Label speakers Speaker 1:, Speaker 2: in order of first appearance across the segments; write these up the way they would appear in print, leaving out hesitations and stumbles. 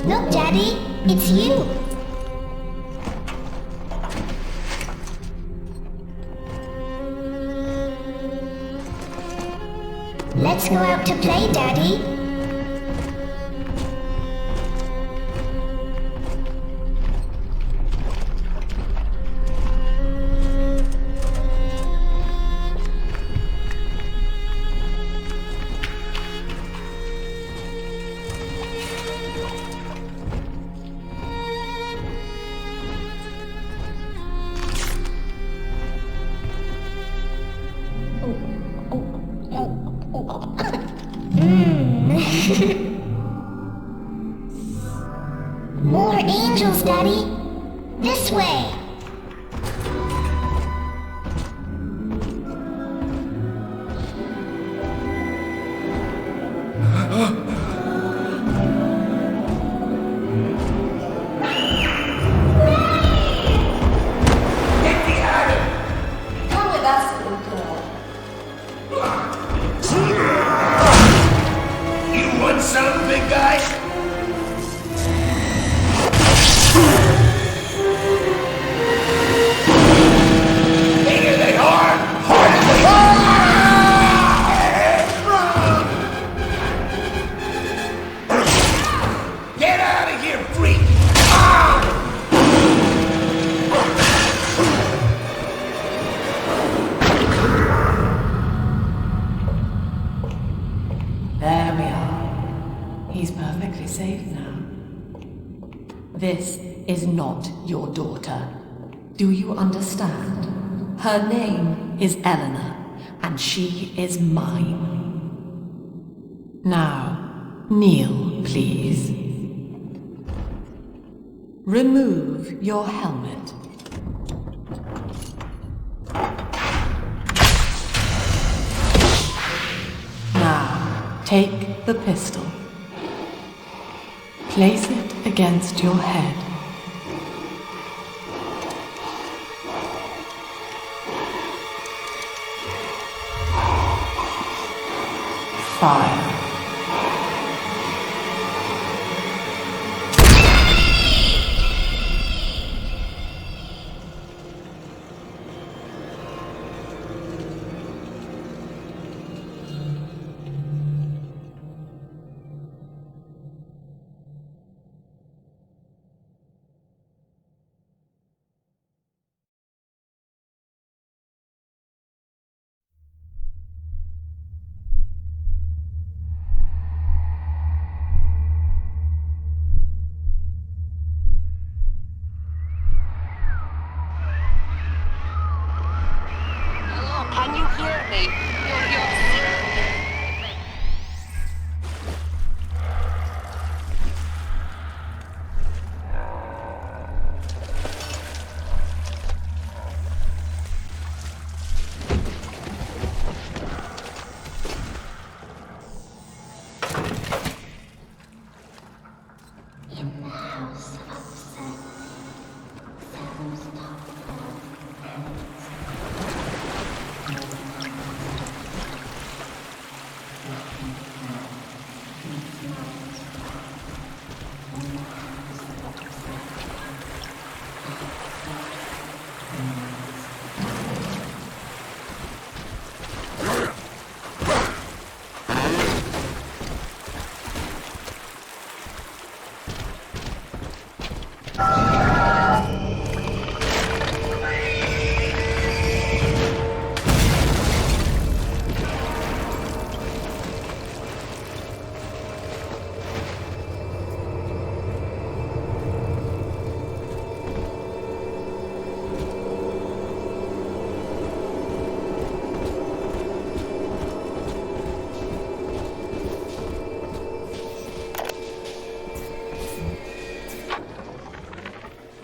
Speaker 1: Look, Daddy, it's you. Let's go out to play, Daddy. More angels, Daddy. This way.
Speaker 2: There we are. He's perfectly safe now. This is not your daughter. Do you understand? Her name is Eleanor, and she is mine. Now, kneel, please. Remove your helmet. Now, take the pistol. Place it against your head. Fire.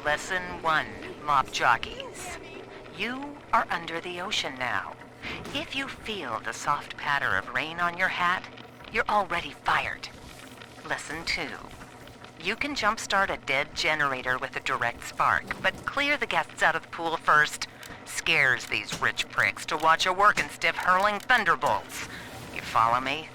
Speaker 3: Lesson 1, mop jockeys. You are under the ocean now. If you feel the soft patter of rain on your hat, you're already fired. Lesson 2. You can jumpstart a dead generator with a direct spark, but clear the guests out of the pool first. Scares these rich pricks to watch a working stiff hurling thunderbolts. You follow me?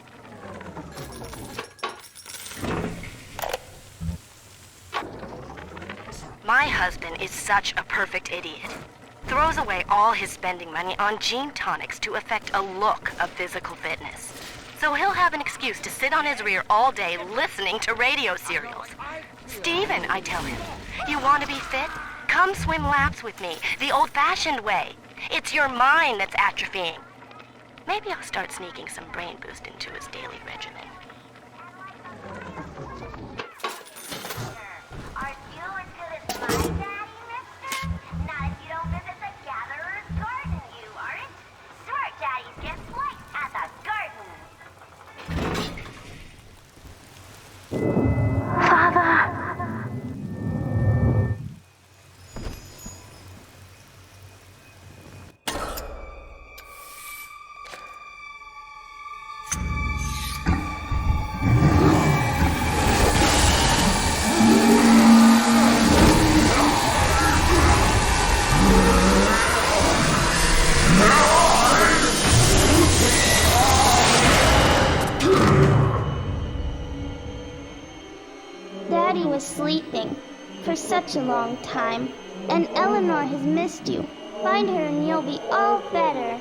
Speaker 4: My husband is such a perfect idiot. Throws away all his spending money on gene tonics to affect a look of physical fitness. So he'll have an excuse to sit on his rear all day listening to radio serials. Steven, I tell him, you want to be fit? Come swim laps with me, the old-fashioned way. It's your mind that's atrophying. Maybe I'll start sneaking some brain boost into his daily regimen.
Speaker 5: Daddy was sleeping for such a long time, and Eleanor has missed you. Find her and you'll be all better.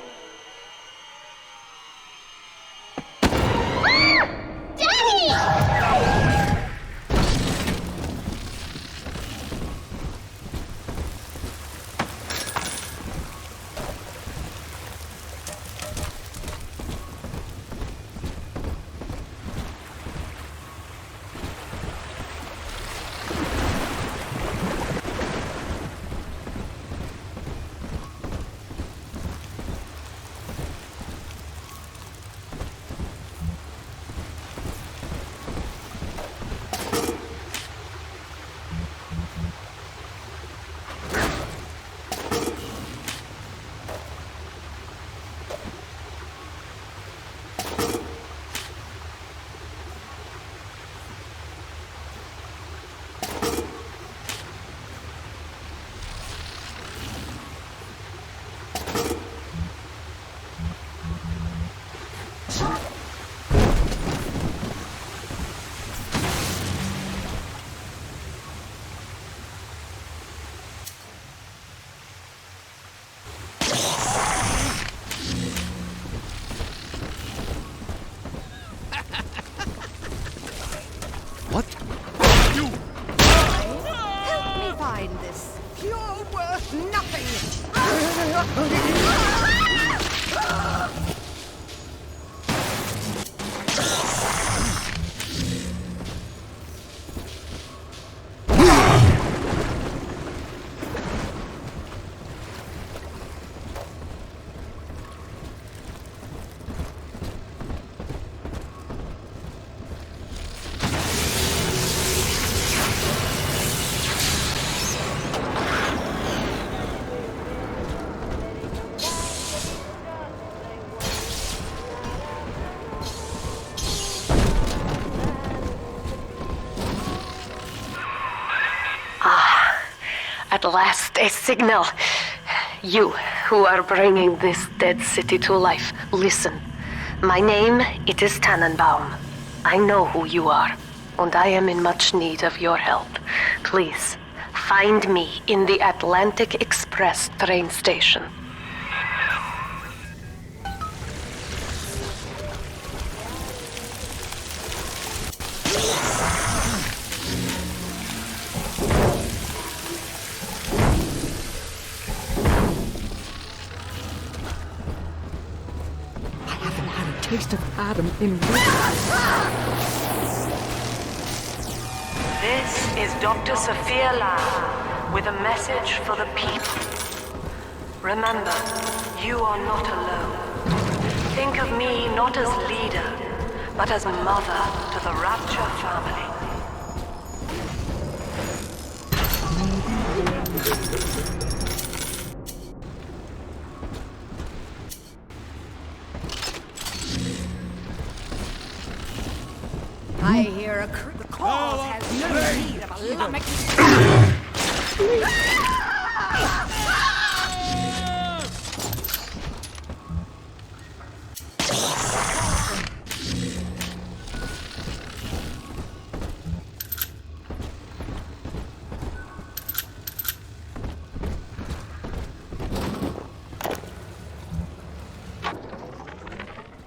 Speaker 4: At last, a signal. You, who are bringing this dead city to life, listen. My name, it is Tannenbaum. I know who you are, and I am in much need of your help. Please, find me in the Atlantic Express train station.
Speaker 6: taste of Adam in real.
Speaker 7: This is Dr. Sophia Lamb with a message for the people. Remember, you are not alone. Think of me not as leader, but as mother to the Rapture family.
Speaker 6: I hear the cause has no need of a lummox.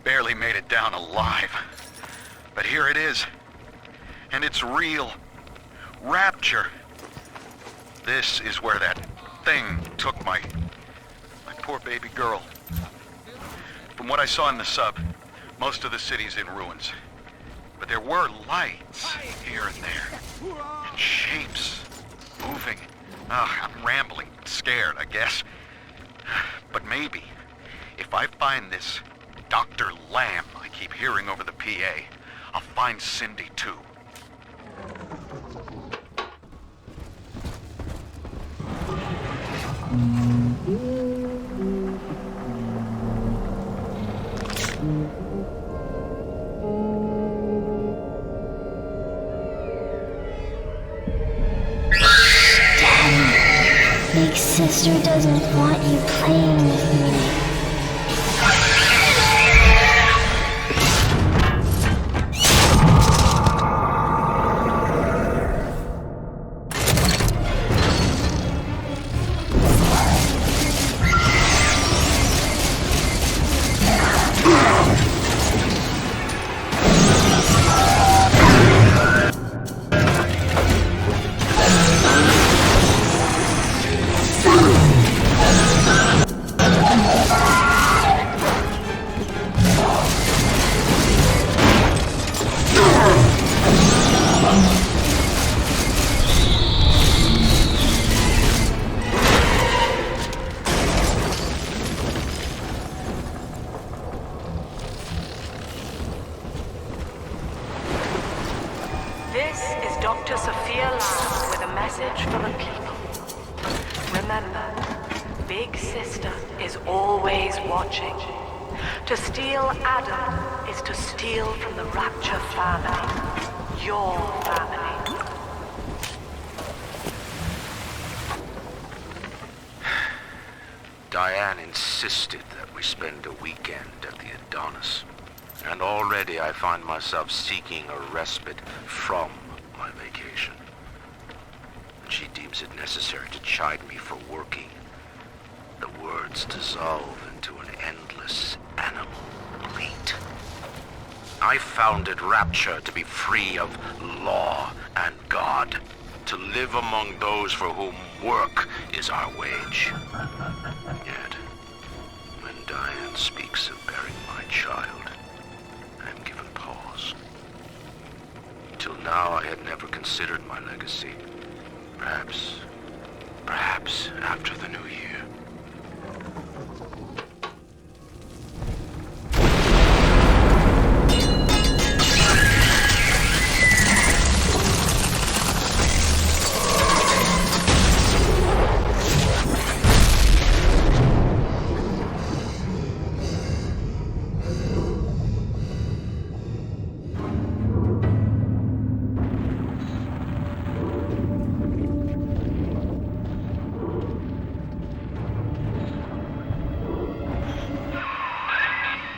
Speaker 8: Barely made it down alive. But here it is. And it's real. Rapture. This is where that thing took my poor baby girl. From what I saw in the sub, most of the city's in ruins. But there were lights here and there. And shapes moving. I'm rambling, scared, I guess. But maybe, if I find this Dr. Lamb I keep hearing over the PA, I'll find Cindy too.
Speaker 1: Daddy, Big Sister doesn't want you playing with me.
Speaker 7: This is Dr. Sophia Lamb with a message for the people. Remember, Big Sister is always watching. To steal Adam is to steal from the Rapture family. Your family.
Speaker 9: Diane insisted that we spend a weekend at the Adonis. And already I find myself seeking a respite from my vacation. She deems it necessary to chide me for working. The words dissolve into an endless animal bleat. I founded Rapture to be free of law and God, to live among those for whom work is our wage. Yet, when Diane speaks of bearing my child, I am given pause. Till now I had never considered my legacy. Perhaps after the new year.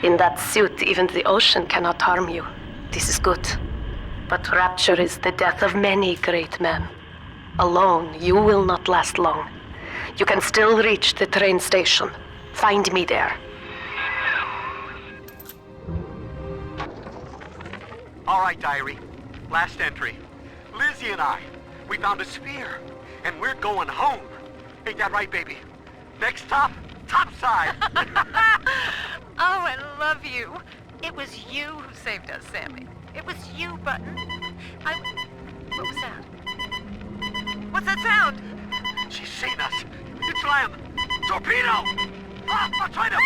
Speaker 4: In that suit, even the ocean cannot harm you. This is good. But Rapture is the death of many great men. Alone, you will not last long. You can still reach the train station. Find me there.
Speaker 8: All right, diary. Last entry. Lizzie and I, we found a sphere, and we're going home. Ain't that right, baby? Next stop, topside.
Speaker 3: Oh, I love you. It was you who saved us, Sammy. It was you, Button. What was that? What's that sound?
Speaker 9: She's seen us. It's Lamb. Torpedo! Ah, I'm trying to...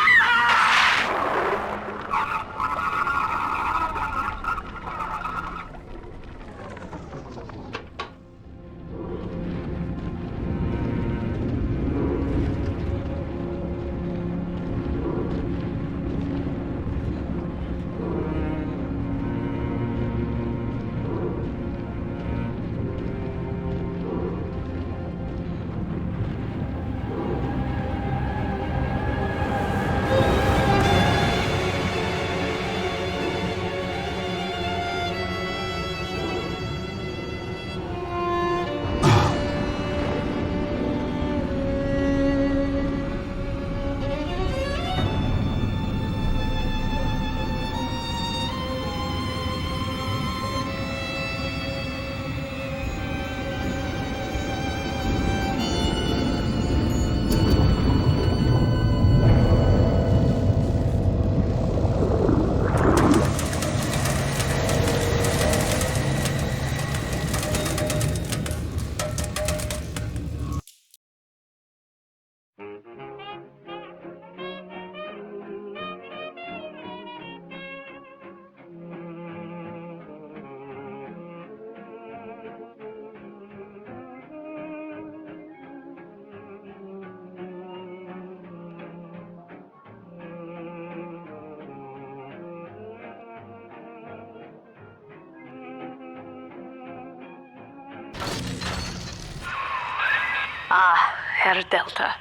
Speaker 4: Ah, Herr Delta.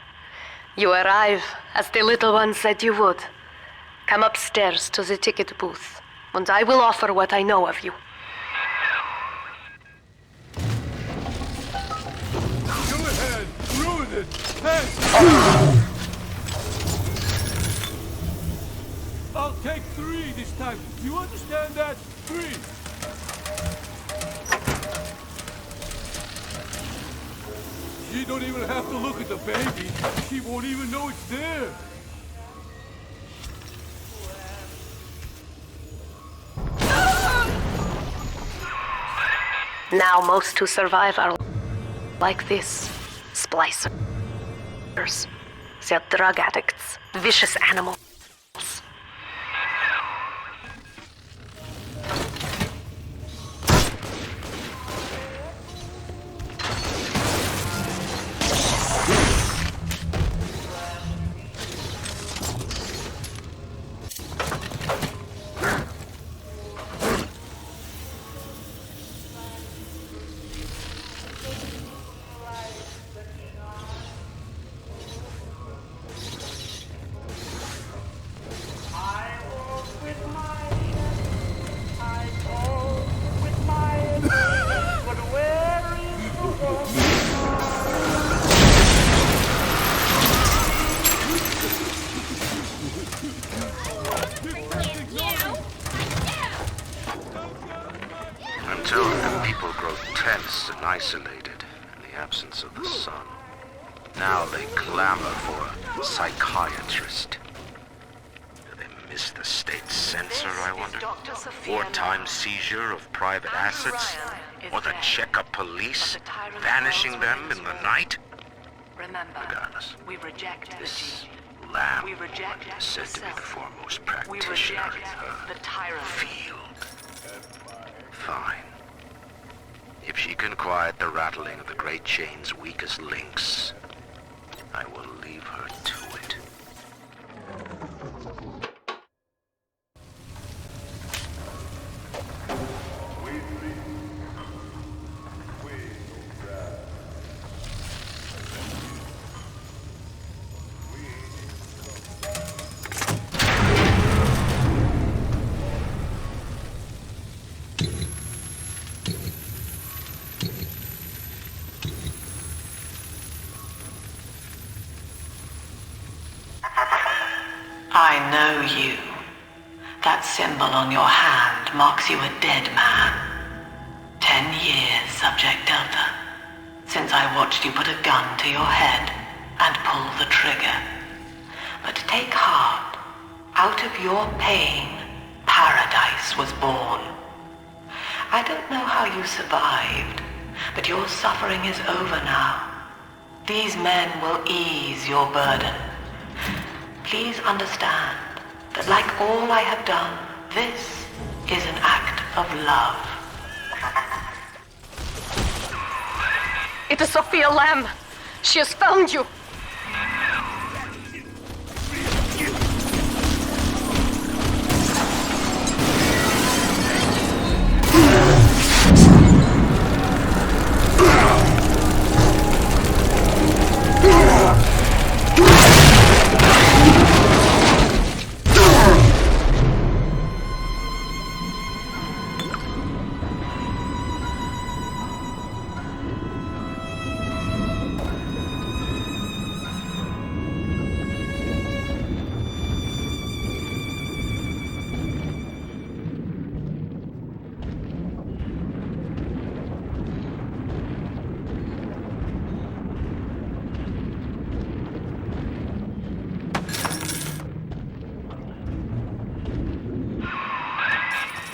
Speaker 4: You arrive, as the little one said you would. Come upstairs to the ticket booth, and I will offer what I know of you.
Speaker 10: Go ahead, ruin it! Hey! I'll take 3 this time. You understand that? 3! She don't even have to look at the baby. She won't even know it's there.
Speaker 4: Now most who survive are like this. Splicers. They're drug addicts. Vicious animals.
Speaker 9: Until then, people grow tense and isolated in the absence of the sun. Now they clamor for a psychiatrist. Do they miss the state censor, I wonder? Wartime seizure of private assets? Or the Cheka police vanishing them in the night?
Speaker 7: Remember,
Speaker 9: Regardless,
Speaker 7: we reject
Speaker 9: this Lamb
Speaker 7: We reject
Speaker 9: is said to be the foremost
Speaker 7: We
Speaker 9: practitioner
Speaker 7: reject
Speaker 9: in
Speaker 7: the
Speaker 9: the
Speaker 7: tyrant.
Speaker 9: field. Fine. If she can quiet the rattling of the Great Chain's weakest links, I will leave her to it.
Speaker 2: I know you. That symbol on your hand marks you a dead man. 10 years, Subject Delta, since I watched you put a gun to your head and pull the trigger. But take heart. Out of your pain,
Speaker 3: paradise was born. I don't know how you survived, but your suffering is over now. These men will ease your burden. Please understand that like all I have done, this is an act of love.
Speaker 4: It is Sophia Lamb. She has found you.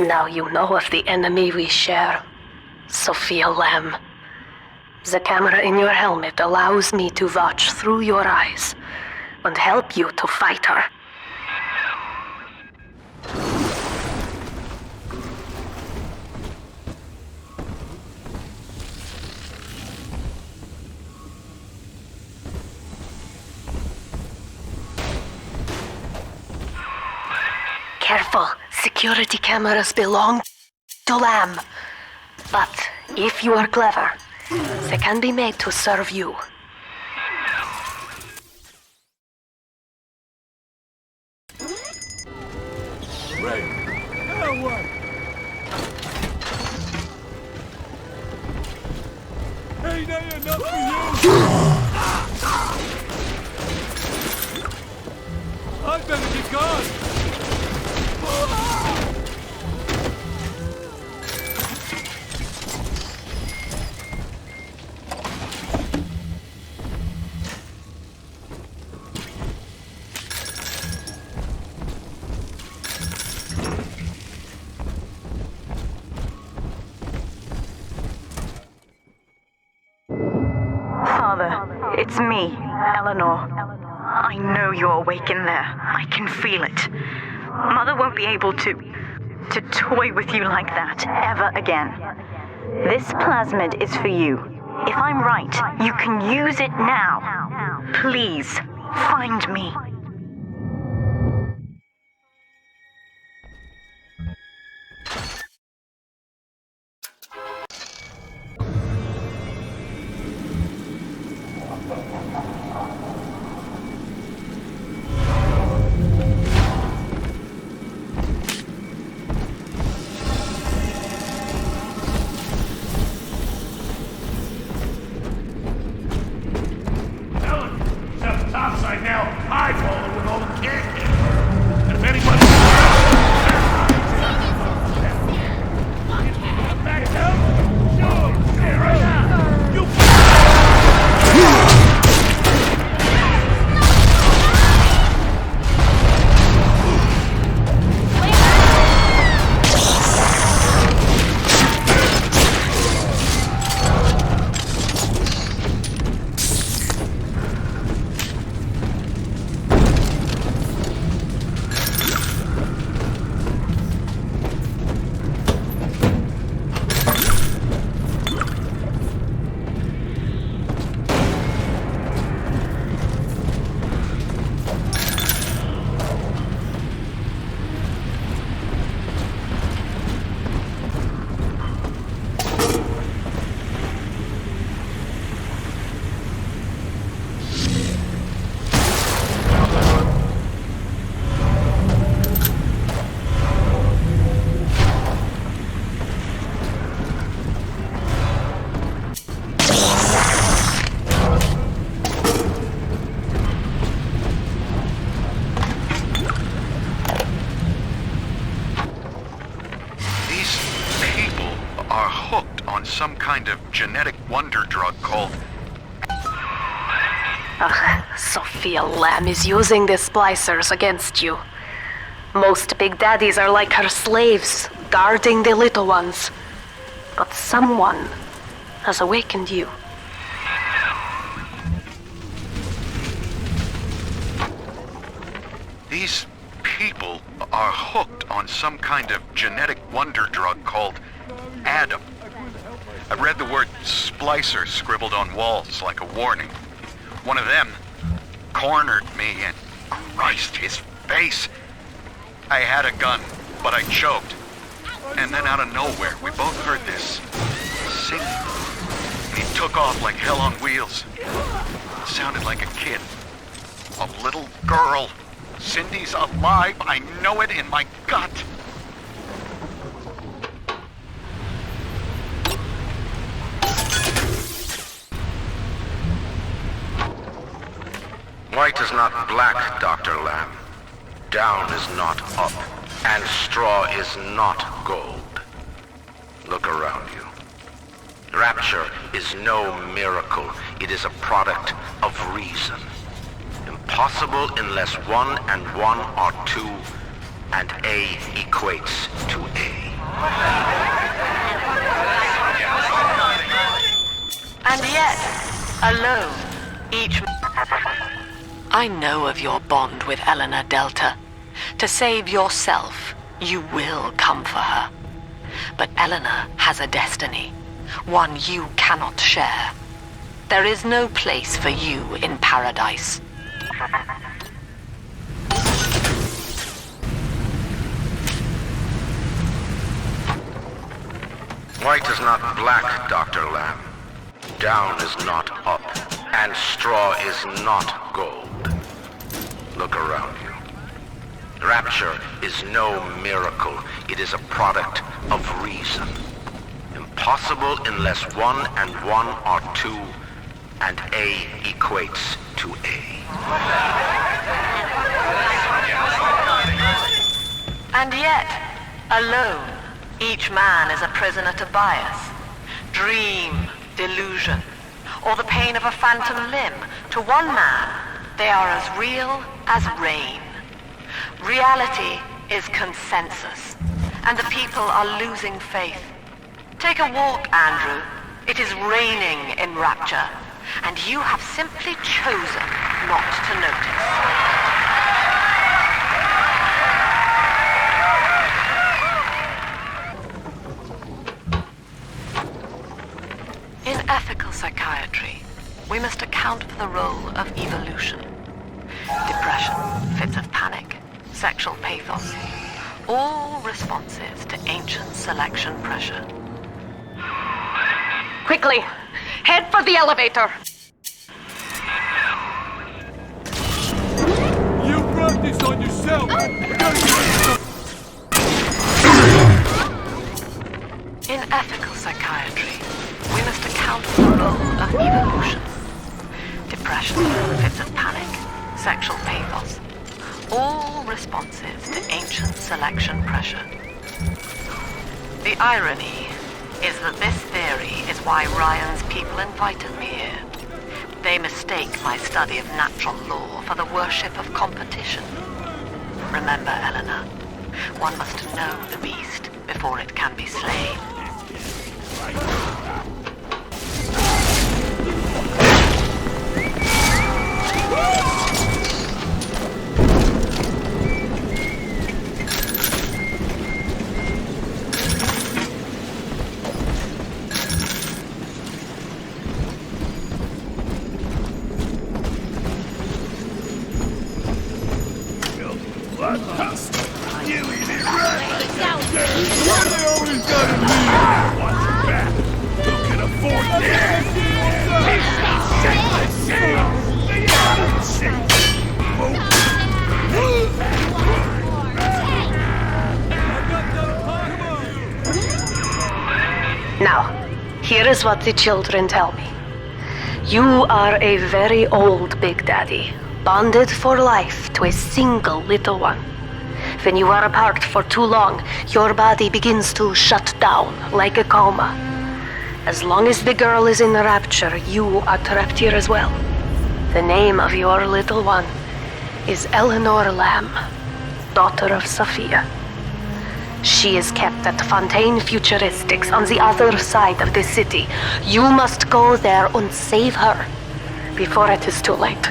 Speaker 4: Now you know of the enemy we share, Sophia Lamb. The camera in your helmet allows me to watch through your eyes and help you to fight her. Careful. Security cameras belong to Lamb. But if you are clever, they can be made to serve you.
Speaker 10: Ray, now what? Ain't that enough for you? I better be gone.
Speaker 11: It's me, Eleanor. I know you're awake in there. I can feel it. Mother won't be able to toy with you like that ever again. This plasmid is for you. If I'm right, you can use it now. Please, find me.
Speaker 8: Some kind of genetic wonder drug called...
Speaker 4: Sophia Lamb is using the splicers against you. Most big daddies are like her slaves, guarding the little ones. But someone has awakened you.
Speaker 8: These people are hooked on some kind of genetic wonder drug called Adam. I read the word splicer scribbled on walls like a warning. One of them cornered me and Christ, his face. I had a gun, but I choked. And then out of nowhere, we both heard this singing. He took off like hell on wheels. It sounded like a kid. A little girl. Cindy's alive. I know it in my gut.
Speaker 9: White is not black, Dr. Lamb. Down is not up, and straw is not gold. Look around you. Rapture is no miracle. It is a product of reason. Impossible unless 1 and 1 are 2, and A equates to A.
Speaker 2: And yet, alone, each... I know of your bond with Eleanor Delta. To save yourself, you will come for her. But Eleanor has a destiny, one you cannot share. There is no place for you in paradise.
Speaker 9: White is not black, Dr. Lamb. Down is not up, and straw is not gold. Look around you. Rapture is no miracle. It is a product of reason. Impossible unless 1 and 1 are 2, and A equates to A.
Speaker 2: And yet, alone, each man is a prisoner to bias, dream, delusion, or the pain of a phantom limb. To one man, they are as real as rain. Reality is consensus, and the people are losing faith. Take a walk, Andrew. It is raining in Rapture, and you have simply chosen not to notice. In ethical psychiatry, we must account for the role of evolution. Depression, fits of panic, sexual pathos, all responses to ancient selection pressure.
Speaker 4: Quickly, head for the elevator.
Speaker 10: You brought this on yourself.
Speaker 2: In ethical psychiatry, we must account for the role of evolution. Depression, fits of panic, sexual pathos, all responses to ancient selection pressure. The irony is that this theory is why Ryan's people invited me here. They mistake my study of natural law for the worship of competition. Remember, Eleanor, one must know the beast before it can be slain.
Speaker 4: Now, here is what the children tell me. You are a very old Big Daddy, bonded for life to a single little one. When you are apart for too long, your body begins to shut down like a coma. As long as the girl is in the Rapture, you are trapped here as well. The name of your little one is Eleanor Lamb. daughter of Sophia. She is kept at Fontaine Futuristics on the other side of the city. You must go there and save her before it is too late.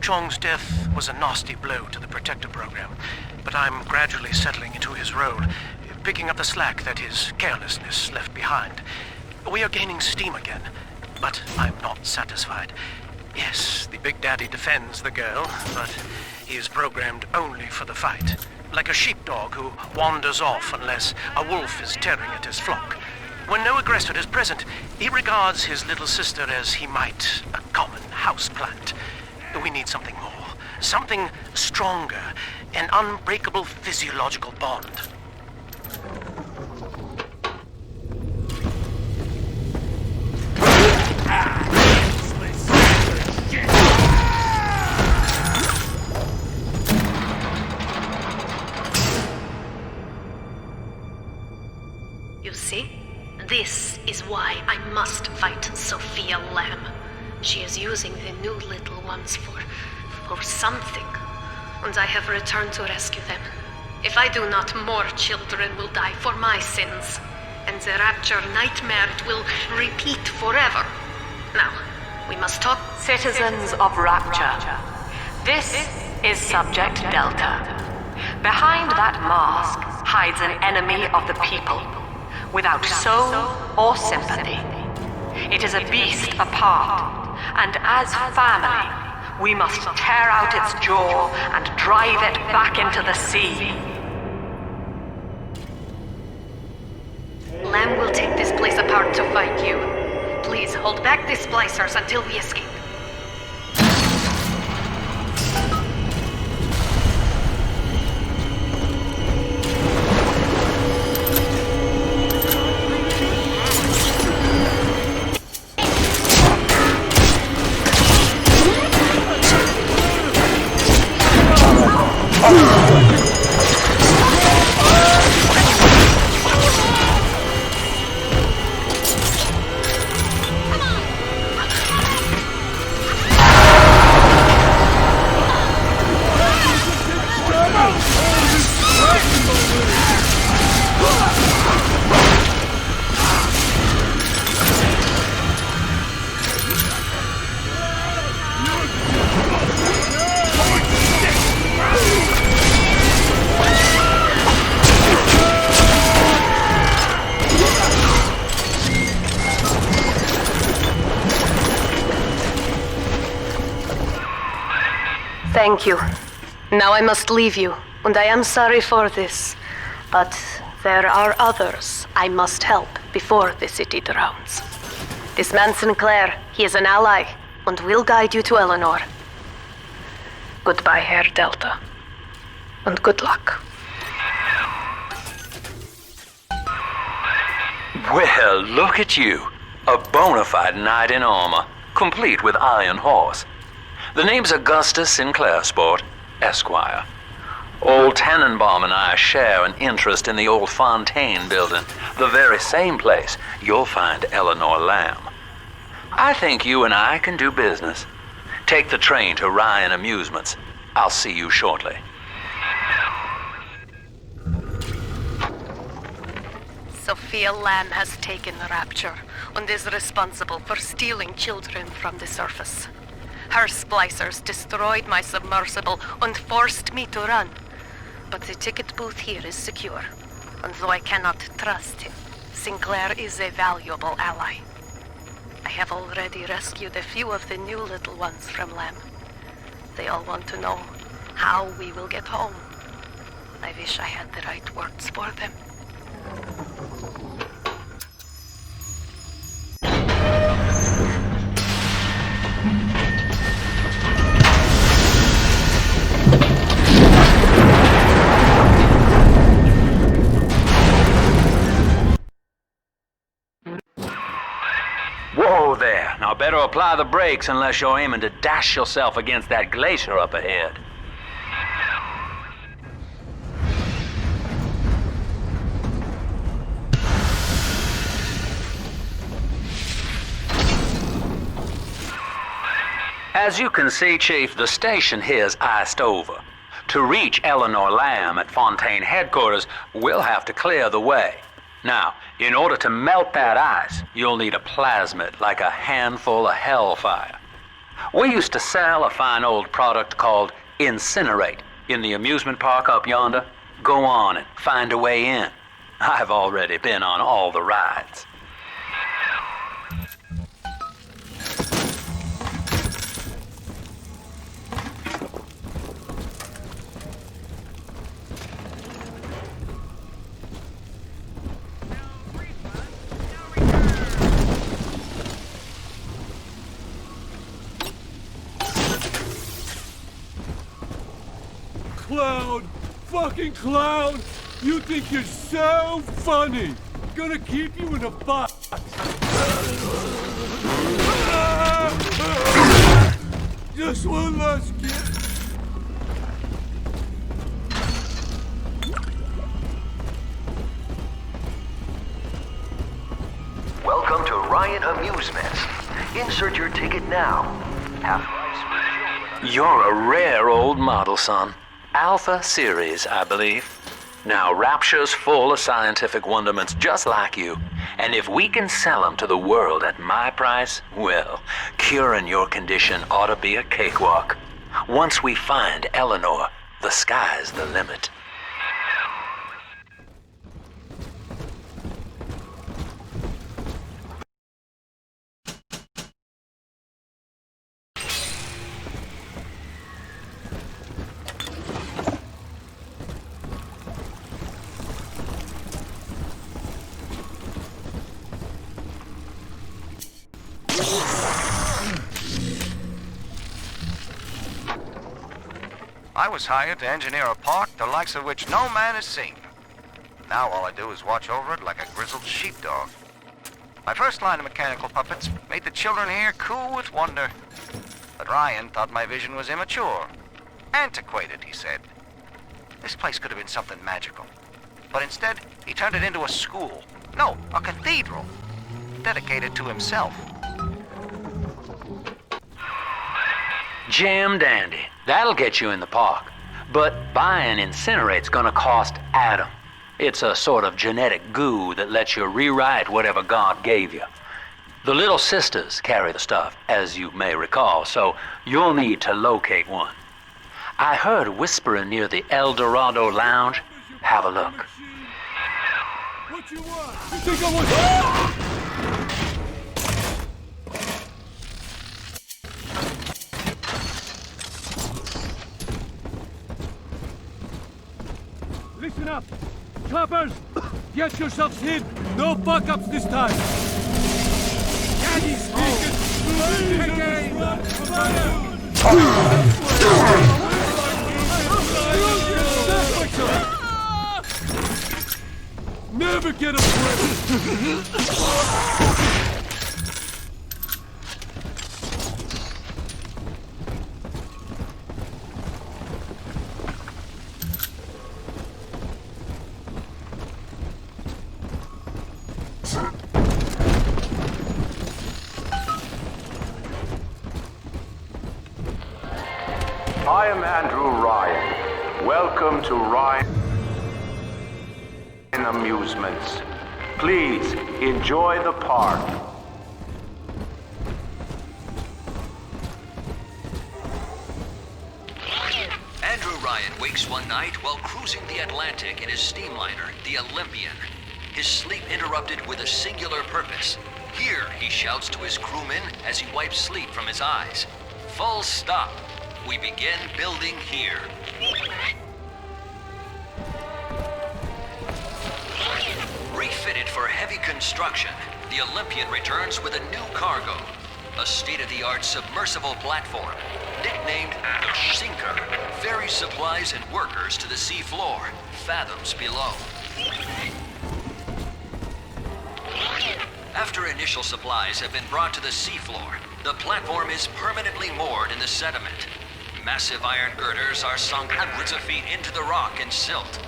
Speaker 12: Chong's death was a nasty blow to the Protector program, but I'm gradually settling into his role, picking up the slack that his carelessness left behind. We are gaining steam again, but I'm not satisfied. Yes, the Big Daddy defends the girl, but he is programmed only for the fight, like a sheepdog who wanders off unless a wolf is tearing at his flock. When no aggressor is present, he regards his little sister as he might a common houseplant. We need something more, something stronger, an unbreakable physiological bond.
Speaker 4: You see? This is why I must fight Sophia Lamb. She is using the new little ones for something, and I have returned to rescue them. If I do not, more children will die for my sins, and the Rapture nightmare will repeat forever. Now, we must talk.
Speaker 7: Citizens of Rapture, this is Subject Delta. Behind that mask hides an enemy of the people, without soul or sympathy. It is a beast apart. And as family, we must tear out its jaw and drive it back into the sea.
Speaker 4: Lamb will take this place apart to fight you. Please hold back the splicers until we escape. Thank you. Now I must leave you, and I am sorry for this. But there are others I must help before the city drowns. This man Sinclair, he is an ally, and will guide you to Eleanor. Goodbye, Herr Delta. And good luck.
Speaker 13: Well, look at you. A bona fide knight in armor, complete with iron horse. The name's Augustus Sinclair, Sport, Esquire. Old Tannenbaum and I share an interest in the old Fontaine building, the very same place you'll find Eleanor Lamb. I think you and I can do business. Take the train to Ryan Amusements. I'll see you shortly.
Speaker 4: Sophia Lamb has taken the Rapture and is responsible for stealing children from the surface. Her splicers destroyed my submersible and forced me to run. But the ticket booth here is secure, and though I cannot trust him, Sinclair is a valuable ally.
Speaker 7: I have already rescued a few of the new little ones from Lamb. They all want to know how we will get home. I wish I had the right words for them.
Speaker 13: Whoa there. Now better apply the brakes unless you're aiming to dash yourself against that glacier up ahead. As you can see, Chief, the station here's iced over. To reach Eleanor Lamb at Fontaine headquarters, we'll have to clear the way. Now, in order to melt that ice, you'll need a plasmid, like a handful of hellfire. We used to sell a fine old product called Incinerate in the amusement park up yonder. Go on and find a way in. I've already been on all the rides.
Speaker 10: Clown! Fucking clown! You think you're so funny! Gonna keep you in a box! Just one last kiss!
Speaker 14: Welcome to Ryan Amusements. Insert your ticket now. Half price.
Speaker 13: You're a rare old model, son. Alpha series, I believe. Now, Rapture's full of scientific wonderments just like you. And if we can sell them to the world at my price, well, curing your condition ought to be a cakewalk. Once we find Eleanor, the sky's the limit.
Speaker 15: I was hired to engineer a park the likes of which no man has seen. Now all I do is watch over it like a grizzled sheepdog. My first line of mechanical puppets made the children here coo with wonder. But Ryan thought my vision was immature. Antiquated, he said. This place could have been something magical. But instead, he turned it into a school. No, a cathedral. Dedicated to himself.
Speaker 13: Jam dandy. That'll get you in the park. But buying Incinerate's gonna cost Adam. It's a sort of genetic goo that lets you rewrite whatever God gave you. The Little Sisters carry the stuff, as you may recall, so you'll need to locate one. I heard whispering near the El Dorado Lounge. Have a look.
Speaker 10: What you want? You think I want... Listen up! Coppers! Get yourselves hid! No fuck-ups this time! Daddy's Never get a break!
Speaker 9: I am Andrew Ryan. Welcome to Ryan Amusements. Please enjoy the park.
Speaker 16: Andrew Ryan wakes one night while cruising the Atlantic in his steamliner, the Olympian. His sleep interrupted with a singular purpose: Here, he shouts to his crewmen as he wipes sleep from his eyes. Full stop. We begin building here. Refitted for heavy construction, the Olympian returns with a new cargo. A state-of-the-art submersible platform, nicknamed the Sinker, ferries supplies and workers to the sea floor, fathoms below. After initial supplies have been brought to the seafloor, the platform is permanently moored in the sediment. Massive iron girders are sunk hundreds of feet into the rock and silt.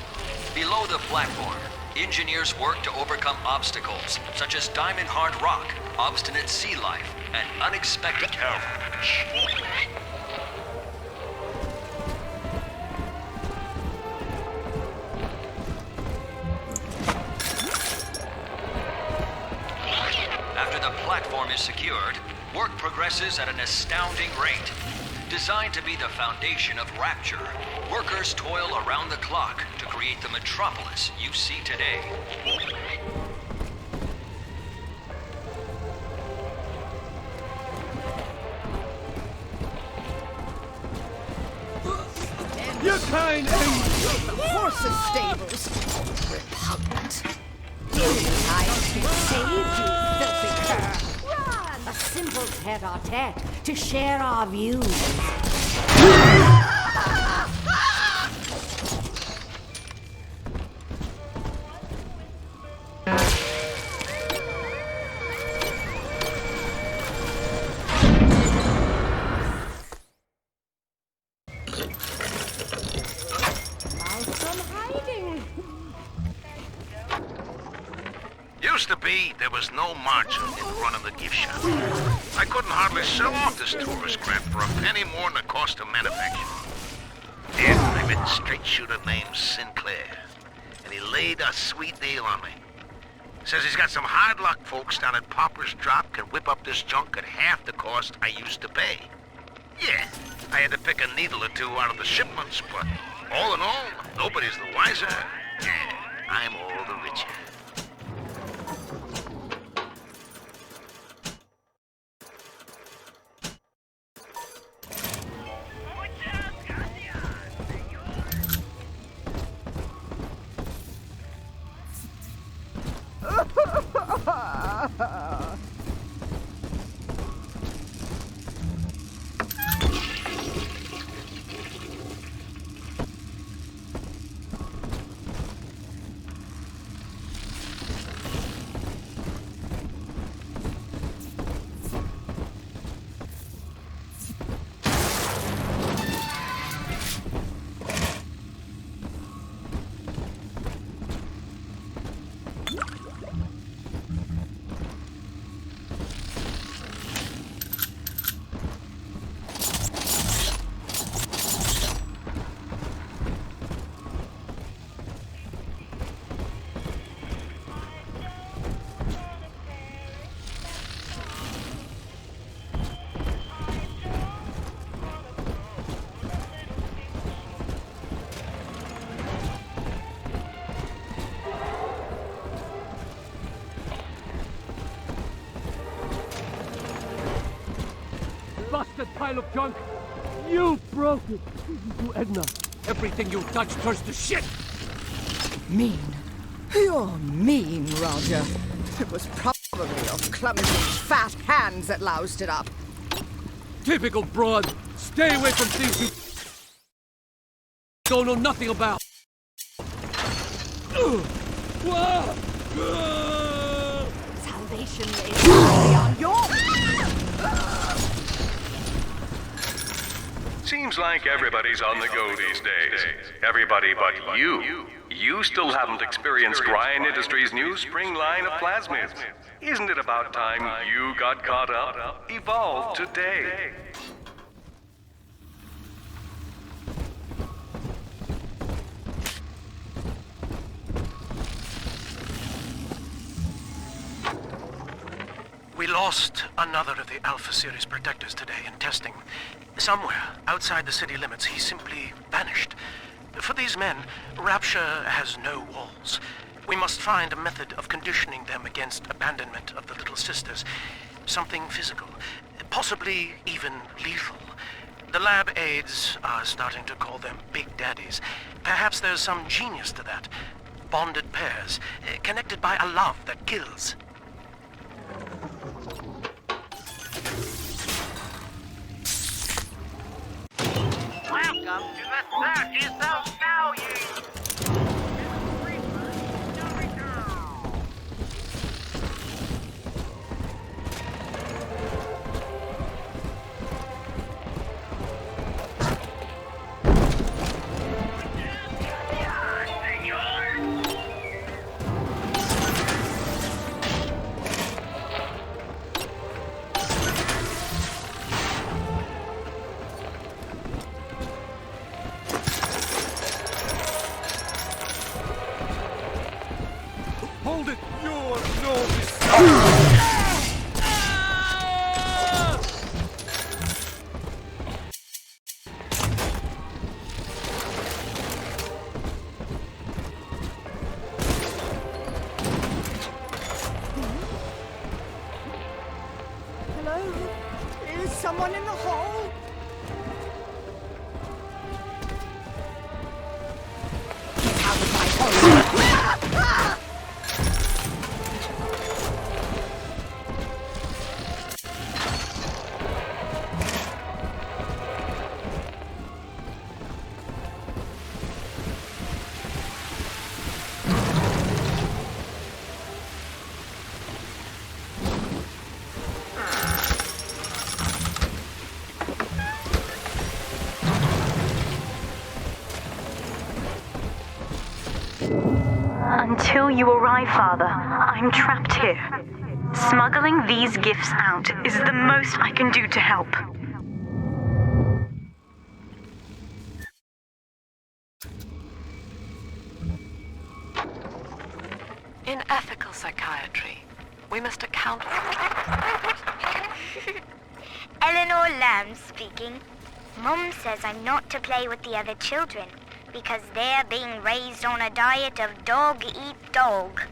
Speaker 16: Below the platform, engineers work to overcome obstacles such as diamond-hard rock, obstinate sea life, and unexpected challenge. After the platform is secured, work progresses at an astounding rate. Designed to be the foundation of Rapture, workers toil around the clock to create the metropolis you see today.
Speaker 10: You kind angel!
Speaker 6: The horses' stables. Repugnant. I can save you, filthy cur. Run! A simple tete-a-tete to share our views.
Speaker 9: There was no margin in running the gift shop. I couldn't hardly sell off this tourist crap for a penny more than the cost of manufacture. Then I met a straight shooter named Sinclair, and he laid a sweet deal on me. Says he's got some hard luck folks down at Pauper's Drop can whip up this junk at half the cost I used to pay. Yeah, I had to pick a needle or two out of the shipments, but all in all, nobody's the wiser. Yeah, I'm all the richer.
Speaker 10: Pile of junk. You broke it. You, Edna. Everything you touch turns to shit.
Speaker 6: Mean. You're mean, Roger. It was probably your clumsy, fat hands that loused it up.
Speaker 10: Typical broad. Stay away from things you don't know nothing about.
Speaker 6: Salvation lays only on your...
Speaker 17: Seems like everybody's on the go these days. Everybody but you. You still haven't experienced Ryan Industries' new spring line of plasmids. Isn't it about time you got caught up? Evolve today.
Speaker 12: We lost another of the Alpha Series protectors today in testing. Somewhere outside the city limits, he simply vanished. For these men, Rapture has no walls. We must find a method of conditioning them against abandonment of the Little Sisters. Something physical, possibly even lethal. The lab aides are starting to call them Big Daddies. Perhaps there's some genius to that. Bonded pairs, connected by a love that kills.
Speaker 18: Welcome to the Circus of Value!
Speaker 10: Hold it! You're no
Speaker 6: Hello? Is someone in the hall? Get out of my hole!
Speaker 11: Until you arrive, Father, I'm trapped here. Smuggling these gifts out is the most I can do to help.
Speaker 2: In ethical psychiatry, we must account for...
Speaker 1: Eleanor Lamb speaking. Mum says I'm not to play with the other children because they're being raised on a diet of dog-eat-dog.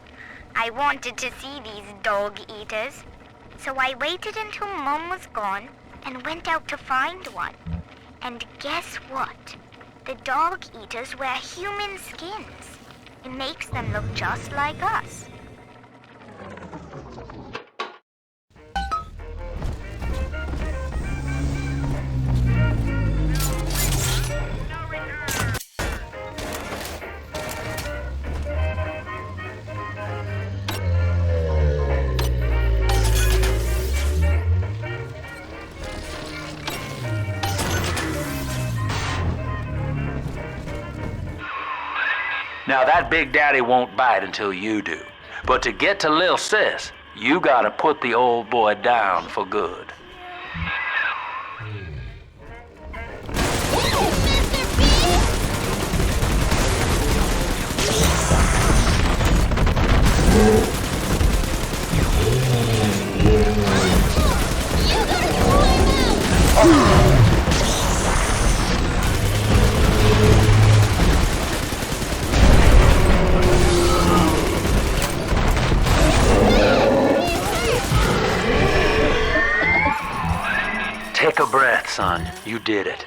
Speaker 1: I wanted to see these dog-eaters, so I waited until Mum was gone and went out to find one. And guess what? The dog-eaters wear human skins. It makes them look just like us.
Speaker 13: Now that Big Daddy won't bite until you do. But to get to Lil Sis, you gotta put the old boy down for good. Take a breath, son. You did it.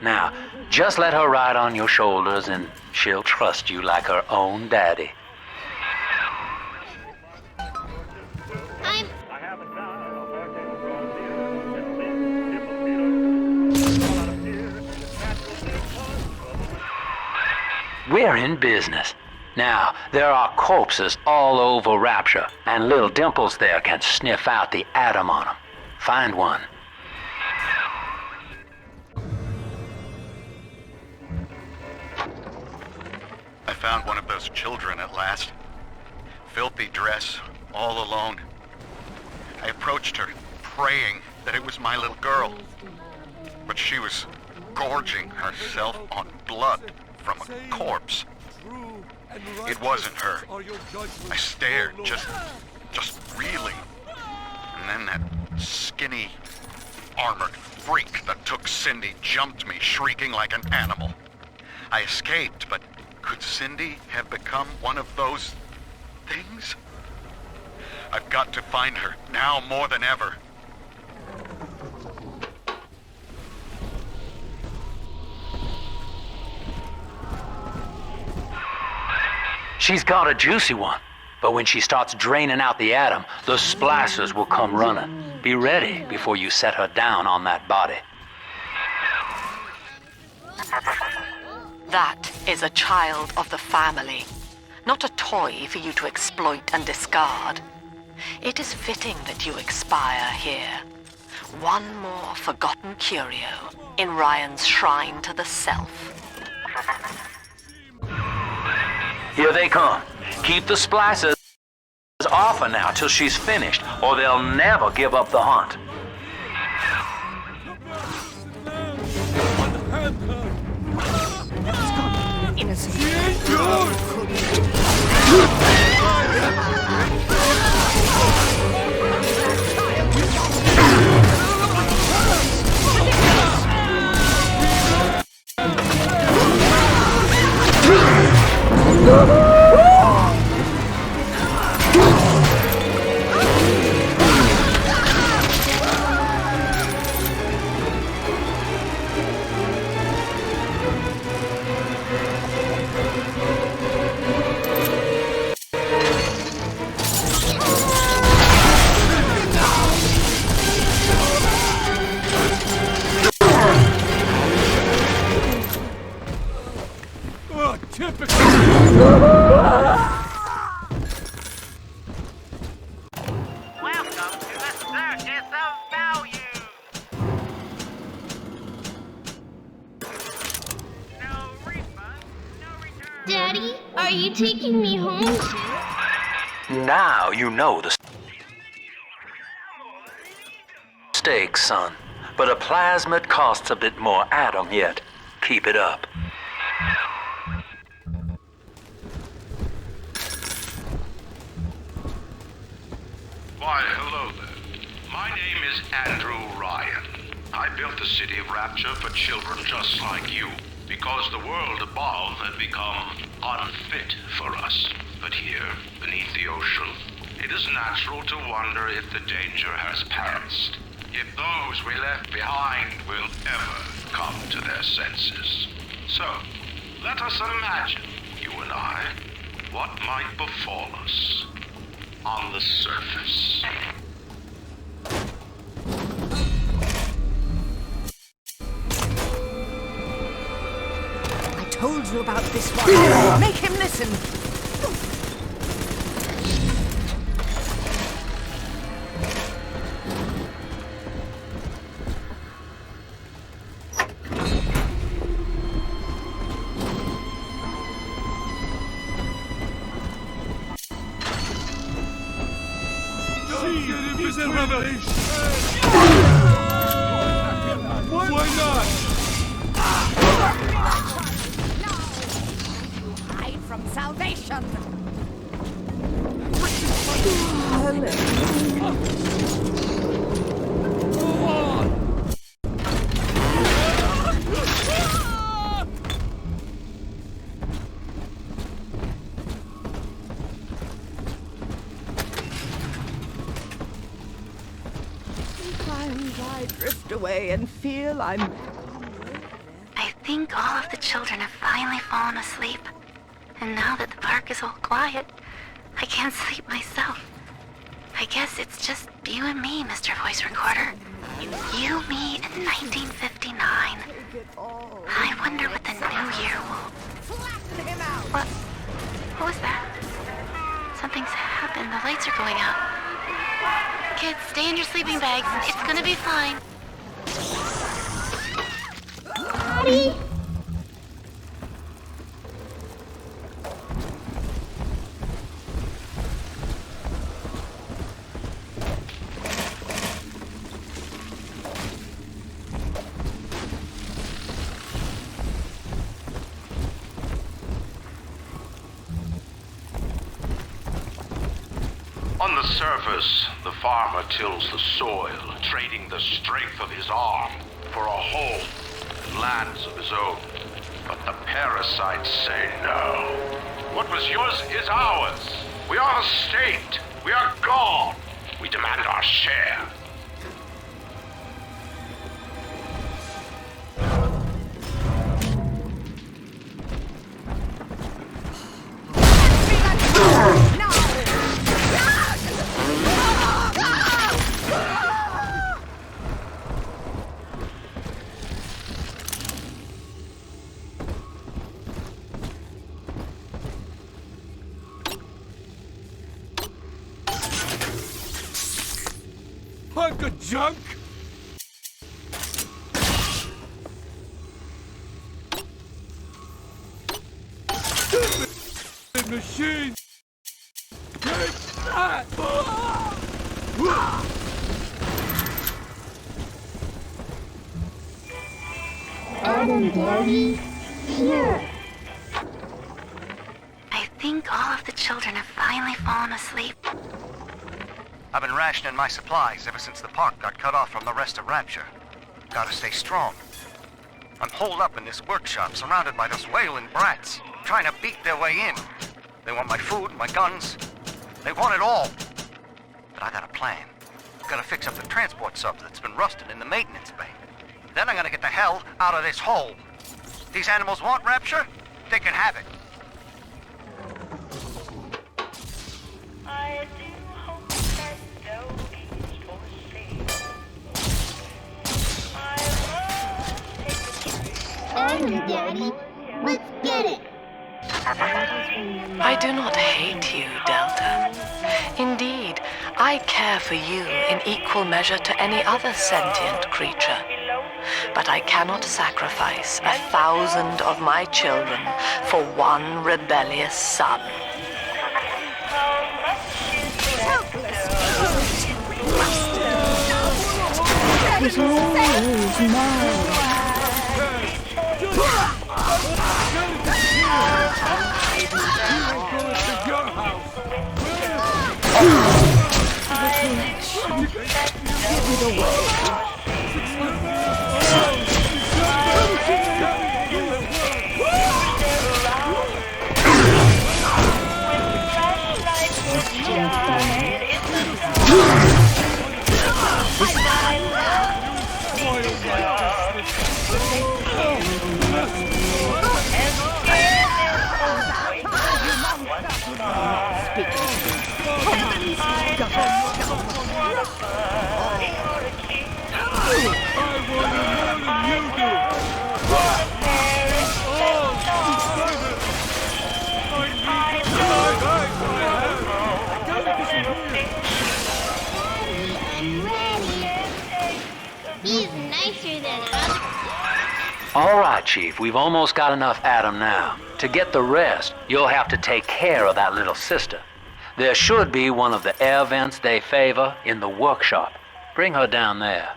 Speaker 13: Now, just let her ride on your shoulders and she'll trust you like her own daddy. We're in business. Now, there are corpses all over Rapture, and little Dimples there can sniff out the atom on them. Find one.
Speaker 8: I found one of those children at last. Filthy dress, all alone. I approached her, praying that it was my little girl. But she was gorging herself on blood from a corpse. It wasn't her. I stared, just reeling. And then that skinny, armored freak that took Cindy jumped me, shrieking like an animal. I escaped, but could Cindy have become one of those things? I've got to find her, now more than ever.
Speaker 13: She's got a juicy one, but when she starts draining out the atom, the splicers will come running. Be ready before you set her down on that body.
Speaker 4: That is a child of the family, not a toy for you to exploit and discard. It is fitting that you expire here. One more forgotten curio in Ryan's shrine to the self.
Speaker 13: Here they come. Keep the splicers off her now till she's finished, or they'll never give up the hunt.
Speaker 18: Welcome to the Circus of Value. No refund, no return.
Speaker 5: Daddy, are you taking me home?
Speaker 13: Now you know the stakes, son. But a plasmid costs a bit more atom yet. Keep it up.
Speaker 9: Why, hello there. My name is Andrew Ryan. I built the city of Rapture for children just like you, because the world above had become unfit for us. But here, beneath the ocean, it is natural to wonder if the danger has passed. If those we left behind will ever come to their senses. So, let us imagine, you and I, what might befall us on the surface.
Speaker 6: I told you about this one. Make him listen.
Speaker 10: Why not?
Speaker 6: Hide from salvation.
Speaker 19: Sometimes I drift away and feel I'm...
Speaker 4: I think all of the children have finally fallen asleep. And now that the park is all quiet, I can't sleep myself. I guess it's just you and me, Mr. Voice Recorder. You, me, in 1959. I wonder what the new year will... What was that? Something's happened. The lights are going out. Kids, stay in your sleeping bags. It's gonna be fine.
Speaker 5: Daddy!
Speaker 9: On the surface, the farmer tills the soil, trading the strength of his arm for a home and lands of his own. But the parasites say no. What was yours is ours. We are the state. We are God. We demand our share.
Speaker 10: Hunk of junk! Stupid machine! Take that!
Speaker 5: Adam, Daddy, here.
Speaker 4: I think all of the children have finally fallen asleep.
Speaker 15: I've been rationing my supplies ever since the park got cut off from the rest of Rapture. Gotta stay strong. I'm holed up in this workshop, surrounded by those wailing brats, trying to beat their way in. They want my food, my guns. They want it all. But I got a plan. Gotta fix up the transport sub that's been rusted in the maintenance bay. Then I'm gonna get the hell out of this hole. These animals want Rapture? They can have it.
Speaker 18: I do hope that Dogies will see.
Speaker 5: Adam, Daddy, let's get it.
Speaker 3: I do not hate you, Delta. Indeed, I care for you in equal measure to any other sentient creature. But I cannot sacrifice 1,000 of my children for one rebellious son.
Speaker 6: That was always mine.
Speaker 5: He's nicer than us.
Speaker 13: All right, Chief, we've almost got enough Adam now. To get the rest, you'll have to take care of that little sister. There should be one of the air vents they favor in the workshop. Bring her down there.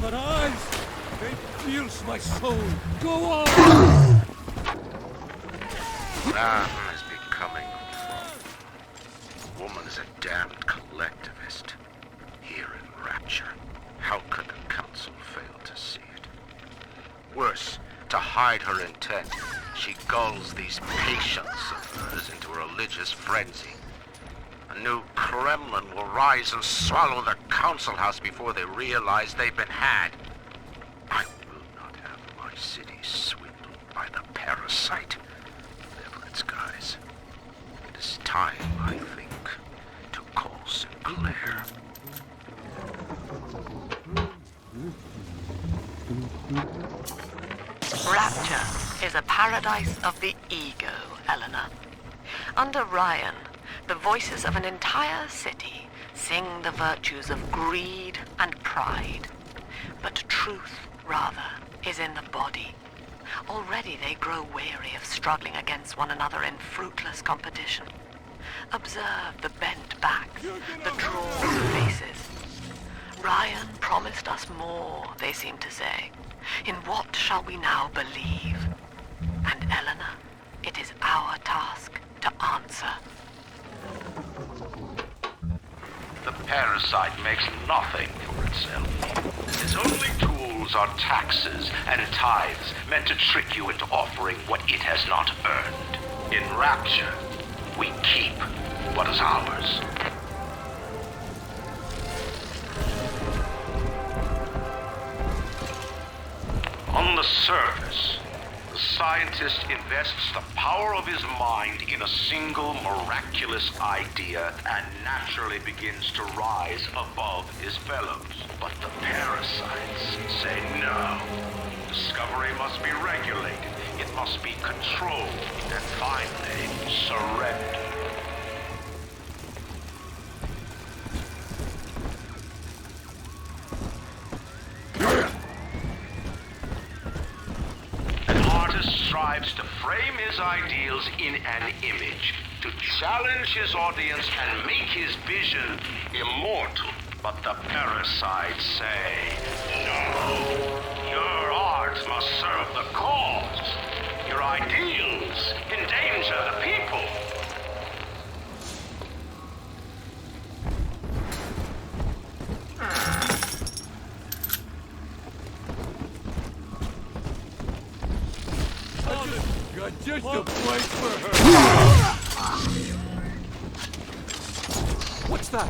Speaker 10: Her eyes, they pierce my soul. Go on!
Speaker 9: Man is becoming a problem. Woman is a damned collectivist. Here in Rapture, how could the Council fail to see it? Worse, to hide her intent, she gulls these patients of hers into a religious frenzy. A new Kremlin will rise and swallow the council house before they realize they've been had. I will not have my city swindled by the parasite, whatever its guise. It is time, I think, to call Sinclair.
Speaker 3: Rapture is a paradise of the ego, Eleanor. Under Ryan, the voices of an entire city sing the virtues of greed and pride. But truth, rather, is in the body. Already they grow weary of struggling against one another in fruitless competition. Observe the bent backs, the drawn faces. Ryan promised us more, they seem to say. In what shall we now believe? And Eleanor, it is our task to answer.
Speaker 9: The parasite makes nothing for itself. Its only tools are taxes and tithes meant to trick you into offering what it has not earned. In Rapture, we keep what is ours. On the surface, the scientist invests the power of his mind in a single miraculous idea and naturally begins to rise above his fellows. But the parasites say no. Discovery must be regulated. It must be controlled. And finally, surrendered. Strives to frame his ideals in an image, to challenge his audience and make his vision immortal. But the parasites say, no, your art must serve the cause. Your ideals endanger the people.
Speaker 10: Just a place for her. What's that?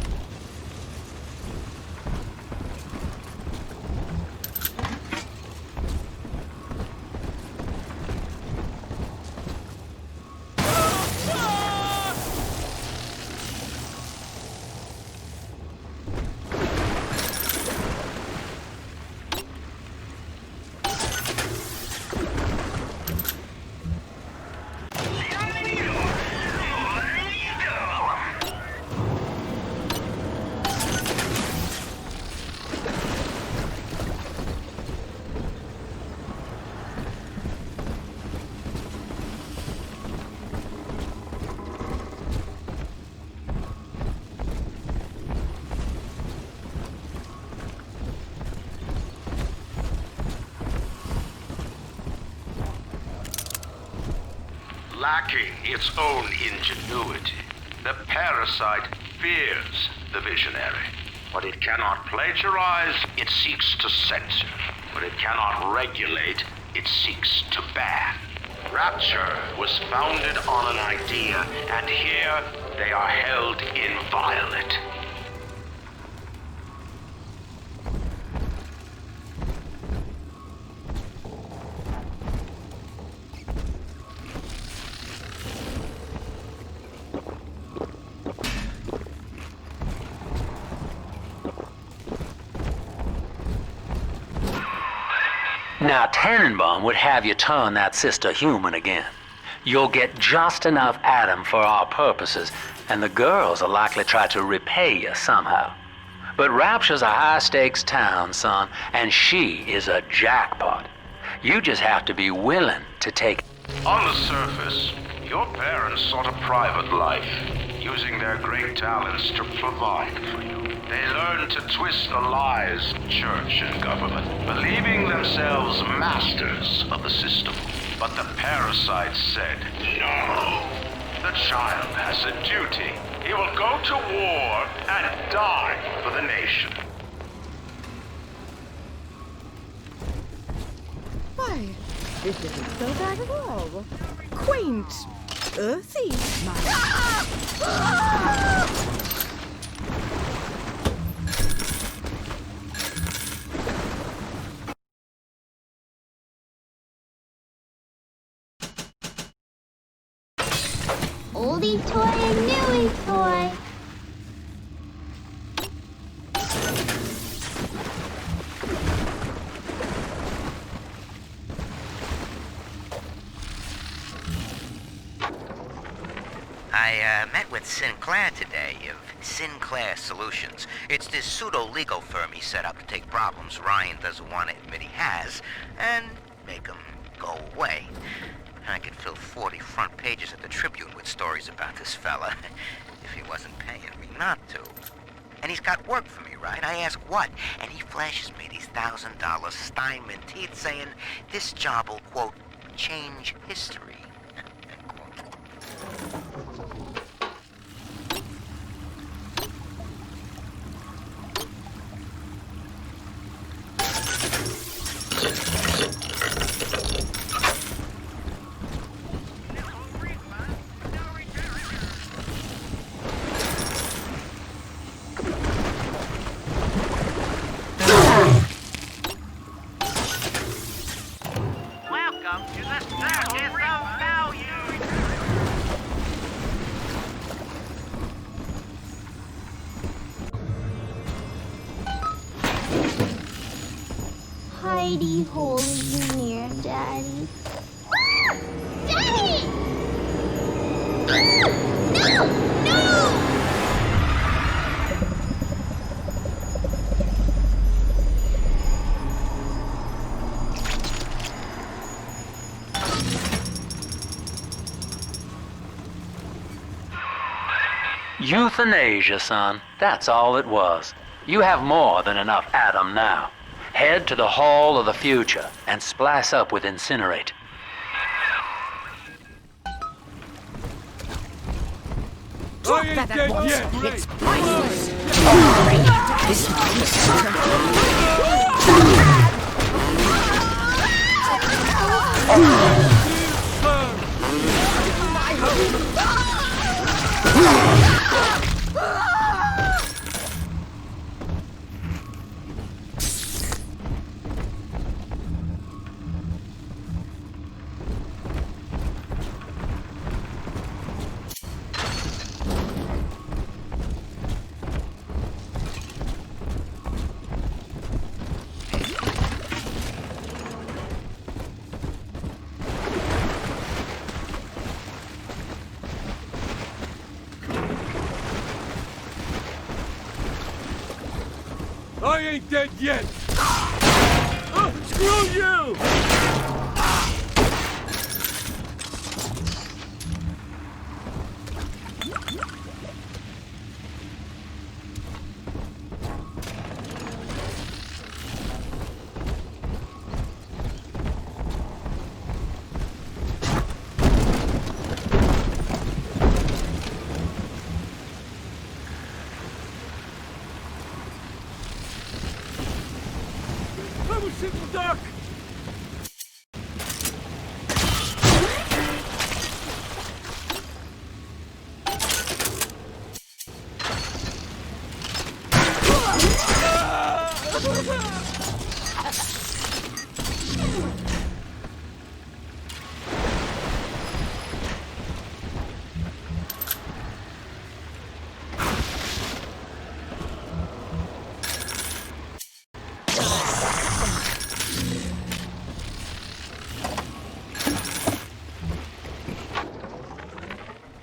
Speaker 9: Lacking its own ingenuity, the parasite fears the visionary. What it cannot plagiarize, it seeks to censor. What it cannot regulate, it seeks to ban. Rapture was founded on an idea, and here they are held inviolate.
Speaker 13: Now, Tannenbaum would have you turn that sister human again. You'll get just enough Adam for our purposes, and the girls will likely try to repay you somehow. But Rapture's a high-stakes town, son, and she is a jackpot. You just have to be willing to take...
Speaker 9: On the surface, your parents sought a private life, using their great talents to provide for you. They learned to twist the lies of church and government, believing themselves masters of the system. But the parasites said, no. The child has a duty. He will go to war and die for the nation.
Speaker 19: Why, this isn't so bad at all. Quaint, earthy,
Speaker 5: Oldie toy and newie toy.
Speaker 15: I met with Sinclair today of Sinclair Solutions. It's this pseudo-legal firm he set up to take problems Ryan doesn't want to admit he has and make them go away. I could fill 40 front pages of the Tribune with stories about this fella, if he wasn't paying me not to. And he's got work for me, right? I ask what? And he flashes me these $1,000 Steinman teeth saying this job will, quote, change history, end quote.
Speaker 5: Heidi, holy you near, Daddy. Daddy! No!
Speaker 13: Euthanasia, son. That's all it was. You have more than enough Adam now. Head to the Hall of the Future and splice up with Incinerate.
Speaker 10: I ain't dead yet!
Speaker 6: It's priceless! This
Speaker 10: I ain't dead yet! Screw you! Duck!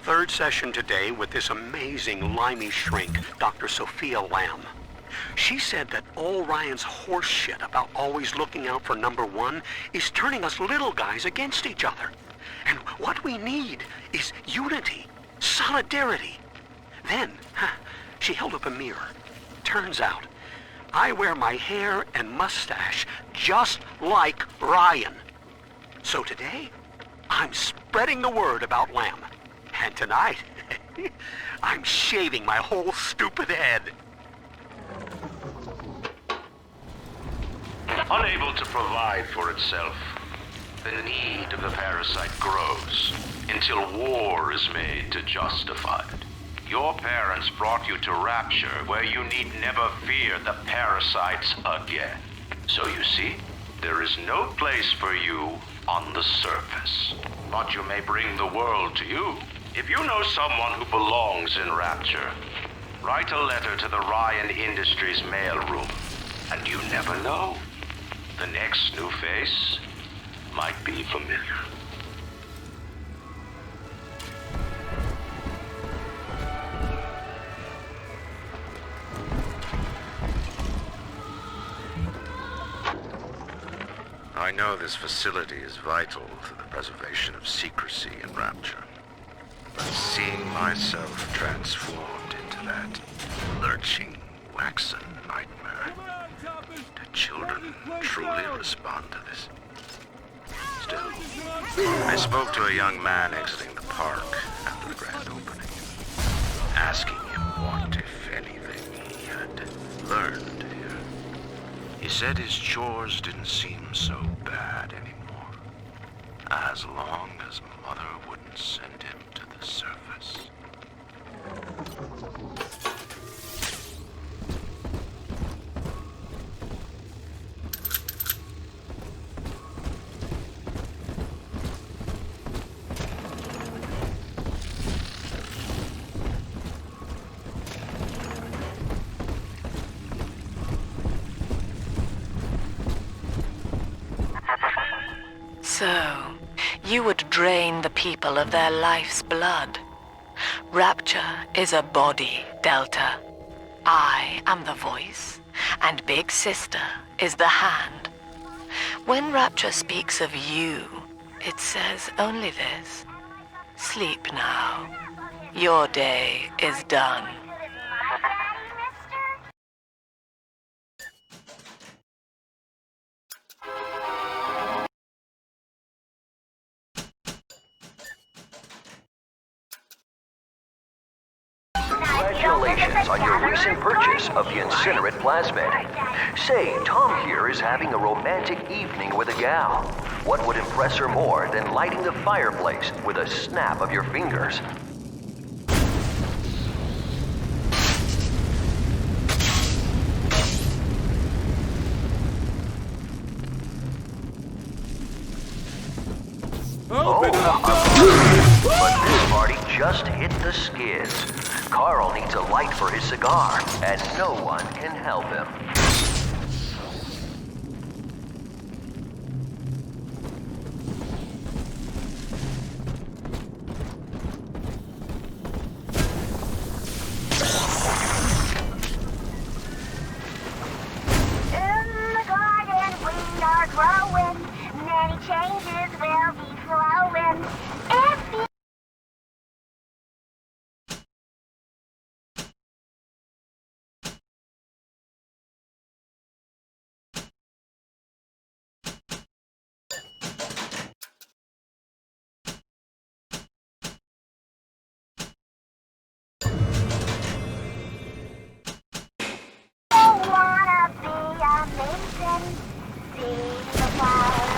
Speaker 20: Third session today with this amazing limey shrink, Dr. Sophia Lamb. She said that all Ryan's horse shit about always looking out for number one is turning us little guys against each other. And what we need is unity, solidarity. Then, she held up a mirror. Turns out, I wear my hair and mustache just like Ryan. So today, I'm spreading the word about Lamb. And tonight, I'm shaving my whole stupid head.
Speaker 9: Unable to provide for itself, the need of the parasite grows until war is made to justify it. Your parents brought you to Rapture, where you need never fear the parasites again. So you see, there is no place for you on the surface. But you may bring the world to you. If you know someone who belongs in Rapture, write a letter to the Ryan Industries mailroom. And you never know. The next new face might be familiar. I know this facility is vital to the preservation of secrecy in Rapture. But seeing myself transformed into that lurching, waxen nightmare, do children truly respond to this? Still, I spoke to a young man exiting the park after the grand opening, asking him what, if anything, he had learned here. He said his chores didn't seem so bad anymore, as long as Mother wouldn't send him to the surface.
Speaker 3: So, you would drain the people of their life's blood. Rapture is a body, Delta. I am the voice, and Big Sister is the hand. When Rapture speaks of you, it says only this. Sleep now. Your day is done.
Speaker 14: Congratulations on your recent purchase of the incinerate plasmid. Say, Tom here is having a romantic evening with a gal. What would impress her more than lighting the fireplace with a snap of your fingers? But this party just hit the skids. Carl needs a light for his cigar, and no one can help him.
Speaker 1: In the garden we are growing, many changes will be flowing. If you wanna be amazing, see the flowers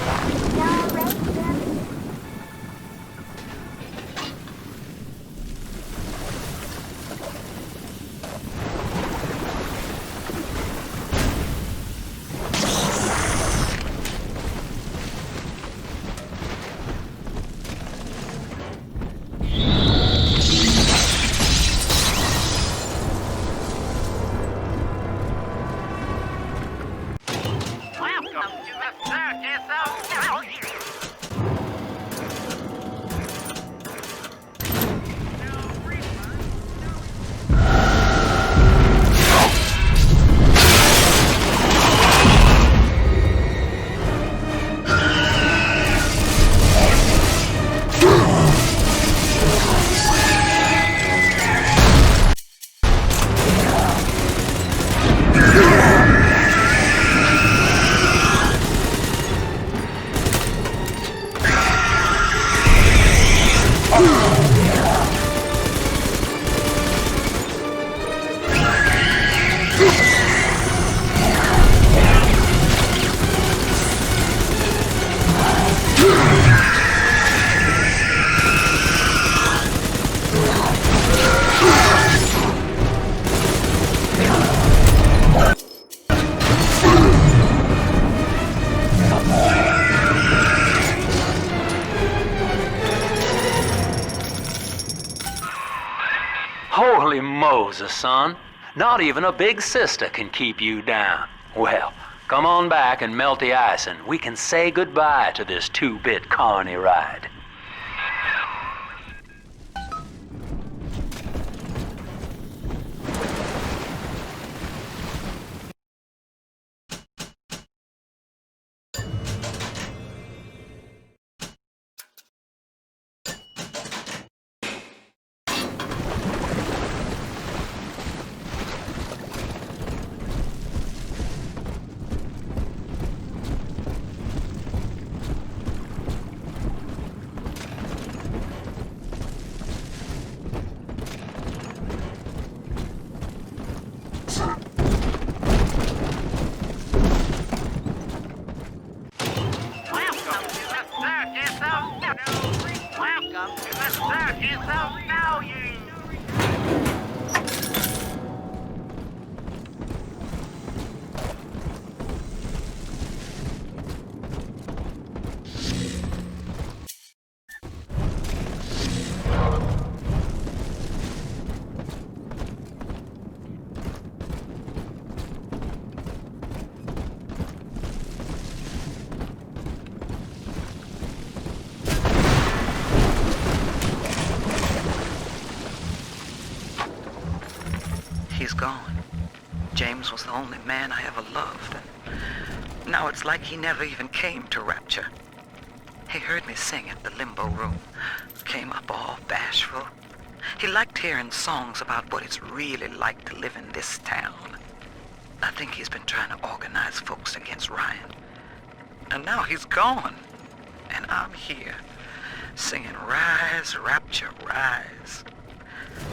Speaker 1: you're raising.
Speaker 21: Welcome to the circus of
Speaker 13: Holy Moses, son. Not even a big sister can keep you down. Well, come on back and melt the ice and we can say goodbye to this 2-bit carny ride.
Speaker 21: welcome to the Circus of Value.
Speaker 3: He's gone. James was the only man I ever loved. And now it's like he never even came to Rapture. He heard me sing at the Limbo Room. Came up all bashful. He liked hearing songs about what it's really like to live in this town. I think he's been trying to organize folks against Ryan. And now he's gone. And I'm here, singing Rise, Rapture, Rise.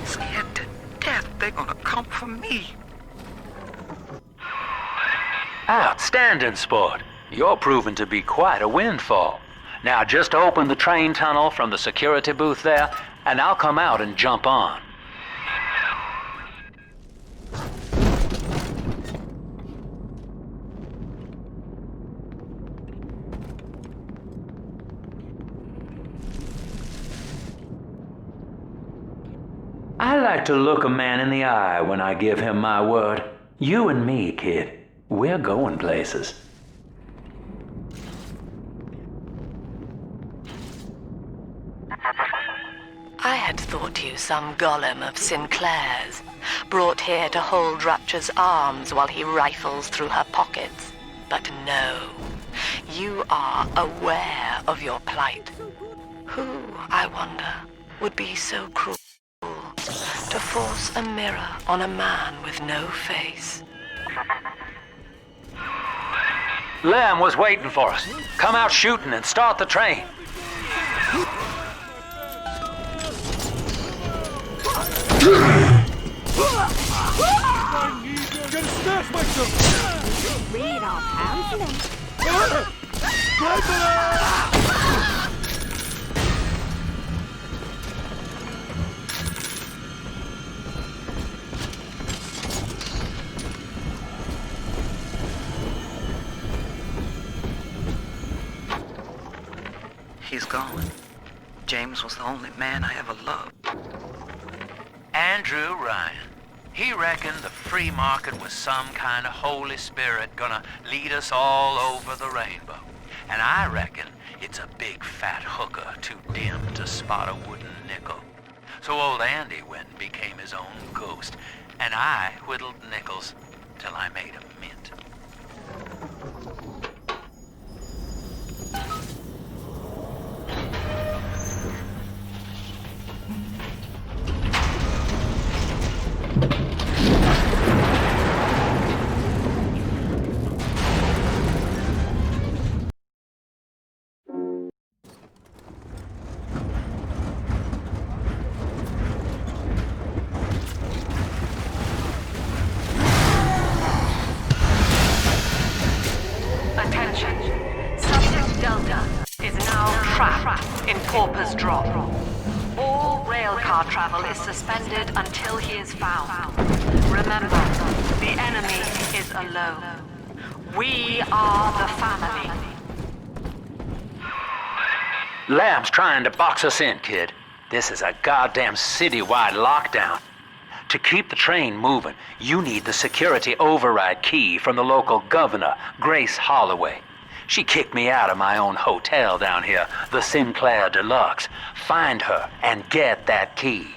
Speaker 3: Scared to death they're gonna come for me.
Speaker 13: Outstanding, sport. You're proving to be quite a windfall. Now just open the train tunnel from the security booth there, and I'll come out and jump on. I like to look a man in the eye when I give him my word. You and me, kid, we're going places.
Speaker 4: I had thought you some golem of Sinclair's, brought here to hold Rapture's arms while he rifles through her pockets. But no, you are aware of your plight. Who, I wonder, would be so cruel to force a mirror on a man with no face?
Speaker 13: Lamb was waiting for us. Come out shooting and start the train.
Speaker 10: Gonna smash myself!
Speaker 6: Read our pamphlet.
Speaker 3: He's gone. James was the only man I ever loved.
Speaker 15: Andrew Ryan. He reckoned the free market was some kind of Holy Spirit gonna lead us all over the rainbow. And I reckon it's a big fat hooker too dim to spot a wooden nickel. So old Andy went and became his own ghost, and I whittled nickels till I made a mint.
Speaker 4: Pauper's drop. All railcar travel is suspended until he is found. Remember, the enemy is alone. We are the family.
Speaker 13: Lamb's trying to box us in, kid. This is a goddamn citywide lockdown. To keep the train moving, you need the security override key from the local governor, Grace Holloway. She kicked me out of my own hotel down here, the Sinclair Deluxe. Find her and get that key.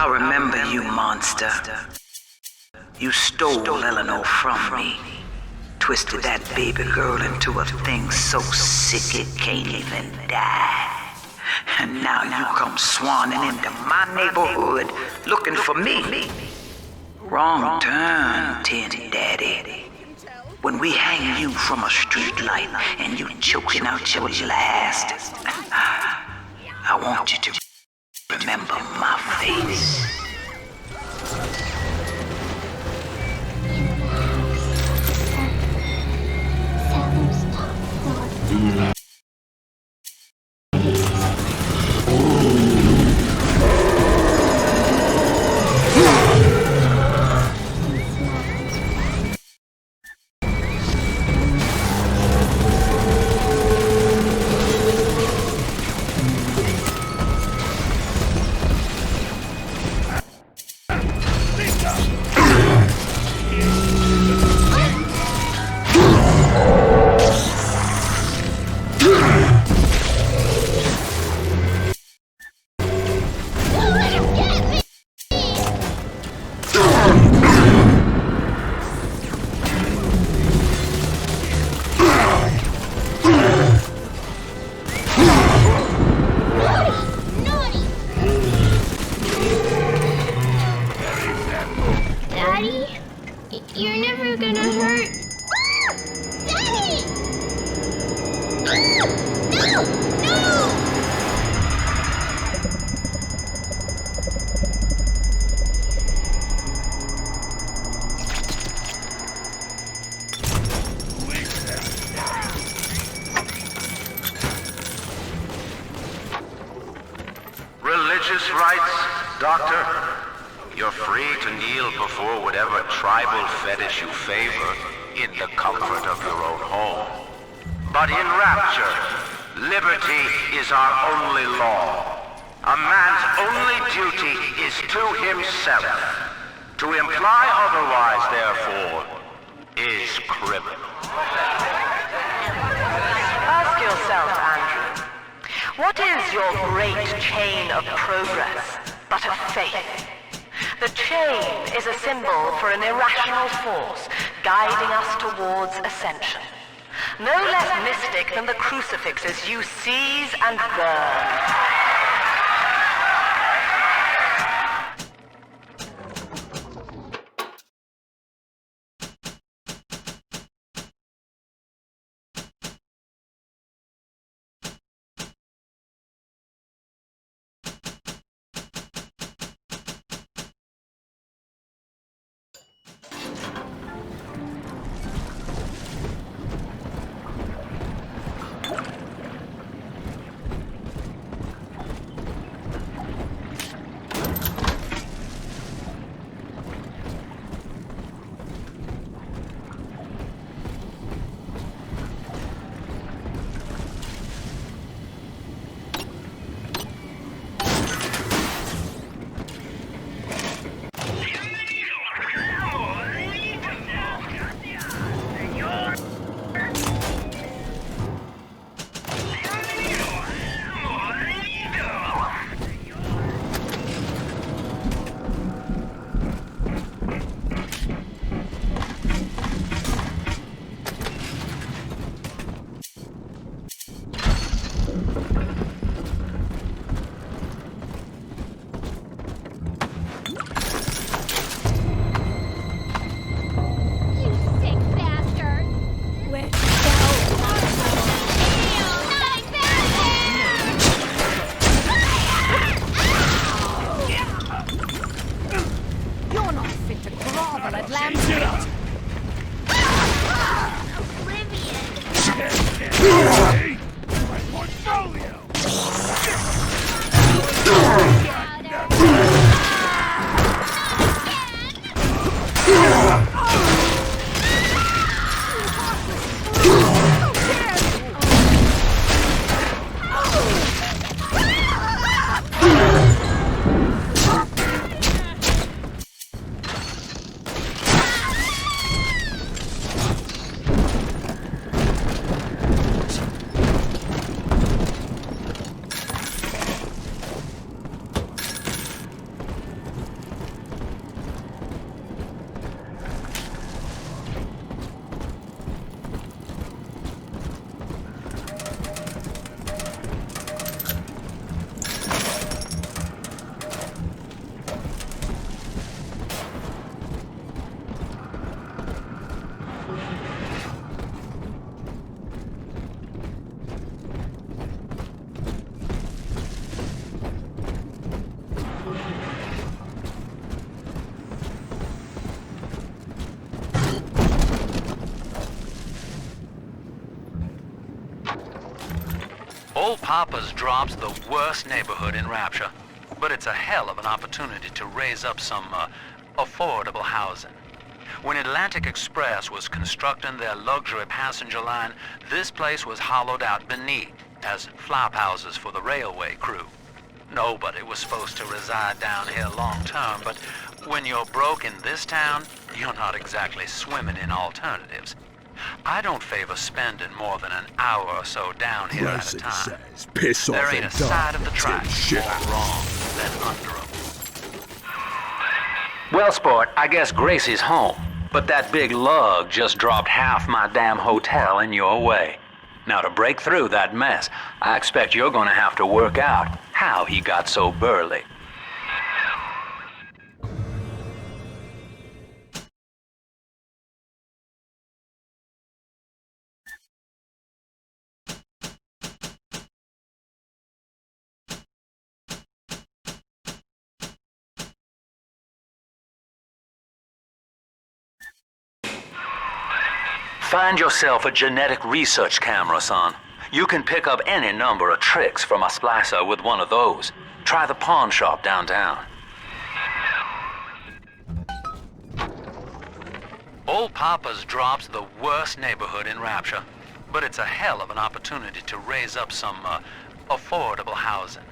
Speaker 7: I remember you, monster. You stole Eleanor from me. Twisted that baby girl into a thing so sick it can't even die. And now you come swanning into my neighborhood looking for me. Wrong turn, Tin Daddy. When we hang you from a street light and you choking out your last, I want you to remember my face.
Speaker 4: Than the crucifixes you seize and burn.
Speaker 13: Pauper's Drop's the worst neighborhood in Rapture, but it's a hell of an opportunity to raise up some, affordable housing. When Atlantic Express was constructing their luxury passenger line, this place was hollowed out beneath as flop houses for the railway crew. Nobody was supposed to reside down here long term, but when you're broke in this town, you're not exactly swimming in alternatives. I don't favor spending more than an hour or so down here at a time.
Speaker 10: Piss off
Speaker 13: There ain't
Speaker 10: and
Speaker 13: a side of the
Speaker 10: die.
Speaker 13: tracks more wrong than under 'em. Well, sport, I guess Gracie's home, but that big lug just dropped half my damn hotel in your way. Now, to break through that mess, I expect you're gonna have to work out how he got so burly. Find yourself a genetic research camera, son. You can pick up any number of tricks from a splicer with one of those. Try the pawn shop downtown. Old Pauper's Drop's the worst neighborhood in Rapture, but it's a hell of an opportunity to raise up some, affordable housing.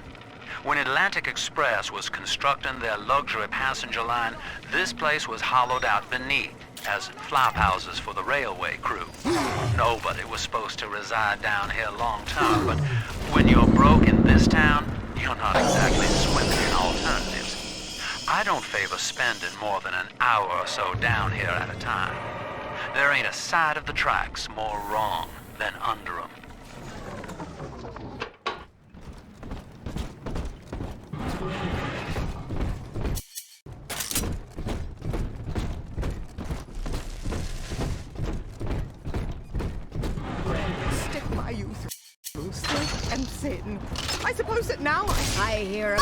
Speaker 13: When Atlantic Express was constructing their luxury passenger line, this place was hollowed out beneath as flop houses for the railway crew. Nobody was supposed to reside down here long term, but when you're broke in this town, you're not exactly swimming in alternatives. I don't favor spending more than an hour or so down here at a time. There ain't a side of the tracks more wrong than under 'em.
Speaker 19: And Satan. I suppose that now I hear an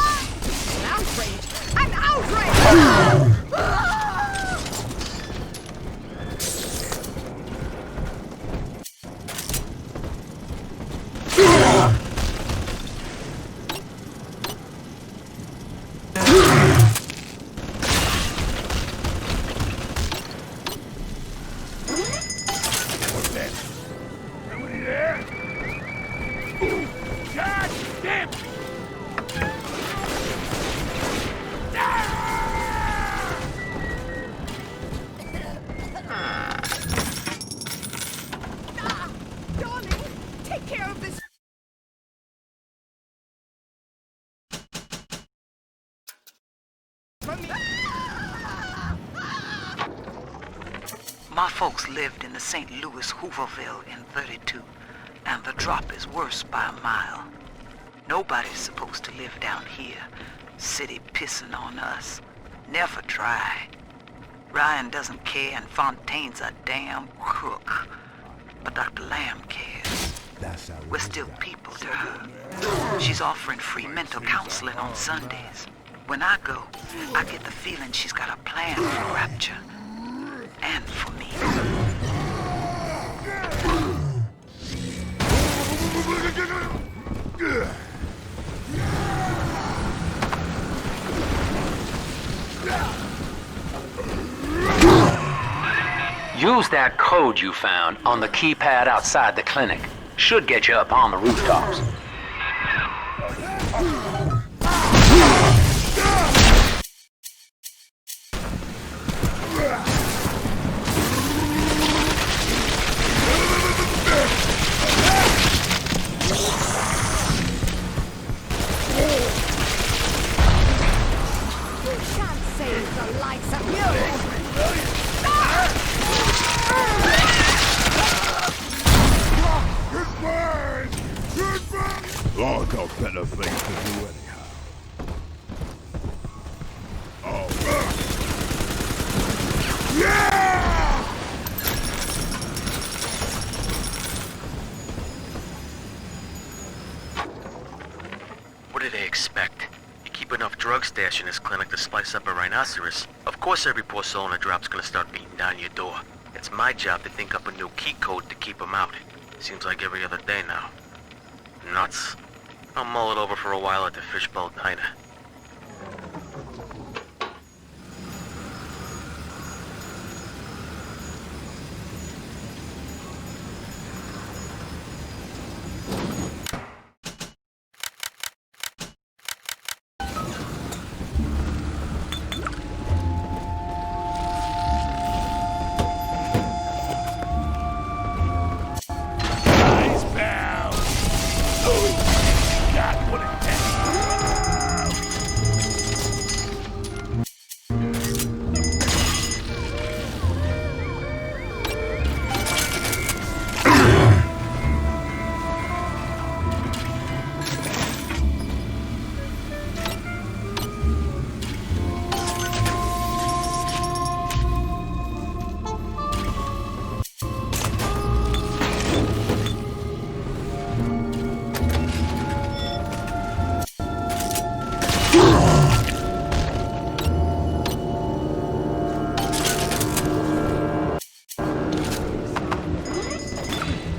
Speaker 19: outrage! An outrage!
Speaker 7: My folks lived in the St. Louis Hooverville in 32, and the drop is worse by a mile. Nobody's supposed to live down here. City pissing on us. Never try. Ryan doesn't care, and Fontaine's a damn crook. But Dr. Lamb cares. We're still people to her. She's offering free mental counseling on Sundays. When I go, I get the feeling she's got a plan for Rapture. And for me.
Speaker 13: Use that code you found on the keypad outside the clinic. Should get you up on the rooftops.
Speaker 10: I got better things to do anyhow. Oh. Yeah!
Speaker 16: What do they expect? You keep enough drug stash in this clinic to slice up a rhinoceros. Of course every poor soul in the drop's gonna start beating down your door. It's my job to think up a new key code to keep them out. Seems like every other day now. Nuts. I'll mull it over for a while at the Fishbowl Diner.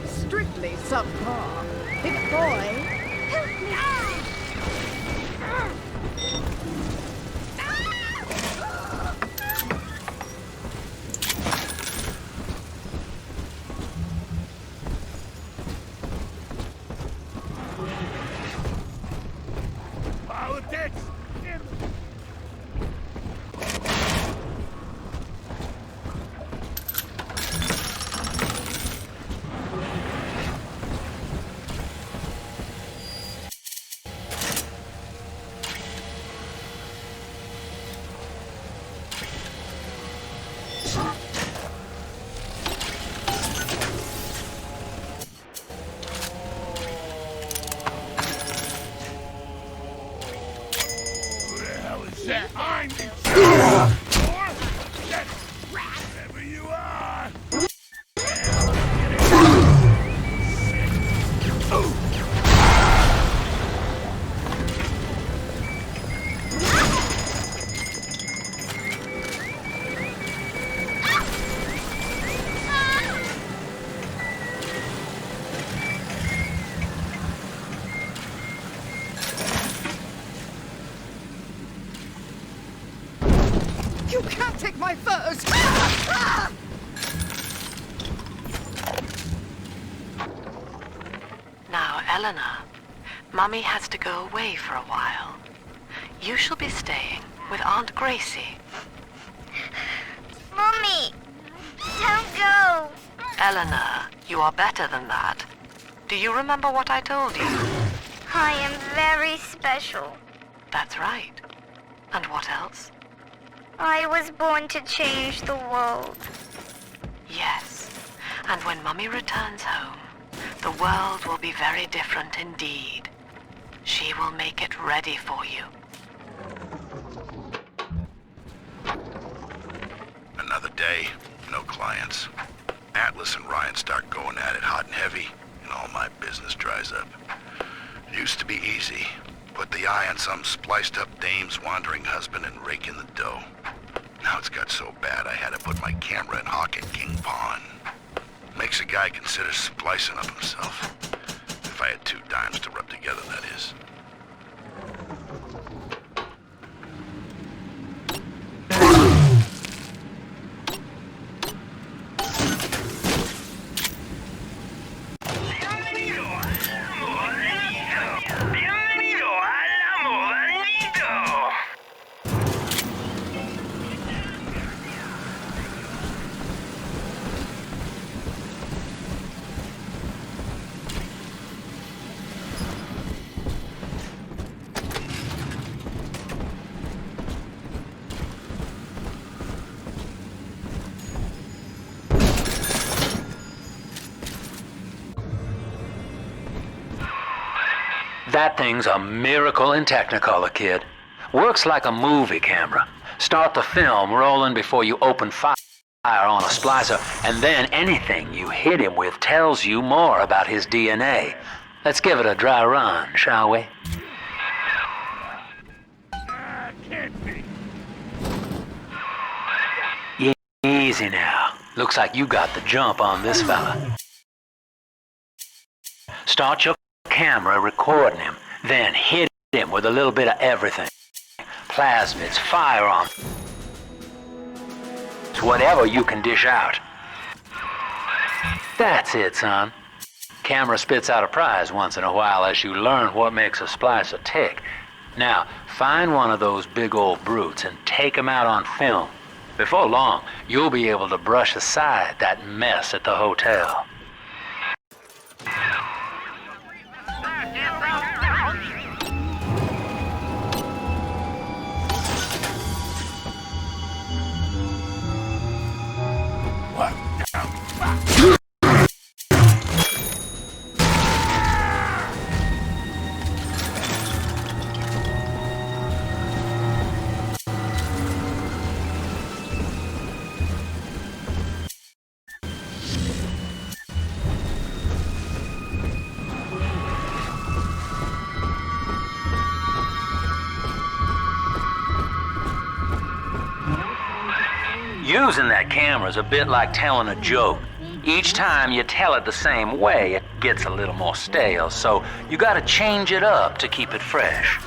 Speaker 19: Strictly subpar. Big boy. Help me.
Speaker 10: Politics! I'm in charge! Whatever you are!
Speaker 19: You can't take my furs!
Speaker 3: Now, Eleanor, Mummy has to go away for a while. You shall be staying with Aunt Gracie.
Speaker 1: Mummy, don't go.
Speaker 3: Eleanor, you are better than that. Do you remember what I told you?
Speaker 1: I am very special.
Speaker 3: That's right. And what else?
Speaker 1: I was born to change the world.
Speaker 3: Yes. And when Mummy returns home, the world will be very different indeed. She will make it ready for you.
Speaker 8: Another day, no clients. Atlas and Ryan start going at it hot and heavy, and all my business dries up. It used to be easy. Put the eye on some spliced-up dame's wandering husband and rake in the dough. Now it's got so bad I had to put my camera and hawk at King Pawn. Makes a guy consider splicing up himself. If I had 2 dimes to rub together, that is.
Speaker 13: That thing's a miracle in Technicolor, kid. Works like a movie camera. Start the film rolling before you open fire on a splicer, and then anything you hit him with tells you more about his DNA. Let's give it a dry run, shall we?
Speaker 10: Can't be.
Speaker 13: Easy now. Looks like you got the jump on this fella. Start your camera recording him, Then hit him with a little bit of everything. Plasmids, firearms, whatever you can dish out. That's it, son. Camera spits out a prize once in a while as you learn what makes a splicer tick. Now, find one of those big old brutes and take him out on film. Before long, you'll be able to brush aside that mess at the hotel. Using that camera is a bit like telling a joke. Each time you tell it the same way, it gets a little more stale, so you gotta change it up to keep it fresh.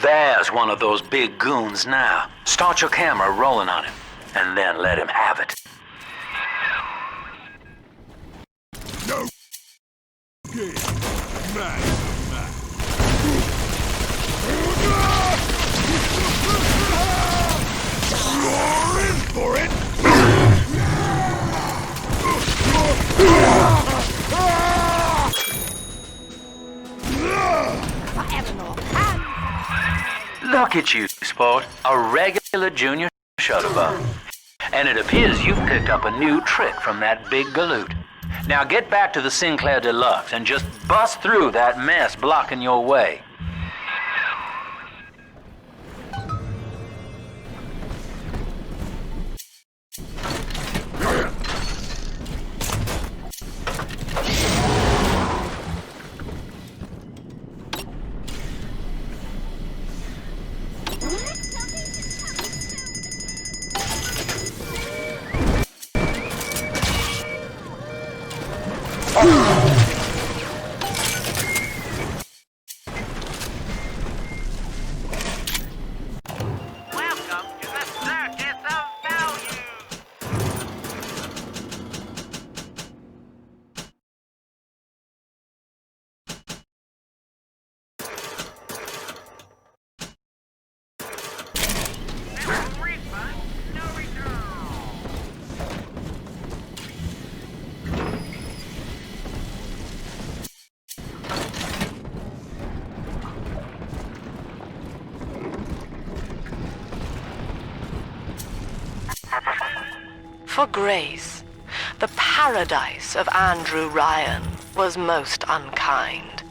Speaker 13: There's one of those big goons now. Start your camera rolling on him, and then let him have it.
Speaker 10: No. Game. Man. You're in for it.
Speaker 13: Look at you, sport. A regular junior shutterbug. And it appears you've picked up a new trick from that big galoot. Now get back to the Sinclair Deluxe and just bust through that mess blocking your way.
Speaker 4: For Grace, the paradise of Andrew Ryan was most unkind.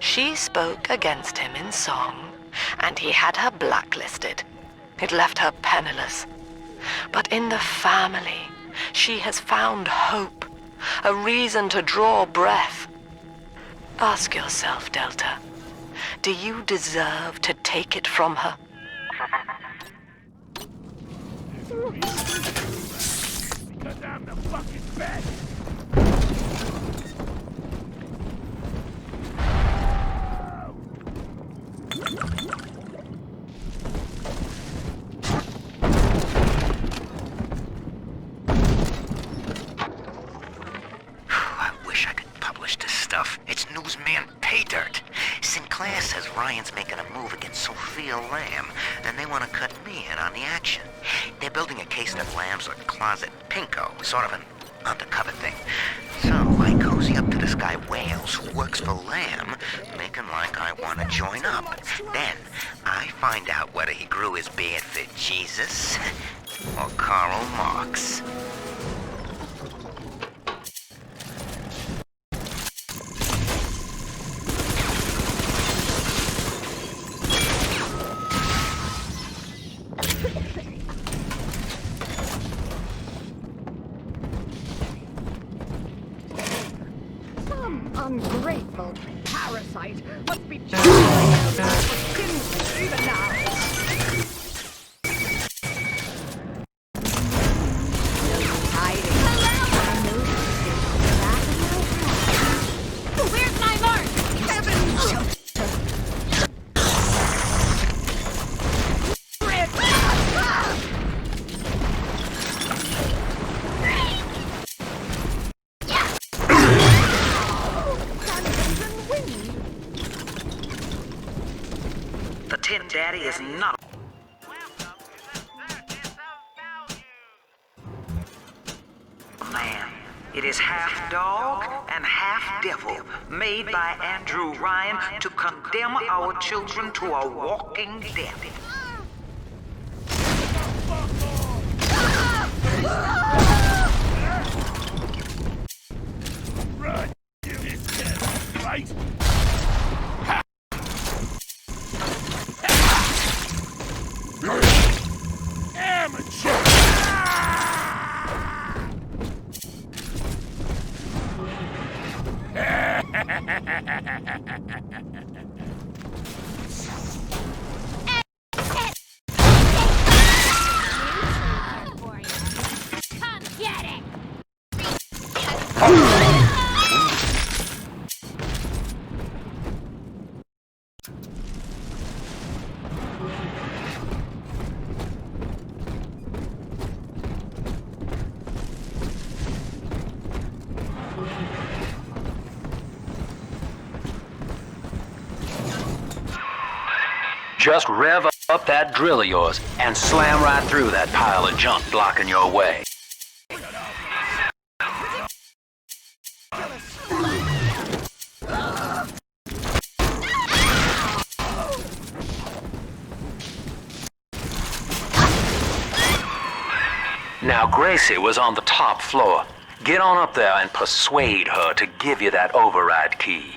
Speaker 4: She spoke against him in song, and he had her blacklisted. It left her penniless. But in the family, she has found hope, a reason to draw breath. Ask yourself, Delta, do you deserve to take it from her?
Speaker 10: Because I'm the fucking best.
Speaker 7: I wish I could publish this stuff. It's newsman pay dirt. Sinclair says Ryan's making a move against Sophia Lamb, and they want to cut me in on the action. They're building a case that Lamb's a closet pinko, sort of an undercover thing. So I cozy up to this guy Whales, who works for Lamb, making like I want to join up. Then I find out whether he grew his beard for Jesus or Karl Marx.
Speaker 19: Ungrateful parasite must be even now.
Speaker 6: Where's my mark?
Speaker 7: The Tin Daddy is not. Man, it is half dog and half devil, made by Andrew Ryan to condemn our children to a walking death.
Speaker 10: Run, you dead, right? Amateur!
Speaker 6: Come get it!
Speaker 13: Just rev up that drill of yours and slam right through that pile of junk blocking your way. Now, Gracie was on the top floor. Get on up there and persuade her to give you that override key.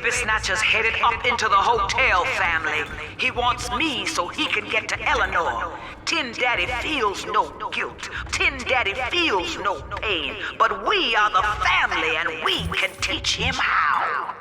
Speaker 7: Snatcher's headed up into the hotel, family. He wants me so he can get to Eleanor. Tin Daddy feels no guilt. Tin Daddy feels no pain. But we are the family and we can teach him how.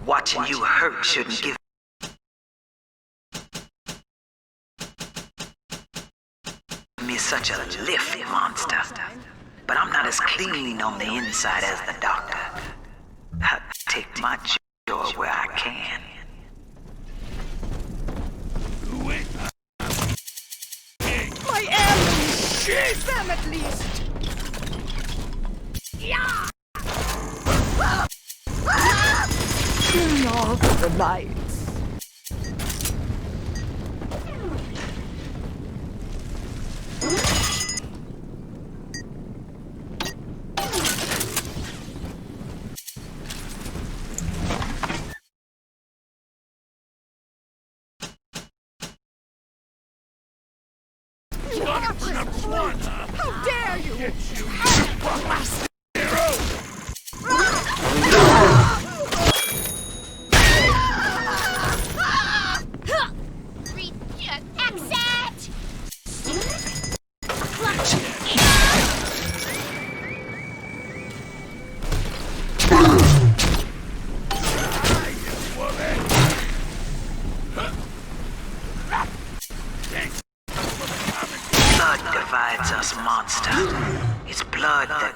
Speaker 7: Watching you hurt shouldn't give me such a lift, monster. But I'm not as clean on the inside as the doctor. I take my joy where I can.
Speaker 19: My enemies! Shit! Them at least! Yeah! Turn off the lights. How dare you! Get you!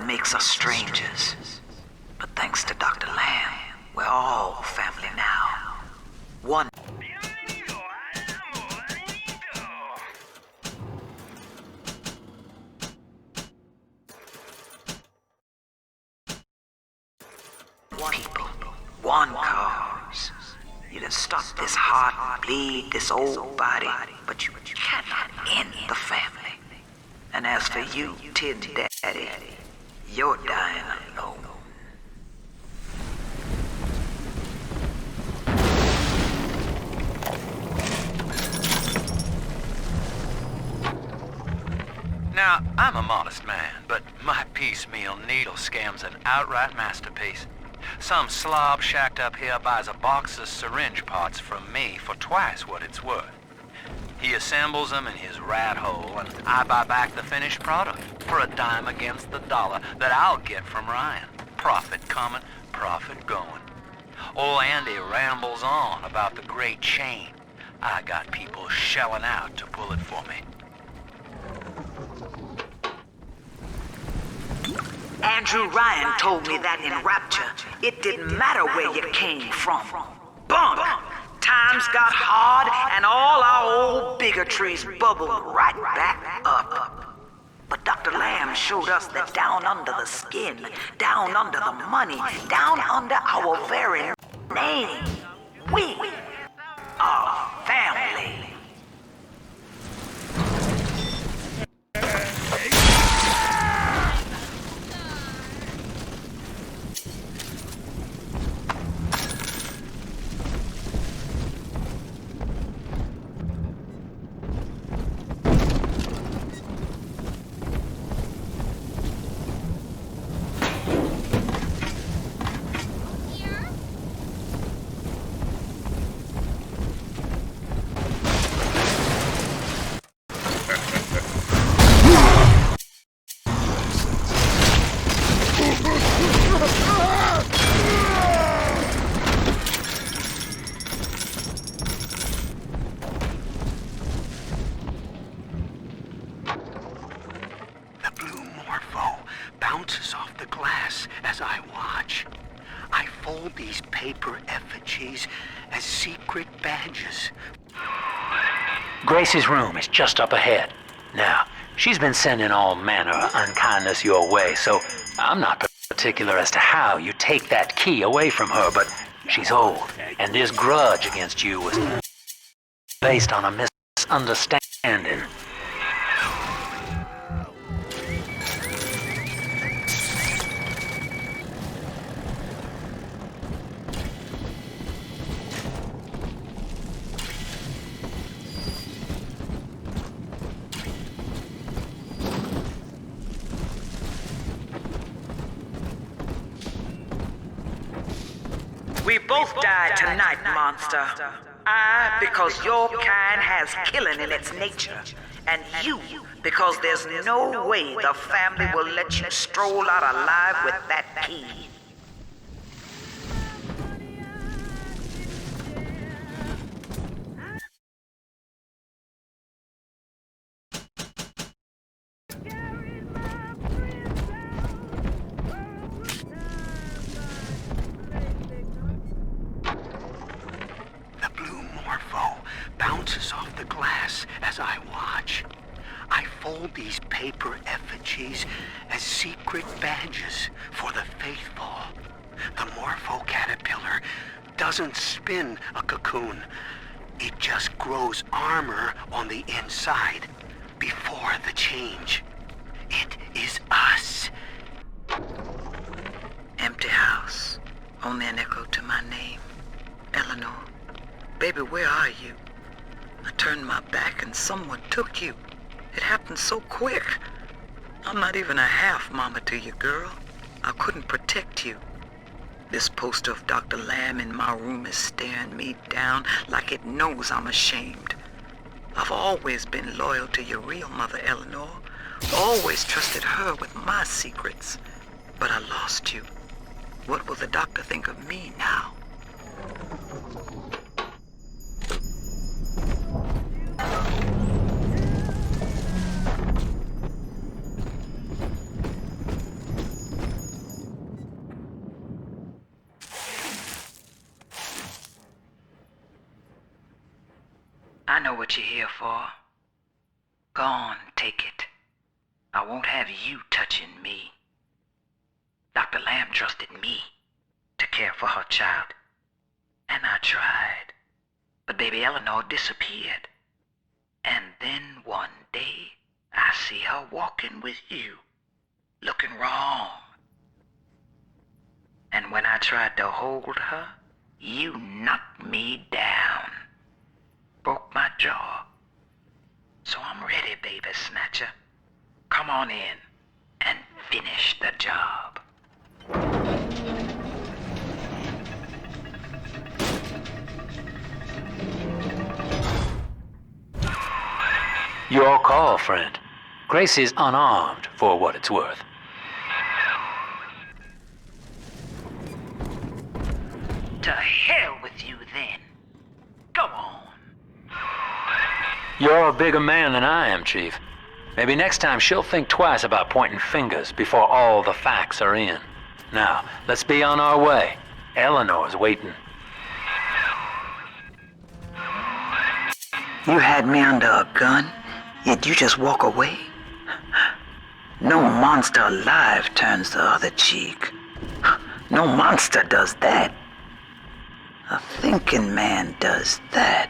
Speaker 7: Makes us strangers. But thanks to Dr. Lamb, we're all family now. One. People, one cause. You can stop this heart bleed, this old body, but you cannot end the family. And as for you, Tin Daddy, Eddie, you're dying alone.
Speaker 13: Now, I'm a modest man, but my piecemeal needle scam's an outright masterpiece. Some slob shacked up here buys a box of syringe parts from me for twice what it's worth. He assembles them in his rat hole, and I buy back the finished product for a dime against the dollar that I'll get from Ryan. Profit coming, profit going. Old Andy rambles on about the great chain. I got people shelling out to pull it for me.
Speaker 7: Andrew Ryan told me that in Rapture, it didn't matter where you came from. Bunk! Times got hard and all our old bigotries bubbled right back up. But Dr. Lamb showed us that down under the skin, down under the money, down under our very name, we are family.
Speaker 20: bounces off the glass as I watch. I fold these paper effigies as secret badges.
Speaker 13: Grace's room is just up ahead. Now, she's been sending all manner of unkindness your way, so I'm not particular as to how you take that key away from her, but she's old, and this grudge against you was based on a misunderstanding.
Speaker 7: We both died tonight, monster. I, because your kind has killing in its nature. And you, because there's no way the family will let you stroll out alive with that key.
Speaker 20: Bounces off the glass as I watch. I fold these paper effigies as secret badges for the faithful. The Morpho caterpillar doesn't spin a cocoon. It just grows armor on the inside before the change. It is us.
Speaker 7: Empty house. Only an echo to my name. Eleanor. Baby, where are you? I turned my back and someone took you. It happened so quick. I'm not even a half mama to you, girl. I couldn't protect you. This poster of Dr. Lamb in my room is staring me down like it knows I'm ashamed. I've always been loyal to your real mother, Eleanor. Always trusted her with my secrets. But I lost you. What will the doctor think of me now? I know what you're here for. Go on, take it. I won't have you touching me. Dr. Lamb trusted me to care for her child. And I tried. But baby Eleanor disappeared. And then one day, I see her walking with you. looking wrong. And when I tried to hold her, you knocked me down. Broke my jaw. So I'm ready, baby snatcher. Come on in and finish the job.
Speaker 13: Your call, friend. Grace is unarmed, for what it's worth.
Speaker 7: To hell with you, then. Go on.
Speaker 13: You're a bigger man than I am, Chief. Maybe next time she'll think twice about pointing fingers before all the facts are in. Now, let's be on our way. Eleanor's waiting.
Speaker 7: You had me under a gun, yet you just walk away? No monster alive turns the other cheek. No monster does that. A thinking man does that.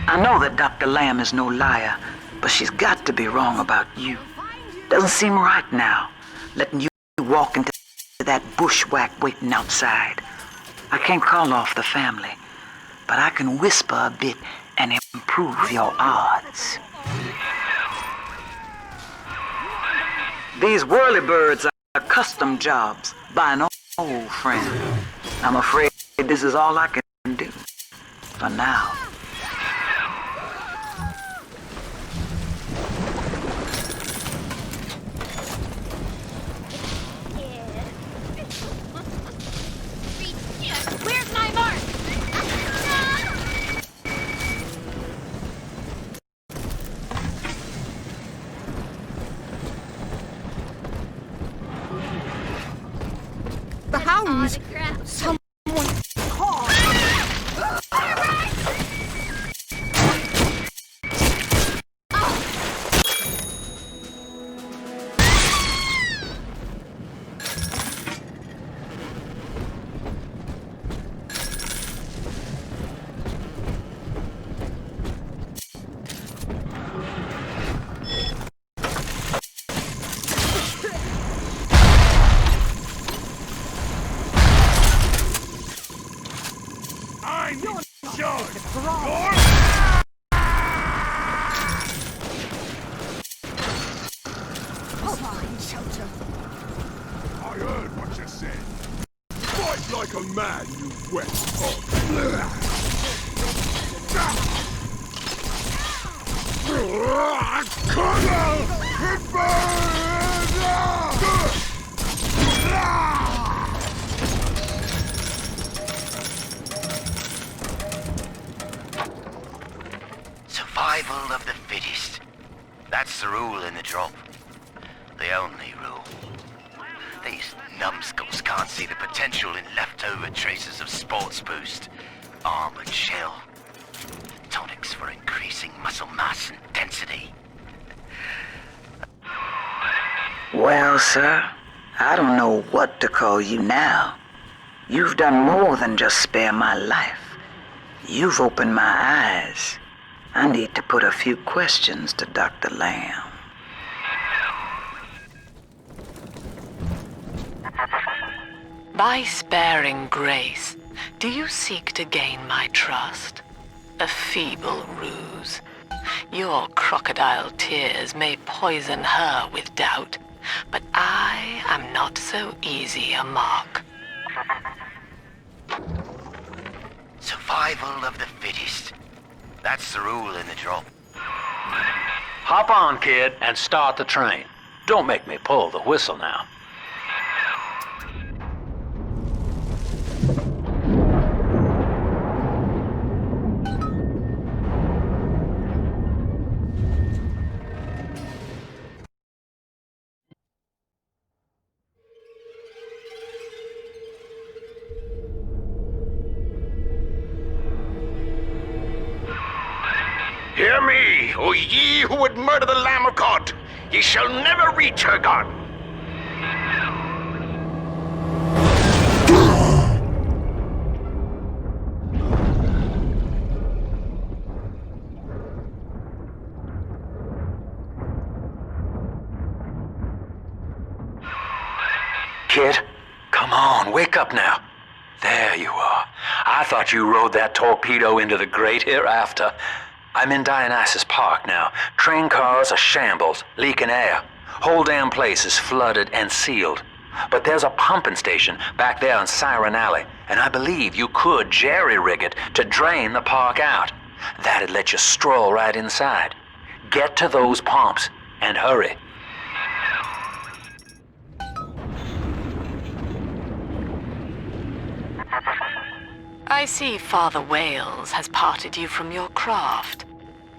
Speaker 7: I know that Dr. Lamb is no liar, but she's got to be wrong about you. Doesn't seem right now, letting you walk into that bushwhack waiting outside. I can't call off the family, but I can whisper a bit and improve your odds. These whirlybirds are custom jobs by an old friend. I'm afraid this is all I can do for now.
Speaker 5: Where's my mark?
Speaker 19: The hounds! Someone call!
Speaker 10: Like a man, you wet hog.
Speaker 15: Survival of the fittest. That's the rule in the drop. The only rule. These numbskulls can't see the potential in leftover traces of sports boost, armored shell, tonics for increasing muscle mass and density.
Speaker 7: Well, sir, I don't know what to call you now. You've done more than just spare my life. You've opened my eyes. I need to put a few questions to Dr. Lamb.
Speaker 3: By sparing Grace, do you seek to gain my trust? A feeble ruse. Your crocodile tears may poison her with doubt, but I am not so easy a mark.
Speaker 15: Survival of the fittest. That's the rule in the drop.
Speaker 13: Hop on, kid, and start the train. Don't make me pull the whistle now.
Speaker 21: Hear me, O ye who would murder the Lamb of God! Ye shall never reach her God!
Speaker 13: kid. Come on, wake up now. There you are. I thought you rode that torpedo into the great hereafter. I'm in Dionysus Park now. Train cars are shambles, leaking air. Whole damn place is flooded and sealed. But there's a pumping station back there on Siren Alley, and I believe you could jerry-rig it to drain the park out. That'd let you stroll right inside. Get to those pumps, and hurry.
Speaker 4: I see Father Wales has parted you from your craft,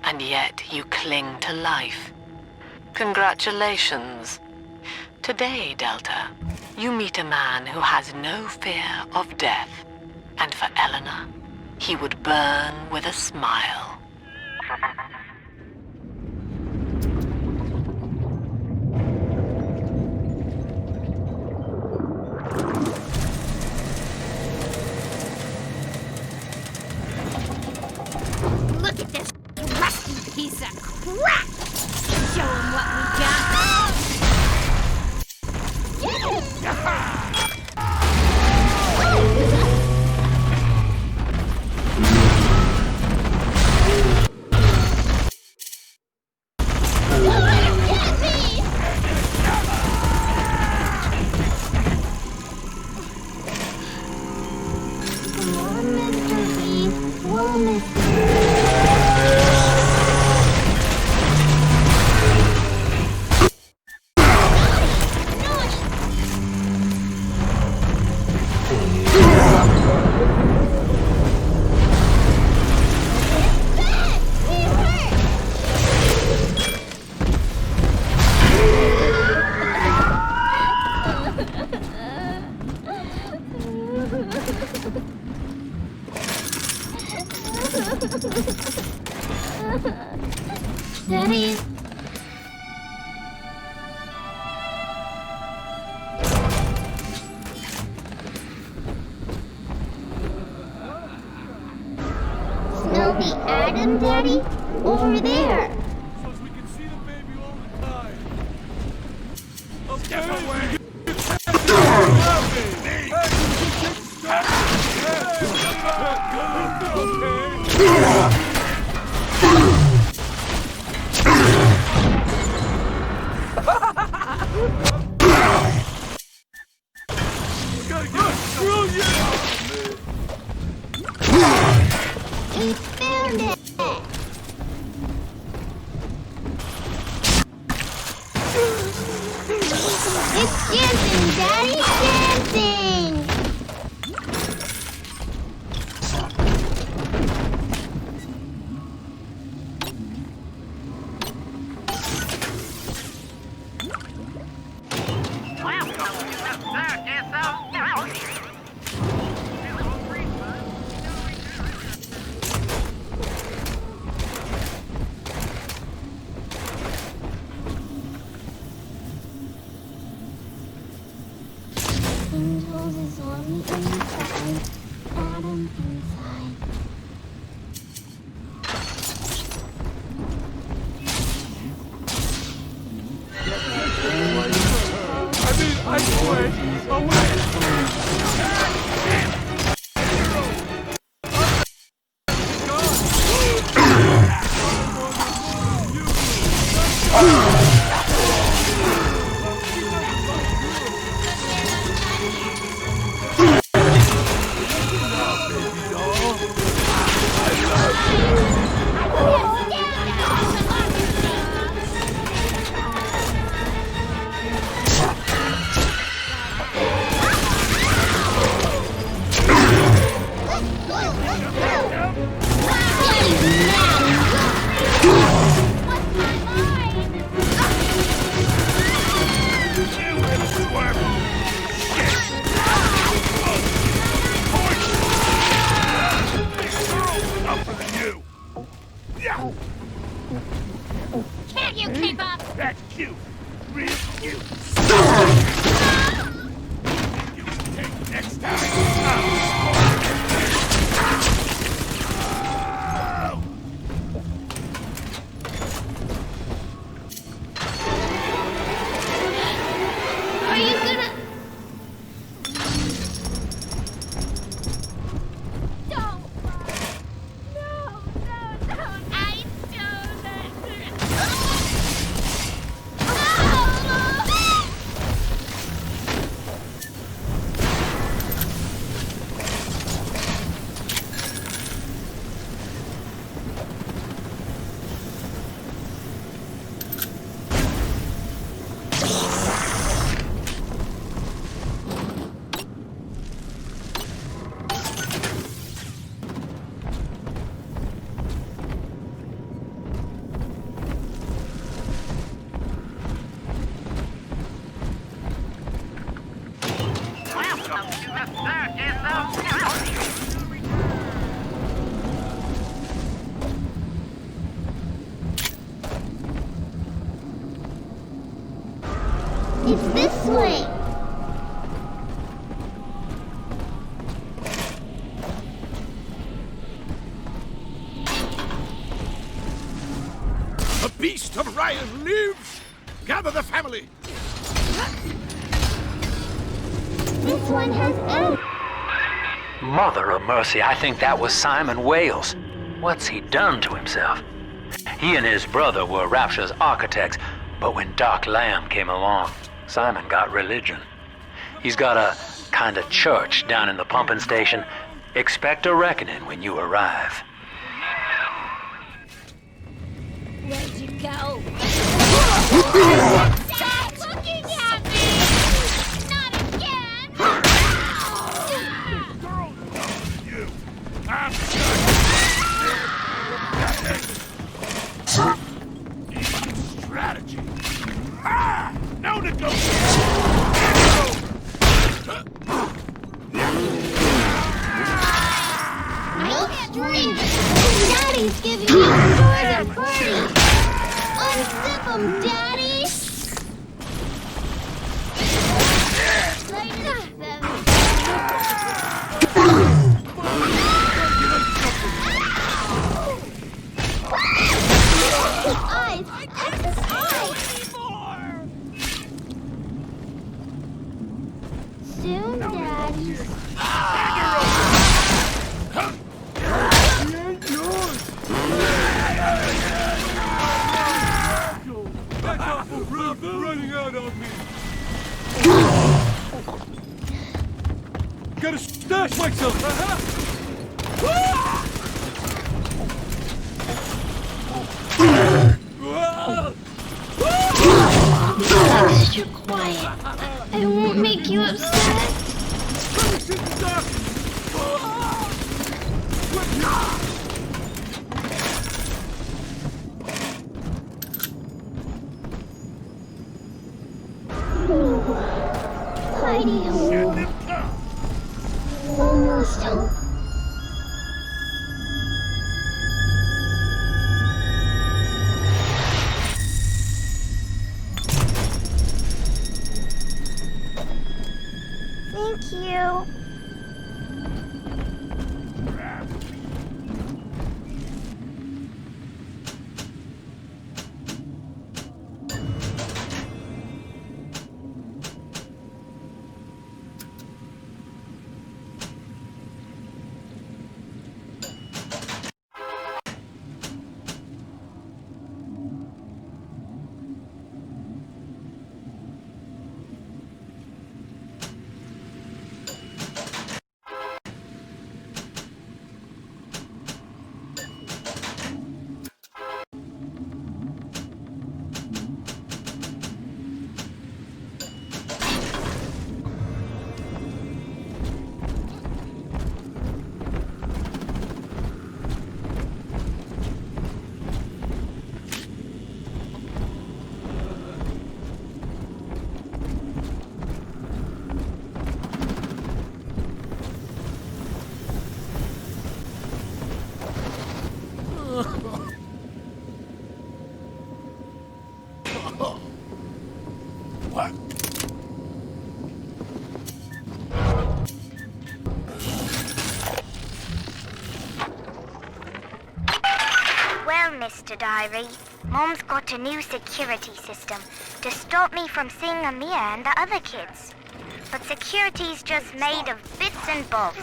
Speaker 4: and yet you cling to life. Congratulations. Today, Delta, you meet a man who has no fear of death, and for Eleanor, he would burn with a smile.
Speaker 6: Look at this rusty piece of crap! Show him what we got!
Speaker 5: Daddy. Snowy Adam, Daddy? Over there.
Speaker 10: So we can see the baby all the time. Step away!
Speaker 5: He found it! It's dancing, Daddy! Dancing! Angels is on the inside, Adam inside.
Speaker 10: I swear, away!
Speaker 6: Can't you keep up?
Speaker 10: That's cute. Real cute. You take next time.
Speaker 5: This way!
Speaker 10: The beast of Ryan lives! Gather the family!
Speaker 5: This one has eggs!
Speaker 13: Mother of mercy, I think that was Simon Wales. What's he done to himself? He and his brother were Rapture's architects, but when Dark Lamb came along, Simon got religion. He's got a kind of church down in the pumping station. Expect a reckoning when you arrive.
Speaker 6: Where'd you go?
Speaker 5: Stop looking at me! Not again!
Speaker 10: Strategy. No negotiation.
Speaker 5: Daddy's giving me joy and party! Unzip 'em, Daddy! Eyes! Exercise! Soon, Daddy.
Speaker 10: Running out on me. Gotta stash myself.
Speaker 5: Extra quiet. I won't make you upset. Hidey hole. Almost home.
Speaker 1: Thank you.
Speaker 10: What?
Speaker 1: Well, Mr. Diary, Mom's got a new security system to stop me from seeing Amir and the other kids. But security's just made of bits and bobs,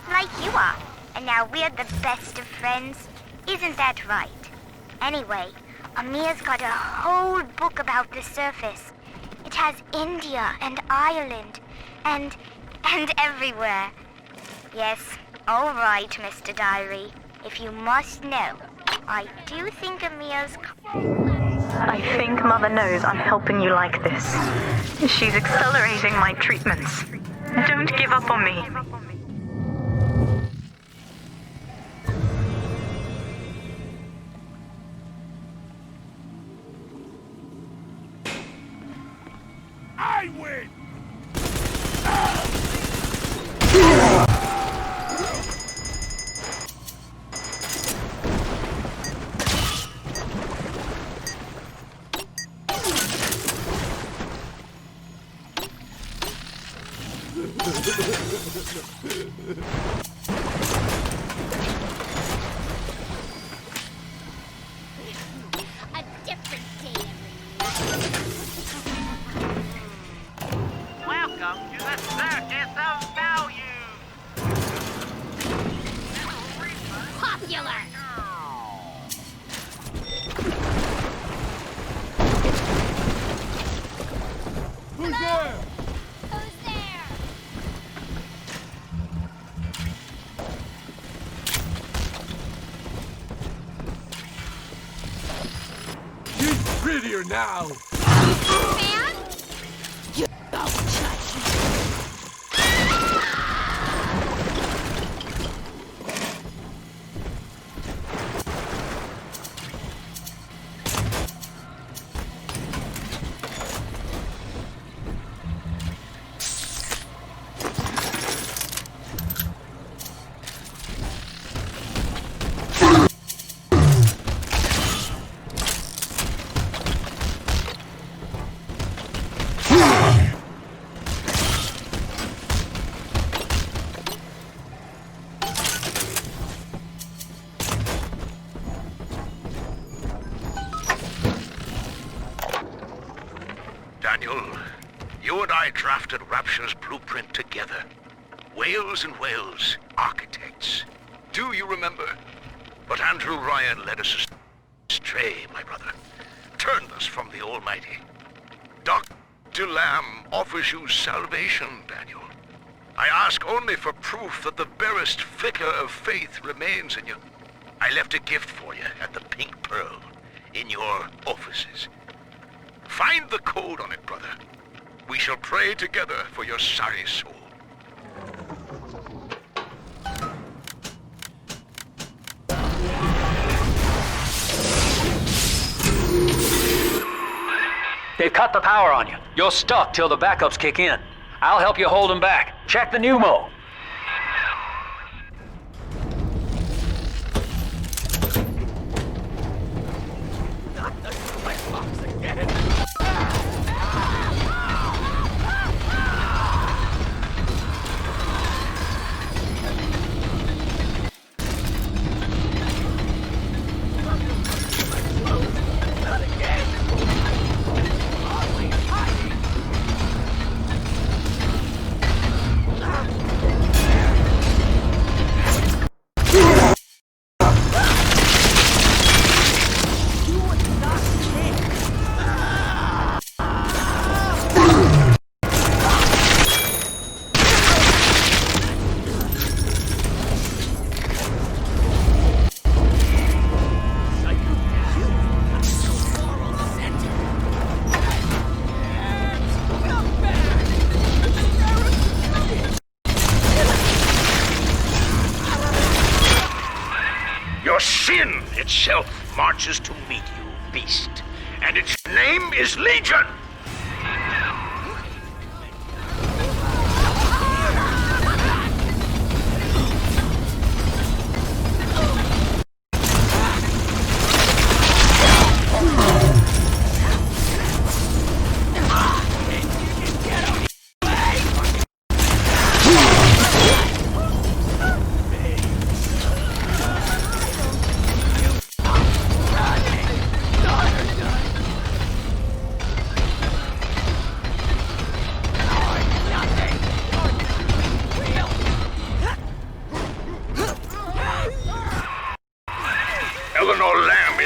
Speaker 1: like you are. And now we're the best of friends. Isn't that right? Anyway, Amir's got a whole book about the surface. It has India and Ireland and everywhere. Yes, all right, Mr. Diary. If you must know, I do think Amir's...
Speaker 11: I think Mother knows I'm helping you like this. She's accelerating my treatments. Don't give up on me.
Speaker 10: I win! in here now!
Speaker 6: Man? You don't touch me!
Speaker 21: Daniel, you and I drafted Rapture's blueprint together. Whales and whales, architects. Do you remember? But Andrew Ryan led us astray, my brother. Turned us from the Almighty. Dr. Lamb offers you salvation, Daniel. I ask only for proof that the barest flicker of faith remains in you. I left a gift for you at the Pink Pearl, in your offices. Find the code on it, brother. We shall pray together for your sorry soul.
Speaker 13: They've cut the power on you. You're stuck till the backups kick in. I'll help you hold them back. Check the pneumo.
Speaker 21: Your sin itself marches to meet you, beast, and its name is Legion!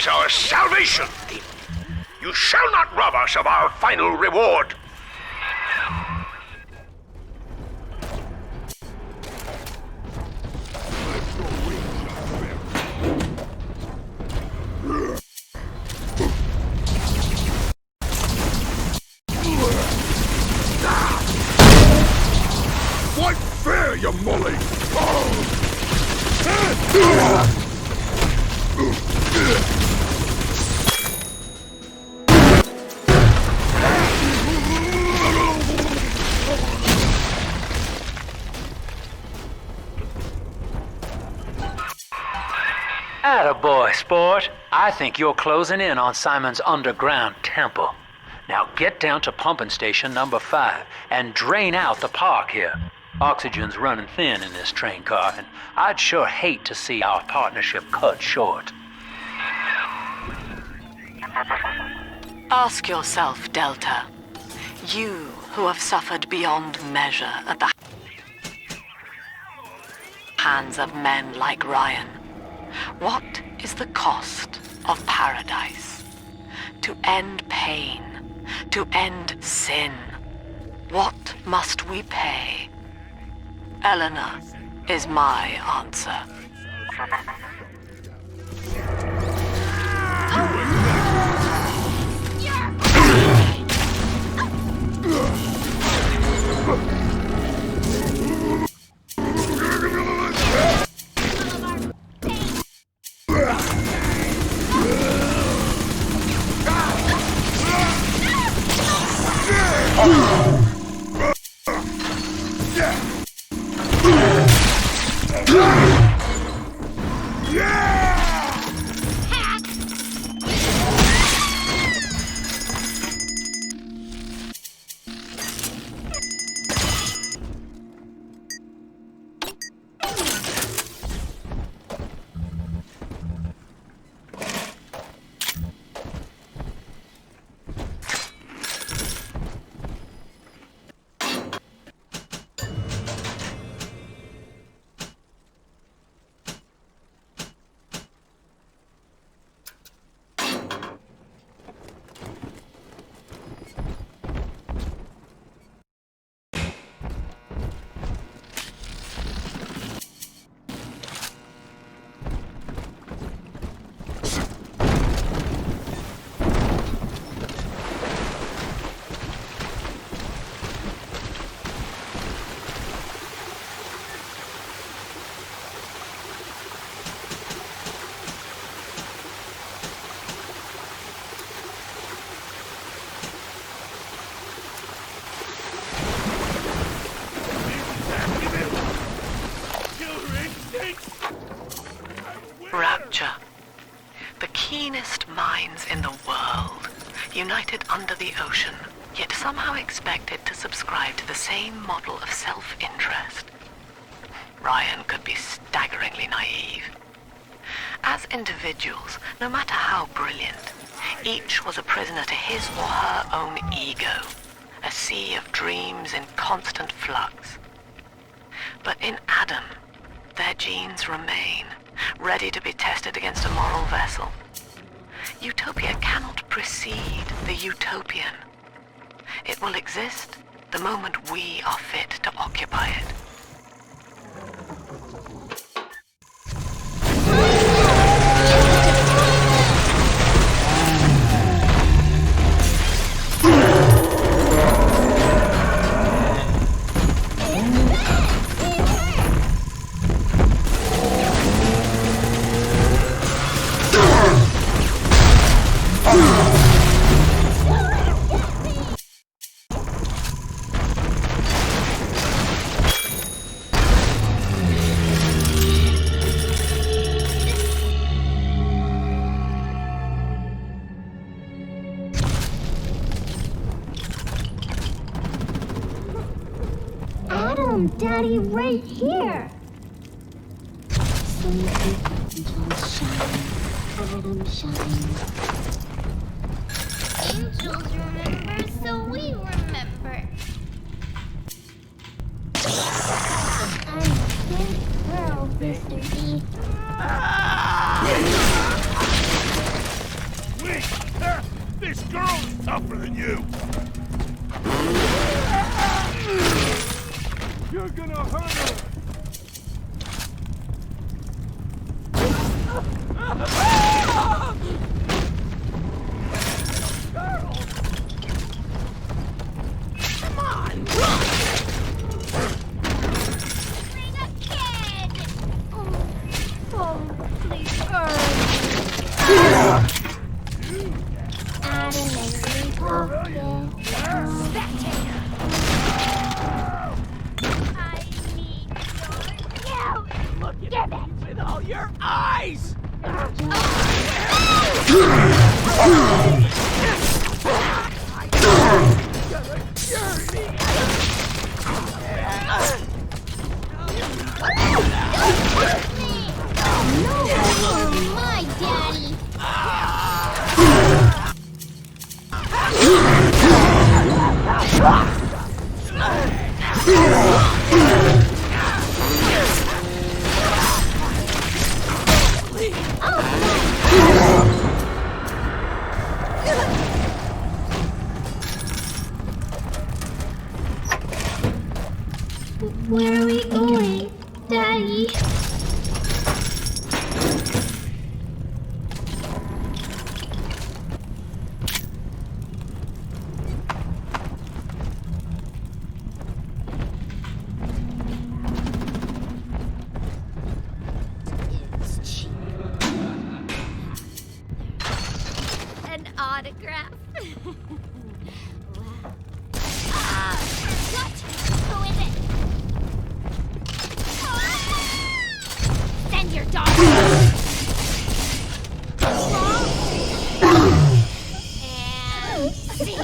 Speaker 21: Our salvation. You shall not rob us of our final reward.
Speaker 10: What fair, you mully!
Speaker 13: Attaboy, sport. I think you're closing in on Simon's underground temple. Now get down to pumping station number 5 and drain out the park here. Oxygen's running thin in this train car, and I'd sure hate to see our partnership cut short.
Speaker 4: Ask yourself, Delta. You who have suffered beyond measure at the hands of men like Ryan. What is the cost of paradise? To end pain, to end sin, what must we pay? Eleanor is my answer.
Speaker 6: You
Speaker 3: united under the ocean, yet somehow expected to subscribe to the same model of self-interest. Ryan could be staggeringly naive. As individuals, no matter how brilliant, each was a prisoner to his or her own ego, a sea of dreams in constant flux. But in Adam, their genes remain, ready to be tested against a moral vessel. Utopia cannot precede the utopian. It will exist the moment we are fit to occupy it.
Speaker 5: Daddy, right here! Angels remember, so we remember. I'm a big girl, Mr. B.
Speaker 10: Wait! This girl's tougher than you! You're gonna hurt her!
Speaker 6: Come on!
Speaker 5: Bring a kid! Oh, please, Adam and Paul. Spectator!
Speaker 6: Look at me with all your eyes!
Speaker 5: My daddy! Where are we going, Daddy?
Speaker 17: An autograph.
Speaker 5: What? Who is it?
Speaker 17: Send your dog. And see.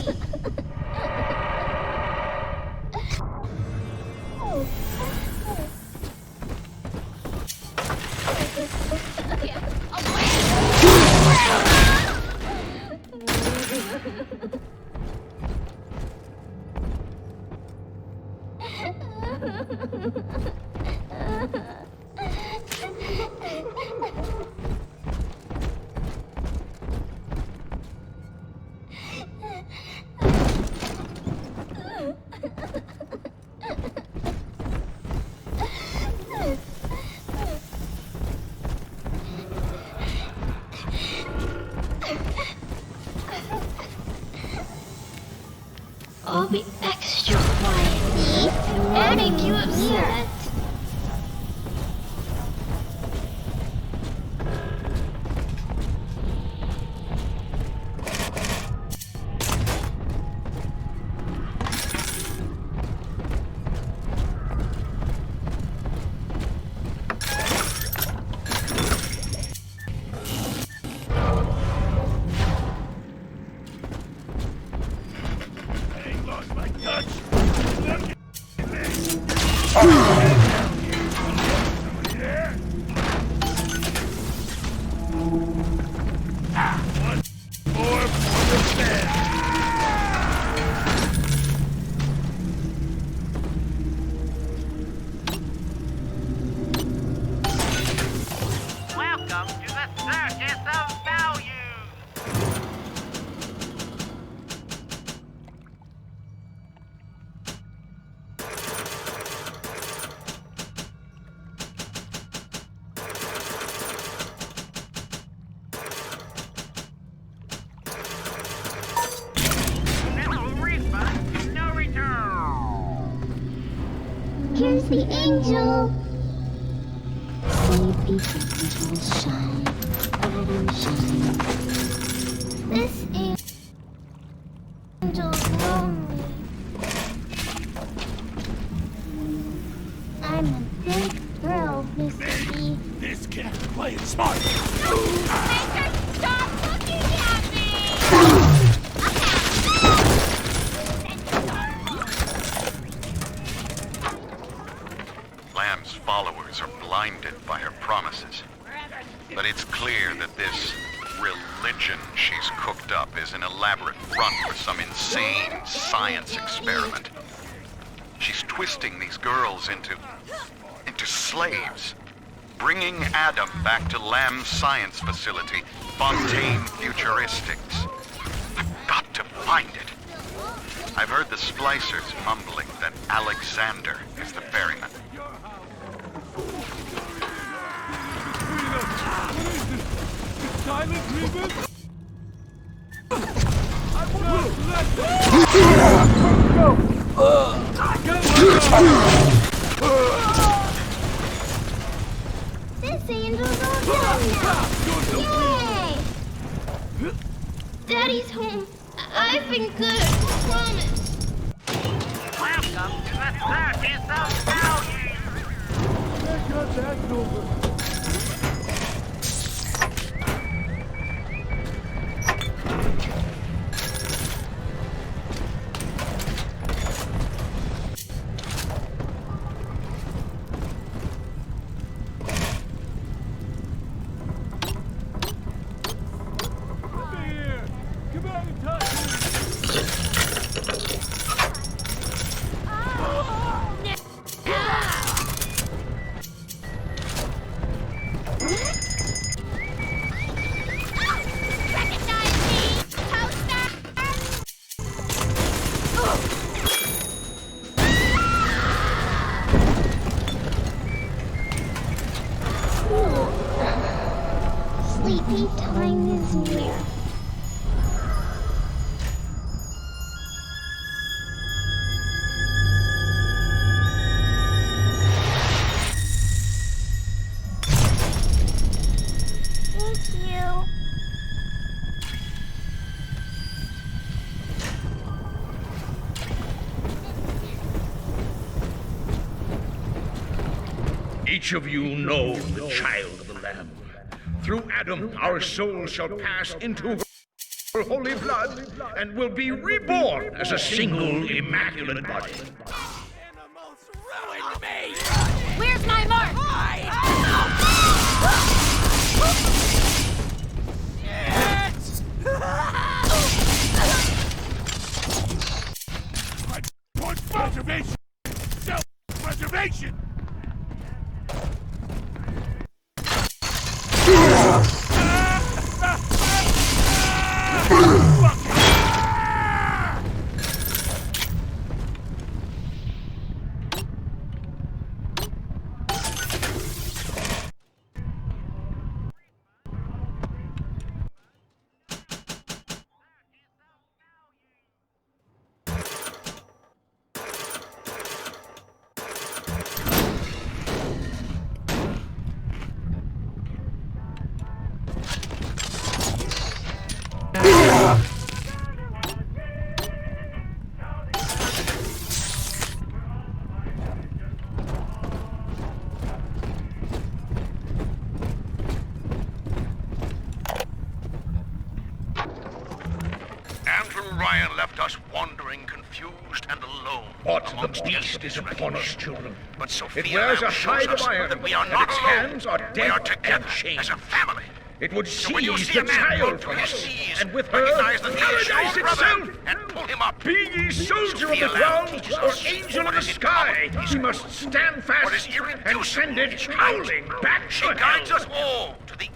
Speaker 5: I'll be extra quiet. I'll make you upset.
Speaker 12: Welcome to the Circus of Value!
Speaker 5: Here's the angel. Sleepy angel, shine, bright shine. This angel's lonely. I'm a big girl, Mr. B.
Speaker 10: This kid playing smart.
Speaker 17: Maker, stop looking at me!
Speaker 8: Lamb's followers are blinded by her promises. But it's clear that this religion she's cooked up is an elaborate front for some insane science experiment. She's twisting these girls into slaves, bringing Adam back to Lamb's science facility, Fontaine Futuristics. I've got to find it. I've heard the splicers mumbling that Alexander is the ferryman.
Speaker 10: Silent Reaper?
Speaker 5: This angel's all done now. Yay! Daddy's home. I've been good, I promise.
Speaker 12: Welcome to the Circus of Value!
Speaker 5: Sleepy time is near.
Speaker 1: Thank you.
Speaker 21: Each of you know the child of the Lamb. Through Adam, our souls shall pass into her holy blood and will be reborn as a single immaculate body.
Speaker 17: Where's my mark?
Speaker 10: Preservation! Self-preservation!
Speaker 21: Ryan left us wandering, confused, and alone. But the beast is upon us, children. But Sophia it wears a hide of iron, that we are not its hands are dead. We are together as a family. It would seize the child from us, and with her, paradise itself, and pull him up. Be ye soldier of the ground, or angel of the sky, he must stand fast and send it howling back to hell. She guides us all to the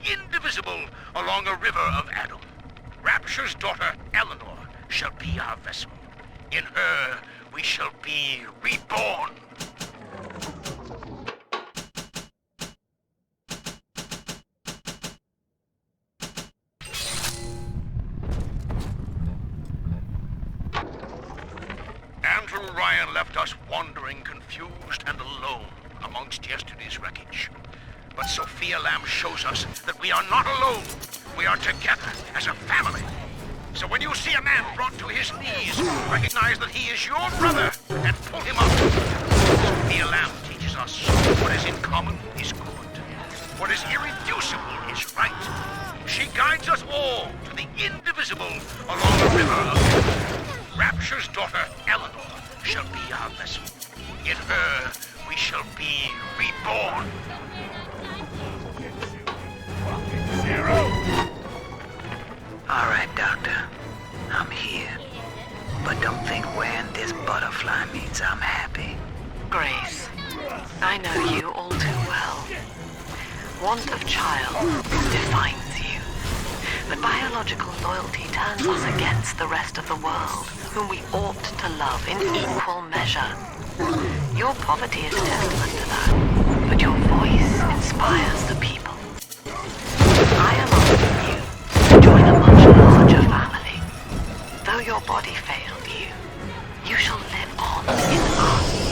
Speaker 21: indivisible along a river of Adam. Rapture's daughter, Eleanor, shall be our vessel. In her, we shall be reborn. Andrew Ryan left us wandering, confused, and alone amongst yesterday's wreckage. But Sophia Lamb shows us that we are not alone. We are together as a family. So when you see a man brought to his knees, recognize that he is your brother and pull him up. Sophia Lamb teaches us what is in common is good. What is irreducible is right. She guides us all to the indivisible along the river of truth. Rapture's daughter, Eleanor, shall be our vessel. In her, we shall be reborn.
Speaker 7: All right, Doctor. I'm here. But don't think wearing this butterfly means I'm happy.
Speaker 3: Grace, I know you all too well. Want of child defines you. But biological loyalty turns us against the rest of the world, whom we ought to love in equal measure. Your poverty is testament to that, but your voice inspires the people. I am asking you to join a much larger family. Though your body failed you, you shall live on in us.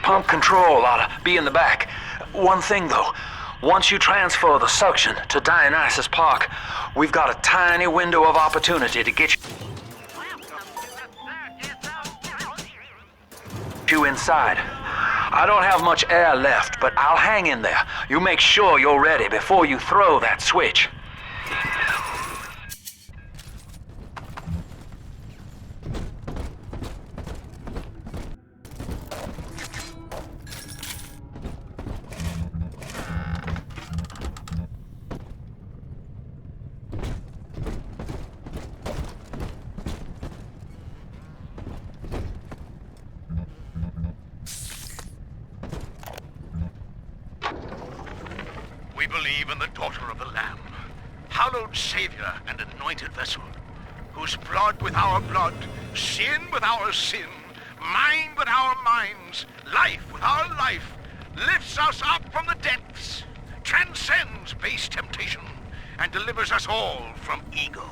Speaker 13: Pump control ought to be in the back. One thing though, once you transfer the suction to Dionysus Park, we've got a tiny window of opportunity to get you inside. I don't have much air left, but I'll hang in there. You make sure you're ready before you throw that switch.
Speaker 21: We believe in the daughter of the Lamb, hallowed Savior and anointed vessel, whose blood with our blood, sin with our sin, mind with our minds, life with our life, lifts us up from the depths, transcends base temptation, and delivers us all from ego.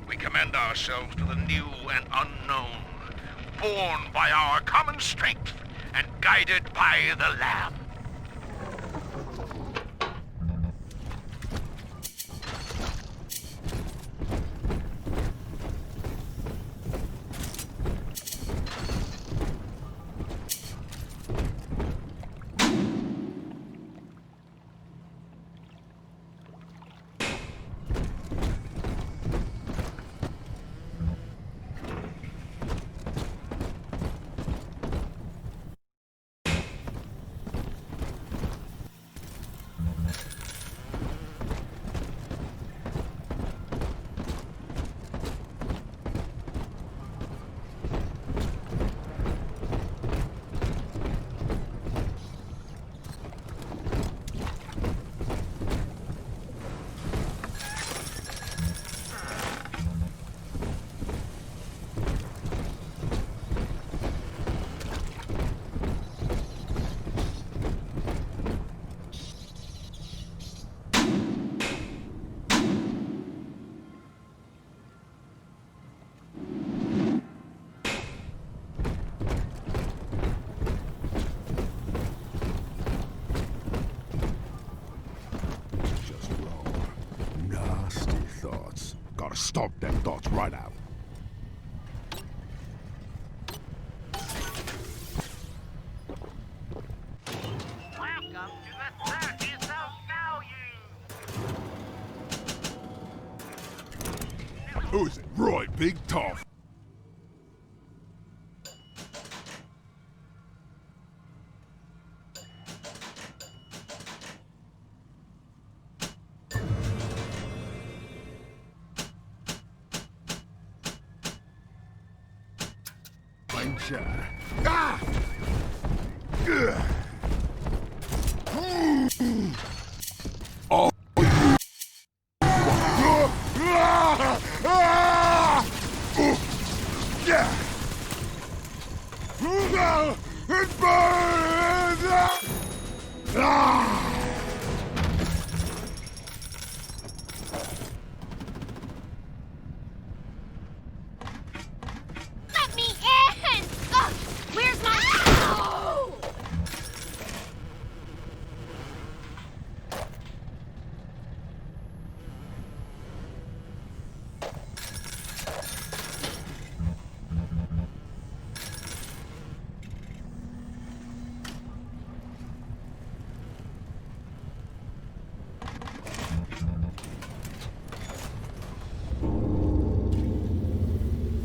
Speaker 21: We commend ourselves to the new and unknown, born by our common strength and guided by the Lamb.
Speaker 2: Stomp them thoughts right out.
Speaker 12: Welcome to the Circus of Value.
Speaker 2: Who's it? Roy, big tough. Ah! Oh. Yeah. It burns!
Speaker 17: Let me in! Ugh, where's my... Ow!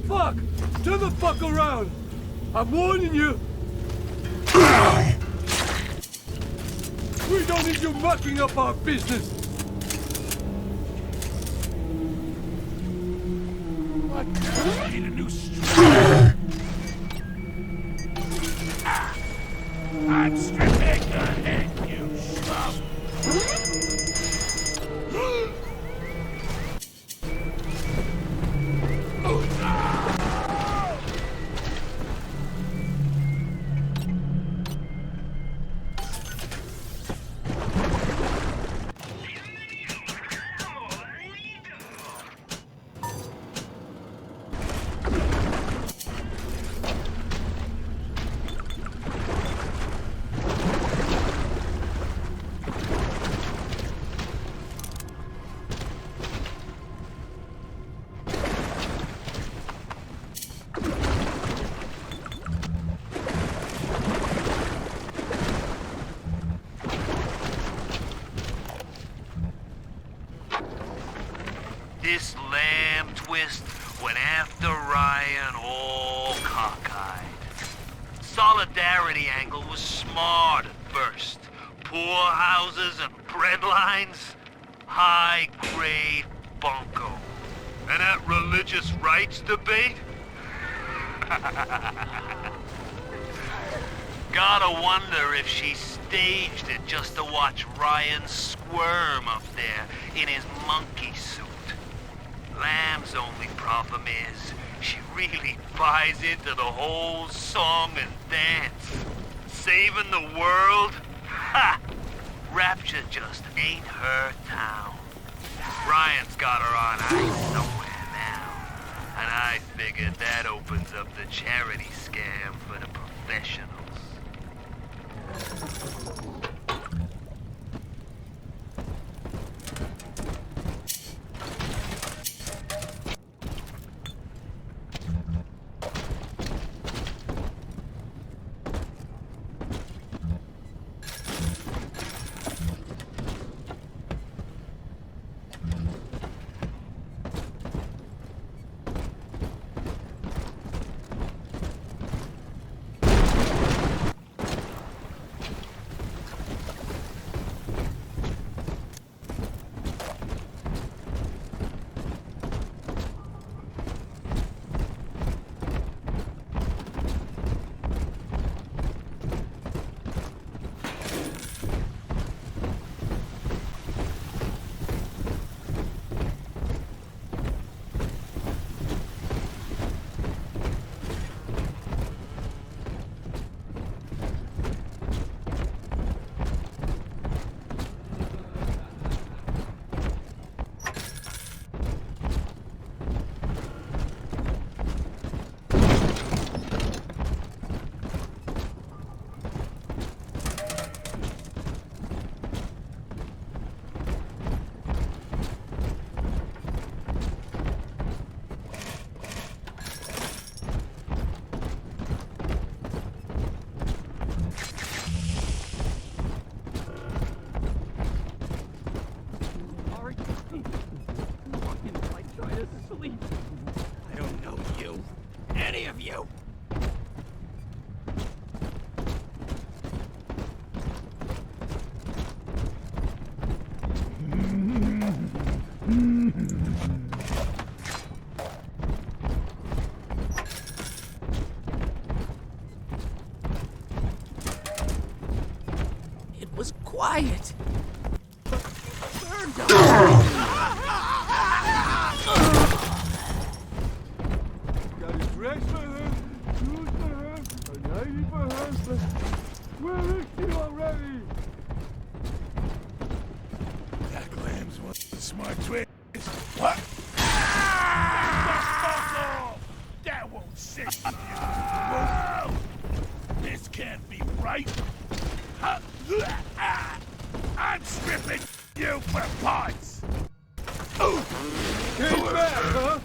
Speaker 10: Fuck! Turn the fuck around! I'm warning you! We don't need you mucking up our business! What? I need a new strap. I'm stripping your head, you schlub!
Speaker 21: This lamb twist went after Ryan all cockeyed. Solidarity angle was smart at first. Poor houses and bread lines, high-grade bunco. And that religious rights debate? Gotta wonder if she staged it just to watch Ryan squirm up there in his monkey suit. Lamb's only problem is she really buys into the whole song and dance. Saving the world? Ha! Rapture just ain't her town.
Speaker 12: Ryan's got her on ice somewhere now. And I figured that opens up the charity scam for the professionals.
Speaker 6: Quiet!
Speaker 10: Got a dress for her, shoes for her, a nightie for her, but where is she already?
Speaker 2: That lamb's one smart twist. What? That won't save you. Whoa. This can't be right. I'm stripping you for parts!
Speaker 10: Came back, huh?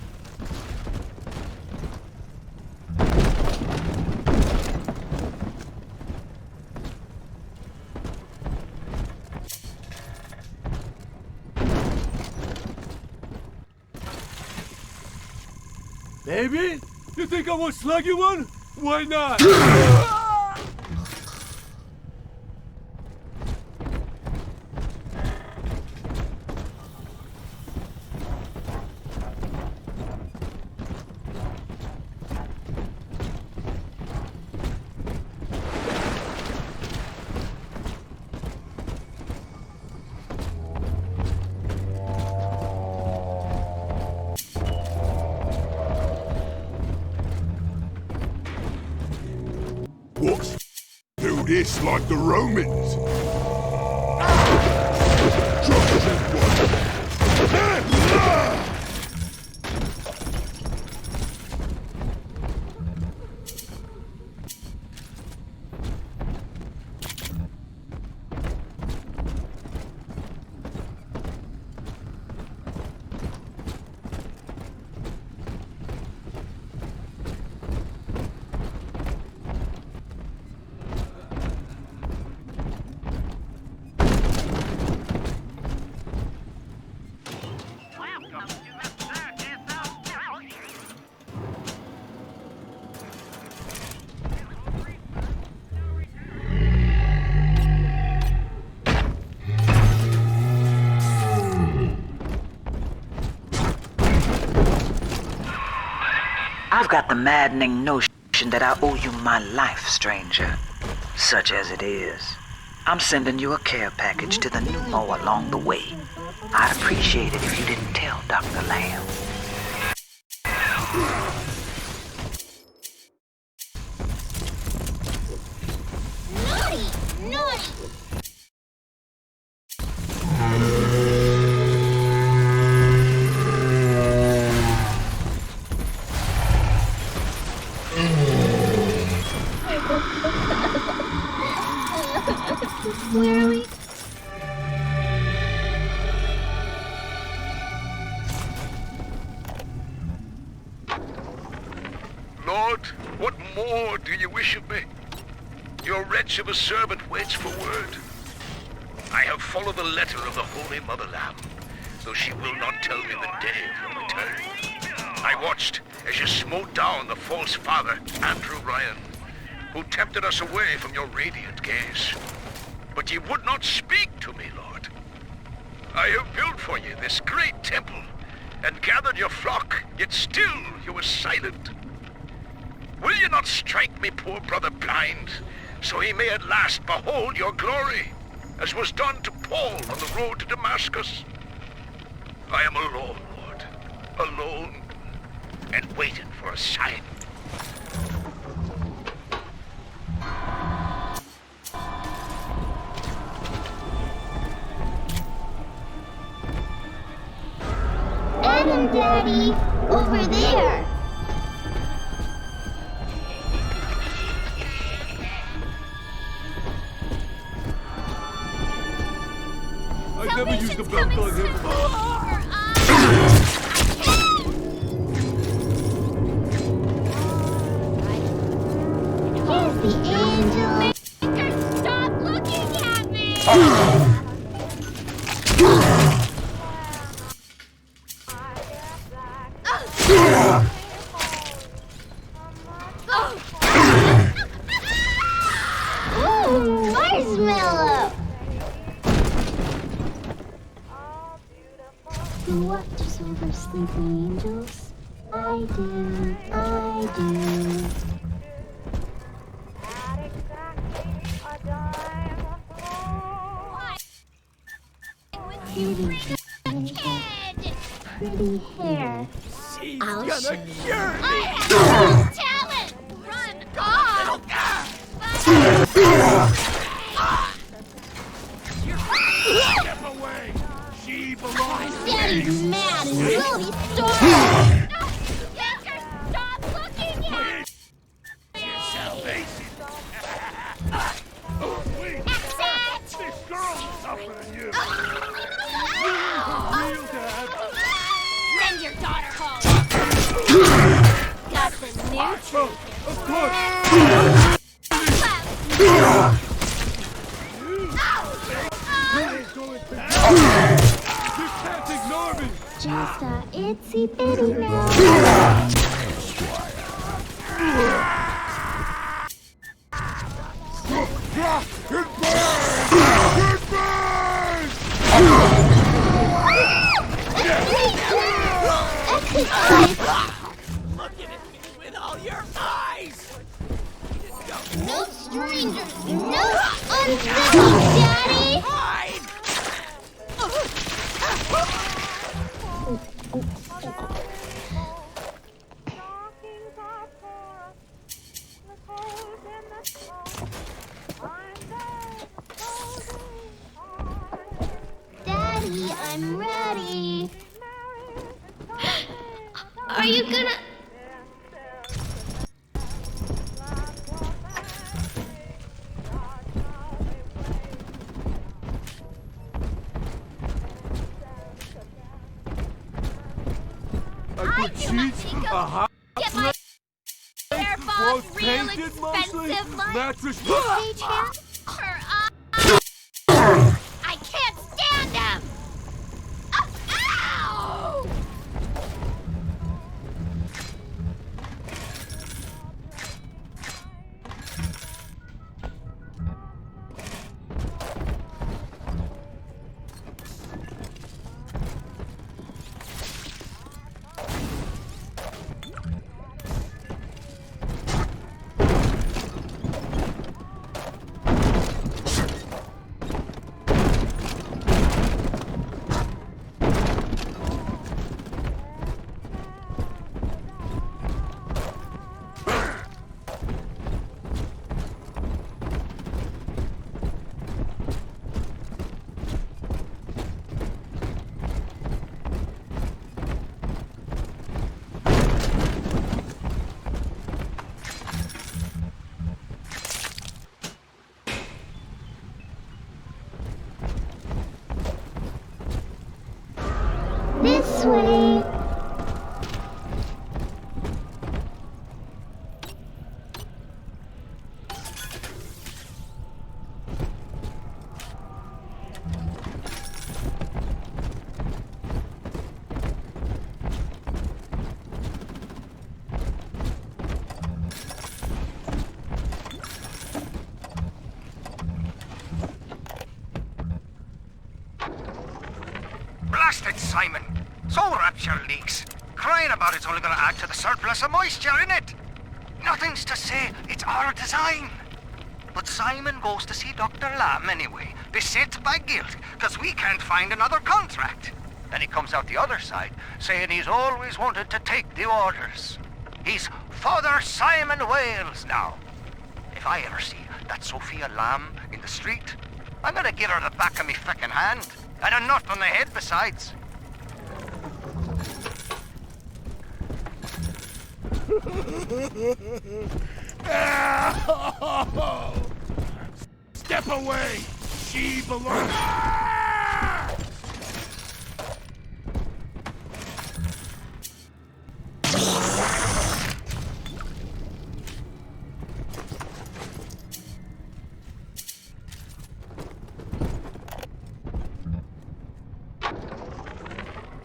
Speaker 10: Baby? You think I won't slug you one? Why not?
Speaker 2: Do this like the Romans.
Speaker 7: I've got the maddening notion that I owe you my life, stranger. Such as it is. I'm sending you a care package to the pneumo along the way. I'd appreciate it if you didn't tell Dr. Lamb.
Speaker 17: Naughty! Naughty!
Speaker 21: Lord, what more do you wish of me? Your wretch of a servant waits for word. I have followed the letter of the Holy Mother Lamb, though she will not tell me the day of your return. I watched as you smote down the false father, Andrew Ryan, who tempted us away from your radiant gaze. But ye would not speak to me, Lord. I have built for you this great temple, and gathered your flock, yet still you were silent. Will you not strike me poor brother blind, so he may at last behold your glory, as was done to Paul on the road to Damascus? I am alone, Lord, alone, and waiting for a sign.
Speaker 5: Adam, Daddy, over there.
Speaker 10: I never used a belt on him.
Speaker 5: Here's the angel.
Speaker 17: Maker, stop looking at me!
Speaker 5: Ooh, marshmallow. Who watches over sleeping angels? I do, I do. Pretty hair. I'll
Speaker 2: gonna
Speaker 5: show
Speaker 2: cure
Speaker 5: you.
Speaker 2: me.
Speaker 17: I have talent! Run off!
Speaker 2: Step away! She belongs to
Speaker 5: Daddy's
Speaker 2: me!
Speaker 5: mad and will be storming.
Speaker 17: Maker, stop looking at me!
Speaker 2: Your salvation! Oh, please! This girl is tougher than you! Real dad!
Speaker 17: Send your daughter home! Got the new trick.
Speaker 10: Of course! You can't ignore me!
Speaker 5: Just a itsy bitty man.
Speaker 2: Look at it with all your eyes!
Speaker 5: No strangers, no unfriendly, Daddy!
Speaker 2: Hide!
Speaker 5: Daddy, I'm ready. Are you gonna...
Speaker 10: I put sheets, a hot
Speaker 17: Get my hair
Speaker 10: clothes
Speaker 17: boss real
Speaker 10: painted mostly,
Speaker 17: expensive like
Speaker 10: mattress...
Speaker 17: stage I can't stand them! Ow!
Speaker 5: This way.
Speaker 15: Blasted Simon! Soul Rapture leaks. Crying about it's only gonna add to the surplus of moisture in it. Nothing's to say it's our design. But Simon goes to see Dr. Lamb anyway, beset by guilt, because we can't find another contract. Then he comes out the other side, saying he's always wanted to take the orders. He's Father Simon Wales now. If I ever see that Sophia Lamb in the street, I'm gonna give her the back of me frickin' hand, and a nut on the head besides.
Speaker 2: Step away! She belongs.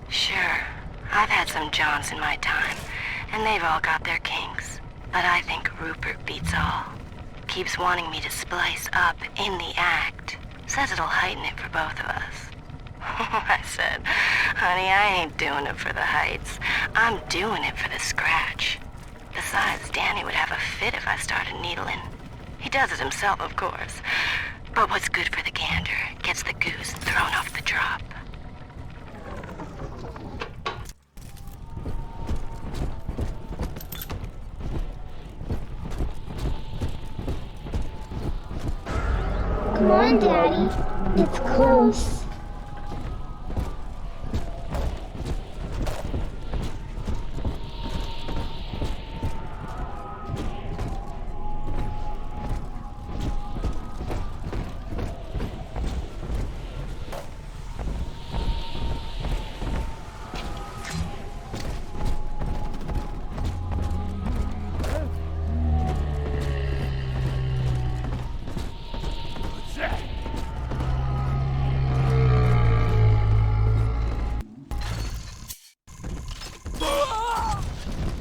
Speaker 4: Sure, I've had some Johns in my time, and they've all got their kinks. But I think Rupert beats all. Keeps wanting me to splice up in the act. Says it'll heighten it for both of us. I said, honey, I ain't doing it for the heights. I'm doing it for the scratch. Besides, Danny would have a fit if I started needling. He does it himself, of course. But what's good for the gander gets the goose thrown off the drop.
Speaker 5: Come on, Daddy. It's close.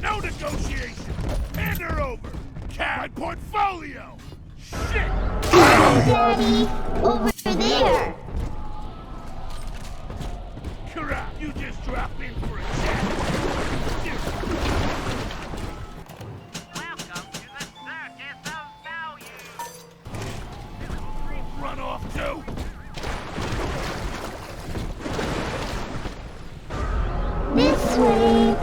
Speaker 2: No negotiation! Hand her over! My portfolio! Shit!
Speaker 5: Daddy! Over there!
Speaker 2: Crap, you just drop in for a chat!
Speaker 12: Welcome to the Circus of Value!
Speaker 2: Run off too!
Speaker 5: This way!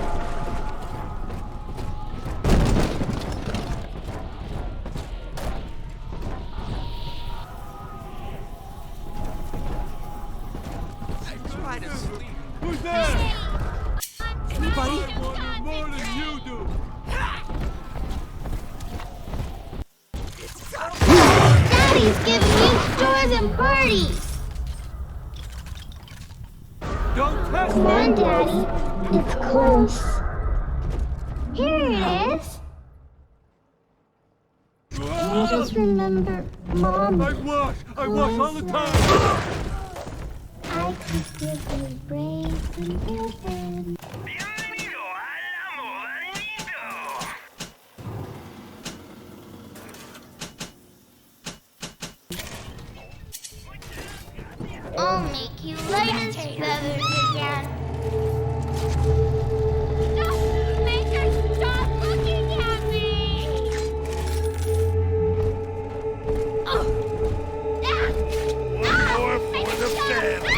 Speaker 10: Who's there? Anybody? I want it more than you do.
Speaker 5: Daddy's giving you stores and parties!
Speaker 10: Don't test
Speaker 5: Come
Speaker 10: me.
Speaker 5: on, Daddy. It's close. Here it is. I just remember Mom.
Speaker 10: I wash all the time.
Speaker 5: I could give you brains and ribbons. I'll make you light as feathers again.
Speaker 17: No! Maker, stop looking at me!
Speaker 2: More for the family!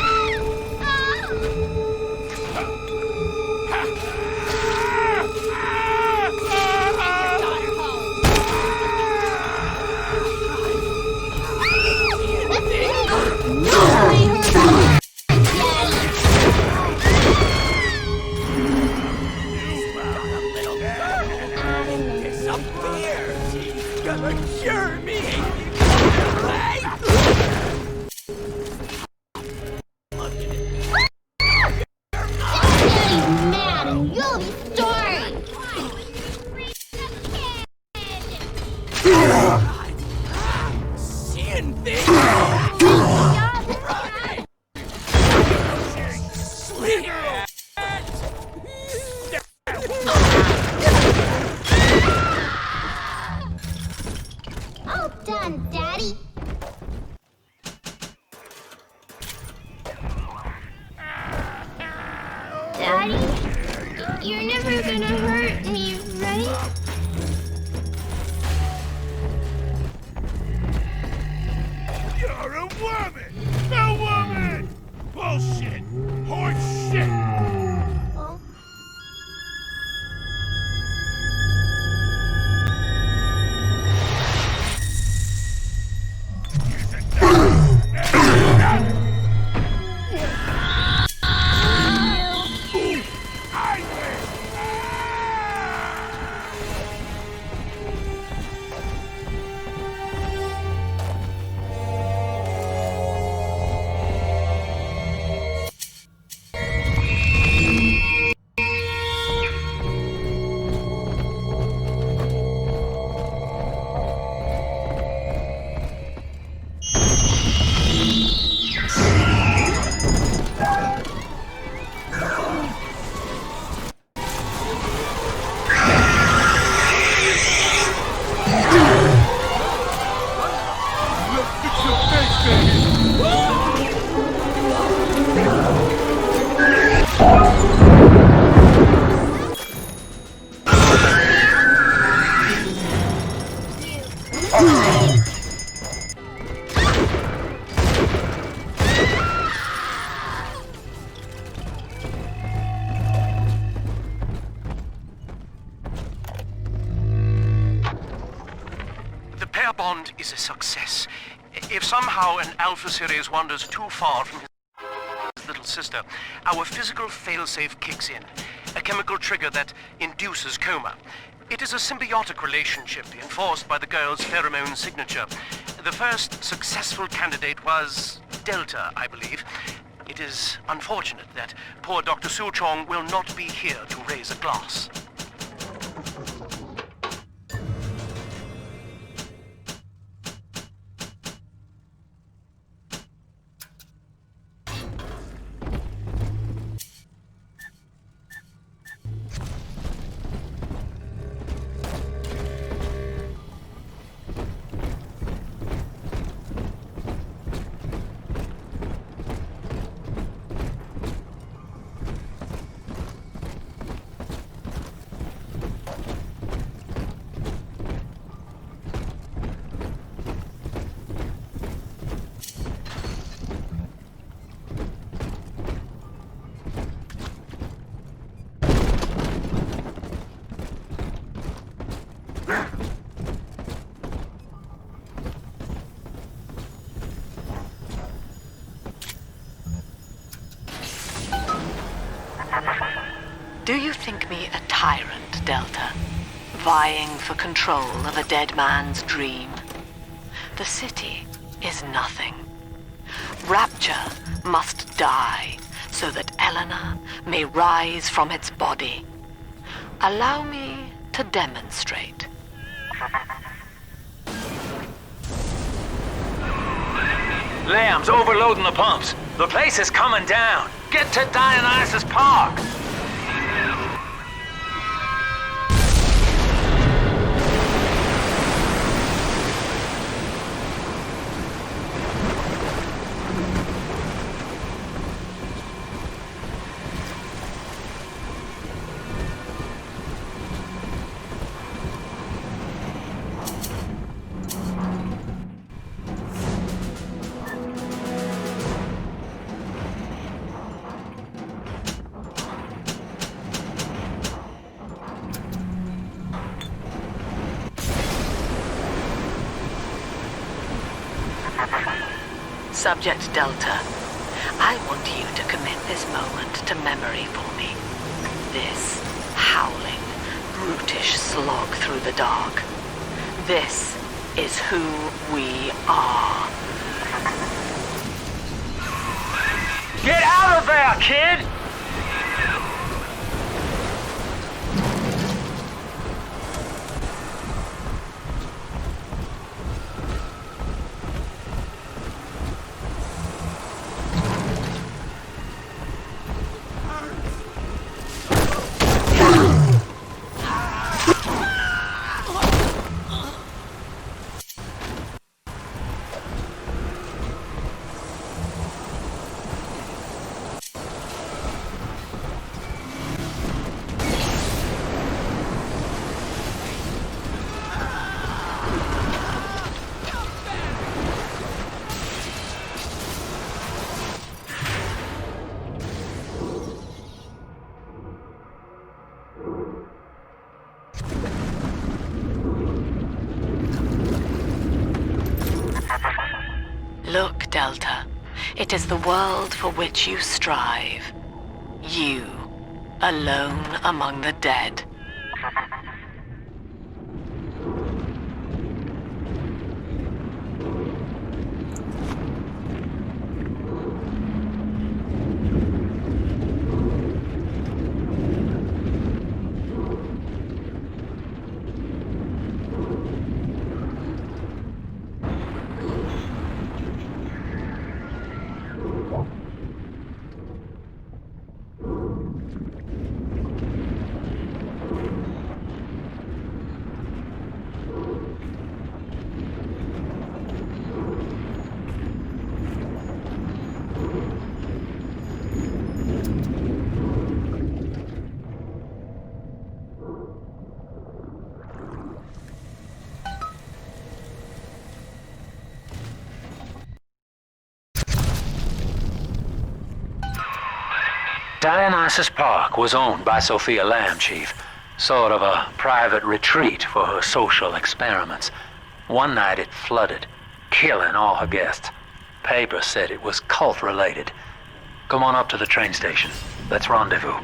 Speaker 5: Daddy, you're never gonna hurt me, right?
Speaker 2: You're a woman! A woman! Bullshit! Horse shit!
Speaker 5: Oh.
Speaker 18: Is a success. If somehow an Alpha series wanders too far from his little sister, our physical failsafe kicks in, a chemical trigger that induces coma. It is a symbiotic relationship enforced by the girl's pheromone signature. The first successful candidate was Delta, I believe. It is unfortunate that poor Dr. Suchong will not be here to raise a glass.
Speaker 3: Do you think me a tyrant, Delta? Vying for control of a dead man's dream? The city is nothing. Rapture must die so that Eleanor may rise from its body. Allow me to demonstrate.
Speaker 13: Lamb's overloading the pumps. The place is coming down. Get to Dionysus Park.
Speaker 3: Subject Delta, I want you to commit this moment to memory for me. This howling, brutish slog through the dark. This is who we are.
Speaker 13: Get out of there, kid!
Speaker 3: Delta. It is the world for which you strive. You, alone among the dead.
Speaker 13: Dionysus Park was owned by Sophia Lamb, Chief. Sort of a private retreat for her social experiments. One night it flooded, killing all her guests. Pauper said it was cult-related. Come on up to the train station. Let's rendezvous.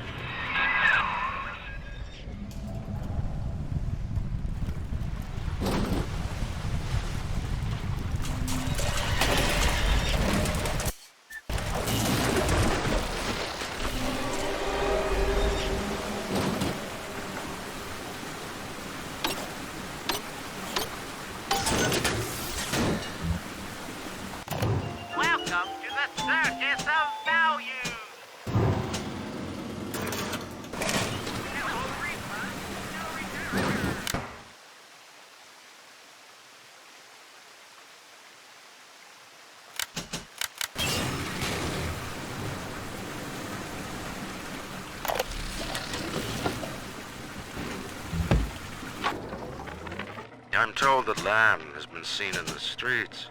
Speaker 15: I'm told that Lamb has been seen in the streets.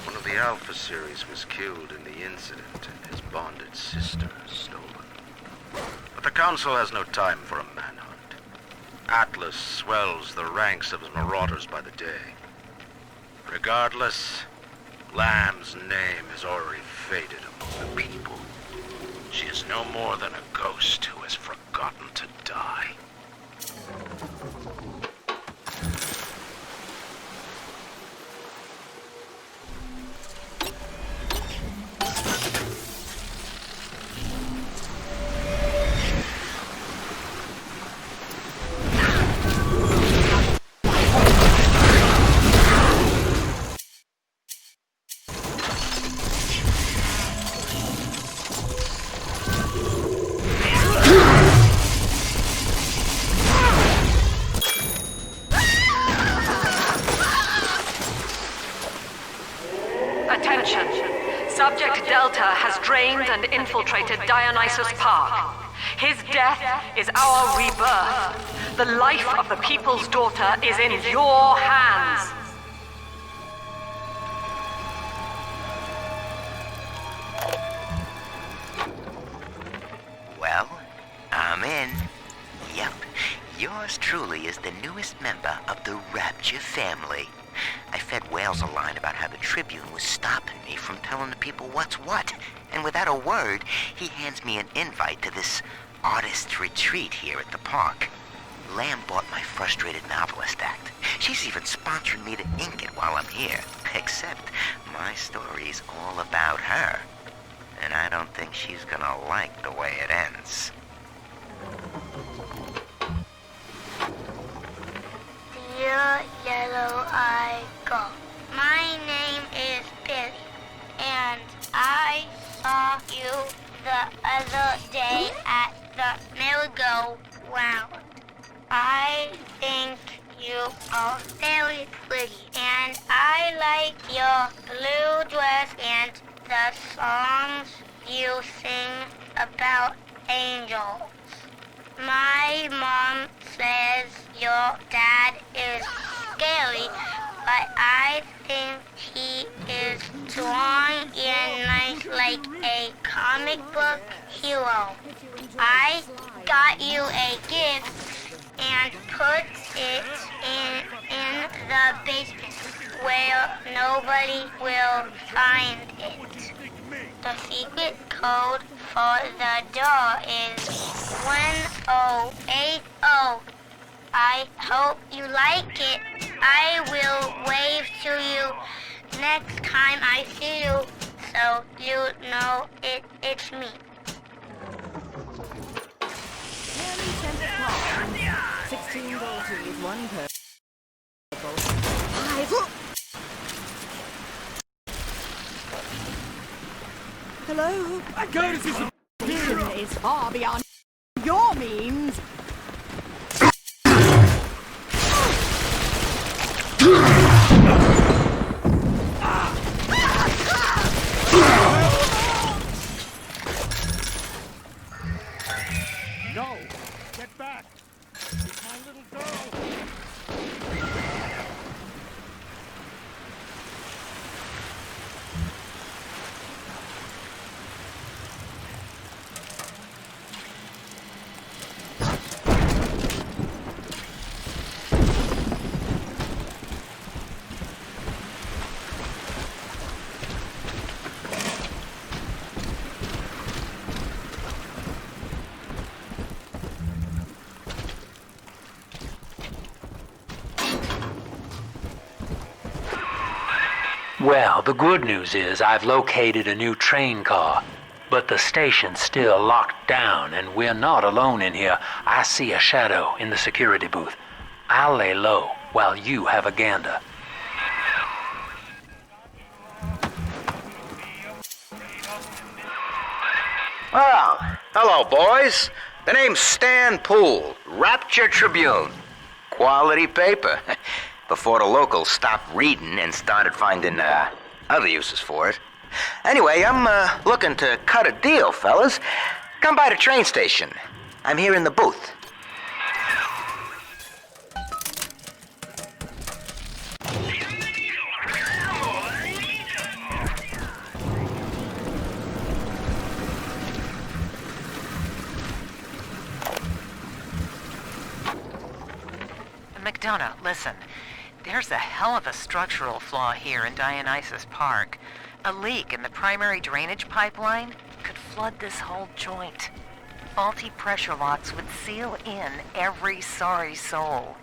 Speaker 15: One of the Alpha series was killed in the incident, and his bonded sister is stolen. But the Council has no time for a manhunt. Atlas swells the ranks of his marauders by the day. Regardless, Lamb's name is already faded among the people. She is no more than a ghost who has forgotten to die.
Speaker 3: Subject Delta has drained and infiltrated Dionysus Park. His death is our rebirth. The life of the People's Daughter is in your hands.
Speaker 9: Well, I'm in. Yep, yours truly is the newest member of the Rapture family. I fed Whales a line about how the Tribune was stopping me from telling the people what's what, and without a word, he hands me an invite to this artist retreat here at the park. Lamb bought my Frustrated Novelist Act. She's even sponsoring me to ink it while I'm here, except my story's all about her, and I don't think she's gonna like the way it ends.
Speaker 1: Dear Yellow-Eyed Gull, my name is Billy, and I saw you the other day at the merry-go-round. I think you are very pretty, and I like your blue dress and the songs you sing about angels. My mom says your dad is scary, but I think he is drawn and nice like a comic book hero. I got you a gift and put it in the basement where nobody will find it. The secret code for the door is 1080. I hope you like it. I will wave to you next time I see you, so you know it's me.
Speaker 6: $16 one purple.
Speaker 19: Hello?
Speaker 10: I go to some
Speaker 19: Vision is far beyond your means.
Speaker 10: No! Get back! It's my little girl!
Speaker 13: Well, the good news is I've located a new train car, but the station's still locked down and we're not alone in here. I see a shadow in the security booth. I'll lay low while you have a gander.
Speaker 15: Well, hello, boys. The name's Stan Poole, Rapture Tribune. Quality paper. Before the locals stopped reading and started finding other uses for it. Anyway, I'm looking to cut a deal, fellas. Come by the train station. I'm here in the booth.
Speaker 3: McDonough, listen. There's a hell of a structural flaw here in Dionysus Park. A leak in the primary drainage pipeline could flood this whole joint. Faulty pressure locks would seal in every sorry soul.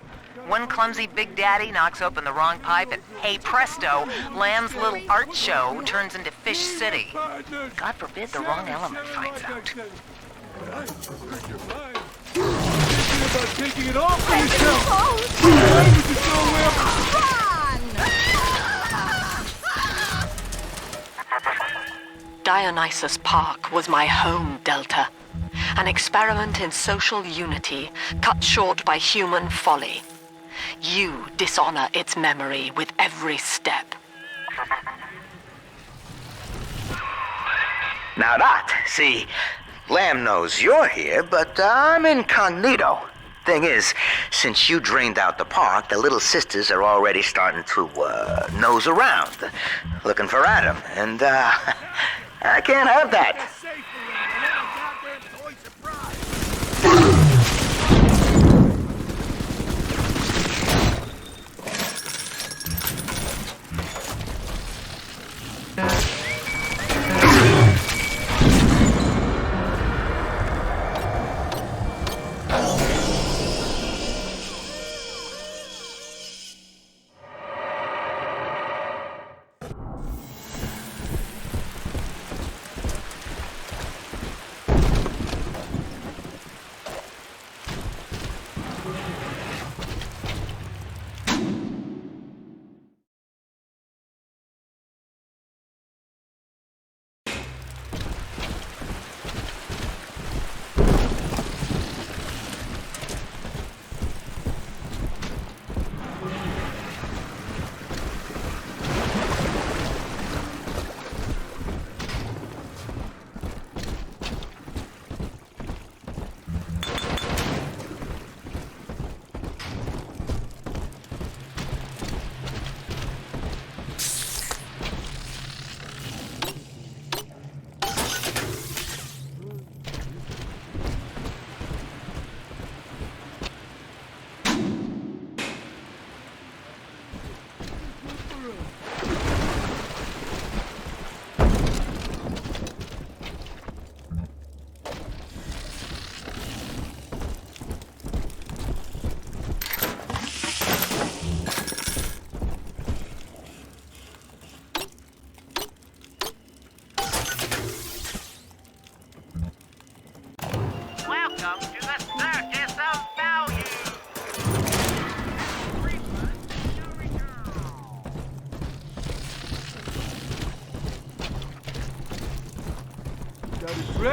Speaker 3: One clumsy Big Daddy knocks open the wrong pipe and, hey presto, Lamb's little art show turns into Fish City. God forbid the wrong element finds out.
Speaker 10: About taking it off for yourself! Why would you throw away
Speaker 4: Dionysus Park was my home, Delta. An experiment in social unity, cut short by human folly. You dishonor its memory with every step.
Speaker 15: Now that, see, Lamb knows you're here, but I'm incognito. Thing is, since you drained out the park, the little sisters are already starting to nose around, looking for Adam, and I can't have that.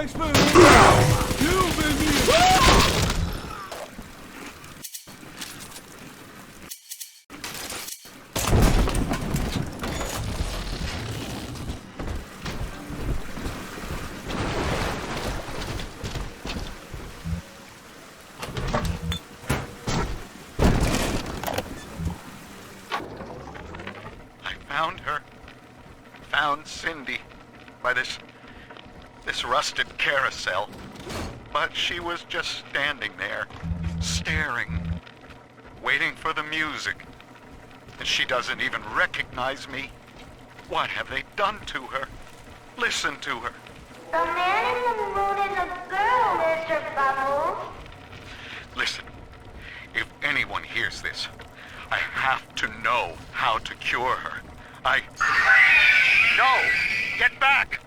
Speaker 10: drags for her. You've been
Speaker 8: Found her. Found Cindy by this rusted carousel. But she was just standing there, staring, waiting for the music. And she doesn't even recognize me. What have they done to her? Listen to her.
Speaker 1: The man in the moon is a girl, Mr. Bubbles.
Speaker 8: Listen, if anyone hears this, I have to know how to cure her. No! Get back!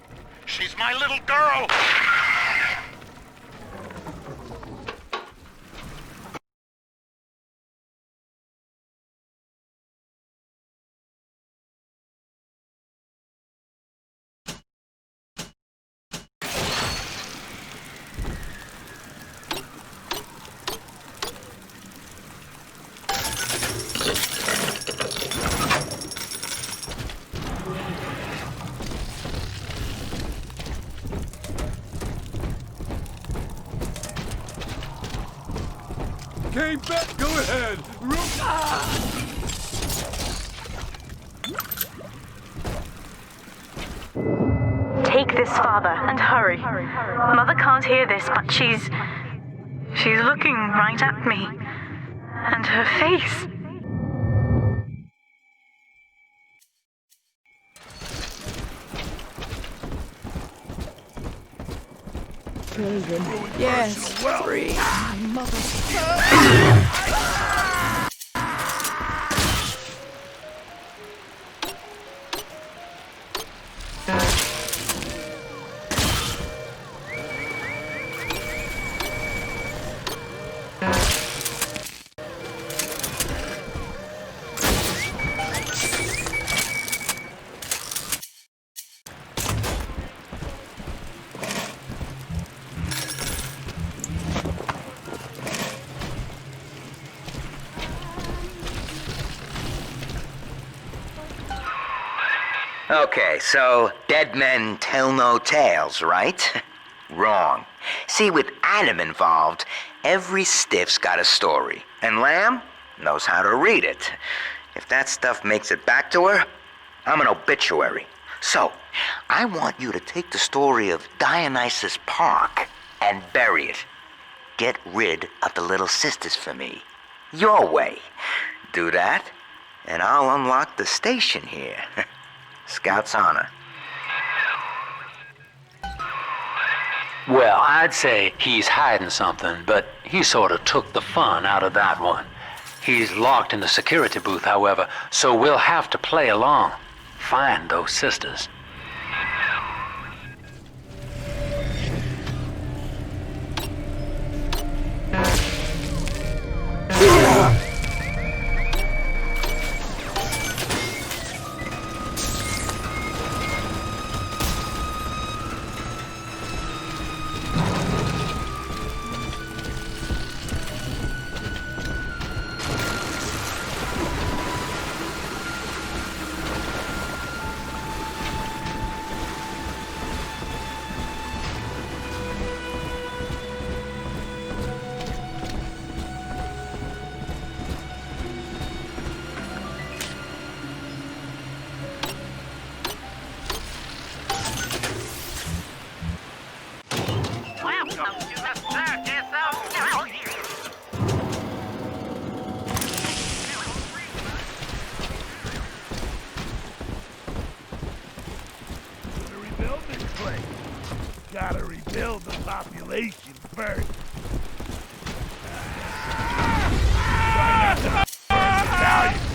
Speaker 8: She's my little girl!
Speaker 10: came back. Go ahead.
Speaker 11: Take this, Father, and hurry. Mother can't hear this, but she's looking right at me. And her face.
Speaker 19: Children. Yes, free.
Speaker 9: Okay, so dead men tell no tales, right? Wrong. See, with Adam involved, every stiff's got a story. And Lamb knows how to read it. If that stuff makes it back to her, I'm an obituary. So, I want you to take the story of Dionysus Park and bury it. Get rid of the little sisters for me. Your way. Do that, and I'll unlock the station here. Scout's honor.
Speaker 13: Well, I'd say he's hiding something, but he sort of took the fun out of that one. He's locked in the security booth, however, so we'll have to play along. Find those sisters.
Speaker 2: Gotta rebuild the population first. Italian.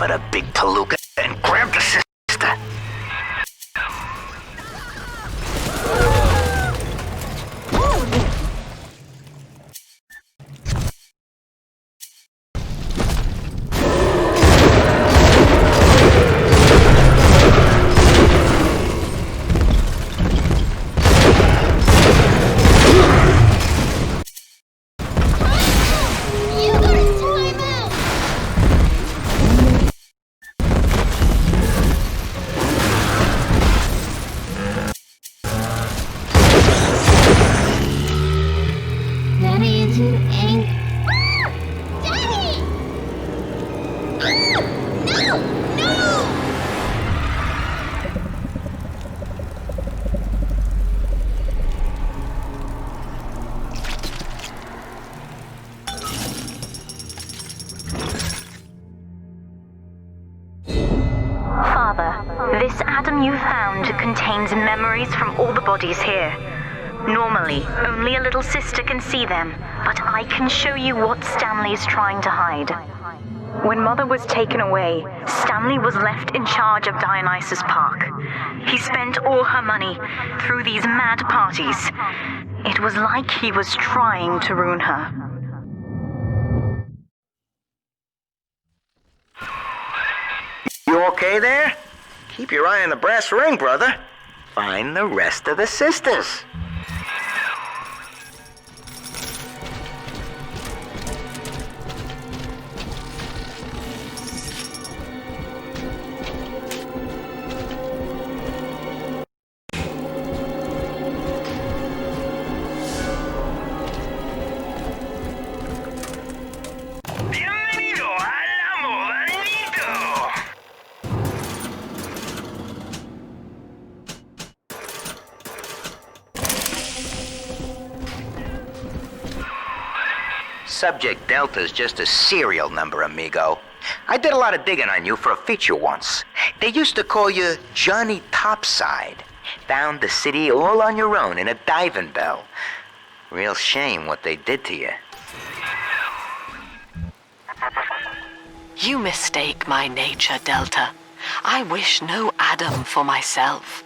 Speaker 9: A big palooka and grab the sister.
Speaker 11: This atom you found contains memories from all the bodies here. Normally, only a little sister can see them, but I can show you what Stanley's trying to hide. When Mother was taken away, Stanley was left in charge of Dionysus Park. He spent all her money through these mad parties. It was like he was trying to ruin her.
Speaker 9: You okay there? Keep your eye on the brass ring, brother. Find the rest of the sisters. Subject Delta's just a serial number, amigo. I did a lot of digging on you for a feature once. They used to call you Johnny Topside. Found the city all on your own in a diving bell. Real shame what they did to you.
Speaker 3: You mistake my nature, Delta. I wish no Adam for myself.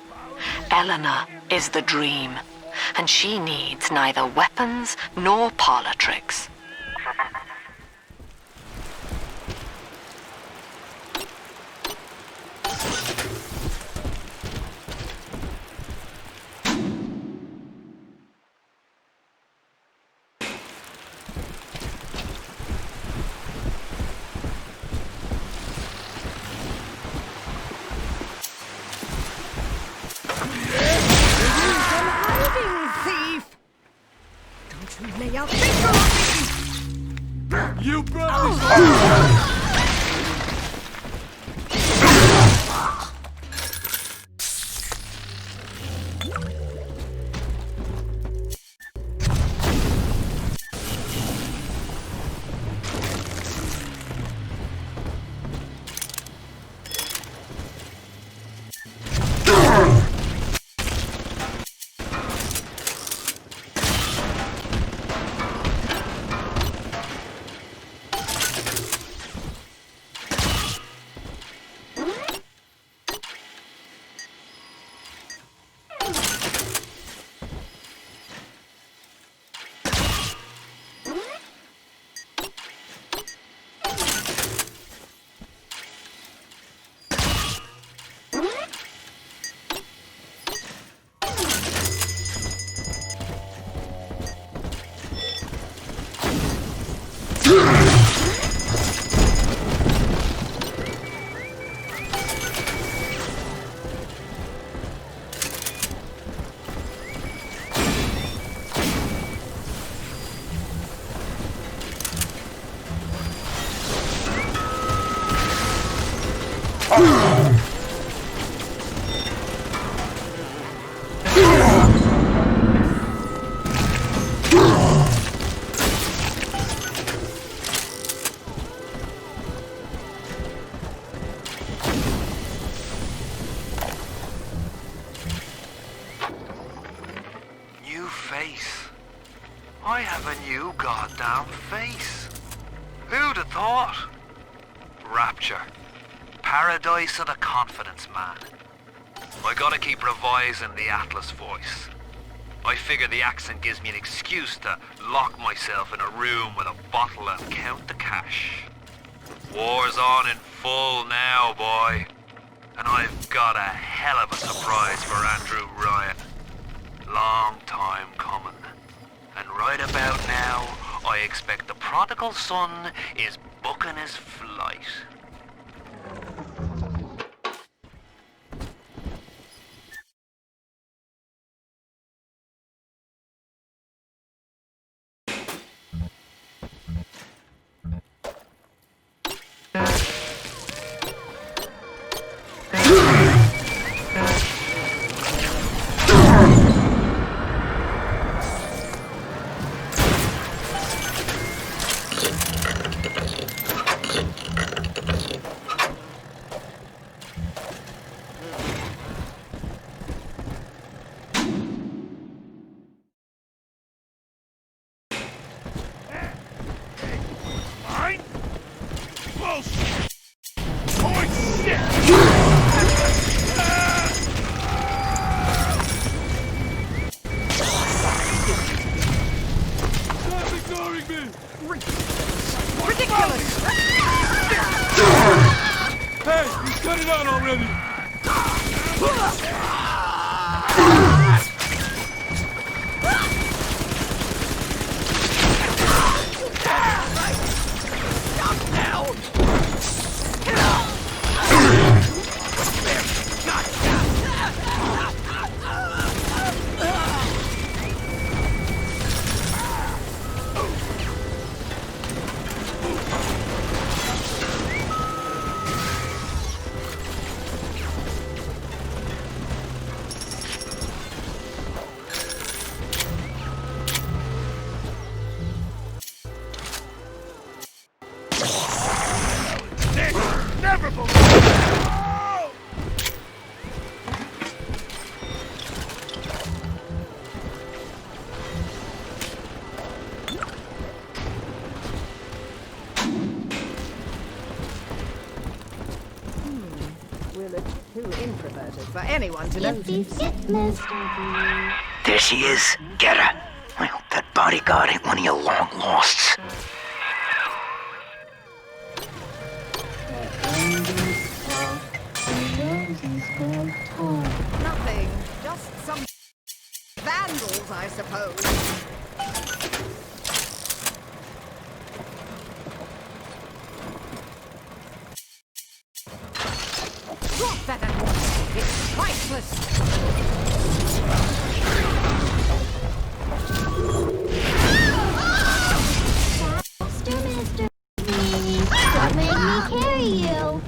Speaker 3: Eleanor is the dream, and she needs neither weapons nor parlor tricks.
Speaker 19: Lay out finger on me!
Speaker 10: You brought this.
Speaker 12: I have a new goddamn face. Who'd have thought? Rapture. Paradise of the confidence man. I gotta keep revising the Atlas voice. I figure the accent gives me an excuse to lock myself in a room with a bottle and count the cash. War's on in full now, boy. And I've got a hell of a surprise for Andrew Ryan. Long time coming. And right about now, I expect the prodigal son is booking his flight.
Speaker 19: For anyone to notice.
Speaker 7: There she is. Get her. I hope that bodyguard ain't one of your long losts.
Speaker 19: Nothing. Just some vandals, I suppose. Drop that at once. It's priceless.
Speaker 5: Mr. Please, don't make me carry you.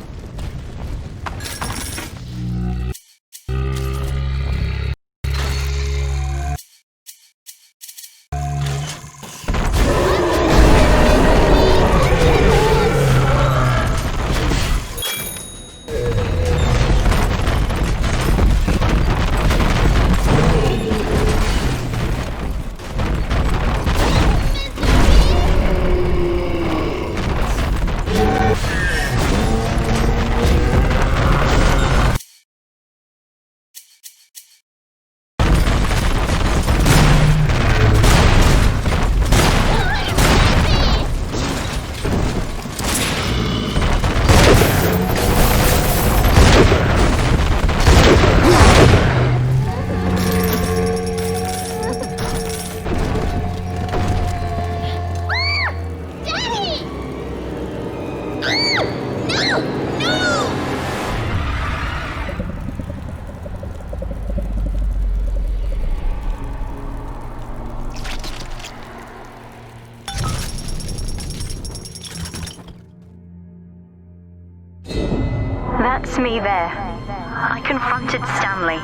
Speaker 11: That's me there. I confronted Stanley.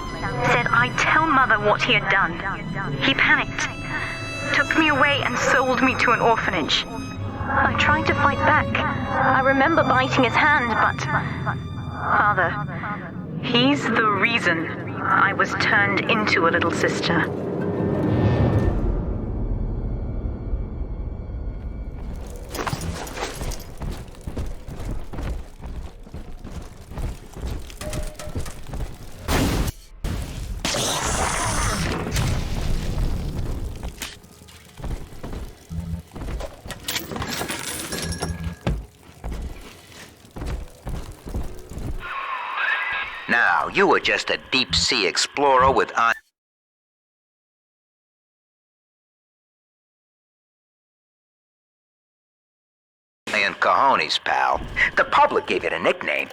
Speaker 11: Said I'd tell Mother what he had done. He panicked. Took me away and sold me to an orphanage. I tried to fight back. I remember biting his hand, but... Father, he's the reason I was turned into a little sister.
Speaker 7: you were just a deep-sea explorer with and cojones, pal. The public gave it a nickname,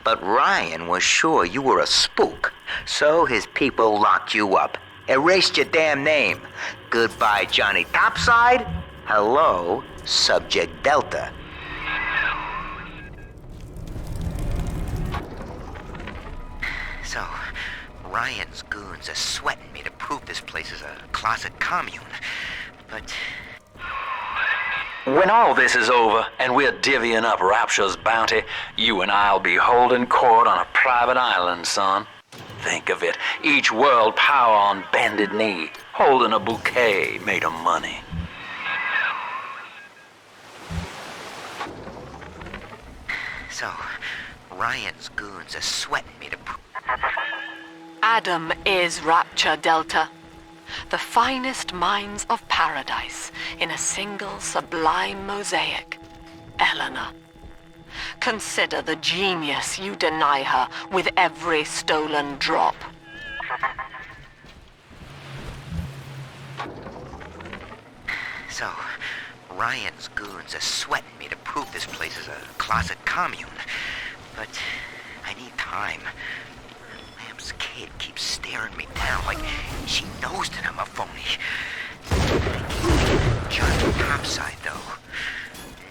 Speaker 7: but Ryan was sure you were a spook, so his people locked you up, erased your damn name. Goodbye, Johnny Topside. Hello, Subject Delta. So, Ryan's goons are sweating me to prove this place is a closet commune, but...
Speaker 13: When all this is over and we're divvying up Rapture's bounty, you and I'll be holding court on a private island, son. Think of it, each world power on bended knee, holding a bouquet made of money.
Speaker 7: So, Ryan's goons are sweating me to prove...
Speaker 3: Adam is Rapture Delta. The finest minds of paradise in a single sublime mosaic. Eleanor. Consider the genius you deny her with every stolen drop.
Speaker 7: So, Ryan's goons are sweating me to prove this place is a closet commune, but I need time. Lamb's kid keeps staring me down like she knows that I'm a phony. Johnny Topside, though.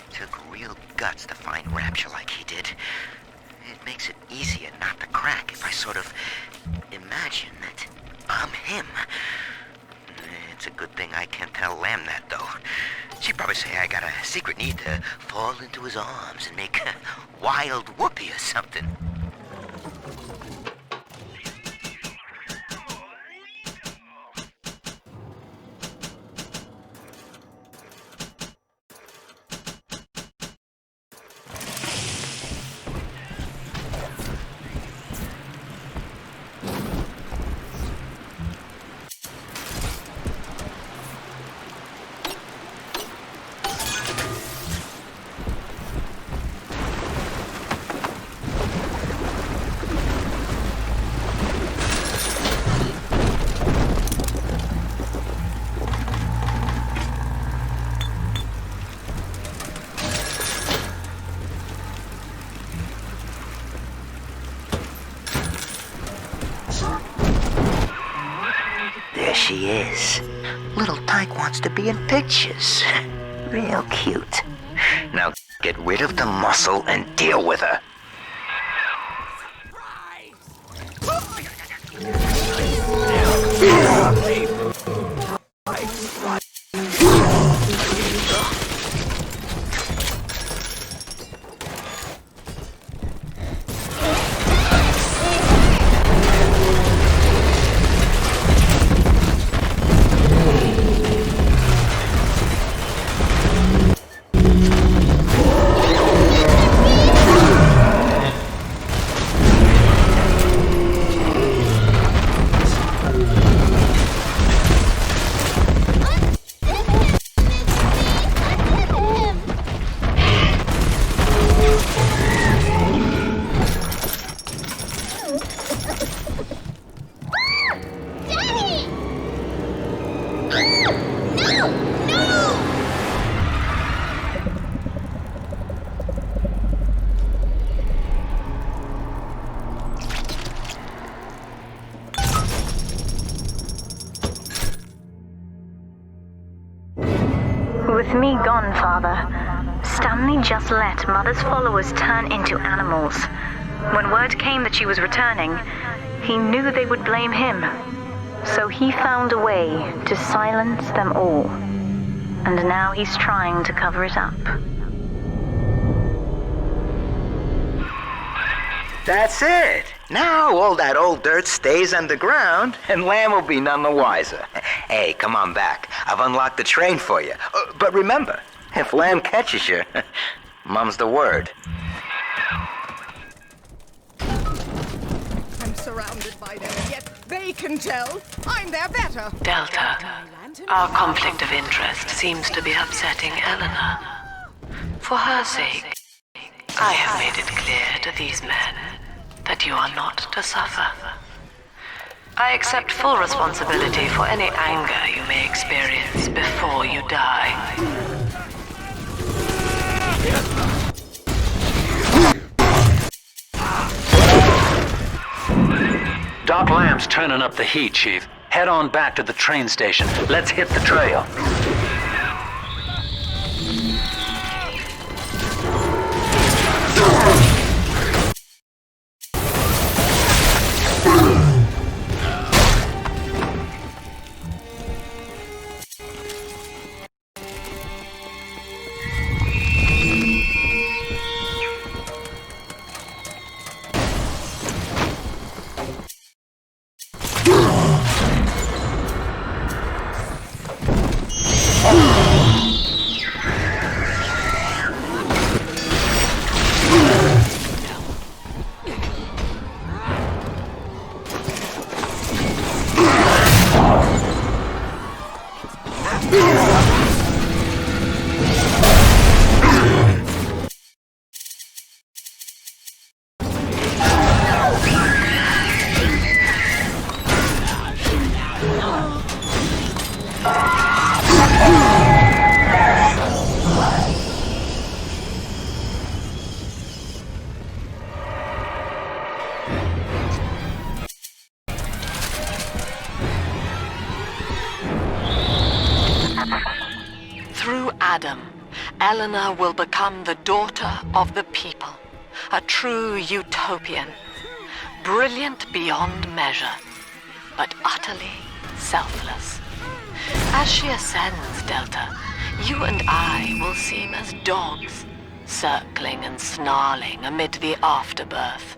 Speaker 7: It took real guts to find Rapture like he did. It makes it easier not to crack if I sort of imagine that I'm him. It's a good thing I can't tell Lamb that, though. She'd probably say I got a secret need to fall into his arms and make a wild whoopee or something. There she is. Little Tyke wants to be in pictures. Real cute. Now get rid of the muscle and deal with her.
Speaker 11: With me gone, Father, Stanley just let Mother's followers turn into animals. When word came that she was returning, he knew they would blame him. So he found a way to silence them all. And now he's trying to cover it up.
Speaker 7: That's it. Now all that old dirt stays underground, and Lamb will be none the wiser. Hey, come on back. I've unlocked the train for you. But remember, if Lamb catches you, mum's the word.
Speaker 19: I'm surrounded by them, yet they can tell I'm their better.
Speaker 3: Delta, our conflict of interest seems to be upsetting Eleanor. For her sake, I have made it clear to these men that you are not to suffer. I accept full responsibility for any anger you may experience before you die.
Speaker 13: Doc Lamb's turning up the heat, Chief. Head on back to the train station. Let's hit the trail.
Speaker 3: Eleanor will become the daughter of the people, a true utopian, brilliant beyond measure, but utterly selfless. As she ascends, Delta, you and I will seem as dogs, circling and snarling amid the afterbirth.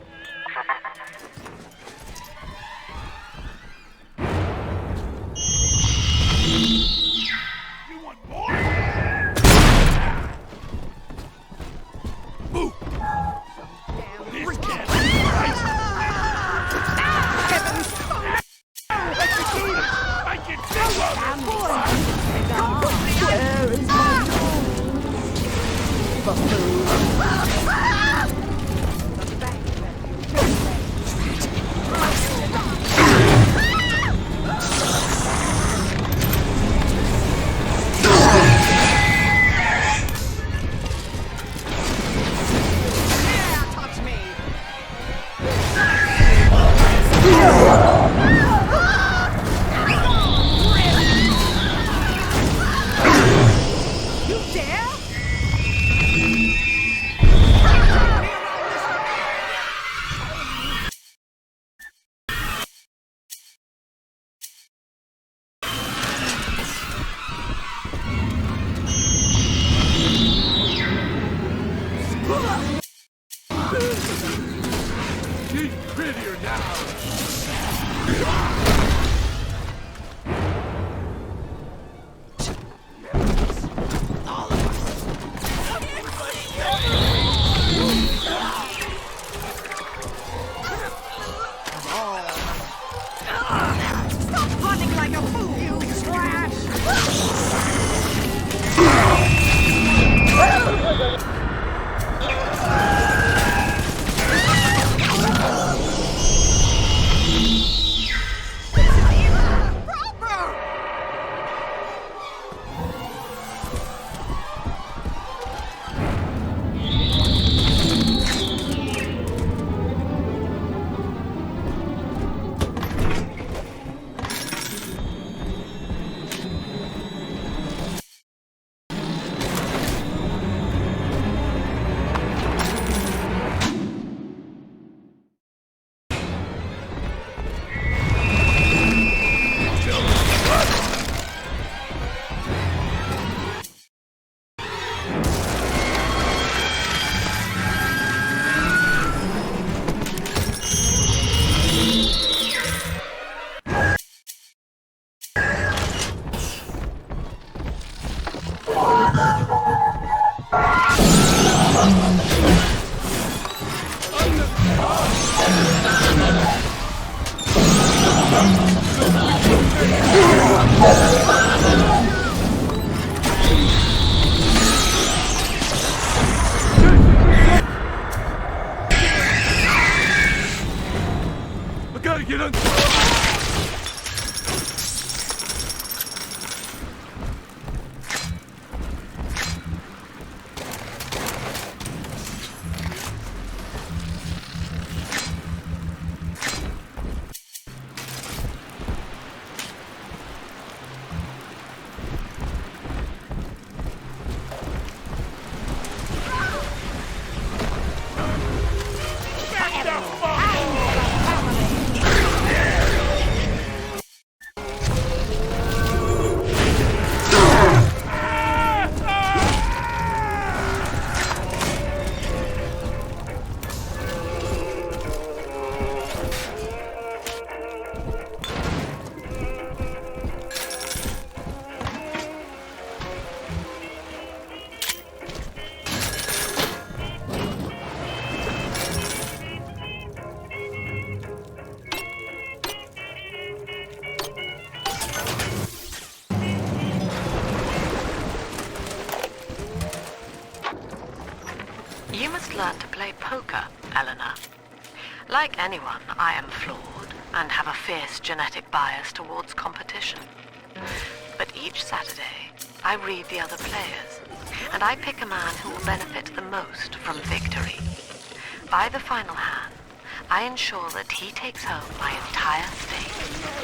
Speaker 3: You must learn to play poker, Eleanor. Like anyone, I am flawed and have a fierce genetic bias towards competition. But each Saturday, I read the other players, and I pick a man who will benefit the most from victory. By the final hand, I ensure that he takes home my entire stake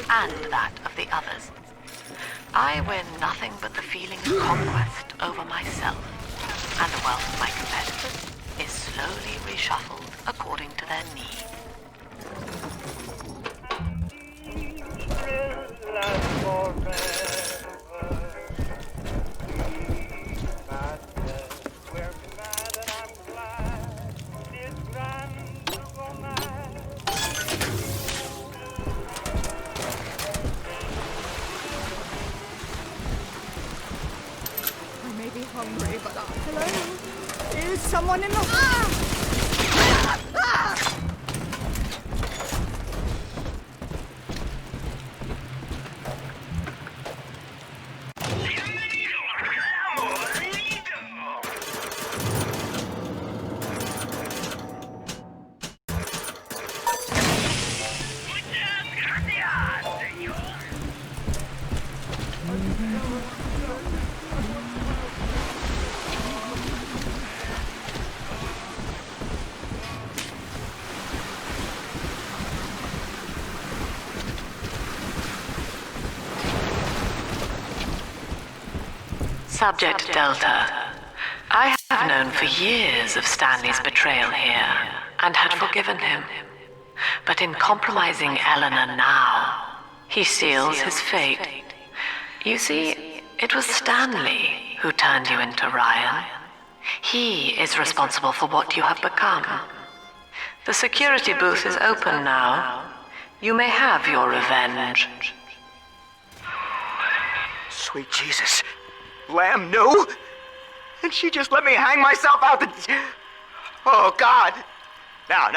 Speaker 3: and that of the others. I win nothing but the feeling of conquest over myself, and the wealth of my competitors is slowly reshuffled according to their needs.
Speaker 19: Hungry, but hello? Is someone in the...
Speaker 3: Subject Delta. I have known for years of Stanley's betrayal here, and had forgiven him. But in compromising Eleanor now, he seals his fate. You see, it was Stanley who turned you into Ryan. He is responsible for what you have become. The security booth is open now. You may have your revenge.
Speaker 14: Sweet Jesus. Lamb knew? And she just let me hang myself out the... Oh, God. No.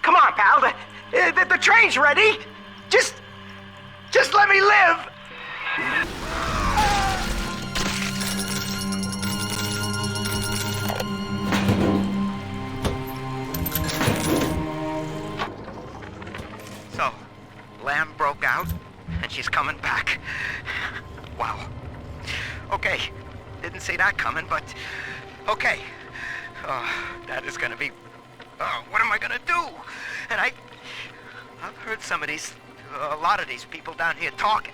Speaker 14: Come on, pal. The train's ready. Just let me live. So, Lamb broke out, and she's coming back. Wow. Okay, didn't see that coming, but okay. That is gonna be... what am I gonna do? And I've heard a lot of these people down here talking.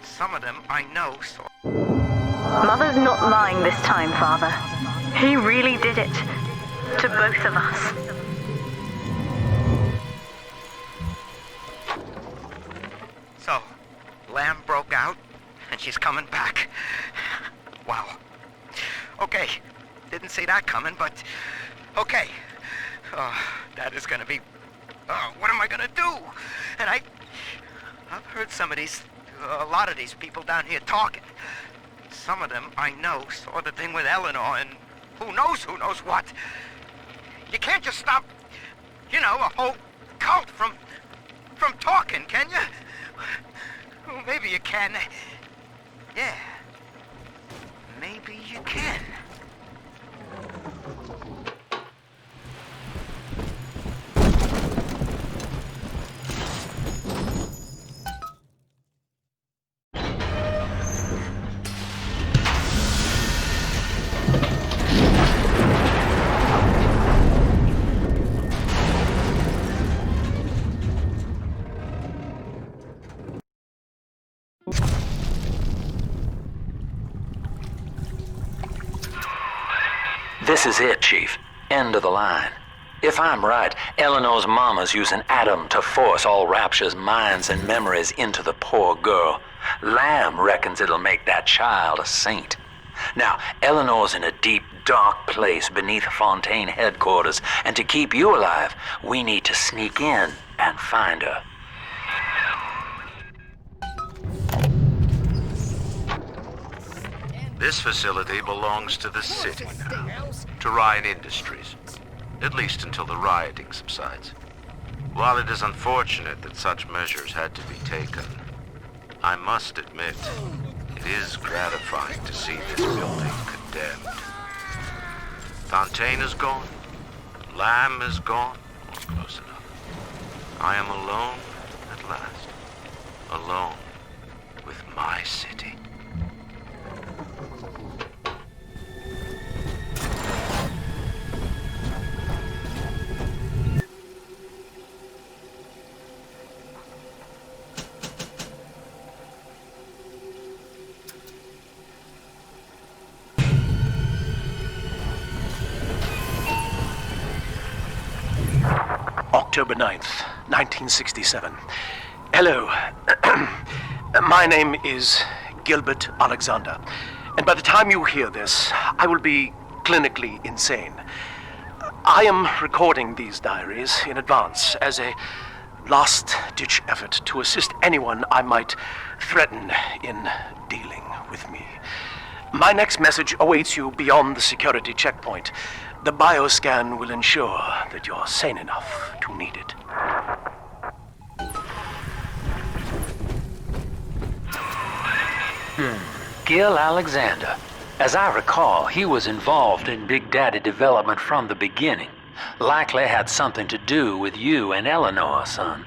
Speaker 14: Some of them I know, so...
Speaker 11: Mother's not lying this time, Father. He really did it. To both of us.
Speaker 14: So, Lamb broke out, and she's coming back. Wow. Okay, didn't see that coming, but okay. That is gonna be... what am I gonna do? And I've heard a lot of these people down here talking. Some of them I know saw the thing with Eleanor, and who knows what. You can't just stop, a whole cult from talking, can you? Well, maybe you can. Yeah. Maybe you can.
Speaker 13: This is it, Chief. End of the line. If I'm right, Eleanor's mama's using Adam to force all Rapture's minds and memories into the poor girl. Lamb reckons it'll make that child a saint. Now, Eleanor's in a deep, dark place beneath Fontaine headquarters, and to keep you alive, we need to sneak in and find her.
Speaker 12: This facility belongs to the city now, to Ryan Industries, at least until the rioting subsides. While it is unfortunate that such measures had to be taken, I must admit, it is gratifying to see this building condemned. Fontaine is gone. Lamb is gone. Close enough. I am alone at last. Alone with my city.
Speaker 18: October 9th, 1967. Hello. My name is Gilbert Alexander, and by the time you hear this, I will be clinically insane. I am recording these diaries in advance as a last-ditch effort to assist anyone I might threaten in dealing with me. My next message awaits you beyond the security checkpoint. The bioscan will ensure that you're sane enough to need it.
Speaker 13: Gil Alexander. As I recall, he was involved in Big Daddy development from the beginning. Likely had something to do with you and Eleanor, son.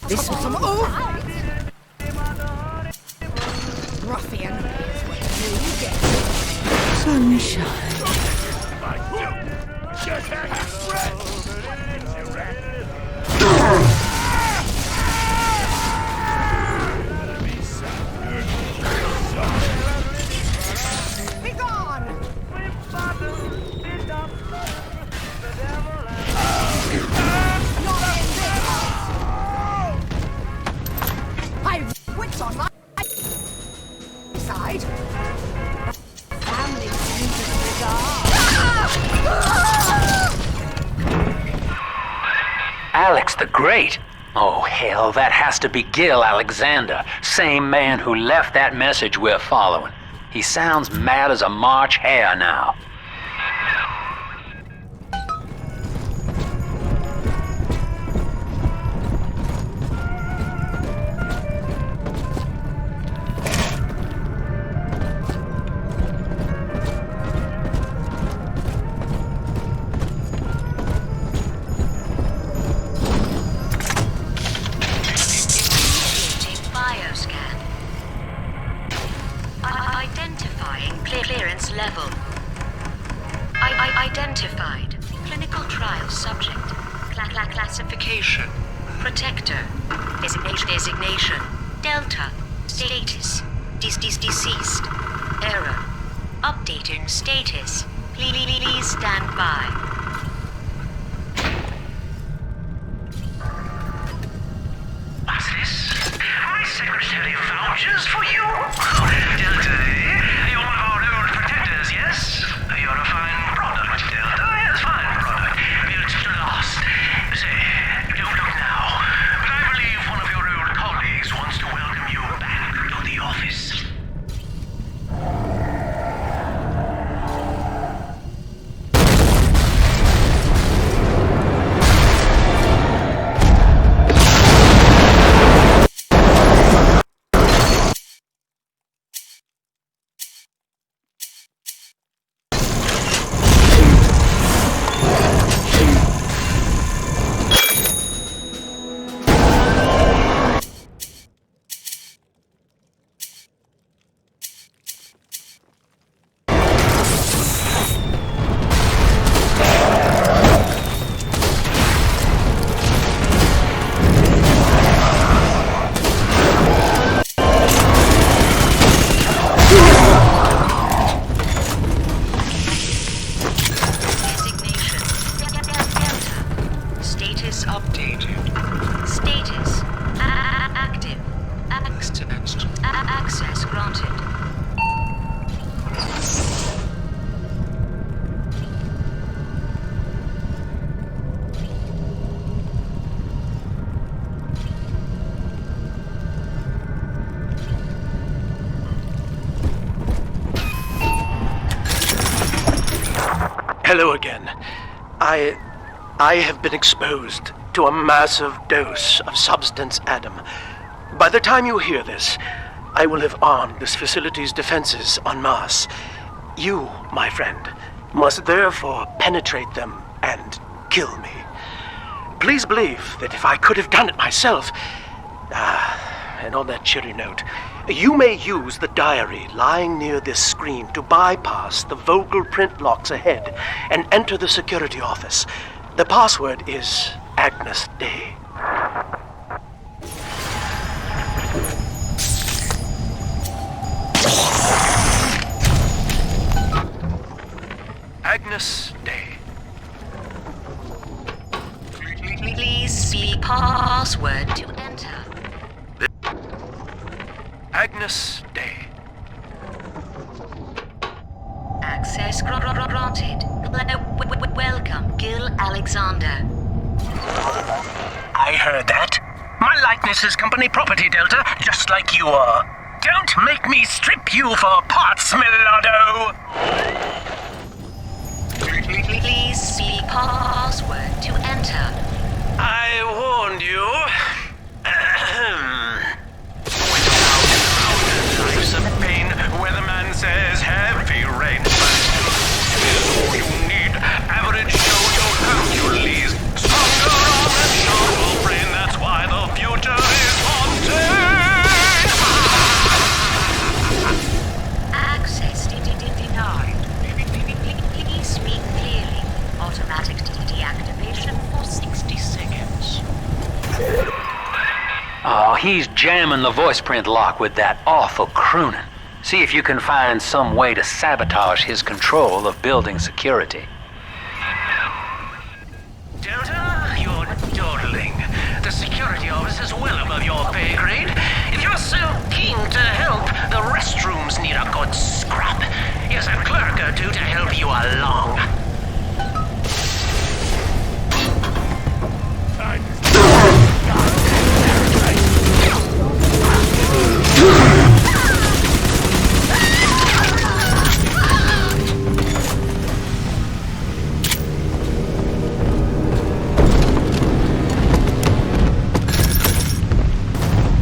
Speaker 19: This was some ruffian is what you get.
Speaker 2: Sunshine.
Speaker 19: Be gone! I've wits on my side. Family needs regard.
Speaker 13: Alex the Great? Oh, hell, that has to be Gil Alexander, same man who left that message we're following. He sounds mad as a March hare now.
Speaker 16: Bioshock.
Speaker 3: Clinical trial subject. Classification. Protector. Designation. Delta. Status. Deceased. Error. Updating status. Please stand by.
Speaker 16: What's this? My secretary vouches for you. Delta, you're one of our old protectors, yes? You're a fine product, Delta. Yes, fine product. Built to last. Say, don't look now, but I believe one of your old colleagues wants to welcome you back to the office.
Speaker 18: Hello again. I have been exposed to a massive dose of substance Adam. By the time you hear this, I will have armed this facility's defenses en masse. You, my friend, must therefore penetrate them and kill me. Please believe that if I could have done it myself... and on that cheery note, you may use the diary lying near this screen to bypass the vocal print locks ahead and enter the security office. The password is Agnes Day. Agnes Day.
Speaker 3: Please speak password to enter.
Speaker 18: Agnes Day.
Speaker 3: Access granted. Welcome, Gil Alexander.
Speaker 18: I heard that. My likeness is company property, Delta, just like you are. Don't make me strip you for parts, Millardo!
Speaker 3: Please speak password to enter.
Speaker 18: I warned you. Life's a pain, weatherman says heavy rain. Is all you need. Average show your Hercules. Stronger arm and sharper brain, that's why the future is Fontaine!
Speaker 3: Access denied. Please speak clearly. Automatic deactivation for 60 seconds.
Speaker 13: Oh, he's jamming the voice print lock with that awful crooning. See if you can find some way to sabotage his control of building security.
Speaker 18: Delta, you're dawdling. The security office is well above your pay grade. If you're so keen to help, the restrooms need a good scrub. Here's a clerk or two to help you along.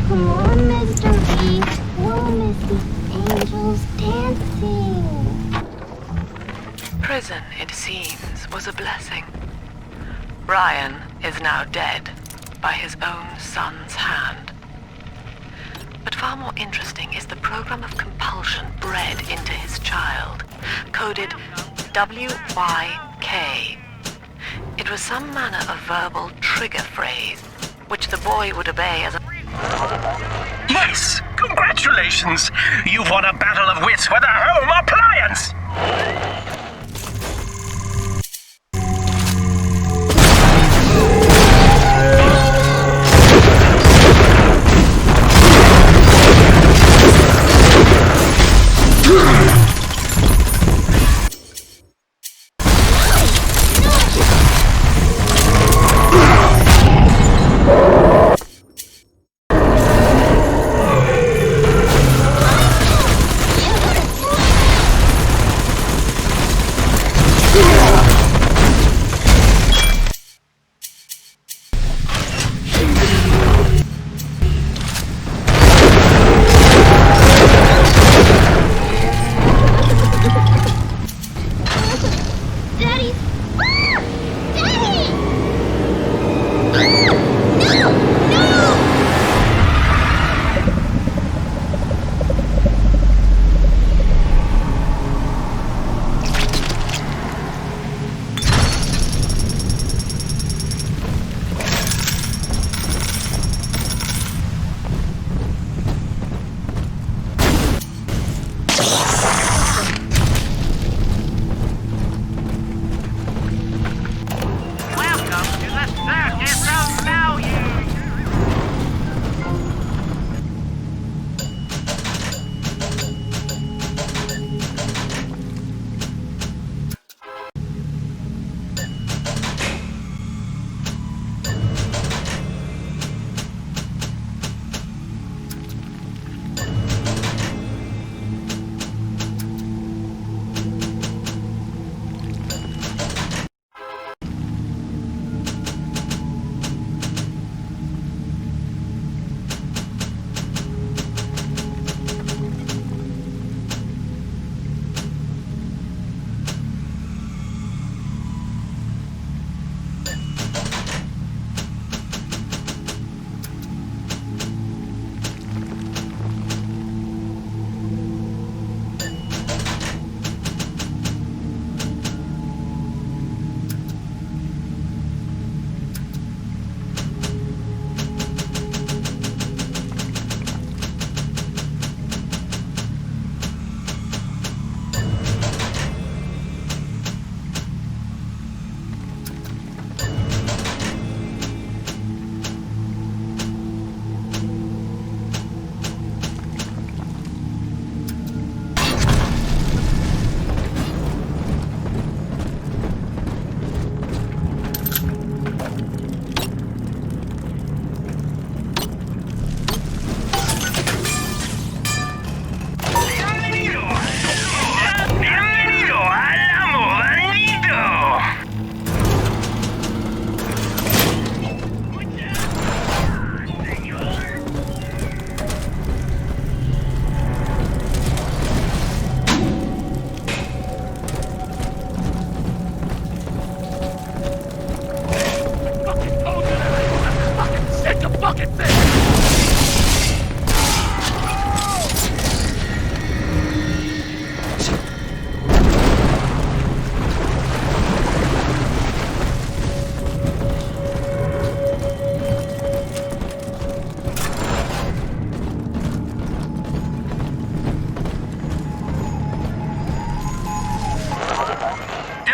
Speaker 5: Come on, Mr. B. We'll miss these angels dancing.
Speaker 3: Prison, it seems, was a blessing. Ryan is now dead by his own son's hand. But far more interesting is the program of compulsion bred into his child, coded WYK. It was some manner of verbal trigger phrase, which the boy would obey as a...
Speaker 20: Yes! Congratulations! You've won a battle of wits with a home appliance!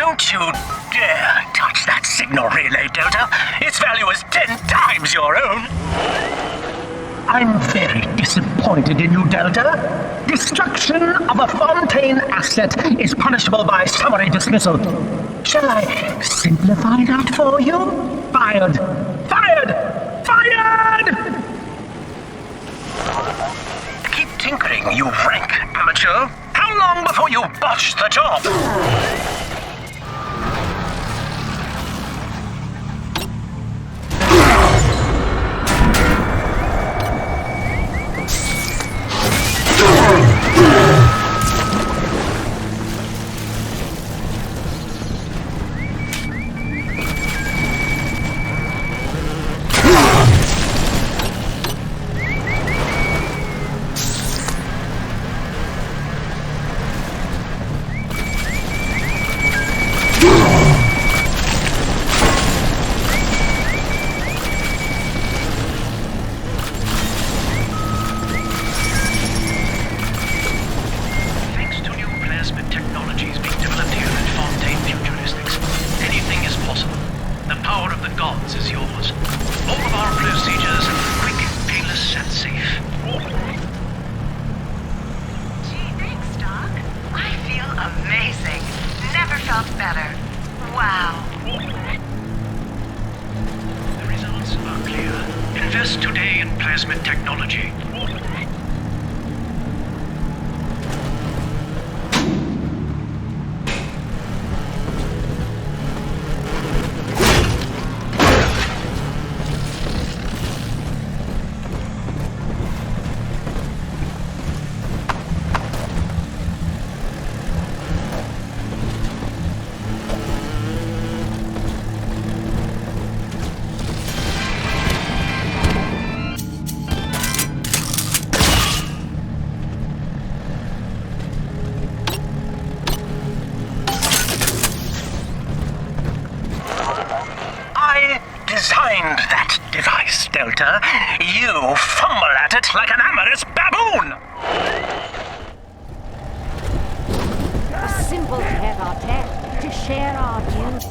Speaker 20: Don't you dare touch that signal relay, Delta. Its value is 10 times your own. I'm very disappointed in you, Delta. Destruction of a Fontaine asset is punishable by summary dismissal. Shall I simplify that for you? Fired! Fired! Fired! Keep tinkering, you rank amateur. How long before you botch the job?
Speaker 16: power of the gods is yours. All of our procedures, quick, painless, and safe.
Speaker 3: Gee, thanks, Doc. I feel amazing. Never felt better. Wow.
Speaker 16: The results are clear. Invest today in plasmid technology.
Speaker 20: Designed that device, Delta. You fumble at it like an amorous baboon!
Speaker 6: A simple tete-a-tete to share our views.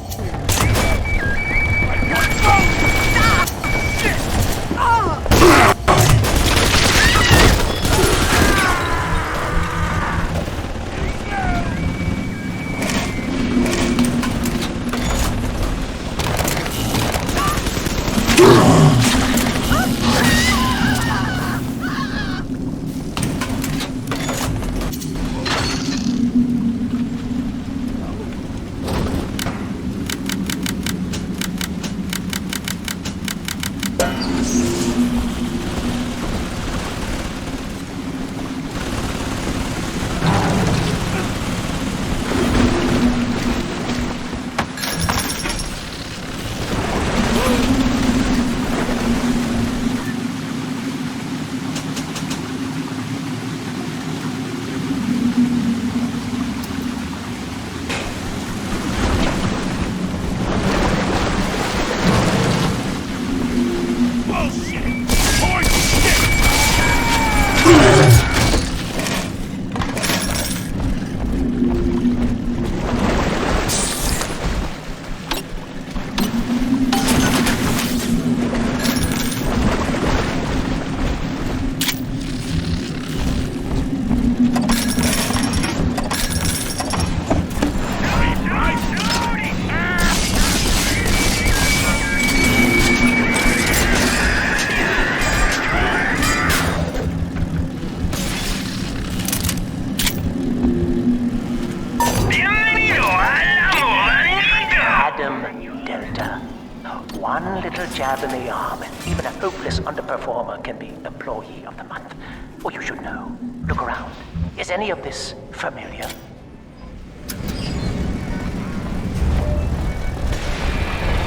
Speaker 20: One little jab in the arm, and even a hopeless underperformer can be Employee of the Month. Or you should know. Look around. Is any of this familiar?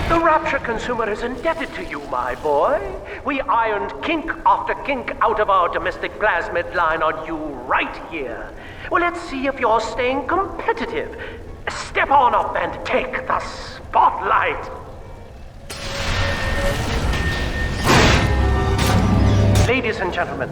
Speaker 20: The Rapture consumer is indebted to you, my boy. We ironed kink after kink out of our domestic plasmid line on you right here. Well, let's see if you're staying competitive. Step on up and take the spotlight. Ladies and gentlemen,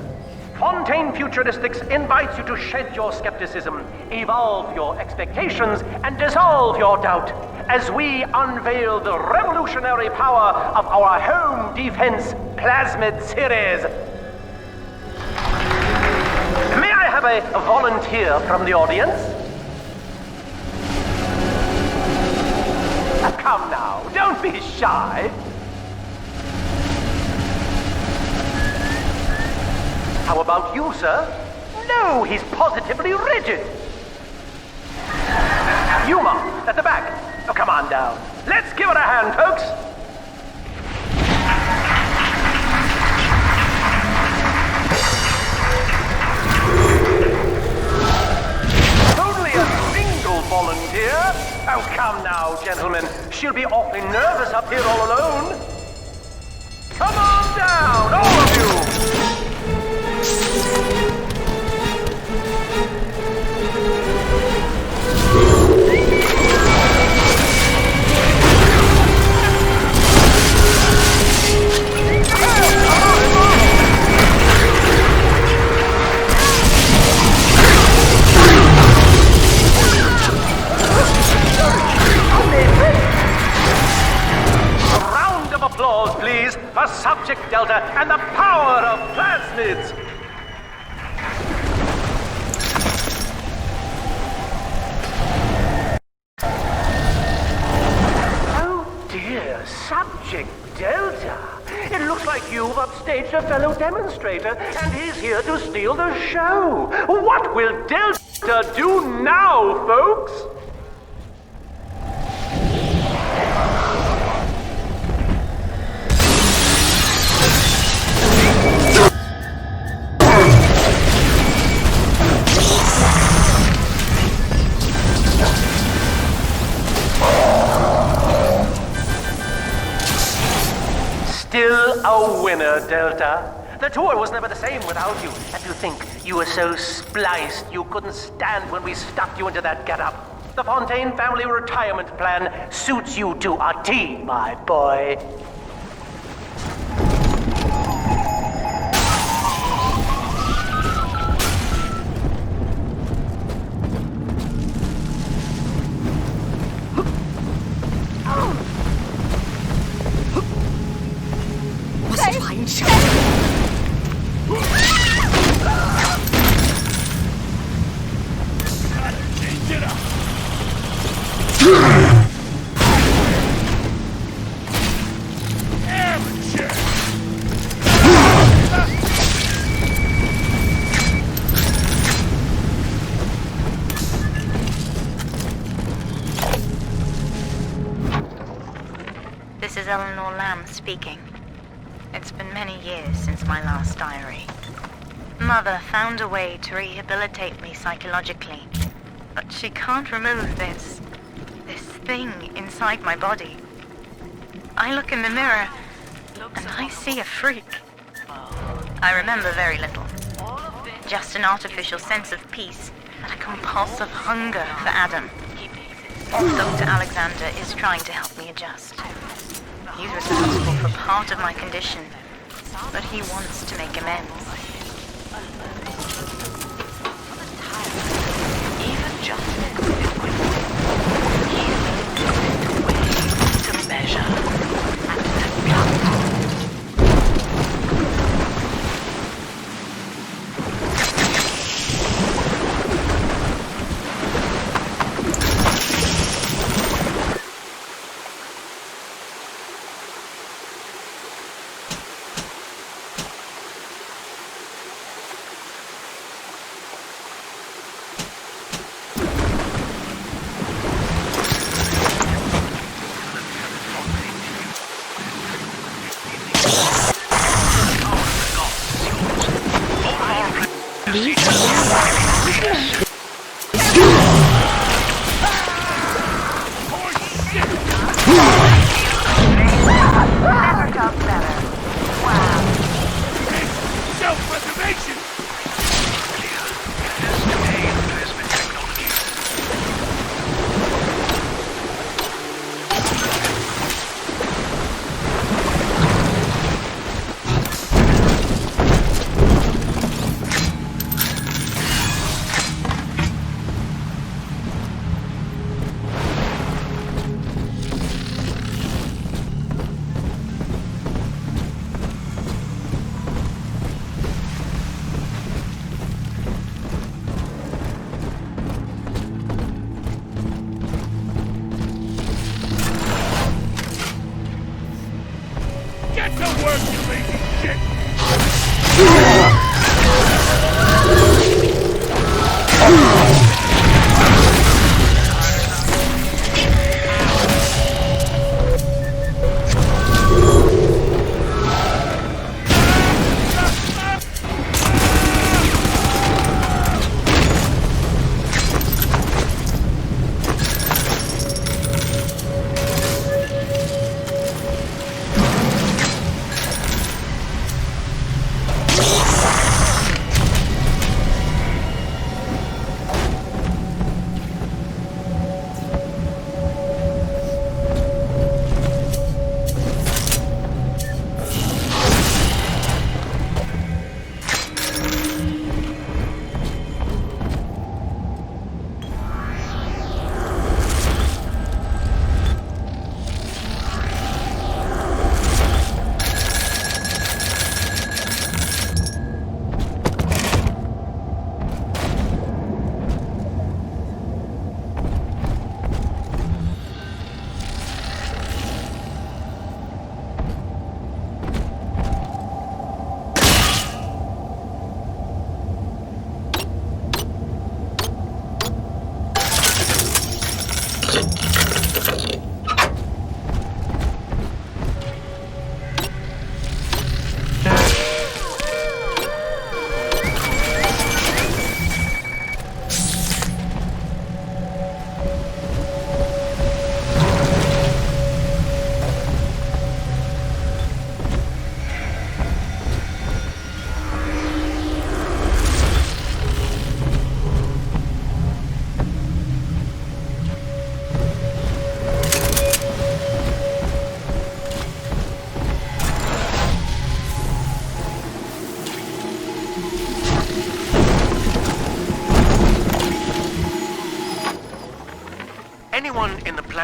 Speaker 20: Fontaine Futuristics invites you to shed your skepticism, evolve your expectations, and dissolve your doubt as we unveil the revolutionary power of our home defense plasmid series. May I have a volunteer from the audience? Come now, don't be shy. How about you, sir? No, he's positively rigid. Yuma, at the back. Oh, come on down. Let's give it a hand, folks. Only a single volunteer? Oh, come now, gentlemen. She'll be awfully nervous up here all alone. Come on down, all of you.
Speaker 18: applause, please, for Subject Delta and the power of plasmids. Oh dear, Subject Delta. It looks like you've upstaged a fellow demonstrator, and he's here to steal the show. What will Delta do now, folks? Still a winner, Delta. The tour was never the same without you. And to think you were so spliced you couldn't stand when we stuffed you into that getup. The Fontaine family retirement plan suits you to a T, my boy.
Speaker 3: This is Eleanor Lamb speaking. It's been many years since my last diary. Mother found a way to rehabilitate me psychologically, but she can't remove this thing inside my body. I look in the mirror, and I see a freak. I remember very little. Just an artificial sense of peace and a compulsive hunger for Adam. Dr. Alexander is trying to help me adjust. He's responsible for part of my condition, but he wants to make amends. Even just healing is a way to measure and to count.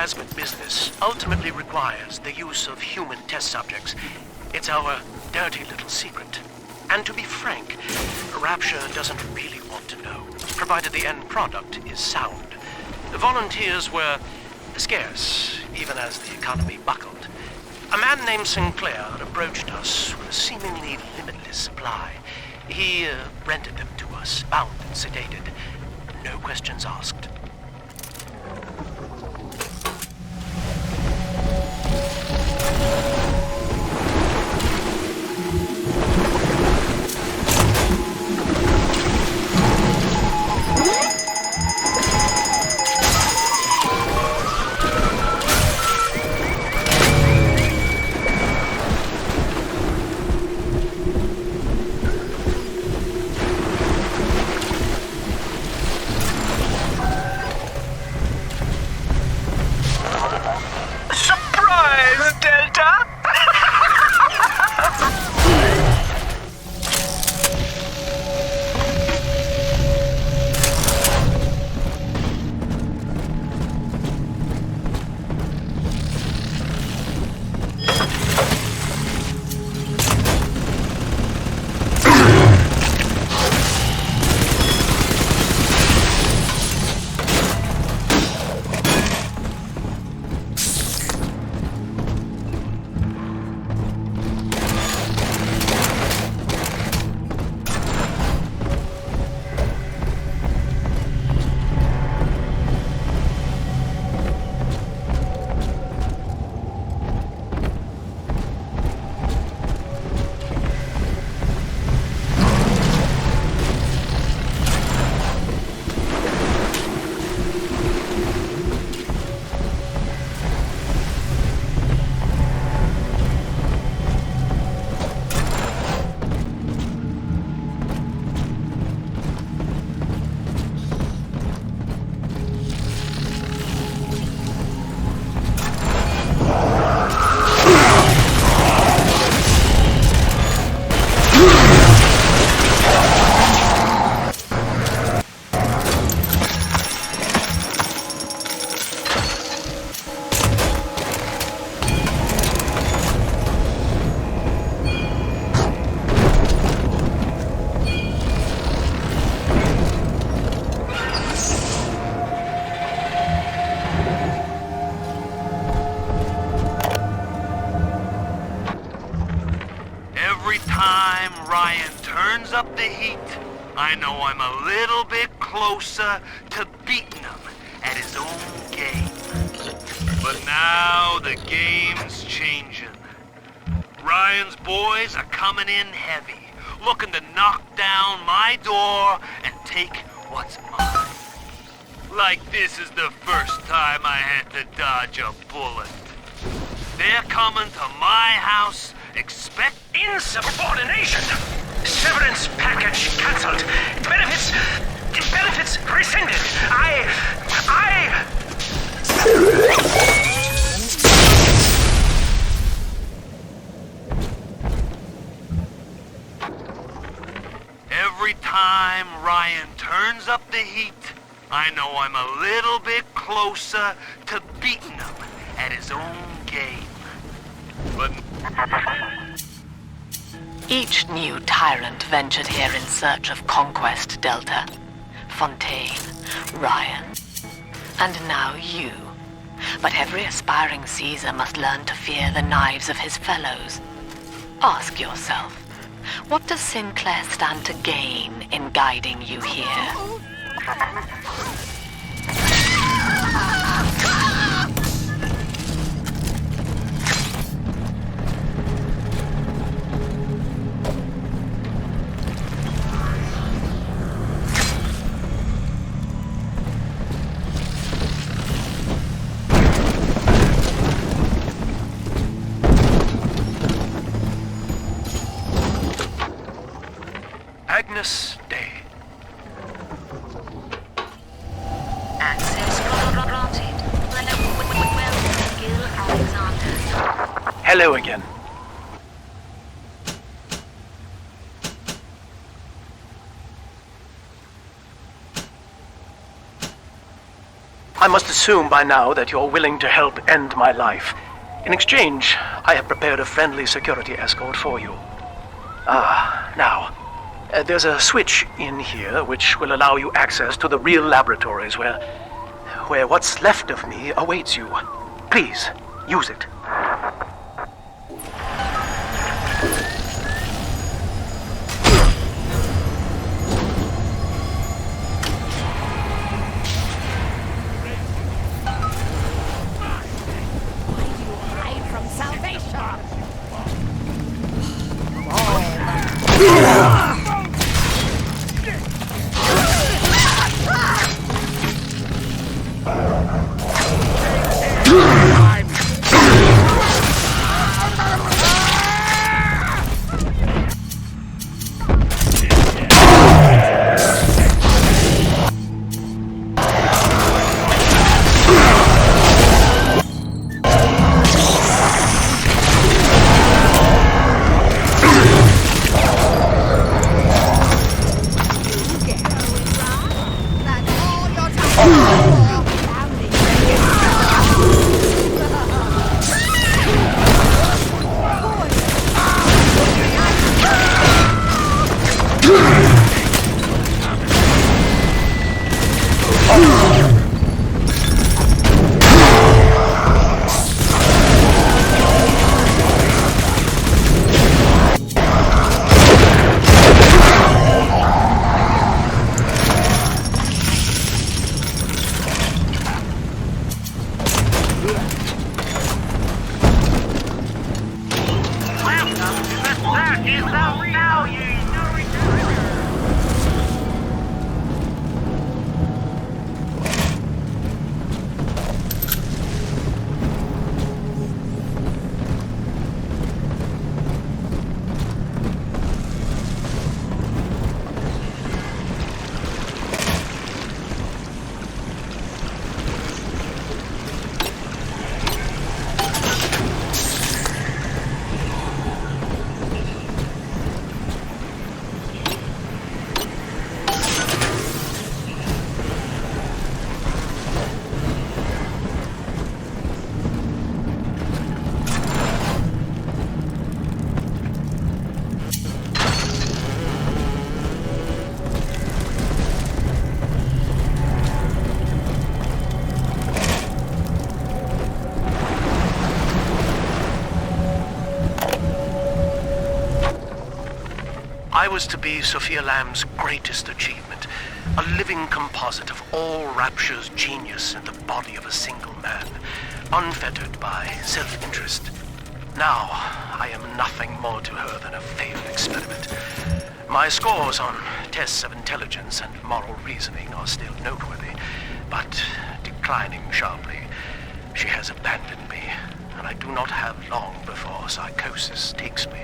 Speaker 18: plasmid business ultimately requires the use of human test subjects. It's our dirty little secret. And to be frank, Rapture doesn't really want to know, provided the end product is sound. The volunteers were scarce, even as the economy buckled. A man named Sinclair approached us with a seemingly limitless supply. He rented them to us, bound and sedated. No questions asked.
Speaker 12: Up the heat, I know I'm a little bit closer to beating him at his own game. But now the game's changing. Ryan's boys are coming in heavy, looking to knock down my door and take what's mine. Like this is the first time I had to dodge a bullet. They're coming to my house, expect insubordination! Severance package cancelled. Benefits rescinded. Every time Ryan turns up the heat, I know I'm a little bit closer to beating him at his own game. But
Speaker 3: each new tyrant ventured here in search of conquest, Delta. Fontaine, Ryan, and now you. But every aspiring Caesar must learn to fear the knives of his fellows. Ask yourself, what does Sinclair stand to gain in guiding you here?
Speaker 18: Agnes Day.
Speaker 3: Access granted. Welcome, Gil Alexander.
Speaker 18: Hello again. I must assume by now that you're willing to help end my life. In exchange, I have prepared a friendly security escort for you. Now, there's a switch in here which will allow you access to the real laboratories where what's left of me awaits you. Please, use it. I was to be Sophia Lamb's greatest achievement, a living composite of all Rapture's genius in the body of a single man, unfettered by self-interest. Now, I am nothing more to her than a failed experiment. My scores on tests of intelligence and moral reasoning are still noteworthy, but declining sharply. She has abandoned me, and I do not have long before psychosis takes me.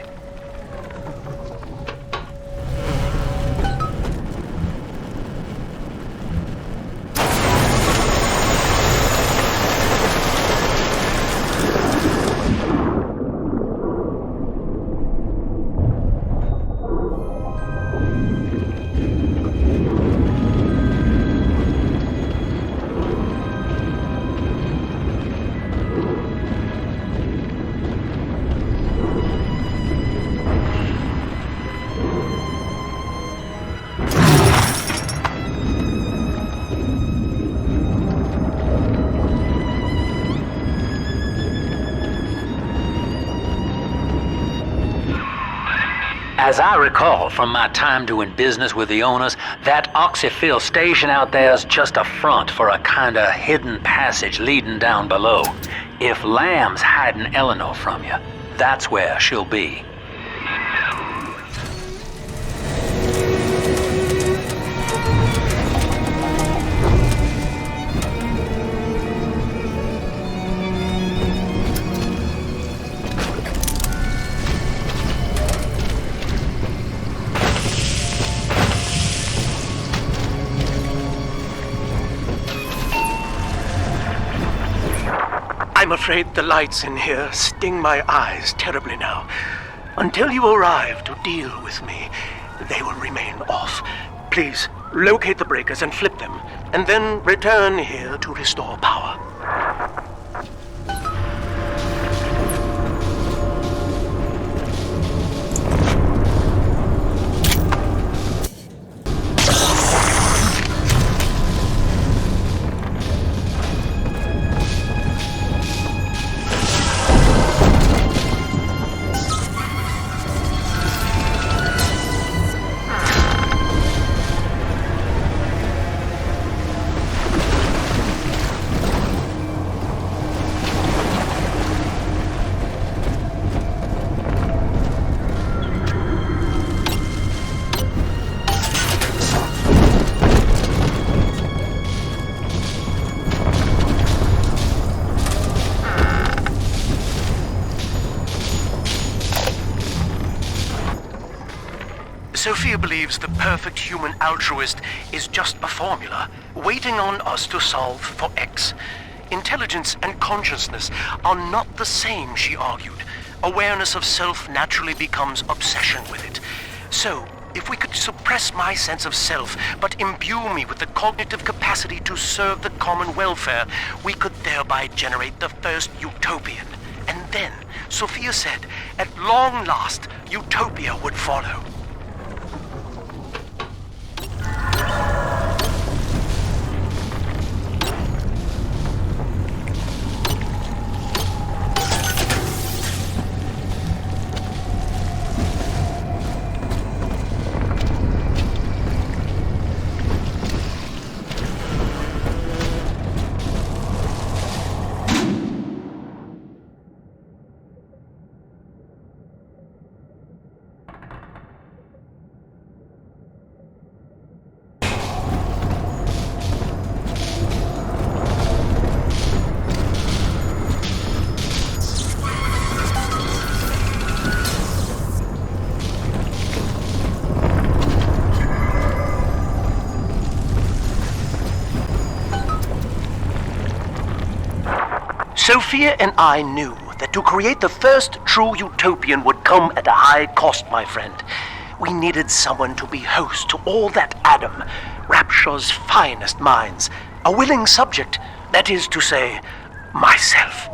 Speaker 13: As I recall from my time doing business with the owners, that oxyfill station out there's just a front for a kinda hidden passage leading down below. If Lamb's hiding Eleanor from you, that's where she'll be.
Speaker 18: I'm afraid the lights in here sting my eyes terribly now. Until you arrive to deal with me, they will remain off. Please, Locate the breakers and flip them, and then return here to restore power. Sophia believes the perfect human altruist is just a formula, waiting on us to solve for X. Intelligence and consciousness are not the same, she argued. Awareness of self naturally becomes obsession with it. So, if we could suppress my sense of self, but imbue me with the cognitive capacity to serve the common welfare, we could thereby generate the first utopian. And then, Sophia said, at long last, utopia would follow. Sophia and I knew that to create the first true utopian would come at a high cost, my friend. We needed someone to be host to all that Adam, Rapture's finest minds, a willing subject, that is to say, myself.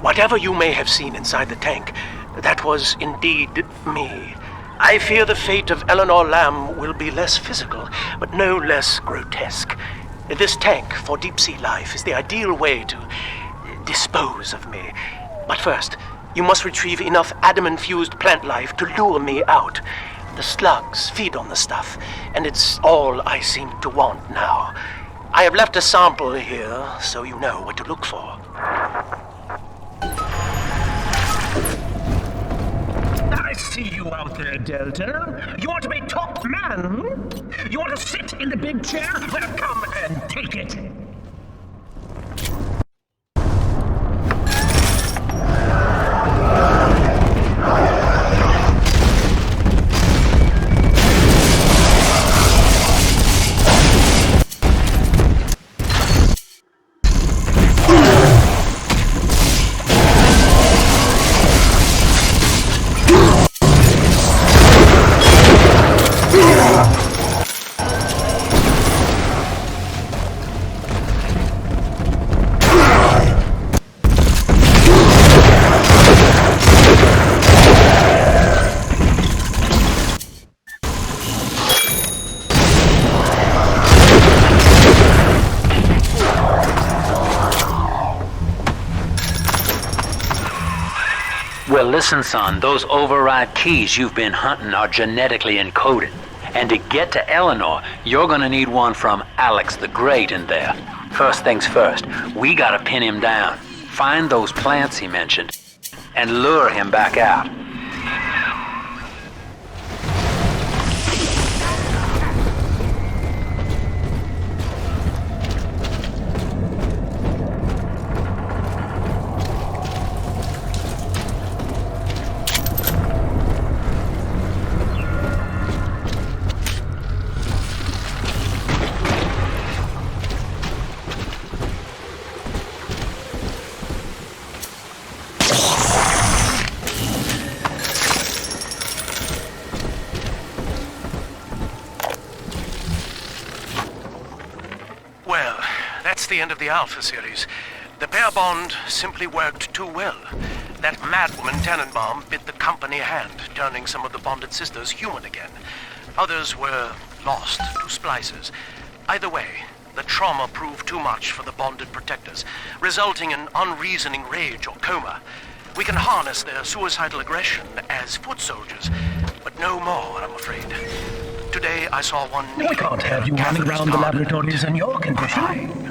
Speaker 18: Whatever you may have seen inside the tank, that was indeed me. I fear the fate of Eleanor Lamb will be less physical, but no less grotesque. This tank for deep-sea life is the ideal way to dispose of me. But first, you must retrieve enough Adam-infused plant life to lure me out. The slugs feed on the stuff, and it's all I seem to want now. I have left a sample here, so you know what to look for.
Speaker 20: I see you out there, Delta. You want to be top man? You want to sit in the big chair? Well, come and take it.
Speaker 13: Well, listen, son, those override keys you've been hunting are genetically encoded. And to get to Eleanor, you're gonna need one from Alex the Great in there. First things first, we gotta pin him down, find those plants he mentioned, and lure him back out.
Speaker 18: That's the end of the Alpha series. The pair bond simply worked too well. That madwoman Tannenbaum bit the company hand, turning some of the bonded sisters human again. Others were lost to splicers. Either way, the trauma proved too much for the bonded protectors, resulting in unreasoning rage or coma. We can harness their suicidal aggression as foot soldiers, but no more, I'm afraid. Today I saw one...
Speaker 20: We can't have you running around the laboratories in your condition.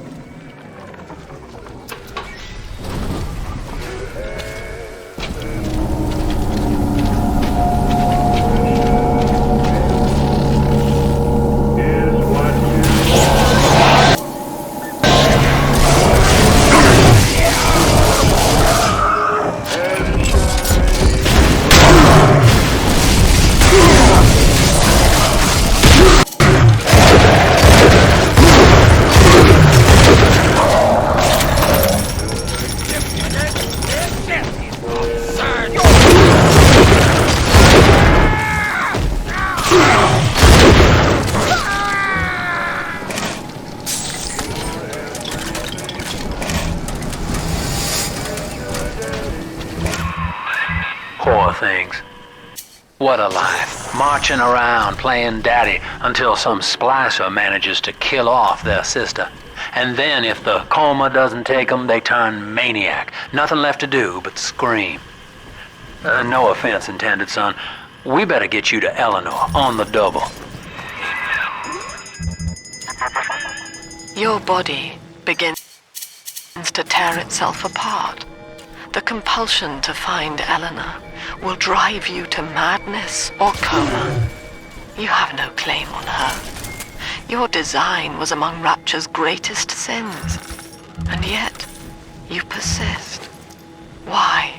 Speaker 13: Poor things. What a life. Marching around playing daddy until some splicer manages to kill off their sister. And then if the coma doesn't take them, they turn maniac. Nothing left to do but scream. No offense intended, son. We better get you to Eleanor on the double.
Speaker 4: Your body begins to tear itself apart. The compulsion to find Eleanor will drive you to madness or coma. You have no claim on her. Your design was among Rapture's greatest sins. And yet, you persist. Why?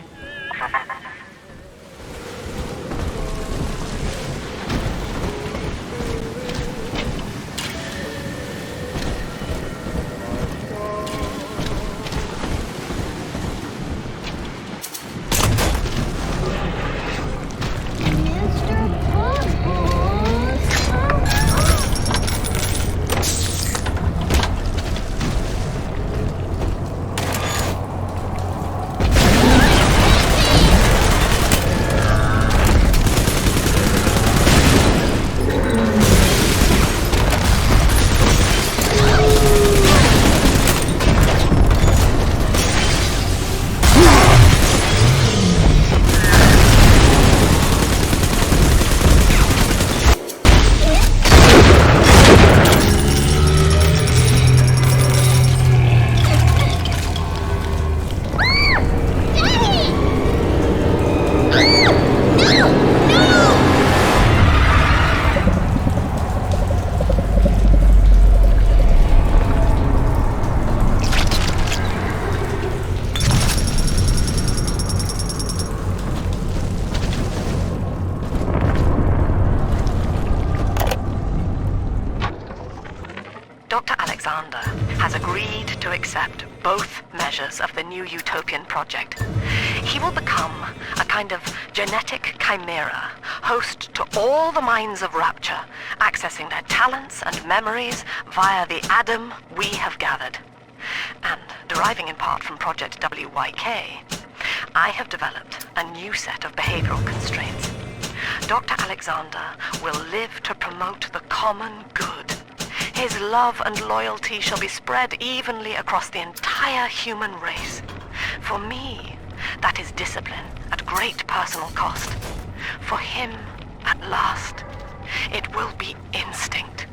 Speaker 4: Has agreed to accept both measures of the new utopian project. He will become a kind of genetic chimera, host to all the minds of Rapture, accessing their talents and memories via the Adam we have gathered. And deriving in part from Project WYK, I have developed a new set of behavioral constraints. Dr. Alexander will live to promote the common good. His love and loyalty shall be spread evenly across the entire human race. For me, that is discipline at great personal cost. For him, at last, it will be instinct.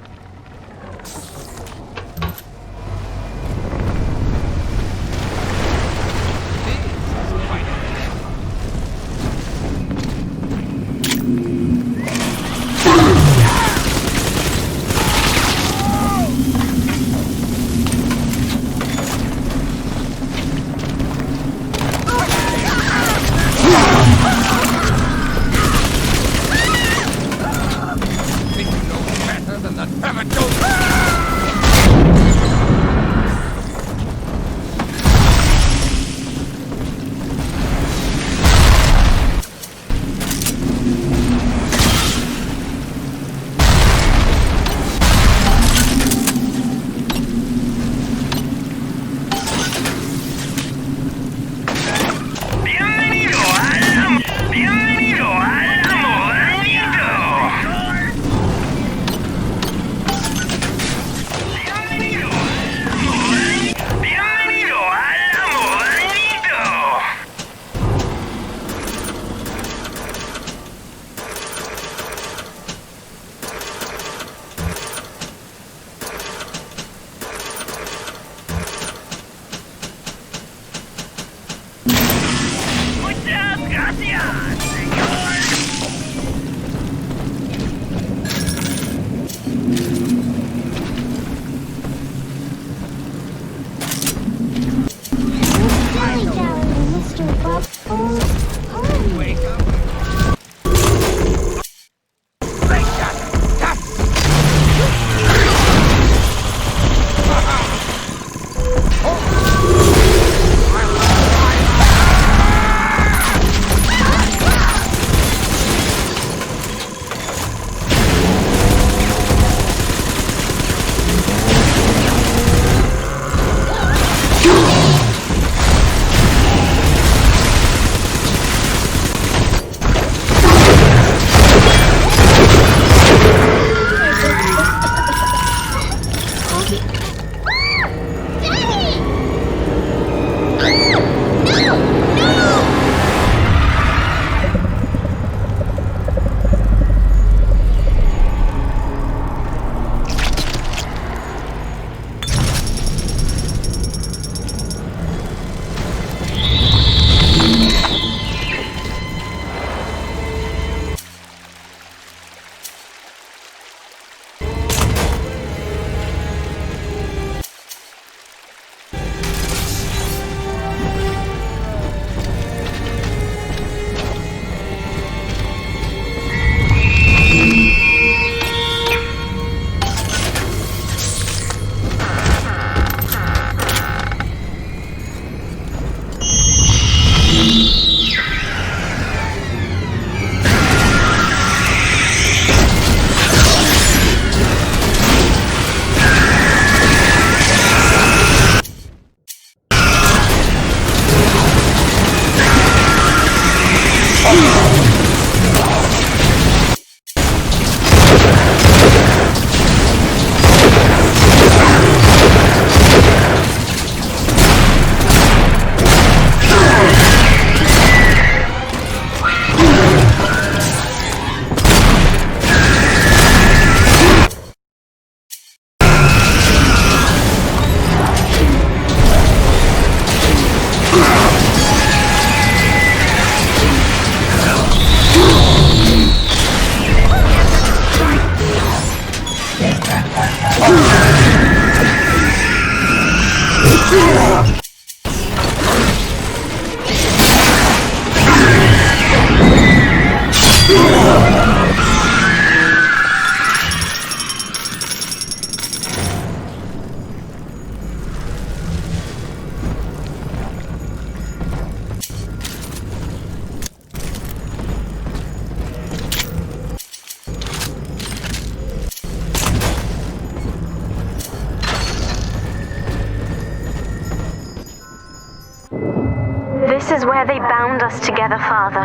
Speaker 11: This is where they bound us together, Father.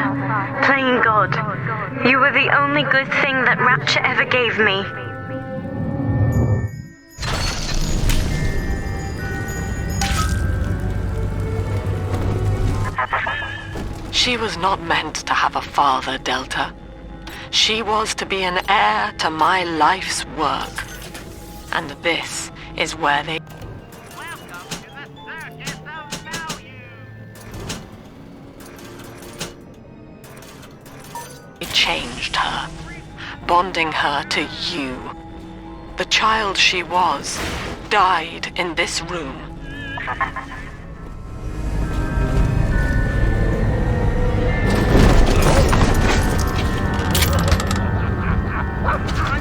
Speaker 11: Playing God. You were the only good thing that Rapture ever gave me.
Speaker 3: She was not meant to have a father, Delta. She was to be an heir to my life's work. And this is where they... changed her, bonding her to you. The child she was died in this room.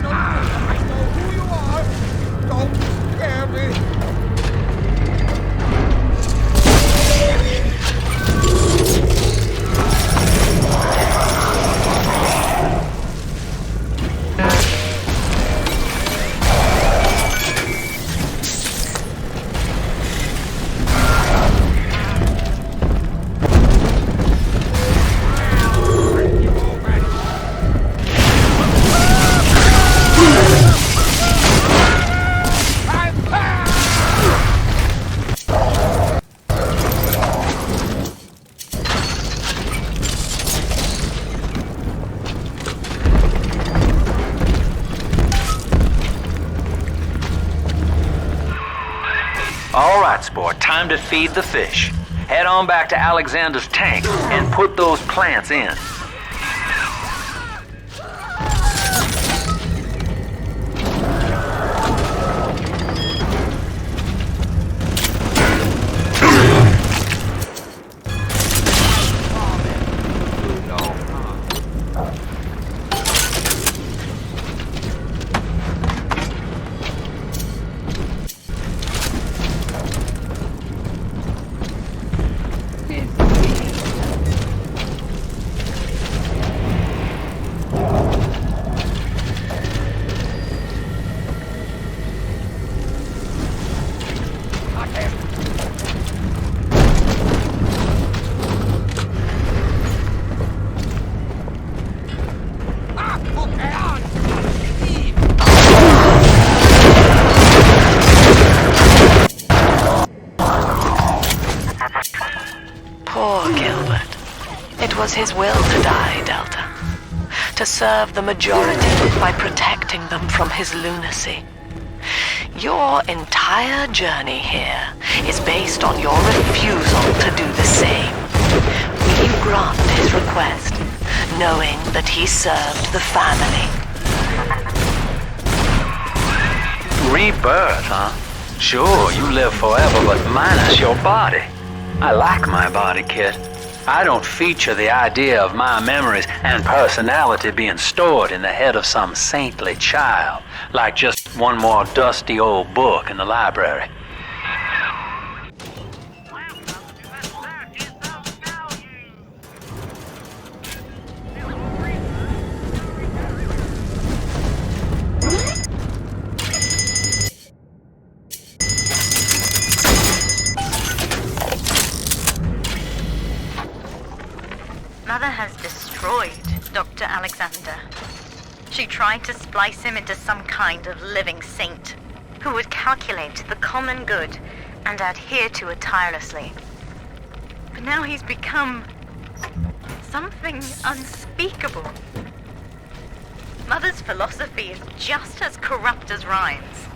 Speaker 2: I know who you are. Don't scare me.
Speaker 13: All right, sport, time to feed the fish. Head on back to Alexander's tank and put those plants in.
Speaker 3: Was his will to die, Delta. To serve the majority by protecting them from his lunacy. Your entire journey here is based on your refusal to do the same. Will you grant his request, knowing that he served the family?
Speaker 13: Rebirth, huh? Sure, you live forever, but minus your body. I like my body, kid. I don't feature the idea of my memories and personality being stored in the head of some saintly child, like just one more dusty old book in the library.
Speaker 11: Mother has destroyed Dr. Alexander. She tried to splice him into some kind of living saint who would calculate the common good and adhere to it tirelessly. But now he's become something unspeakable. Mother's philosophy is just as corrupt as Ryan's.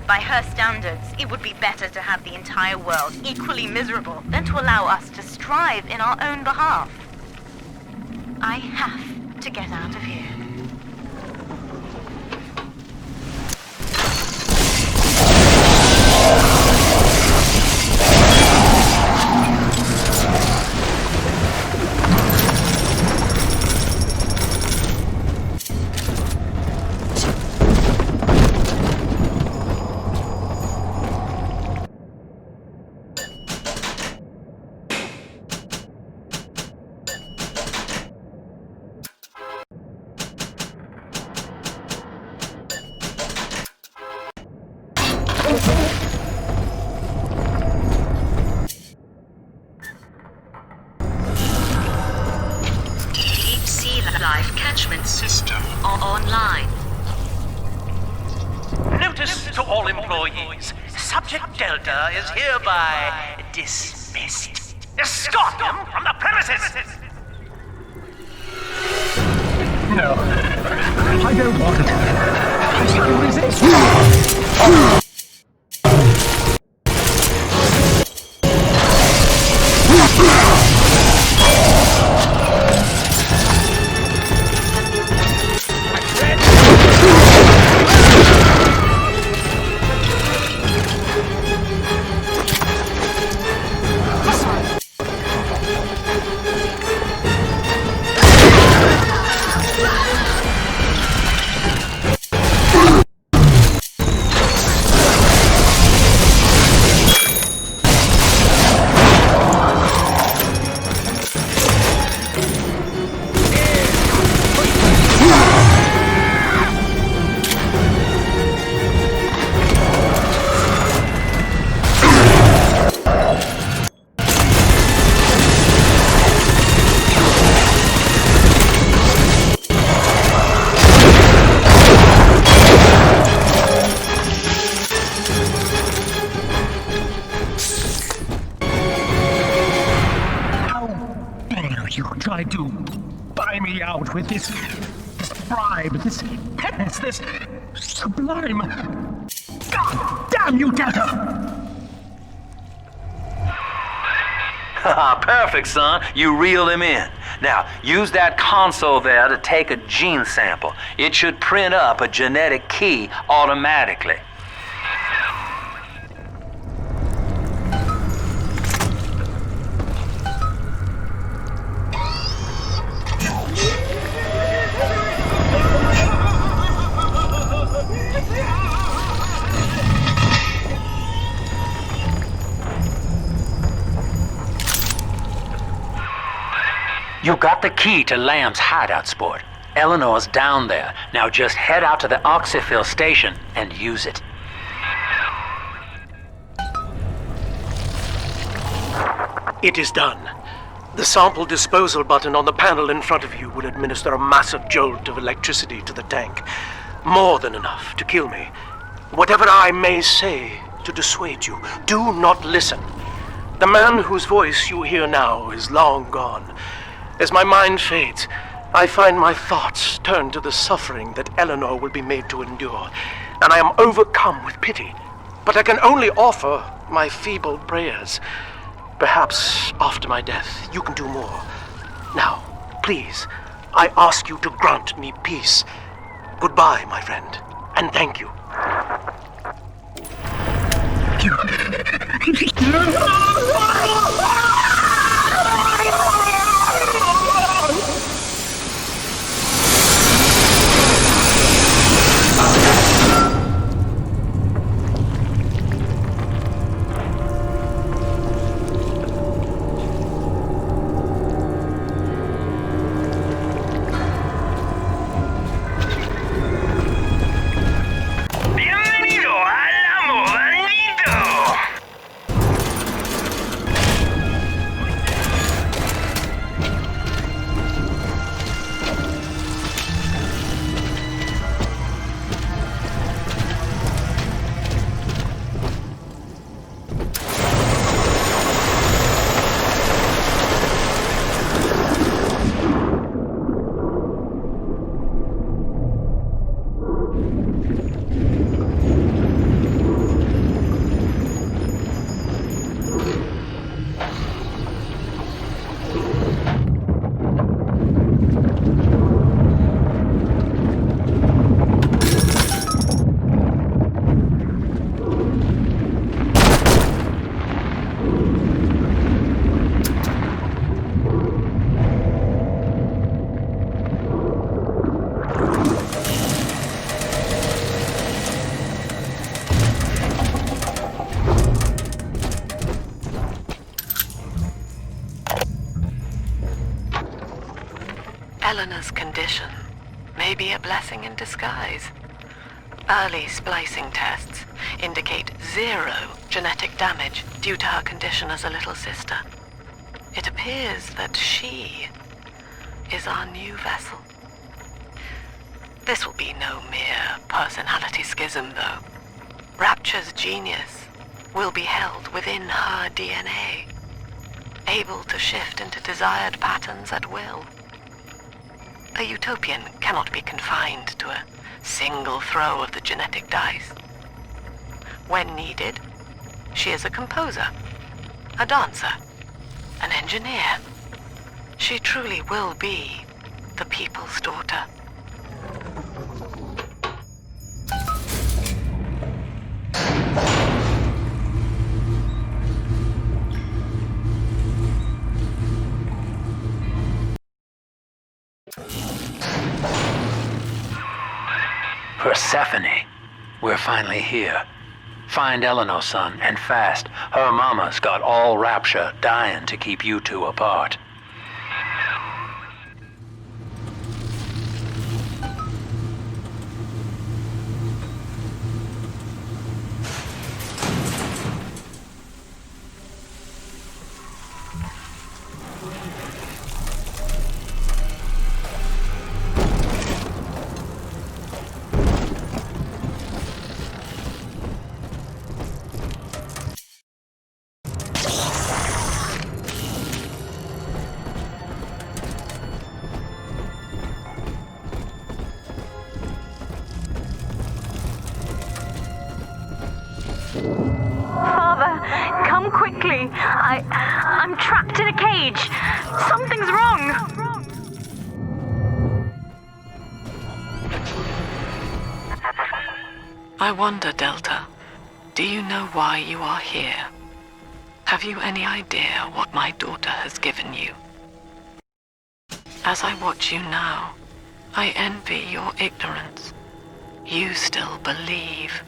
Speaker 11: By her standards, it would be better to have the entire world equally miserable than to allow us to strive in our own behalf. I have to get out of here.
Speaker 20: system online.
Speaker 18: Notice to all employees. Subject Delta is hereby dismissed. Escort him from the premises!
Speaker 20: No, I don't want it. I can resist. Tried to buy me out with this bribe, this penance, this sublime. God damn you, Delta!
Speaker 13: Perfect, son. You reeled him in. Now, use that console there to take a gene sample. It should print up a genetic key automatically. You got the key to Lamb's hideout, sport. Eleanor's down there. Now just head out to the oxyfill station and use it.
Speaker 18: It is done. The sample disposal button on the panel in front of you will administer a massive jolt of electricity to the tank. More than enough to kill me. Whatever I may say to dissuade you, do not listen. The man whose voice you hear now is long gone. As my mind fades, I find my thoughts turn to the suffering that Eleanor will be made to endure, and I am overcome with pity. But I can only offer my feeble prayers. Perhaps after my death, you can do more. Now, please, I ask you to grant me peace. Goodbye, my friend, and thank you.
Speaker 3: Eleanor's condition may be a blessing in disguise. Early splicing tests indicate 0 genetic damage due to her condition as a little sister. It appears that she is our new vessel.
Speaker 4: This will be no mere personality schism, though. Rapture's genius will be held within her DNA, able to shift into desired patterns at will. A utopian cannot be confined to a single throw of the genetic dice. When needed, she is a composer, a dancer, an engineer. She truly will be the people's daughter.
Speaker 13: Persephone, we're finally here. Find Eleanor, son, and fast. Her mama's got all Rapture dying to keep you two apart.
Speaker 11: Father, come quickly. I'm trapped in a cage. Something's wrong.
Speaker 4: I wonder, Delta, do you know why you are here? Have you any idea what my daughter has given you? As I watch you now, I envy your ignorance. You still believe.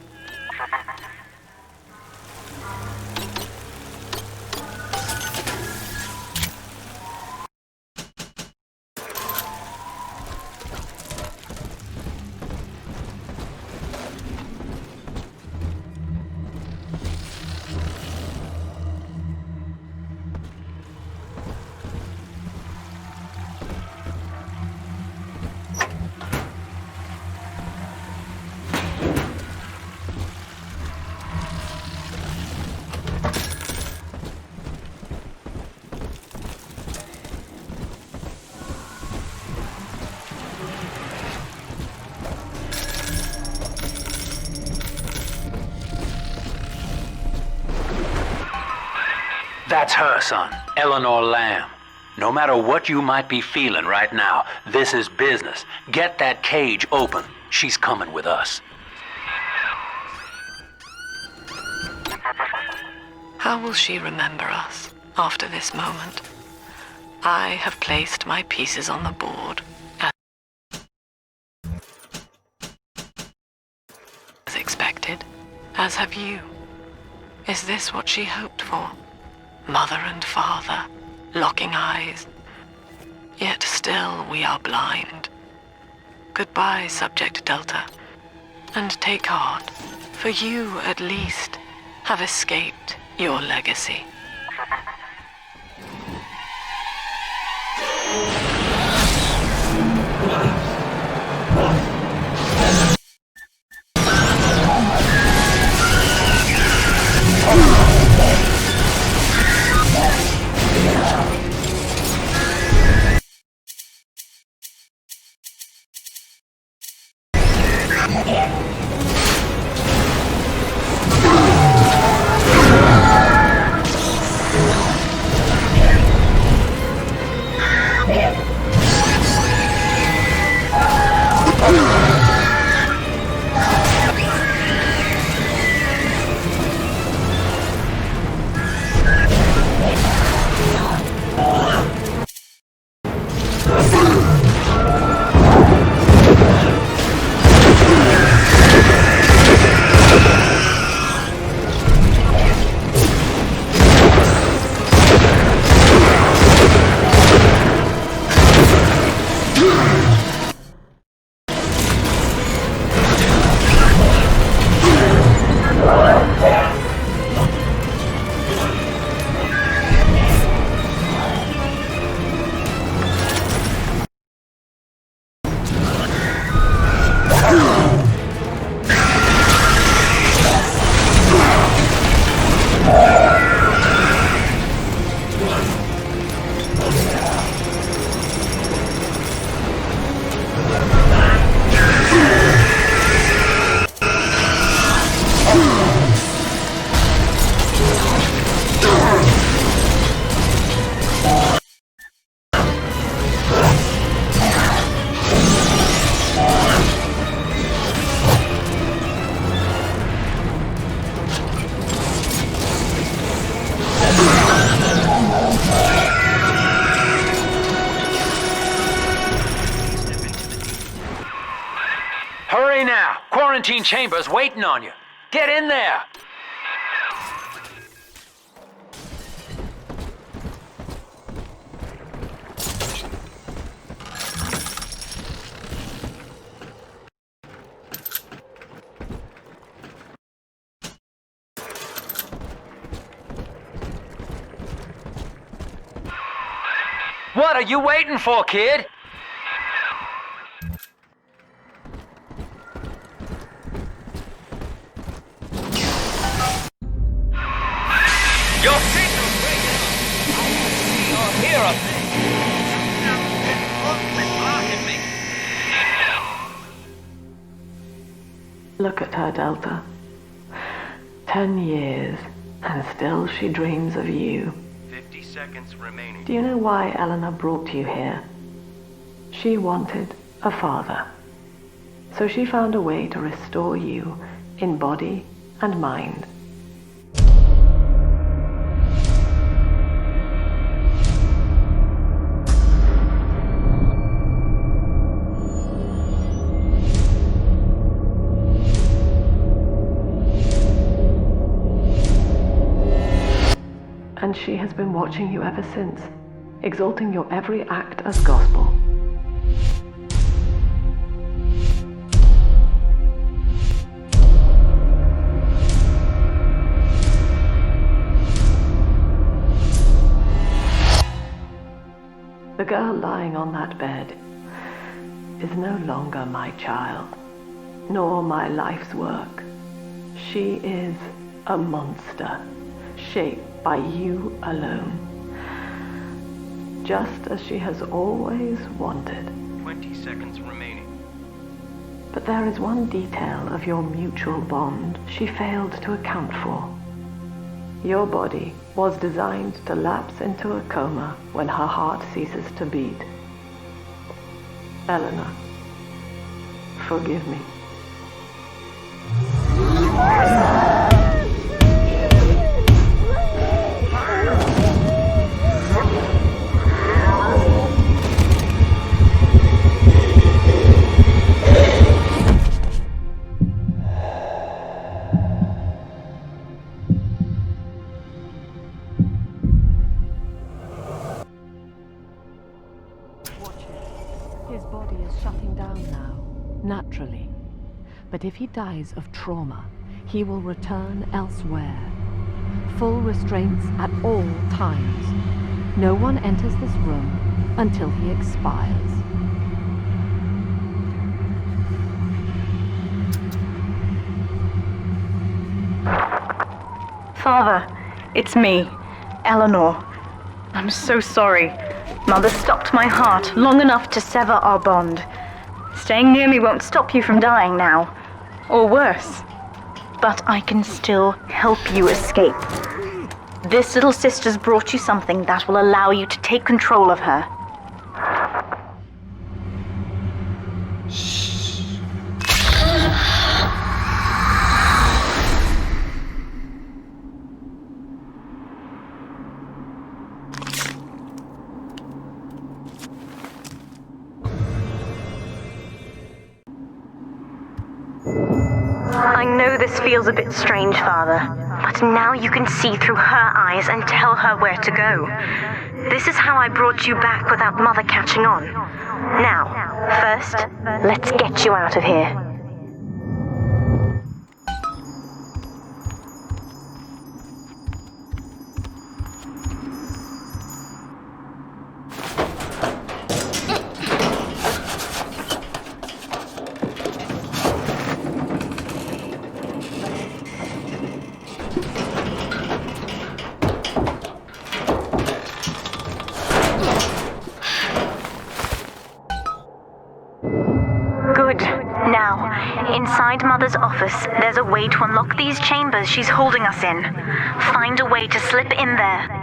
Speaker 13: That's her, son, Eleanor Lamb. No matter what you might be feeling right now, this is business. Get that cage open. She's coming with us.
Speaker 4: How will she remember us after this moment? I have placed my pieces on the board as expected, as have you. Is this what she hoped for? Mother and father, locking eyes. Yet still we are blind. Goodbye, Subject Delta. And take heart, for you at least have escaped your legacy.
Speaker 13: 17 chambers waiting on you. Get in there! What are you waiting for, kid? Your signal's breaking. I can see or hear a thing.
Speaker 21: Look at her, Delta. 10 years, and still she dreams of you.
Speaker 18: 50 seconds remaining.
Speaker 21: Do you know why Eleanor brought you here? She wanted a father. So she found a way to restore you in body and mind. And she has been watching you ever since, exalting your every act as gospel. The girl lying on that bed is no longer my child, nor my life's work. She is a monster, shaped by you alone, just as she has always wanted.
Speaker 18: 20 seconds remaining.
Speaker 21: But there is one detail of your mutual bond she failed to account for. Your body was designed to lapse into a coma when her heart ceases to beat. Eleanor, forgive me. His body is shutting down now, naturally. But if he dies of trauma, he will return elsewhere. Full restraints at all times. No one enters this room until he expires.
Speaker 11: Father, it's me, Eleanor. I'm so sorry. Mother stopped my heart long enough to sever our bond. Staying near me won't stop you from dying now. Or worse. But I can still help you escape. This little sister's brought you something that will allow you to take control of her. I know this feels a bit strange, Father, but now you can see through her eyes and tell her where to go. This is how I brought you back without Mother catching on. Now, first, let's get you out of here. Inside Mother's office, there's a way to unlock these chambers she's holding us in. Find a way to slip in there.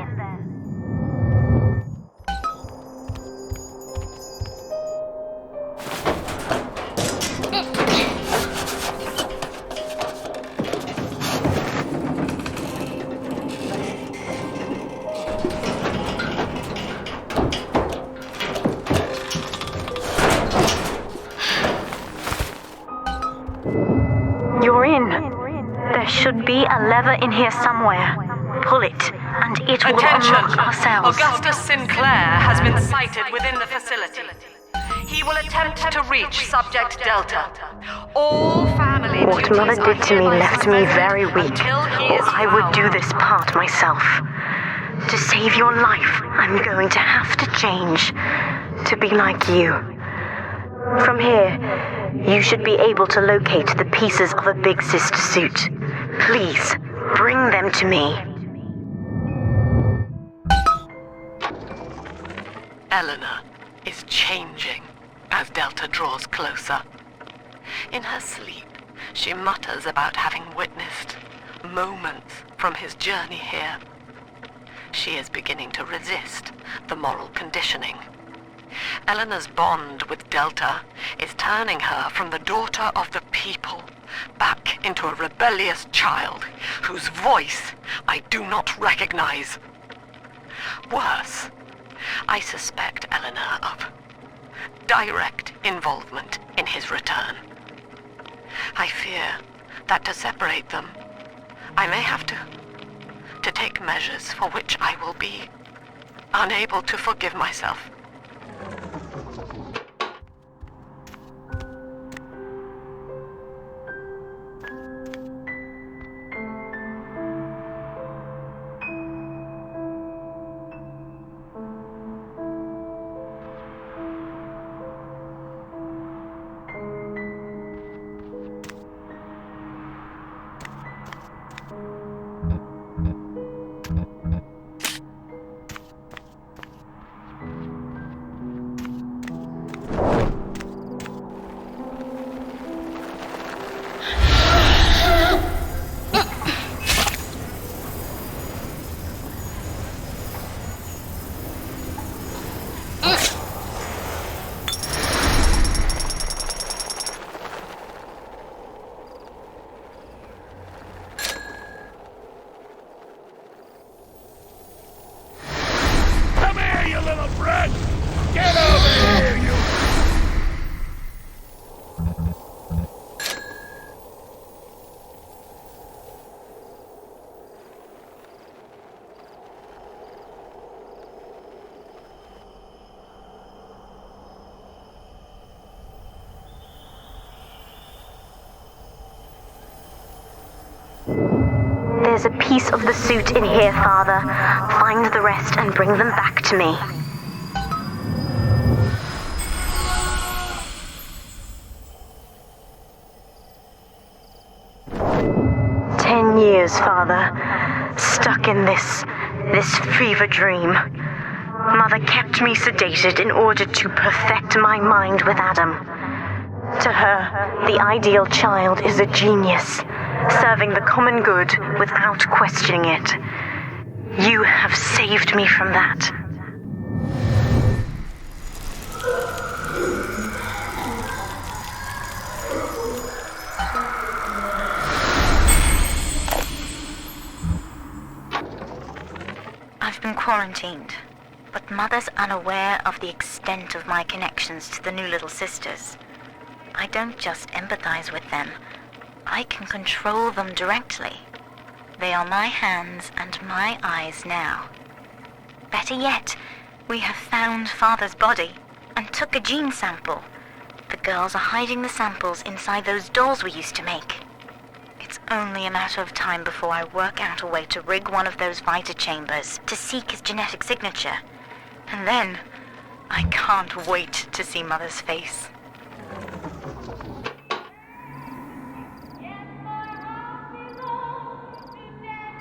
Speaker 11: a lever in here somewhere. Pull it, and it will unlock our cells.
Speaker 21: Augustus Sinclair has been sighted within the facility. He will attempt to reach Subject Delta. All family
Speaker 11: What Mother did to me left me very weak, or I would do this part myself. To save your life, I'm going to have to change. To be like you. From here, you should be able to locate the pieces of a Big Sister suit. Please, bring them to me.
Speaker 3: Eleanor is changing as Delta draws closer. In her sleep, she mutters about having witnessed moments from his journey here. She is beginning to resist the moral conditioning. Eleanor's bond with Delta is turning her from the daughter of the people back into a rebellious child whose voice I do not recognize. Worse, I suspect Eleanor of direct involvement in his return. I fear that to separate them, I may have to take measures for which I will be unable to forgive myself.
Speaker 11: There's a piece of the suit in here, Father. Find the rest and bring them back to me. Years, Father, stuck in this fever dream. Mother kept me sedated in order to perfect my mind with Adam. To her, the ideal child is a genius, serving the common good without questioning it. You have saved me from that.
Speaker 1: I've been quarantined, but Mother's unaware of the extent of my connections to the new little sisters. I don't just empathize with them, I can control them directly. They are my hands and my eyes now. Better yet, we have found Father's body and took a gene sample. The girls are hiding the samples inside those dolls we used to make. It's only a matter of time before I work out a way to rig one of those vita chambers to seek his genetic signature. And then, I can't wait to see Mother's face.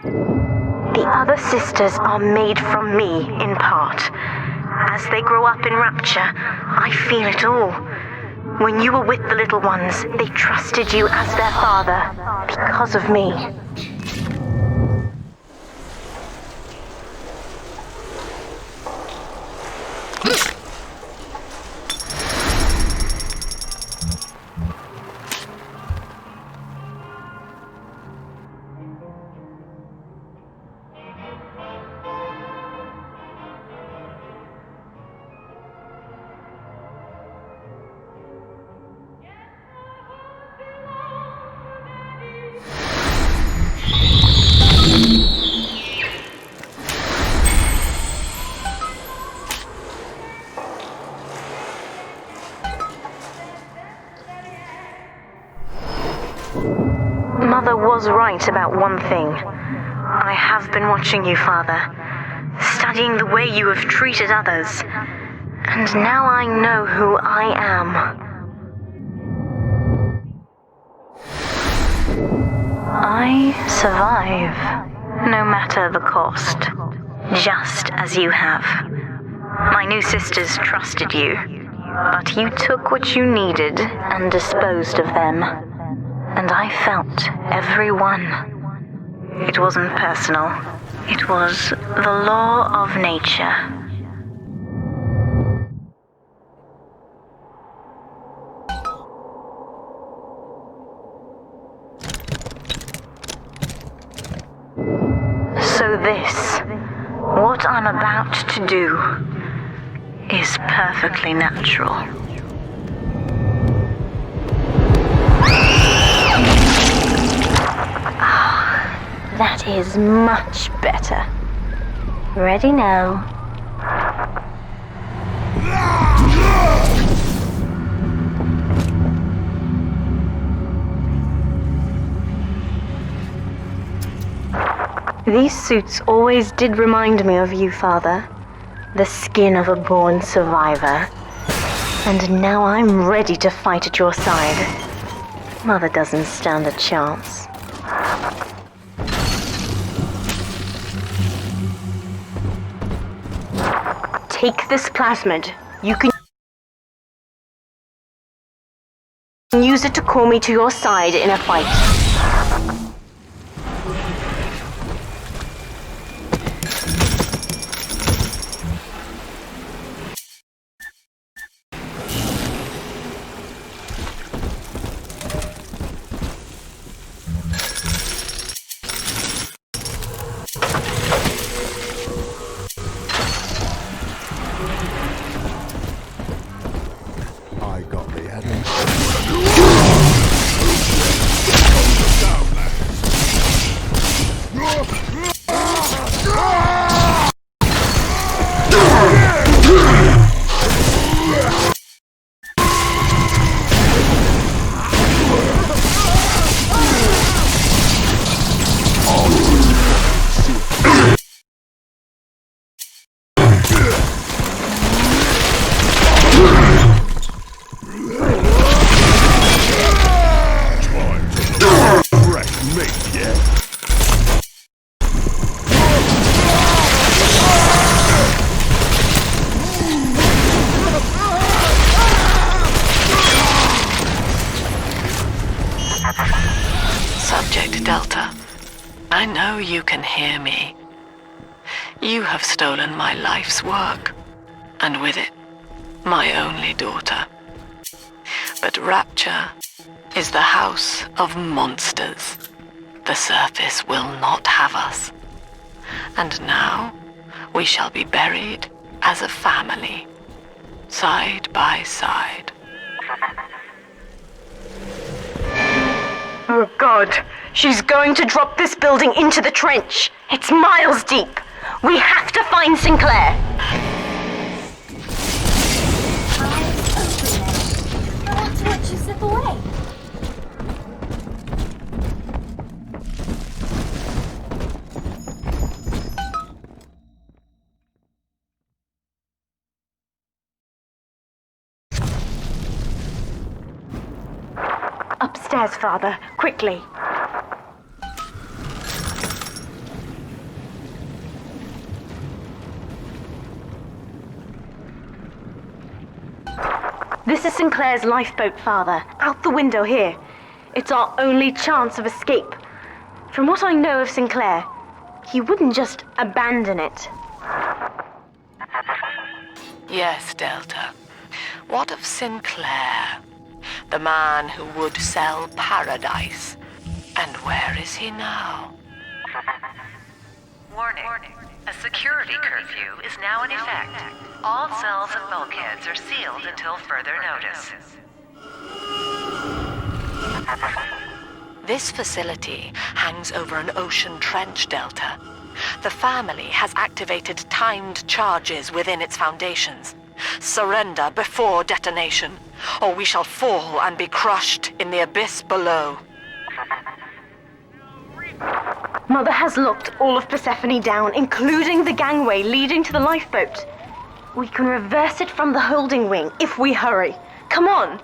Speaker 11: The other sisters are made from me, in part. As they grow up in Rapture, I feel it all. When you were with the little ones, they trusted you as their father, because of me. was right about one thing. I have been watching you, Father, studying the way you have treated others, and now I know who I am. I survive, no matter the cost, just as you have. My new sisters trusted you, but you took what you needed and disposed of them. And I felt every one. It wasn't personal. It was the law of nature. So this, what I'm about to do, is perfectly natural. That is much better. Ready now. These suits always did remind me of you, Father. The skin of a born survivor. And now I'm ready to fight at your side. Mother doesn't stand a chance. Take this plasmid. You can use it to call me to your side in a fight.
Speaker 21: You can hear me. You have stolen my life's work, and with it, my only daughter. But Rapture is the house of monsters. The surface will not have us. And now, we shall be buried as a family, side by side.
Speaker 11: Oh God, she's going to drop this building into the trench. It's miles deep. We have to find Sinclair.
Speaker 5: I want to watch you slip away.
Speaker 11: Upstairs, Father, quickly. This is Sinclair's lifeboat, Father. Out the window here. It's our only chance of escape. From what I know of Sinclair, he wouldn't just abandon it.
Speaker 21: Yes, Delta. What of Sinclair? The man who would sell paradise. And where is he now?
Speaker 3: Warning. A security curfew is now in effect. All cells and bulkheads are sealed until further notice.
Speaker 21: This facility hangs over an ocean trench, Delta. The family has activated timed charges within its foundations. Surrender before detonation, or we shall fall and be crushed in the abyss below.
Speaker 11: Mother has locked all of Persephone down, including the gangway leading to the lifeboat. We can reverse it from the holding wing if we hurry. Come on!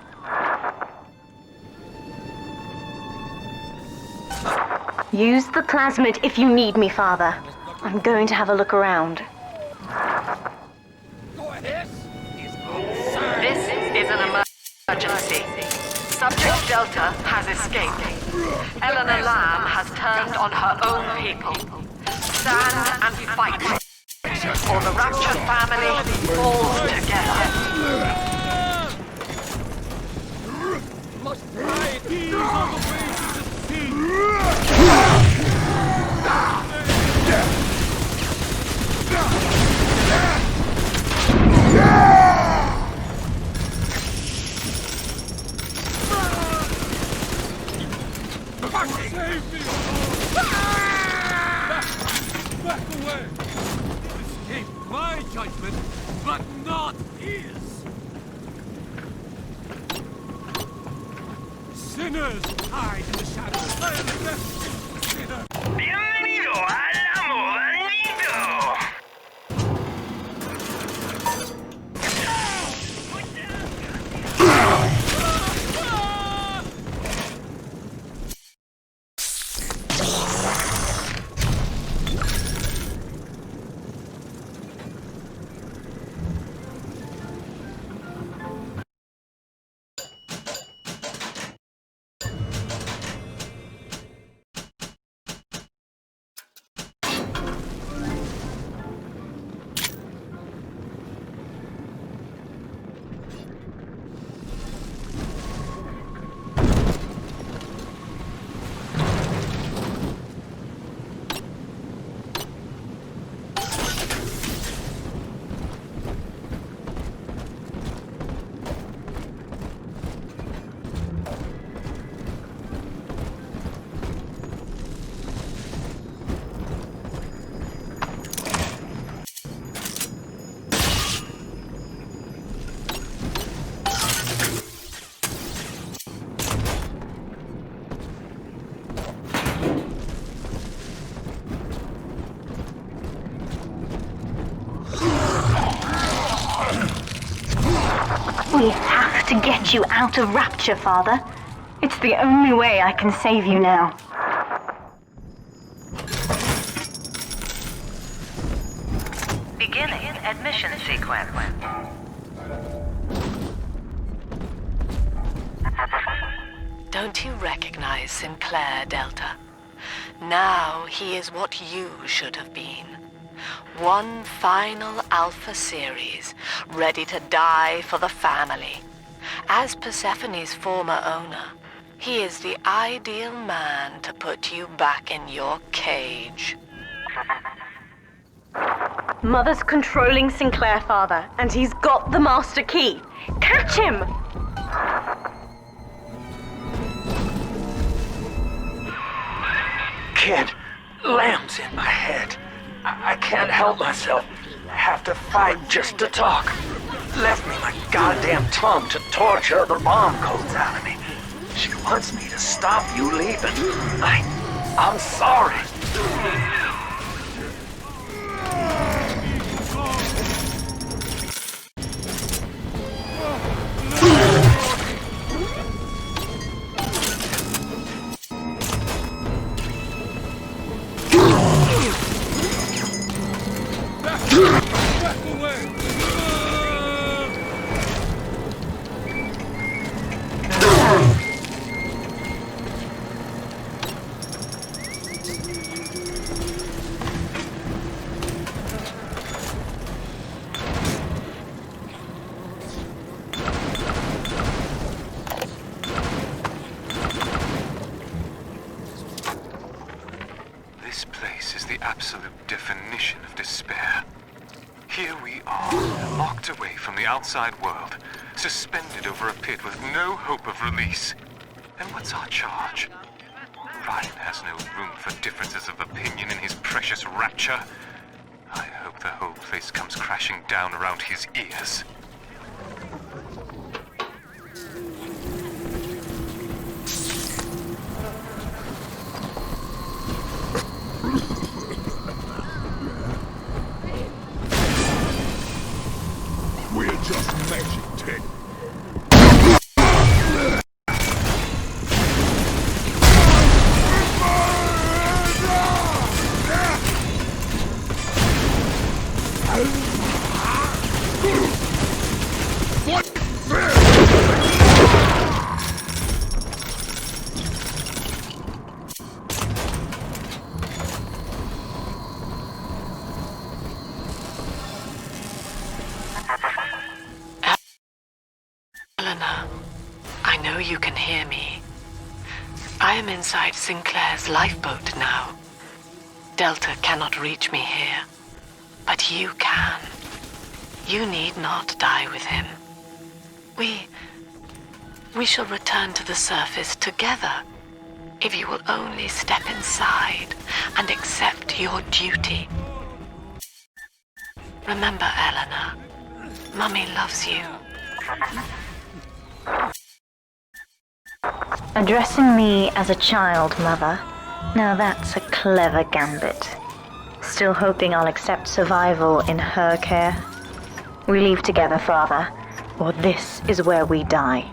Speaker 11: Use the plasmid if you need me, Father. I'm going to have a look around.
Speaker 3: This is an emergency. Subject Delta has escaped. Eleanor Lamb has turned on her own people. Stand and fight, or the Rapture family falls together.
Speaker 10: Must ride these on the waves of the sea. Save me! Back away! Escape my judgment, but not his! Sinners hide in the shadows. I am the best sinner!
Speaker 16: Bienvenido al Amusements!
Speaker 11: We have to get you out of Rapture, Father. It's the only way I can save you now.
Speaker 3: Beginning admission sequence. Don't you recognize Sinclair, Delta? Now he is what you should have been. One final Alpha series, ready to die for the family. As Persephone's former owner, he is the ideal man to put you back in your cage.
Speaker 11: Mother's controlling Sinclair, Father, and he's got the master key. Catch him!
Speaker 13: Kid, Lamb's in my head. I can't help myself. I have to fight just to talk. Left me my goddamn tongue to torture the bomb codes out of me. She wants me to stop you leaving. I'm sorry.
Speaker 17: This place is the absolute definition of despair. Here we are, locked away from the outside world, suspended over a pit with no hope of release. And what's our charge? Ryan has no room for differences of opinion in his precious rapture. I hope the whole place comes crashing down around his ears.
Speaker 21: I am inside Sinclair's lifeboat now. Delta cannot reach me here, but you can. You need not die with him. We shall return to the surface together, if you will only step inside and accept your duty. Remember, Eleanor, Mummy loves you.
Speaker 11: Addressing me as a child, Mother. Now that's a clever gambit. Still hoping I'll accept survival in her care? We leave together, Father, or this is where we die.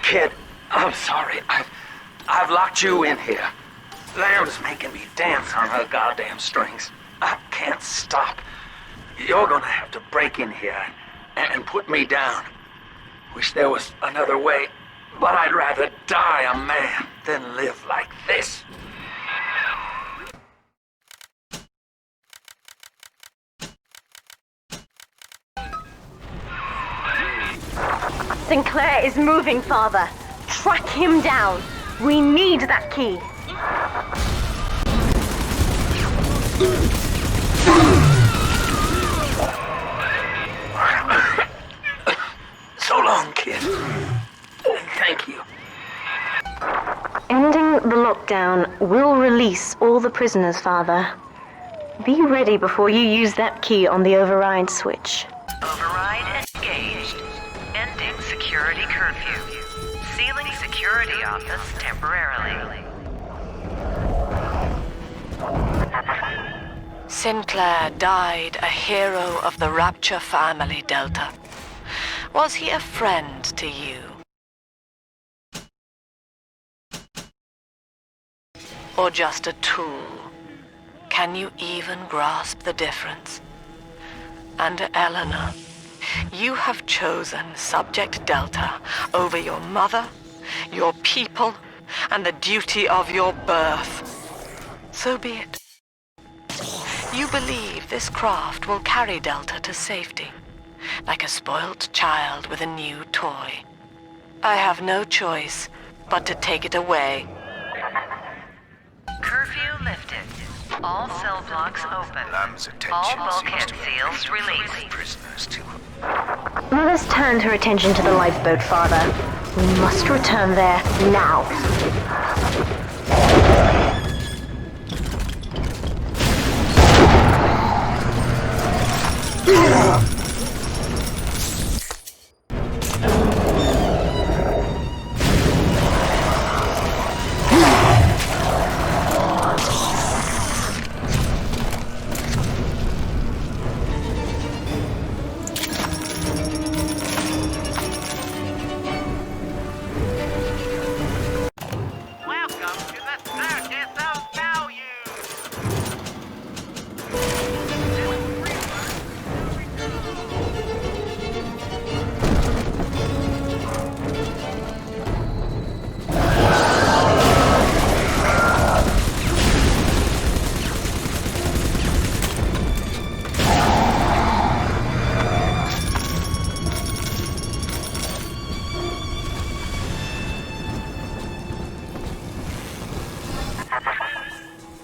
Speaker 13: Kid, I'm sorry. I've locked you in here. Lamb's making me dance on her goddamn strings. I can't stop. You're gonna have to break in here and put me down. Wish there was another way, but I'd rather die a man than live like this.
Speaker 4: Sinclair is moving, Father. Track him down. We need that key.
Speaker 13: So long, kid. Thank you.
Speaker 11: Ending the lockdown will release all the prisoners, Father. Be ready before you use that key on the override switch.
Speaker 3: Override engaged. Ending security curfew. Sealing security office temporarily.
Speaker 21: Sinclair died a hero of the Rapture family, Delta. Was he a friend to you? Or just a tool? Can you even grasp the difference? And Eleanor, you have chosen Subject Delta over your mother, your people, and the duty of your birth. So be it. You believe this craft will carry Delta to safety, like a spoilt child with a new toy. I have no choice but to take it away.
Speaker 3: Curfew lifted. All cell blocks open. All bulkhead seals released.
Speaker 9: Prisoners to
Speaker 11: Let us turn her attention to the lifeboat, Father. We must return there now.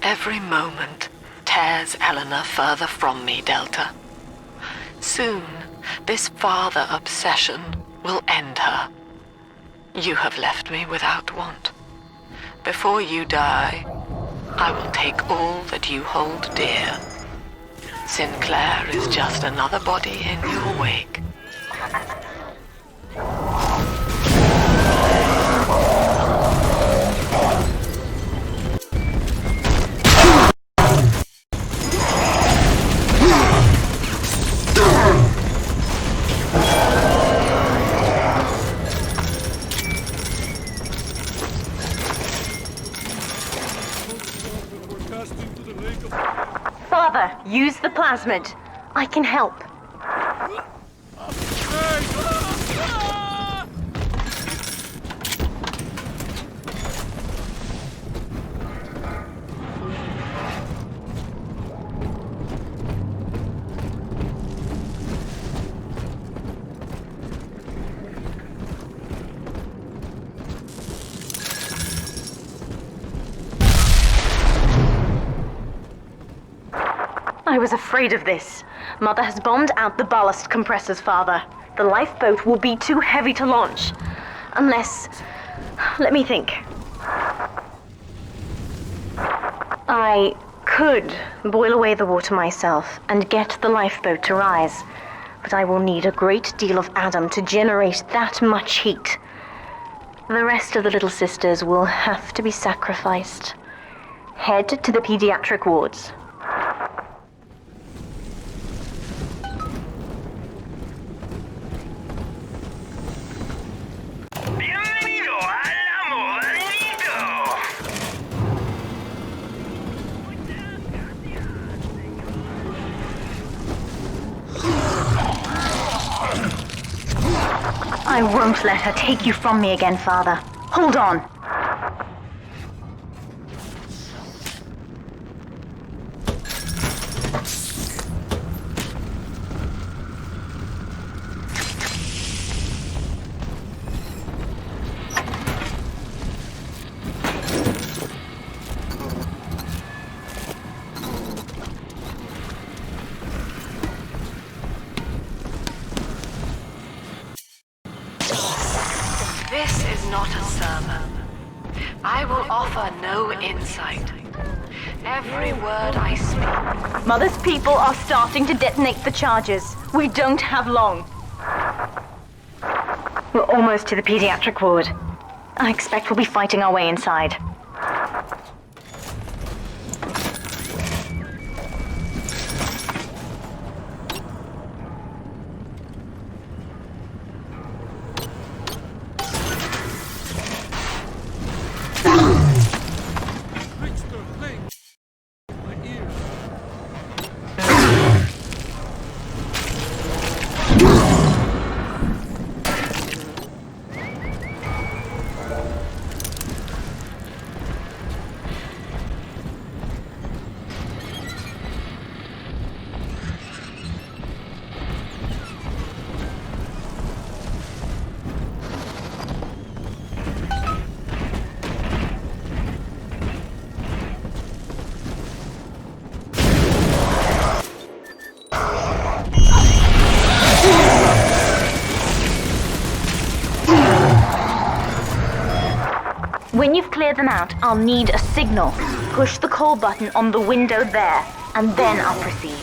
Speaker 21: Every moment tears Eleanor further from me, Delta. Soon, this father obsession will end her. You have left me without want. Before you die, I will take all that you hold dear. Sinclair is just another body in your wake.
Speaker 4: Father, use the plasmid. I can help. I was afraid of this. Mother has bombed out the ballast compressors, Father. The lifeboat will be too heavy to launch. Unless... let me think. I could boil away the water myself and get the lifeboat to rise. But I will need a great deal of Adam to generate that much heat. The rest of the little sisters will have to be sacrificed. Head to the pediatric wards. I won't let her take you from me again, Father. Hold on.
Speaker 21: This is not a sermon. I will offer no insight. Every word I speak.
Speaker 4: Mother's people are starting to detonate the charges. We don't have long. We're almost to the pediatric ward. I expect we'll be fighting our way inside. When you've cleared them out, I'll need a signal. Push the call button on the window there, and then I'll proceed.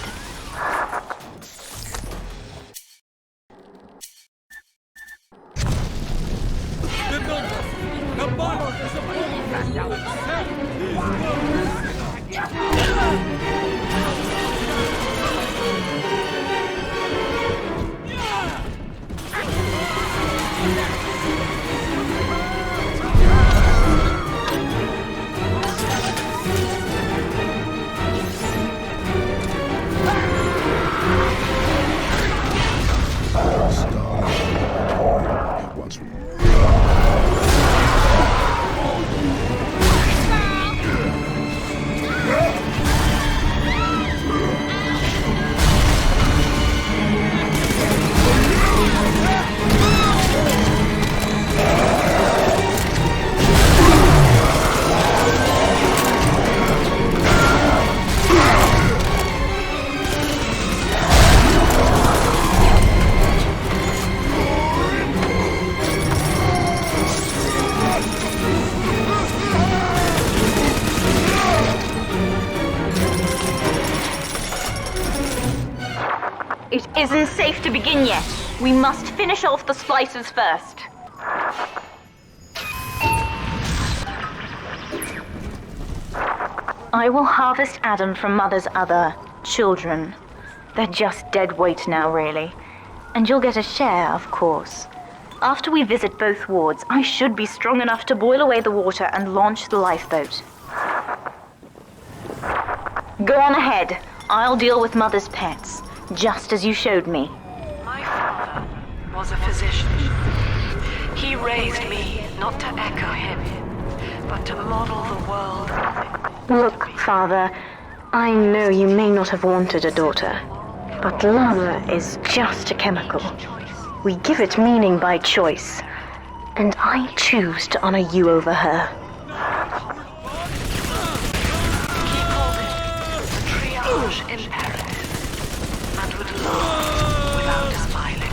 Speaker 4: It isn't safe to begin yet. We must finish off the splicers first. I will harvest Adam from Mother's other children. They're just dead weight now, really. And you'll get a share, of course. After we visit both wards, I should be strong enough to boil away the water and launch the lifeboat. Go on ahead.
Speaker 11: I'll deal with Mother's pets, just as you showed me.
Speaker 21: My father was a physician. He raised me not to echo him, but to model the world.
Speaker 11: Look, Father, I know you may not have wanted a daughter, but love is just a chemical. We give it meaning by choice, and I choose to honor you over her.
Speaker 21: He called it the triage imperative, and would laugh without smiling.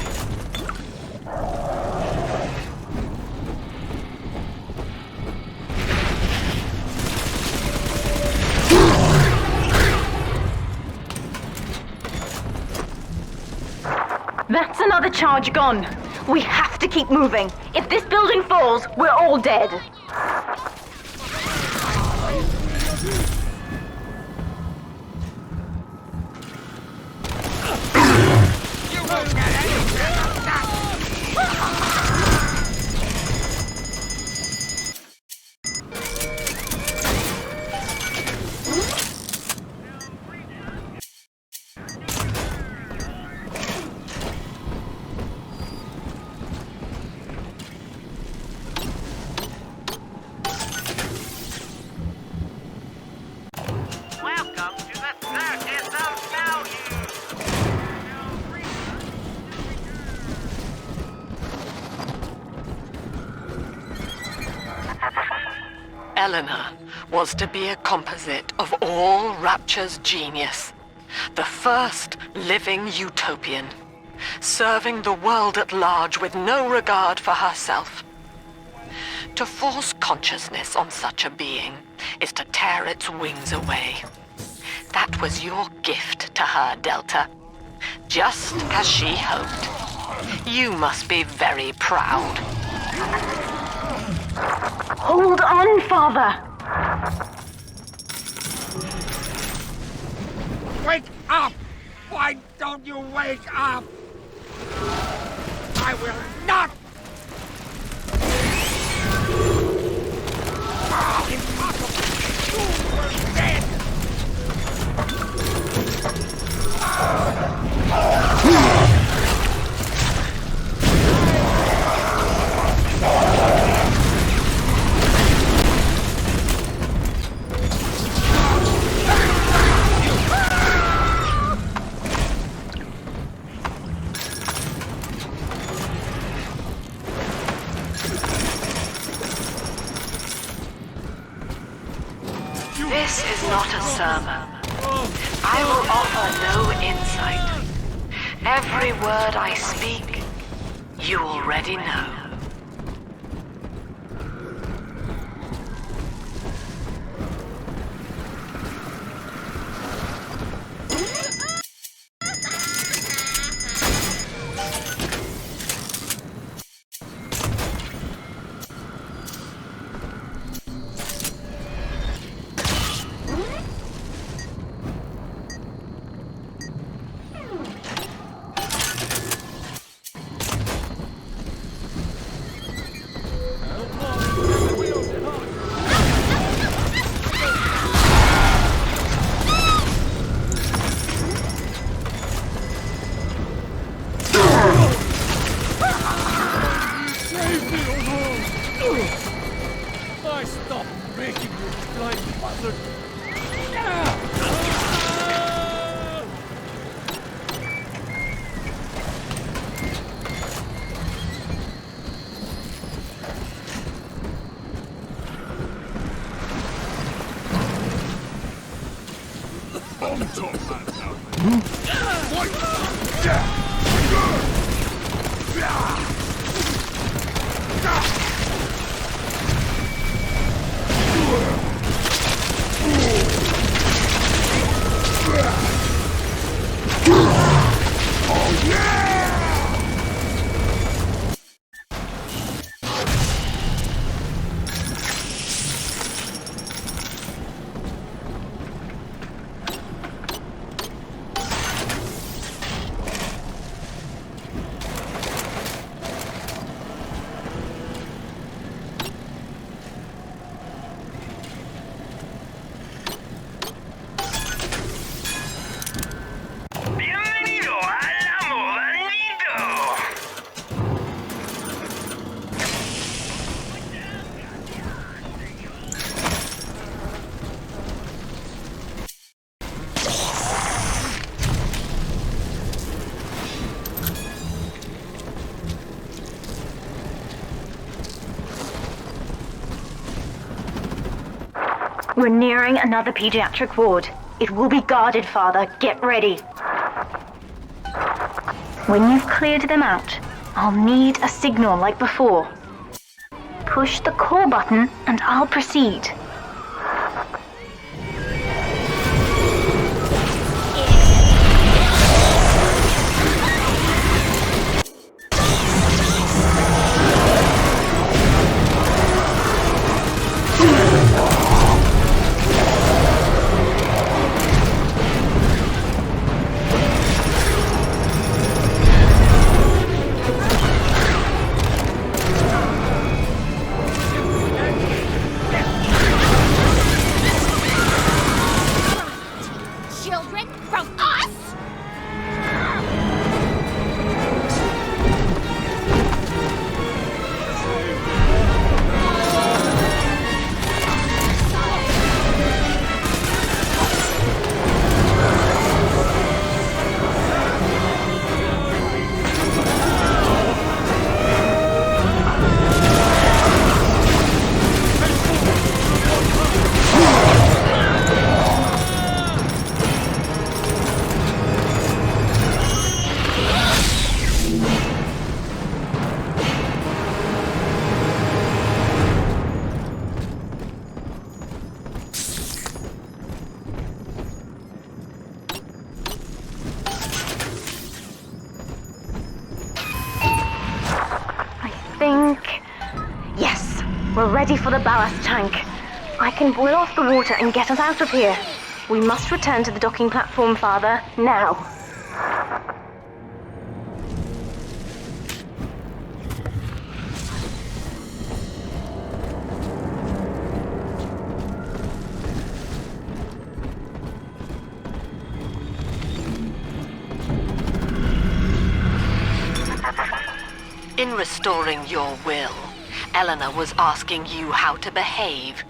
Speaker 11: That's another charge gone. We have to keep moving. If this building falls, we're all dead.
Speaker 21: Eleanor was to be a composite of all Rapture's genius. The first living utopian, serving the world at large with no regard for herself. To force consciousness on such a being is to tear its wings away. That was your gift to her, Delta. Just as she hoped. You must be very proud.
Speaker 11: Hold on, Father!
Speaker 2: Wake up! Why don't you wake up? I will not! Oh, impossible! You were dead!
Speaker 21: This is not a sermon. I will offer no insight. Every word I speak, you already know.
Speaker 2: I stopped making you blind bastard!
Speaker 11: We're nearing another pediatric ward. It will be guarded, Father. Get ready. When you've cleared them out, I'll need a signal like before. Push the call button and I'll proceed. We're ready for the ballast tank. I can boil off the water and get us out of here. We must return to the docking platform, Father, now.
Speaker 3: In restoring your will, Eleanor was asking you how to behave.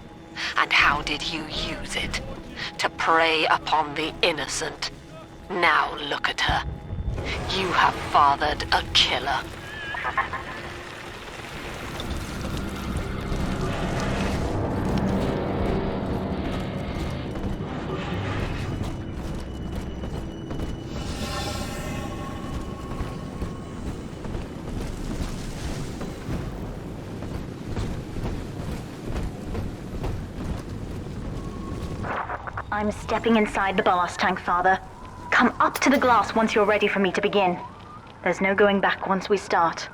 Speaker 3: And how did you use it? To prey upon the innocent. Now look at her. You have fathered a killer.
Speaker 11: I'm stepping inside the ballast tank, Father. Come up to the glass once you're ready for me to begin. There's no going back once we start.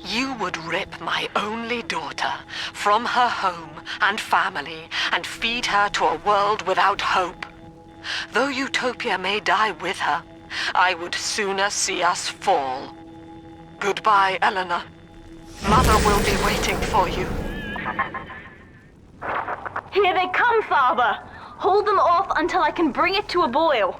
Speaker 3: You would rip my only daughter from her home and family and feed her to a world without hope. Though Utopia may die with her, I would sooner see us fall. Goodbye, Eleanor. Mother will be waiting for you.
Speaker 11: Here they come, Father! Hold them off until I can bring it to a boil.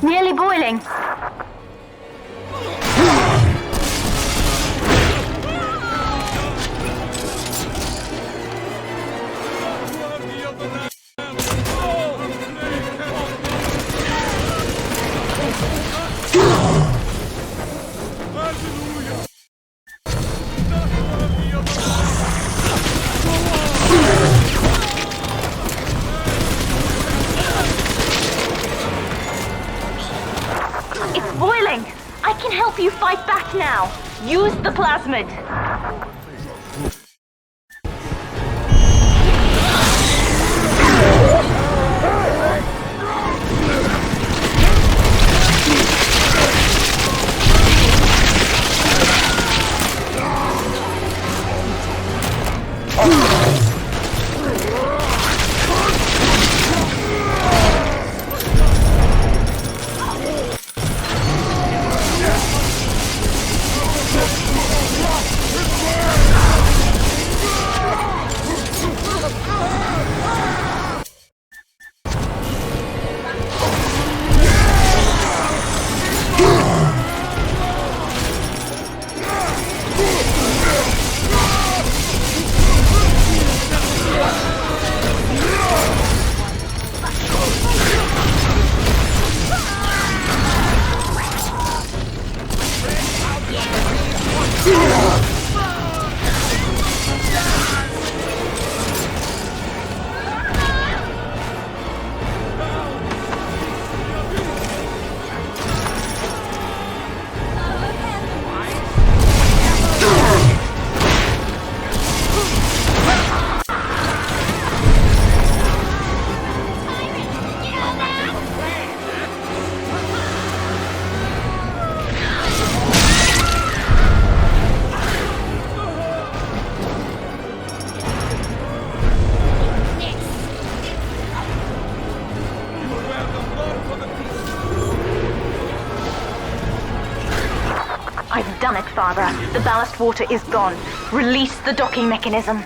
Speaker 11: Nearly boiling. You fight back now. Use the plasmid. Father. The ballast water is gone. Release the docking mechanism.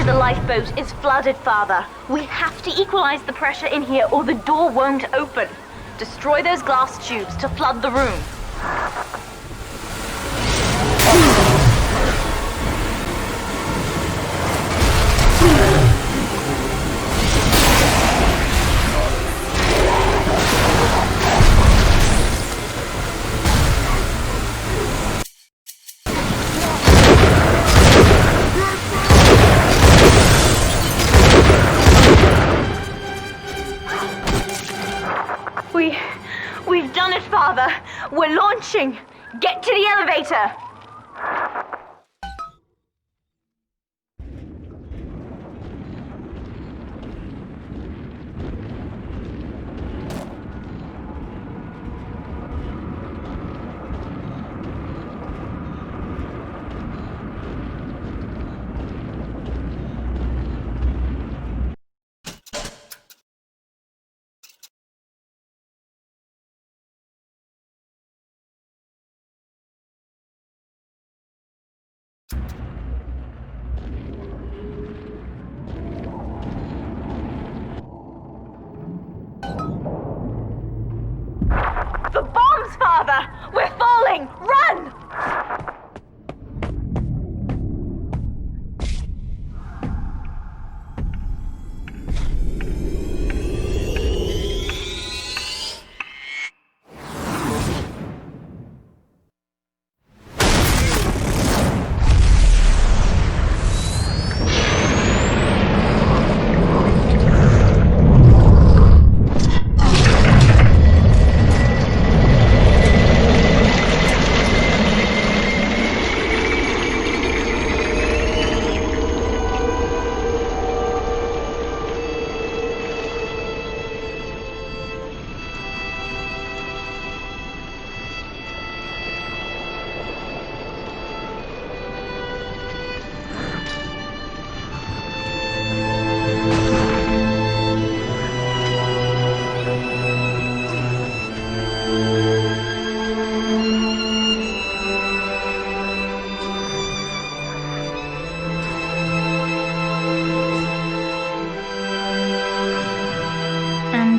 Speaker 11: The lifeboat is flooded, Father. We have to equalize the pressure in here or the door won't open. Destroy those glass tubes to flood the room. We've done it, Father. We're launching. Get to the elevator. The bombs, Father! We're falling! Run!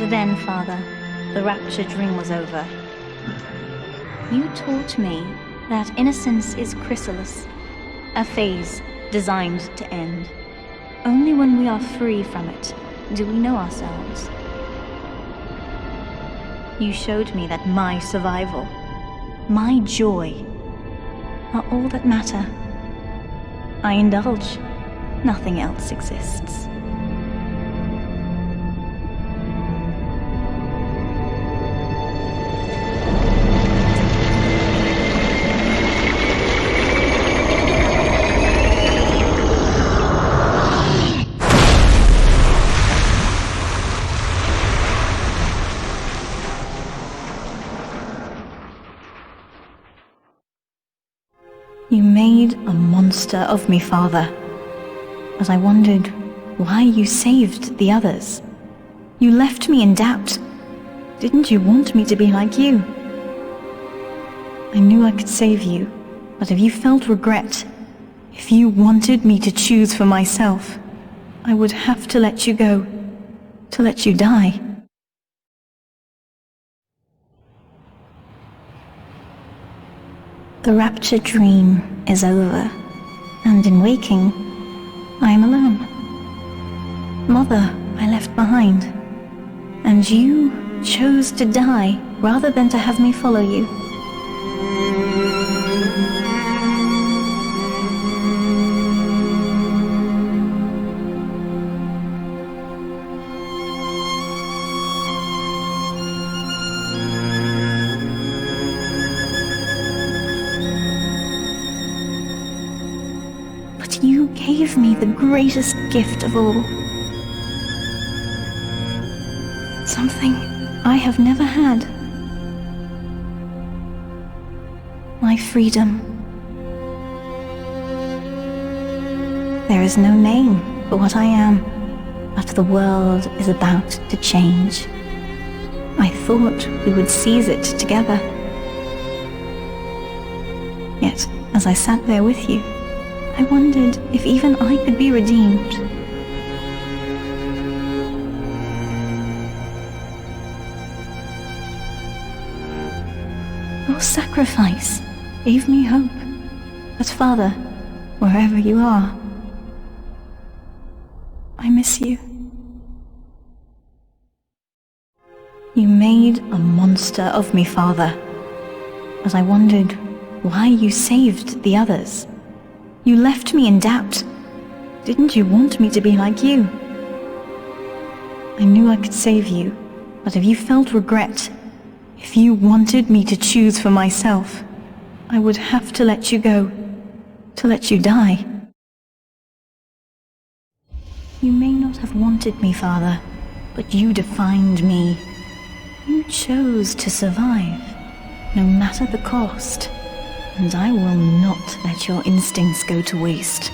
Speaker 15: Then, Father, the rapture dream was over. You taught me that innocence is chrysalis, a phase designed to end. Only when we are free from it do we know ourselves. You showed me that my survival, my joy, are all that matter. I indulge. Nothing else exists. You made a monster of me, Father. But I wondered why you saved the others. You left me in doubt. Didn't you want me to be like you? I knew I could save you, but if you felt regret, if you wanted me to choose for myself, I would have to let you go, to let you die. The rapture dream is over, and in waking, I am alone. Mother, I left behind, and you chose to die rather than to have me follow you. gave me the greatest gift of all. Something I have never had. My freedom. There is no name for what I am, but the world is about to change. I thought we would seize it together. Yet, as I sat there with you, I wondered if even I could be redeemed. Your sacrifice gave me hope. But Father, wherever you are, I miss you. You made a monster of me, Father, as I wondered why you saved the others. You left me in doubt. Didn't you want me to be like you? I knew I could save you, but if you felt regret, if you wanted me to choose for myself, I would have to let you go, to let you die. You may not have wanted me, Father, but you defined me. You chose to survive, no matter the cost, and I will not let your instincts go to waste.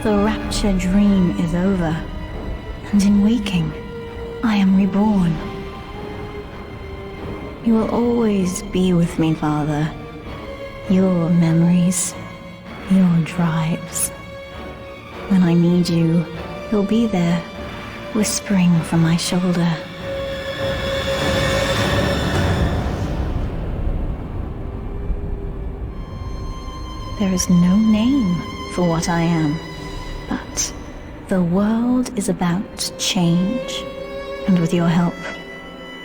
Speaker 15: The rapture dream is over, and in waking, I am reborn. You will always be with me, Father. Your memories, your drives. When I need you, you'll be there, whispering from my shoulder. There is no name for what I am, but the world is about to change, and with your help,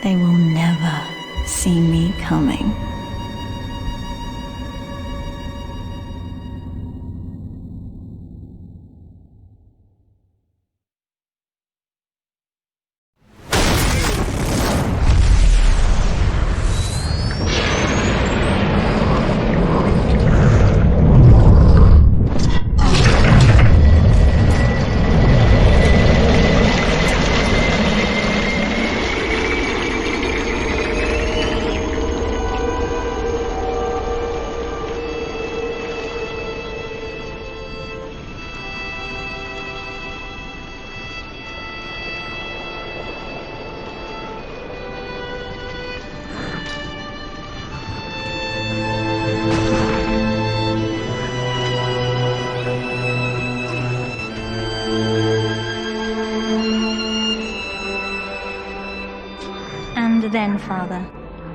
Speaker 15: they will never see me coming. Then, Father,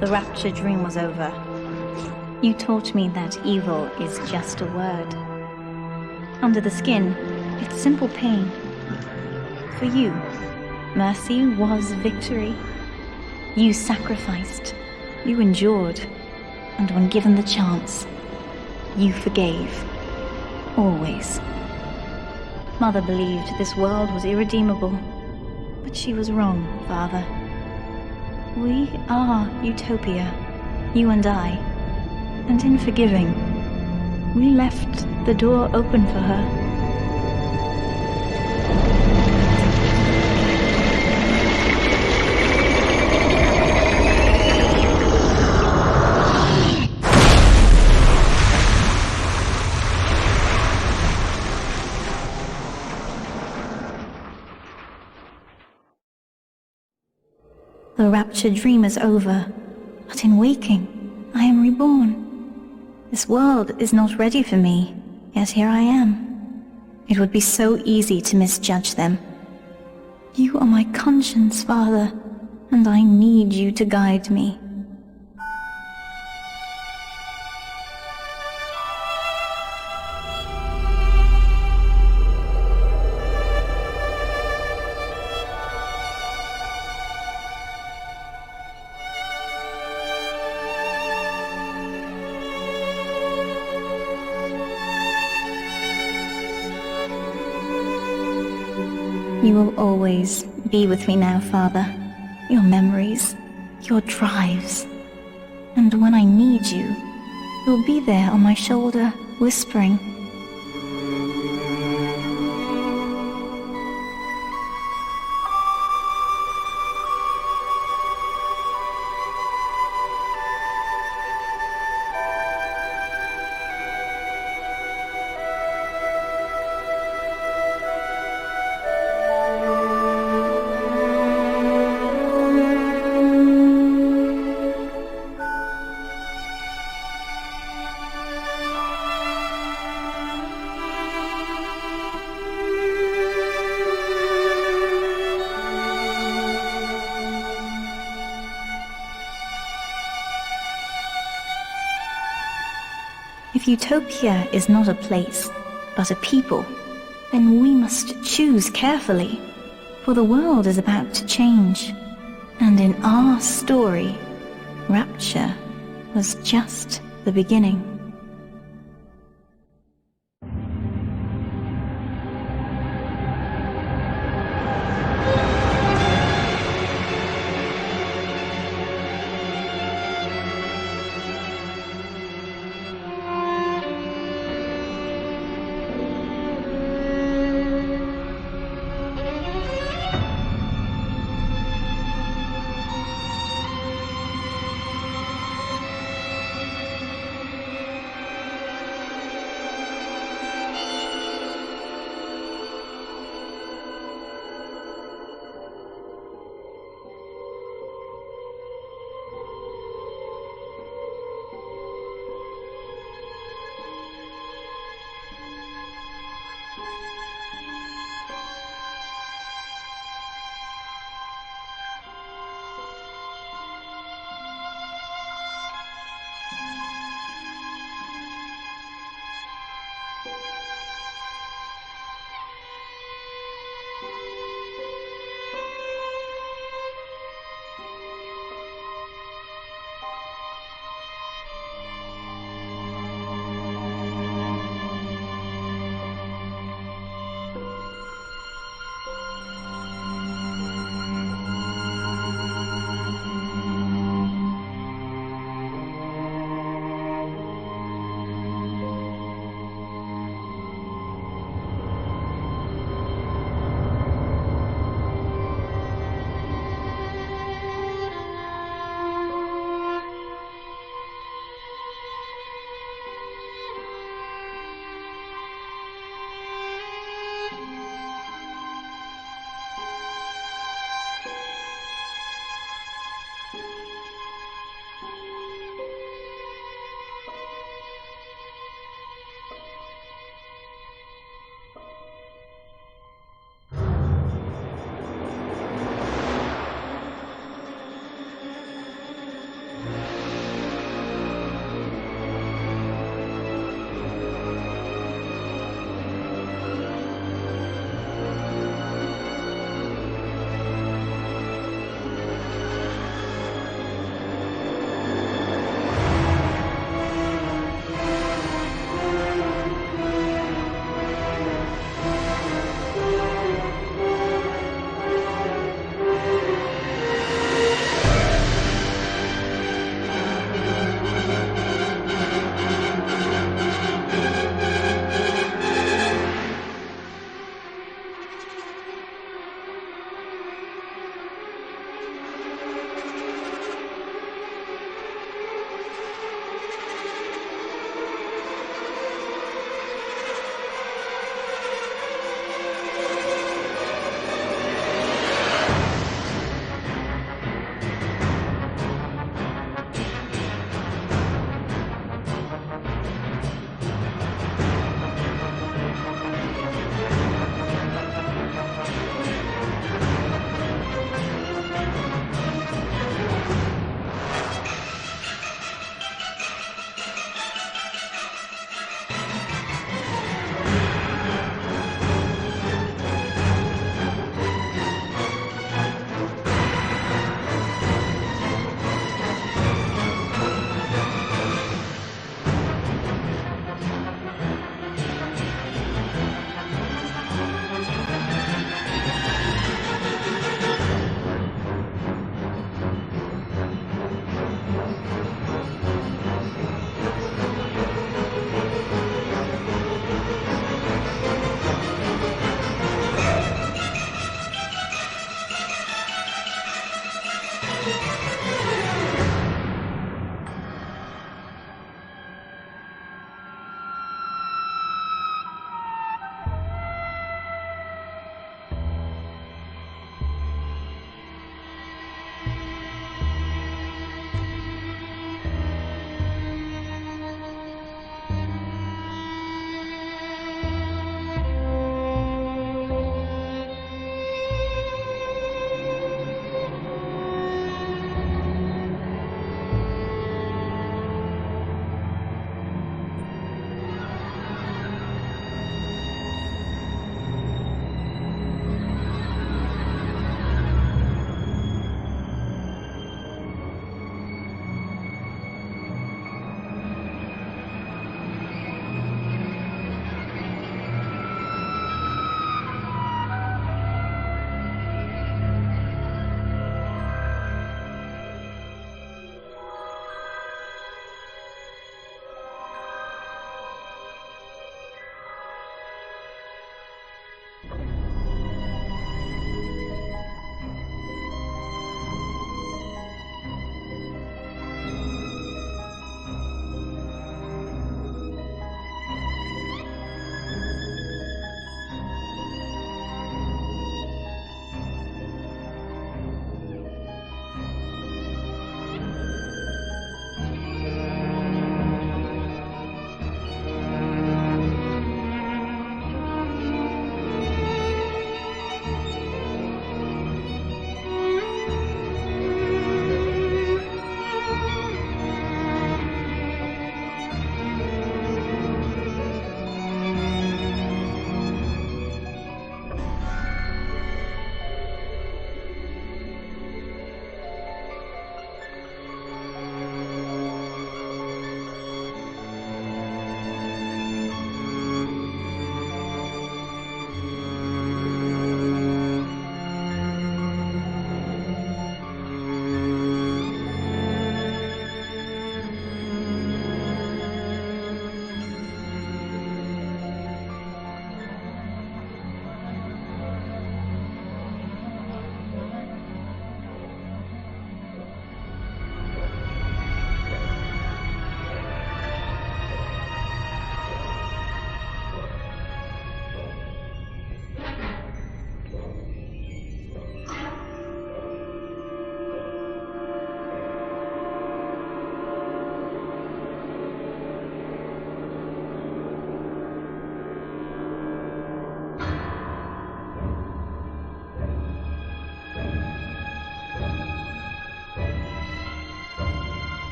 Speaker 15: the rapture dream was over. You taught me that evil is just a word. Under the skin, it's simple pain. For you, mercy was victory. You sacrificed, you endured, and when given the chance, you forgave. Always. Mother believed this world was irredeemable, but she was wrong, Father. We are Utopia, you and I, and in forgiving, we left the door open for her. The rapture dream is over, but in waking, I am reborn. This world is not ready for me, yet here I am. It would be so easy to misjudge them. You are my conscience, Father, and I need you to guide me. You will always be with me now, Father. Your memories, your drives. And when I need you, you'll be there on my shoulder, whispering. If Utopia is not a place, but a people, then we must choose carefully, for the world is about to change. And in our story, Rapture was just the beginning.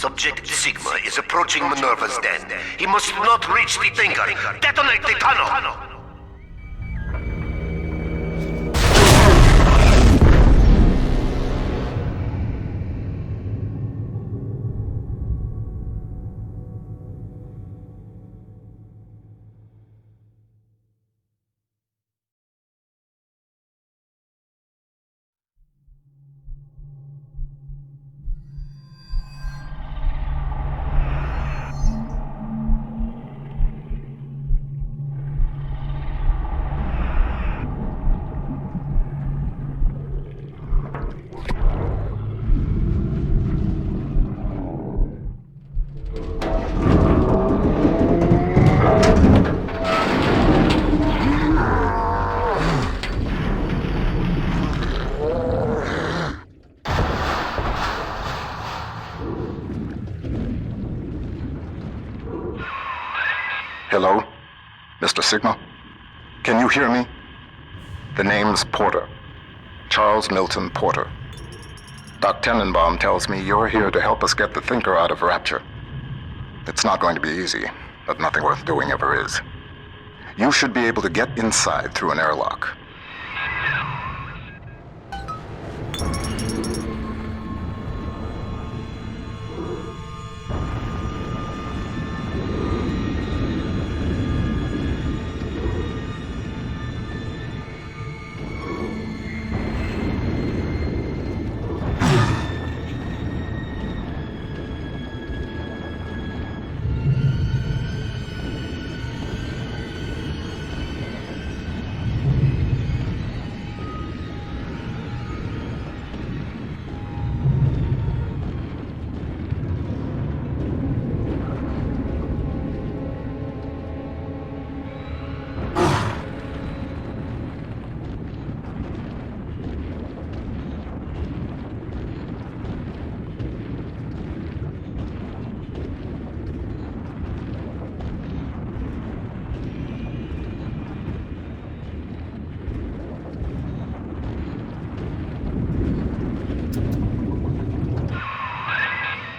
Speaker 8: Subject Sigma is approaching Minerva's den. He must not reach the Thinker. Detonate the tunnel!
Speaker 22: Hello? Mr. Sigma? Can you hear me? The name's Porter. Charles Milton Porter. Doc Tenenbaum tells me you're here to help us get the Thinker out of Rapture. It's not going to be easy, but nothing worth doing ever is. You should be able to get inside through an airlock.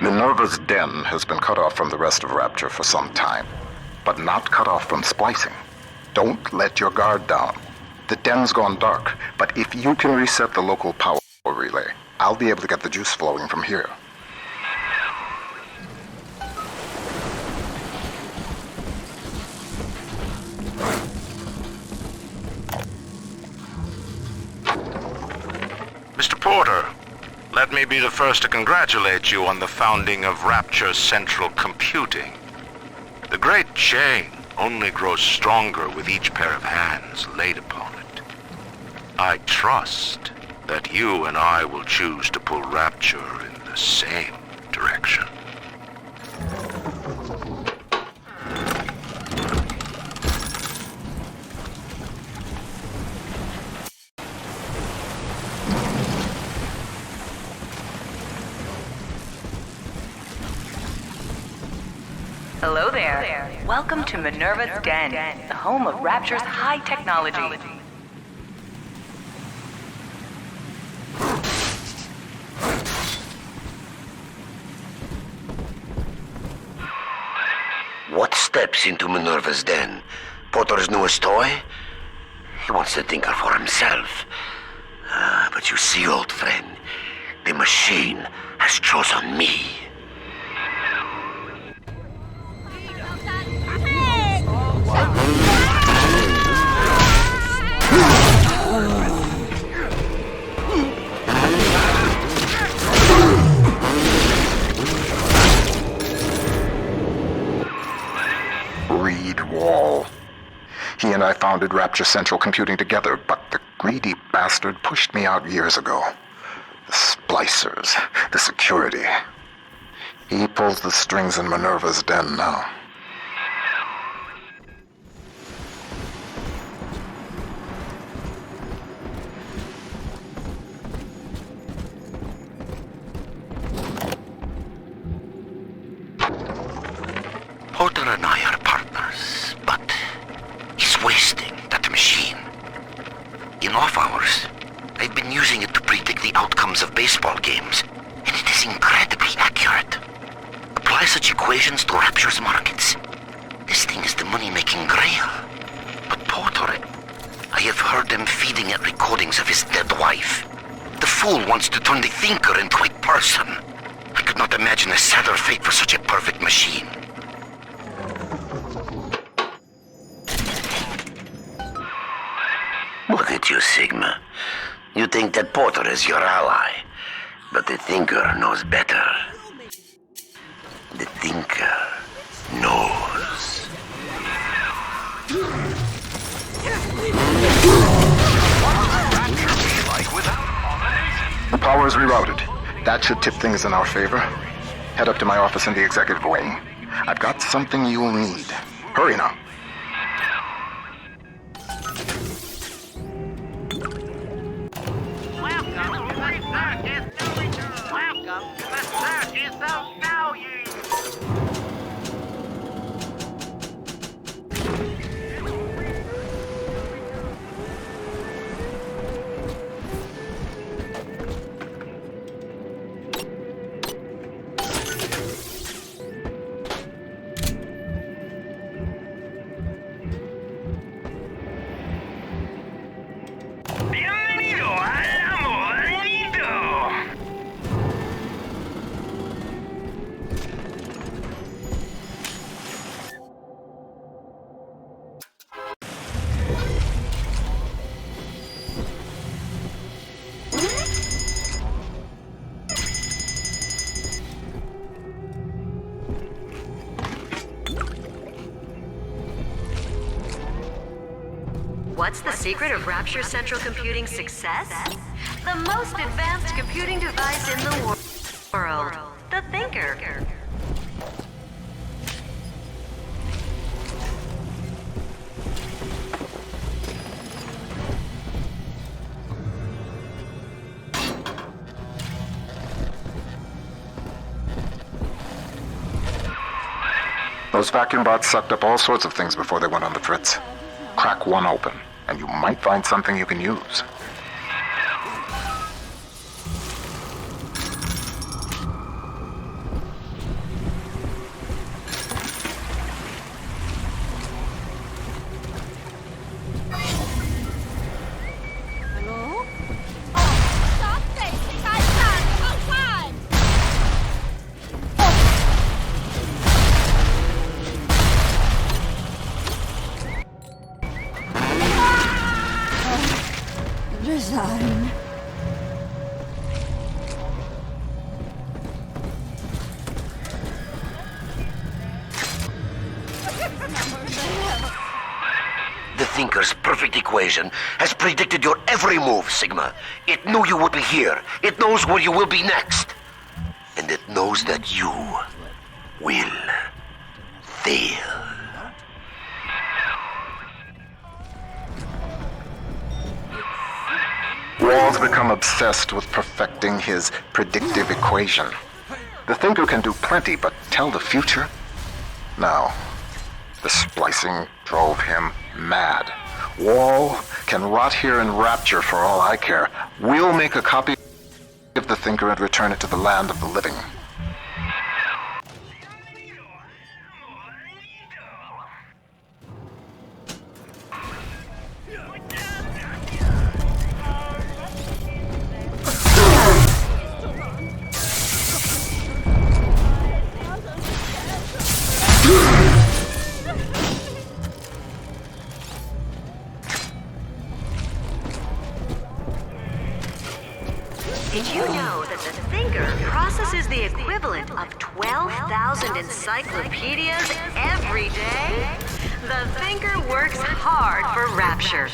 Speaker 22: Minerva's den has been cut off from the rest of Rapture for some time, but not cut off from splicing. Don't let your guard down. The den's gone dark, but if you can reset the local power relay, I'll be able to get the juice flowing from here.
Speaker 12: Mr. Porter, let me be the first to congratulate you on the founding of Rapture Central Computing. The great chain only grows stronger with each pair of hands laid upon it. I trust that you and I will choose to pull Rapture in the same direction.
Speaker 3: Hello there. Welcome to Minerva's Den, the home of Rapture's high technology.
Speaker 8: What steps into Minerva's den? Porter's newest toy? He wants the Thinker for himself. But you see, old friend, the machine has chosen me.
Speaker 22: Whal. He and I founded Rapture Central Computing together, but the greedy bastard pushed me out years ago. The splicers, the security. He pulls the strings in Minerva's den now.
Speaker 8: Porter and I are partners, but he's wasting that machine. In off hours, I've been using it to predict the outcomes of baseball games, and it is incredibly accurate. apply such equations to Rapture's markets. This thing is the money-making grail. But Porter, I have heard them feeding it recordings of his dead wife. The fool wants to turn the Thinker into a person. I could not imagine a sadder fate for such a perfect machine. Look at you, Sigma. You think that Porter is your ally, but the Thinker knows better. The Thinker knows.
Speaker 22: The power is rerouted. That should tip things in our favor. Head up to my office in the executive wing. I've got something you'll need. Hurry now.
Speaker 4: What's the secret of Rapture Central Computing's success? The most advanced computing device in the world. The Thinker.
Speaker 22: Those vacuum bots sucked up all sorts of things before they went on the fritz. Crack one open, and you might find something you can use.
Speaker 19: Hello? Oh, stop facing my son! Outside! Resign.
Speaker 8: The Thinker's perfect equation has predicted your every move, Sigma. It knew you would be here. It knows where you will be next. And it knows that you will fail.
Speaker 22: Whal's become obsessed with perfecting his predictive equation. The Thinker can do plenty, but tell the future? No. The splicing drove him mad. Whal can rot here in Rapture for all I care. We'll make a copy of the Thinker and return it to the land of the living.
Speaker 4: Did you know that the Thinker processes the equivalent of 12,000 encyclopedias every day? The Thinker works hard for Rapture.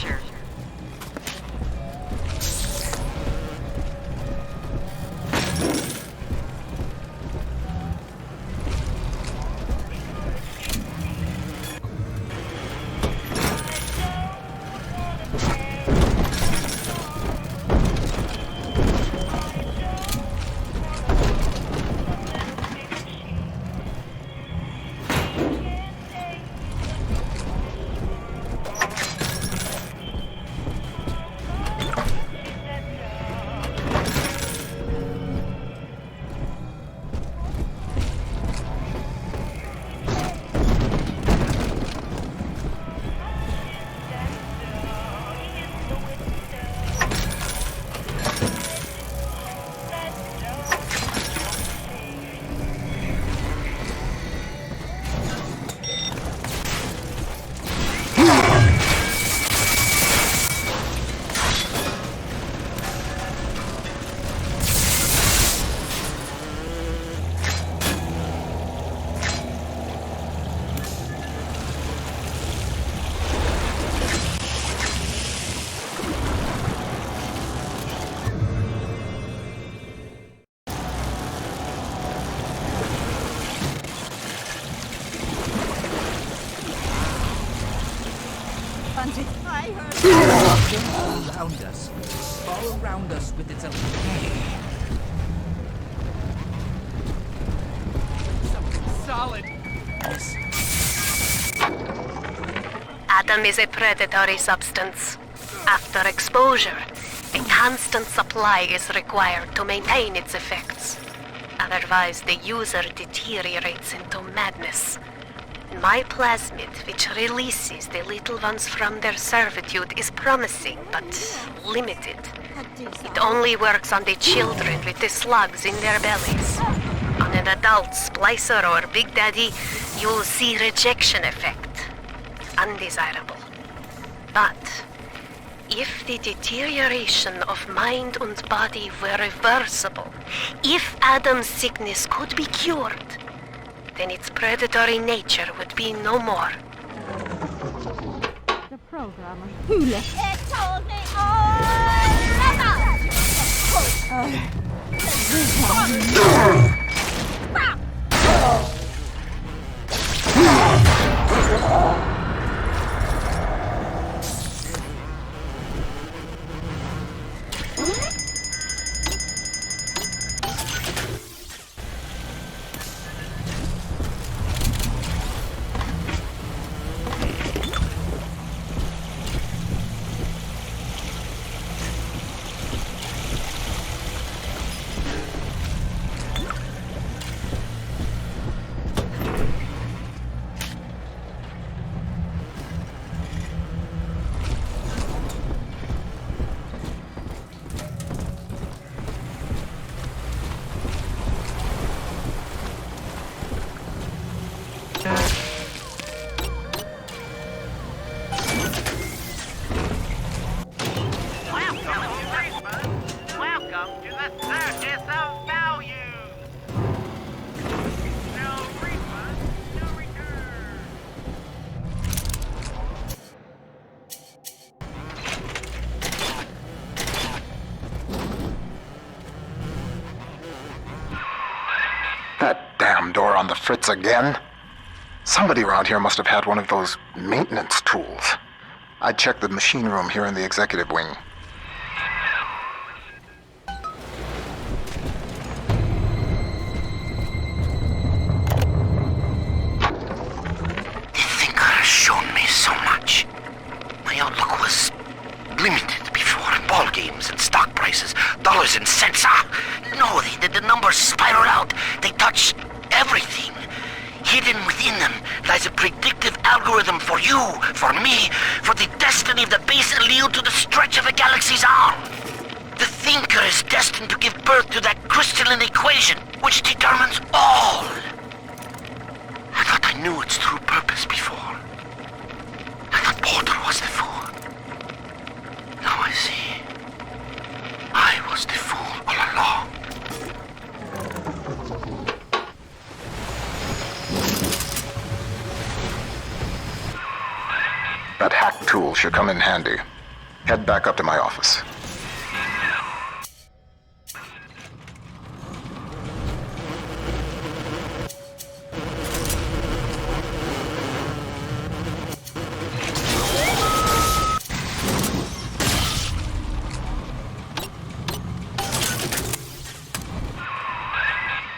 Speaker 19: wanted. I heard.
Speaker 7: All around us. All around us with its own.
Speaker 2: Something solid.
Speaker 4: Adam is a predatory substance. After exposure, a constant supply is required to maintain its effects. Otherwise, the user deteriorates into madness. My plasmid, which releases the little ones from their servitude, is promising, but limited. It only works on the children with the slugs in their bellies. On an adult splicer or Big Daddy, you'll see rejection effect. Undesirable. But if the deterioration of mind and body were reversible, if Adam's sickness could be cured, then its predatory nature would be no more.
Speaker 6: The programmer. Who left?
Speaker 5: It told me all about
Speaker 22: That damn door on the fritz again? Somebody around here must have had one of those maintenance tools. I checked the machine room here in the executive wing.
Speaker 8: The Thinker has shown me so much. My outlook was limited before. Ball games and stock prices, dollars and cents. No, the numbers spiral out. They touch everything. Hidden within them lies a predictive algorithm for you, for me, for the destiny of the base allele to the stretch of the galaxy's arm. The Thinker is destined to give birth to that crystalline equation, which determines all. I thought I knew its true purpose before. I thought Porter was the fool. Now I see. I was the fool all along.
Speaker 22: That hack tool should come in handy. Head back up to my office.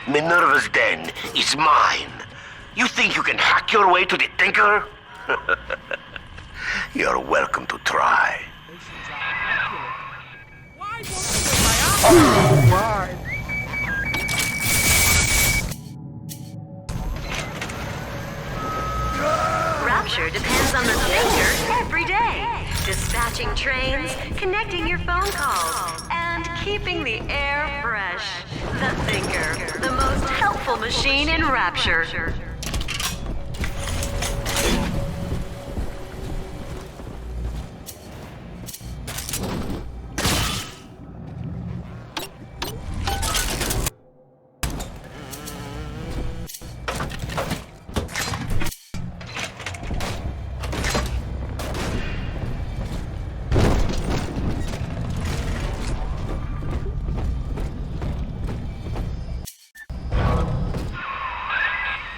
Speaker 8: Minerva's den is mine. You think you can hack your way to the Thinker? You're welcome to try.
Speaker 4: Rapture depends on the Thinker every day. Dispatching trains, connecting your phone calls, and keeping the air fresh. The Thinker, the most helpful machine in Rapture.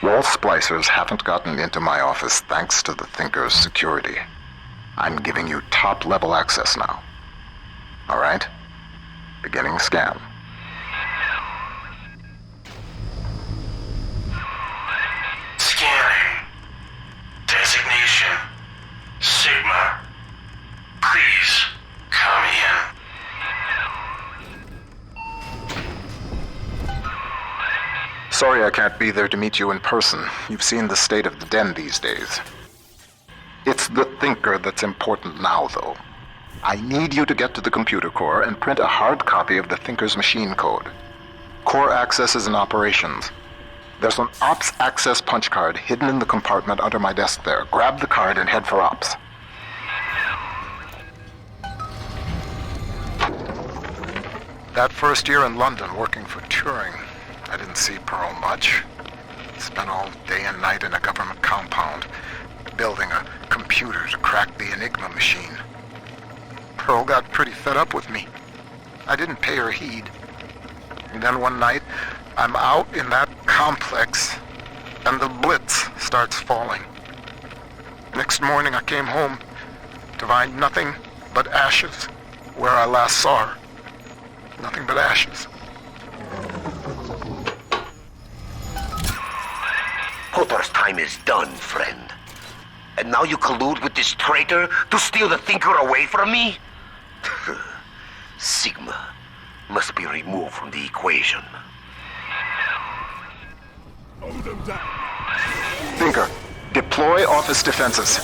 Speaker 22: Wall splicers haven't gotten into my office thanks to the Thinker's security. I'm giving you top-level access now. All right? Beginning scan.
Speaker 16: Scanning. Designation. Sigma. Please, come in.
Speaker 22: Sorry I can't be there to meet you in person. You've seen the state of the den these days. It's the thinker that's important now, though. I need you to get to the computer core and print a hard copy of the thinker's machine code. Core access is in operations. There's an ops access punch card hidden in the compartment under my desk there. Grab the card and head for ops. That first year in London working for Turing, I didn't see Pearl much. Spent all day and night in a government compound, building a computer to crack the Enigma machine. Pearl got pretty fed up with me. I didn't pay her heed. And then one night, I'm out in that complex, and the blitz starts falling. Next morning I came home to find nothing but ashes where I last saw her. Nothing but ashes.
Speaker 8: Pauper's time is done, friend. And now you collude with this traitor to steal the thinker away from me? Sigma must be removed from the equation.
Speaker 22: Thinker, deploy office defenses.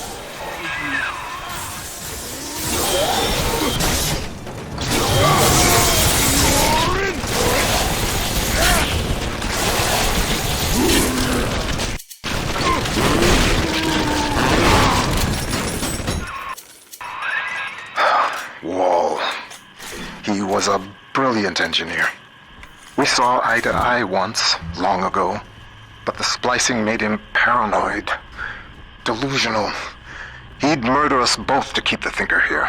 Speaker 22: Whal. He was a brilliant engineer. We saw eye to eye once, long ago, but the splicing made him paranoid, delusional. He'd murder us both to keep the thinker here.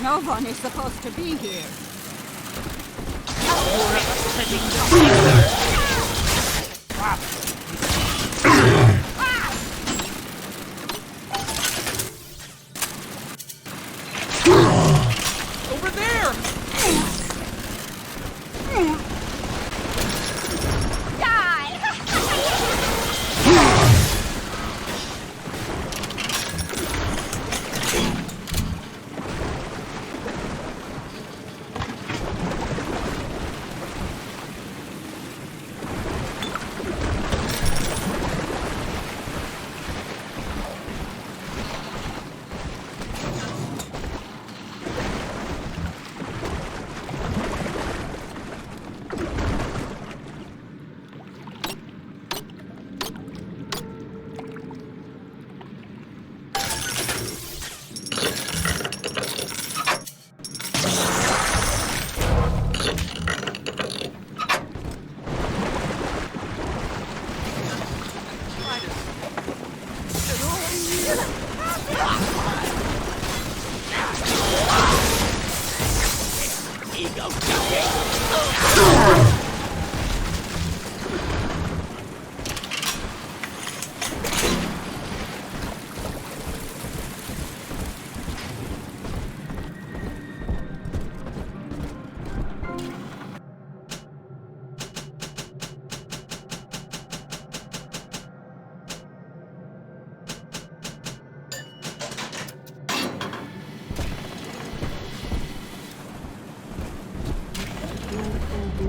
Speaker 19: No one is supposed to be here.
Speaker 2: Over there!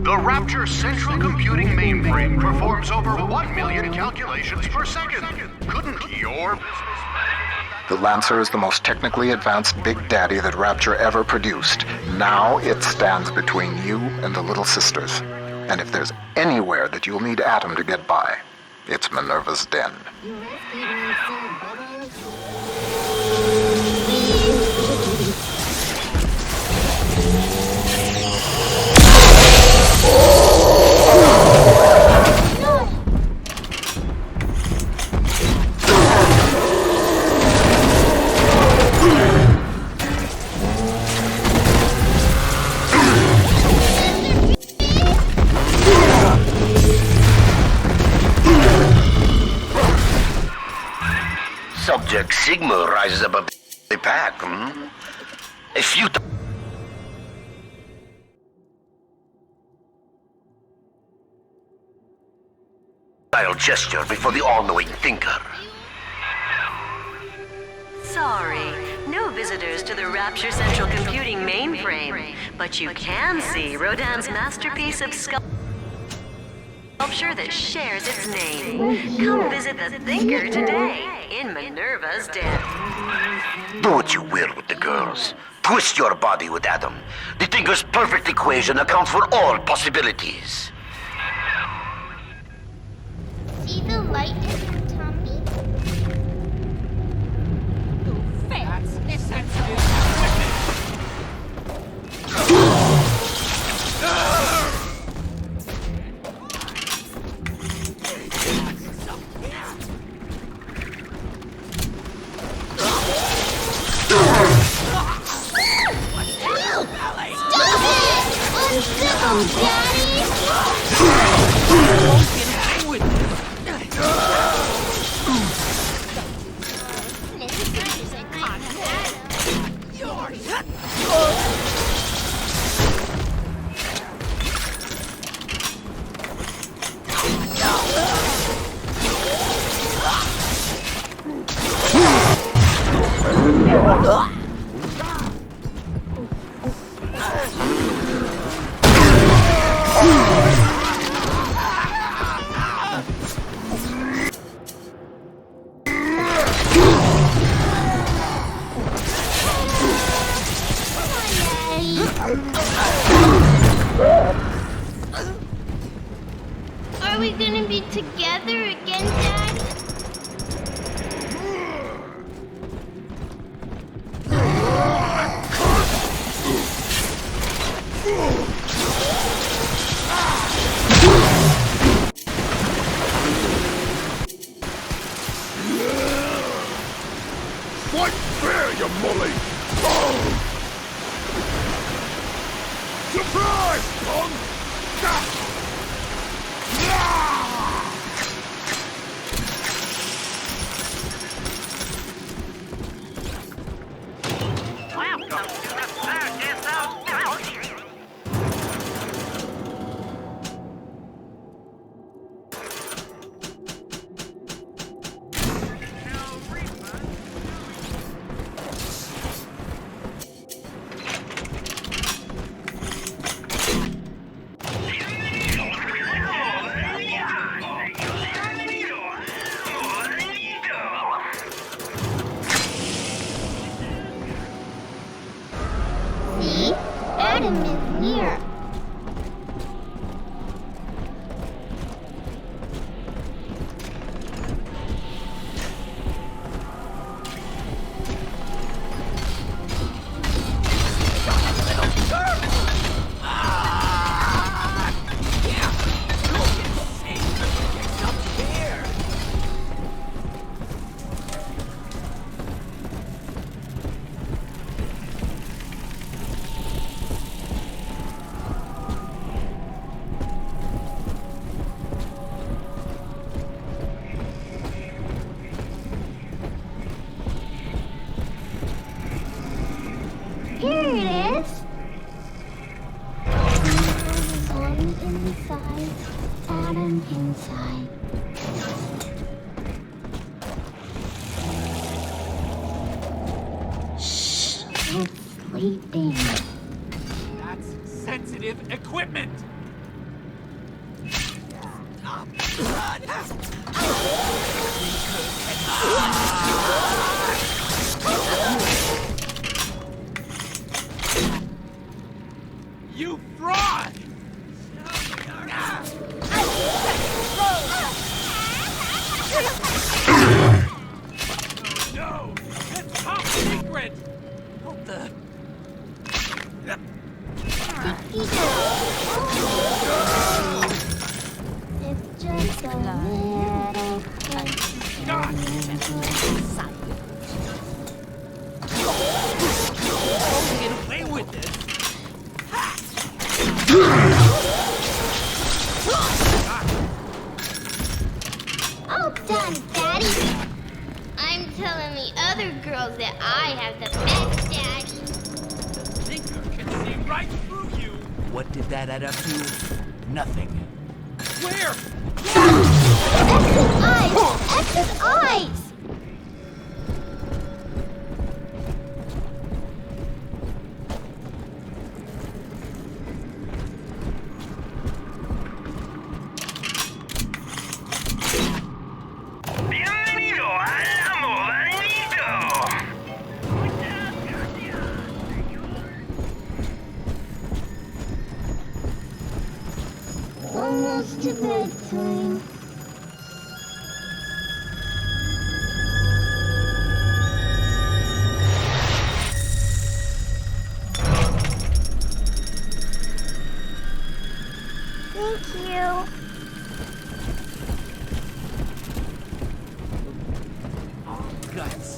Speaker 14: The Rapture Central Computing Mainframe performs over 1 million calculations per second. Couldn't your...
Speaker 22: The Lancer is the most technically advanced Big Daddy that Rapture ever produced. Now it stands between you and the Little Sisters. And if there's anywhere that you'll need Atom to get by, it's Minerva's den.
Speaker 8: like Sigma rises above the pack, A few gesture before the all-knowing thinker.
Speaker 4: Sorry, no visitors to the Rapture Central Computing mainframe, but you can see Rodin's masterpiece of sculpture that shares its name. Come visit the Thinker today in Minerva's den.
Speaker 8: Do what you will with the girls. Twist your body with Adam. The Thinker's perfect equation accounts for all possibilities.
Speaker 5: See the light in your tummy?
Speaker 2: That's sensitive.
Speaker 5: Uncivil, Daddy! Are we gonna be together again, Daddy?
Speaker 2: Fight fair, you mully! Oh! Surprise, punk!
Speaker 5: See? Adam is near. Here it is. Adam inside. Adam inside. Shh, it's sleeping.
Speaker 2: That's sensitive equipment! You fraud! No! That's top secret! What the...
Speaker 5: It's just a little
Speaker 2: God! Get away with this!
Speaker 5: All done, Daddy. I'm telling the
Speaker 7: what did that add up to? Nothing.
Speaker 2: Where?
Speaker 5: X's eyes! X's eyes!
Speaker 16: Bienvenido al Amusements.
Speaker 5: Almost to bedtime.
Speaker 1: Thank you.
Speaker 7: Guts.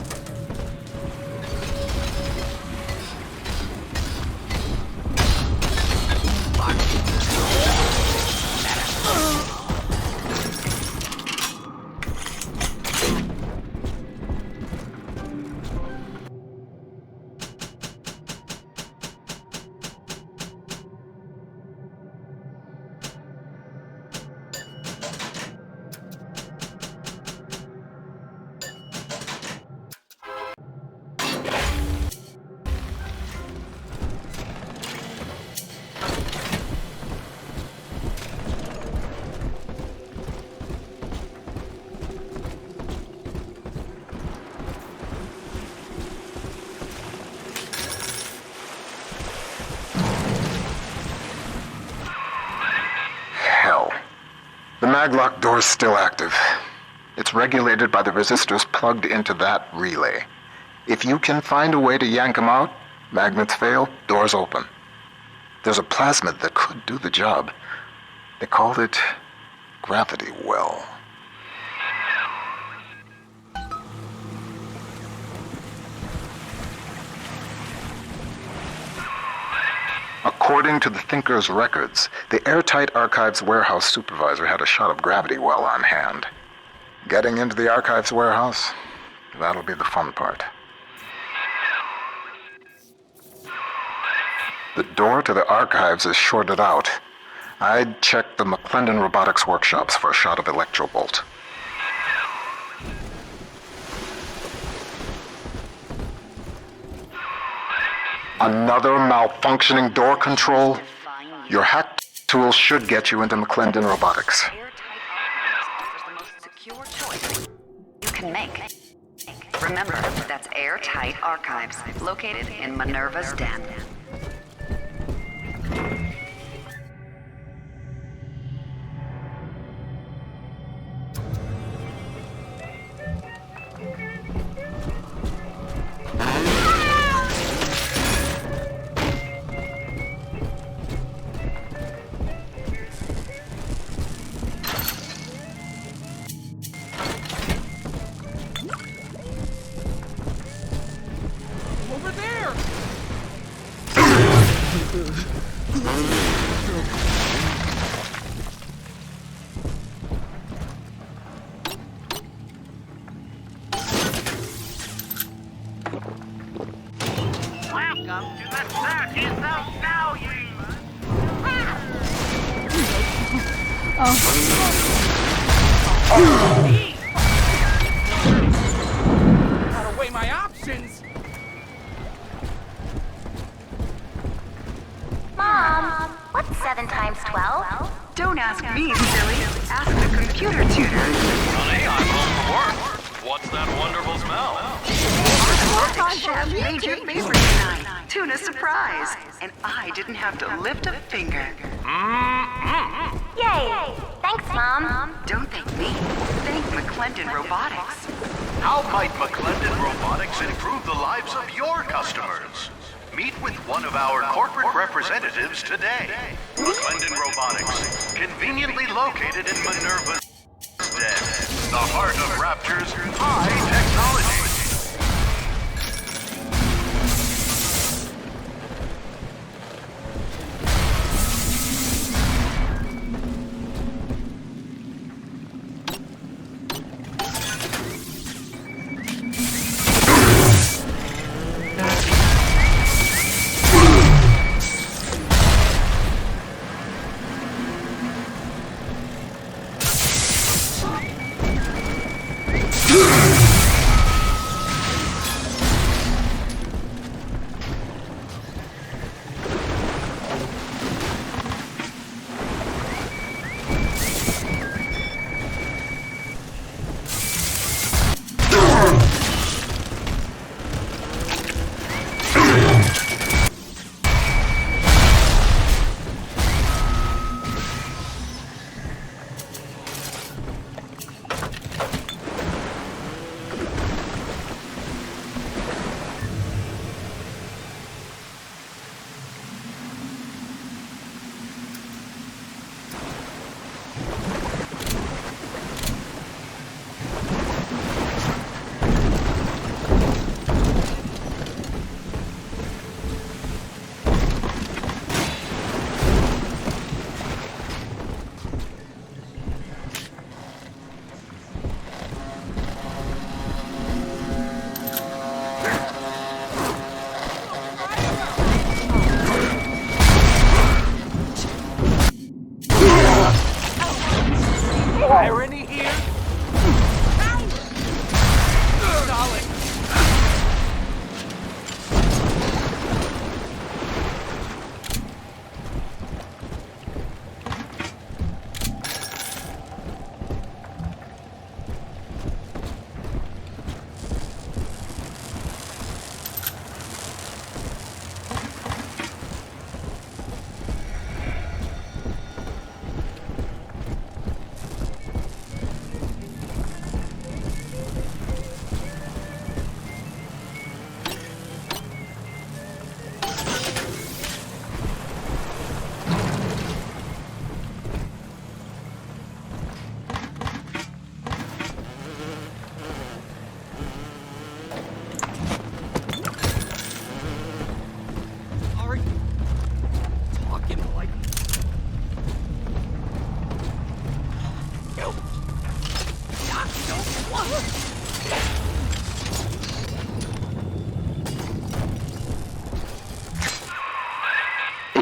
Speaker 22: The maglock door's still active. It's regulated by the resistors plugged into that relay. If you can find a way to yank them out, magnets fail, doors open. There's a plasmid that could do the job. They called it Gravity Well. According to the Thinker's records, the Airtight Archives warehouse supervisor had a shot of Gravity Well on hand. Getting into the Archives warehouse, that'll be the fun part. The door to the Archives is shorted out. I'd check the McClendon Robotics workshops for a shot of Electrobolt. Another malfunctioning door control? Your hack tool should get you into McClendon Robotics.
Speaker 3: Secure choice you can make. Remember, that's Airtight Archives, located in Minerva's den.
Speaker 2: Over there!
Speaker 16: Welcome to the circus of value.
Speaker 2: Gotta weigh my options.
Speaker 1: Mom, what's 7 times 12?
Speaker 3: Don't ask me, silly. Ask the computer tutor.
Speaker 13: Honey, I'm home from work. What's that wonderful smell?
Speaker 3: Chef made your favorite tonight. Tuna surprise. And I didn't have to lift a finger.
Speaker 1: Yay! Thanks, Mom.
Speaker 3: Don't thank me. Thank McClendon Robotics.
Speaker 14: How might McClendon Robotics improve the lives of your customers? Meet with one of our corporate representatives today. McClendon Robotics, conveniently located in Minerva's den, the heart of Rapture's high technology.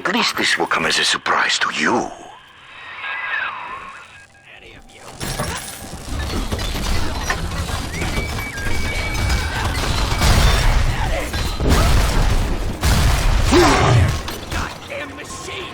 Speaker 8: At least this will come as a surprise to you.
Speaker 2: Goddamn machine!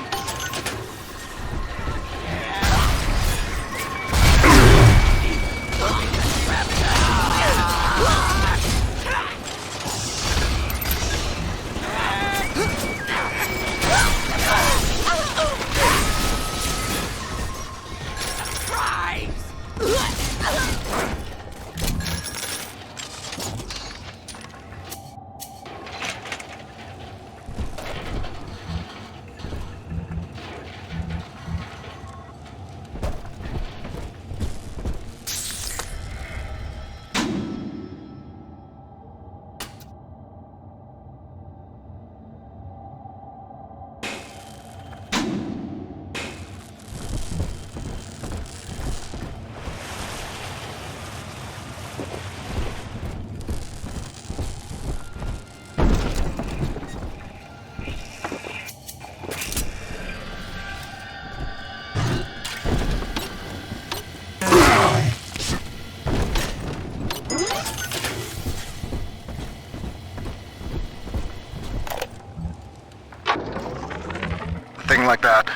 Speaker 22: Thing like that,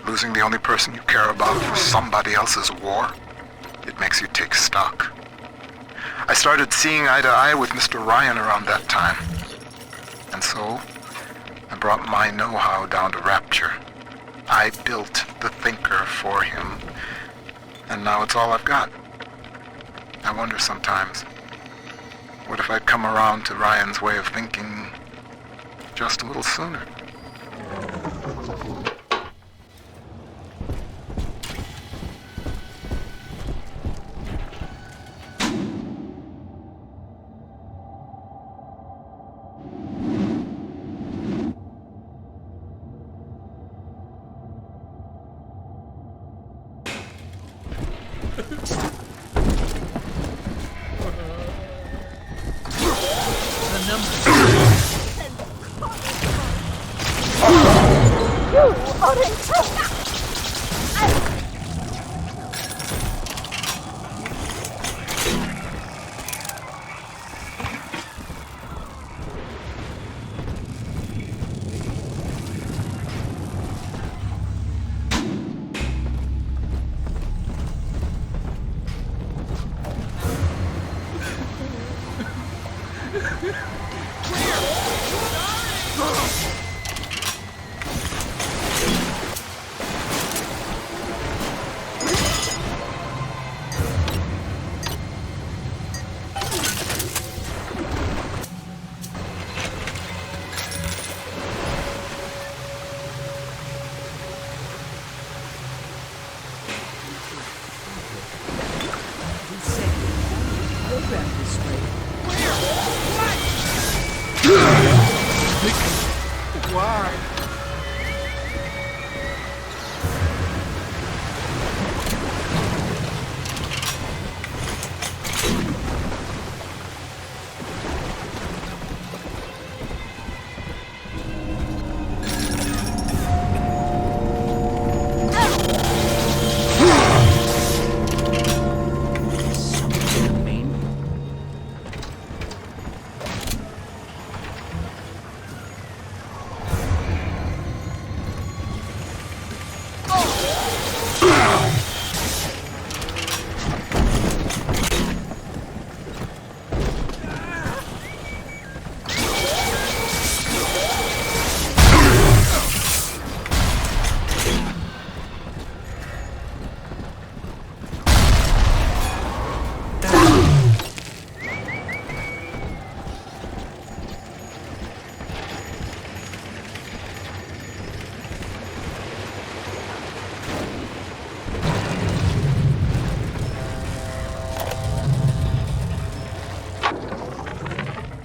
Speaker 22: losing the only person you care about for somebody else's war, it makes you take stock. I started seeing eye to eye with Mr. Ryan around that time. And so, I brought my know-how down to Rapture. I built the Thinker for him, and now it's all I've got. I wonder sometimes, what if I'd come around to Ryan's way of thinking just a little sooner?
Speaker 2: Why?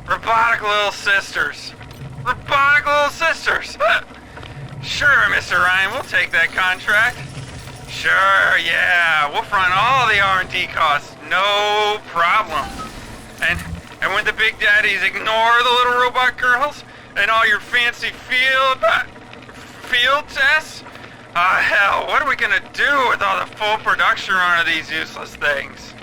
Speaker 18: Robotic little sisters. Robotic little sisters. Sure, Mr. Ryan, we'll take that contract. Sure, yeah, we'll front all the R&D costs. No problem. And when the big daddies ignore the little robot girls and all your fancy field field tests? Ah, hell, what are we gonna do with all the full production run of these useless things?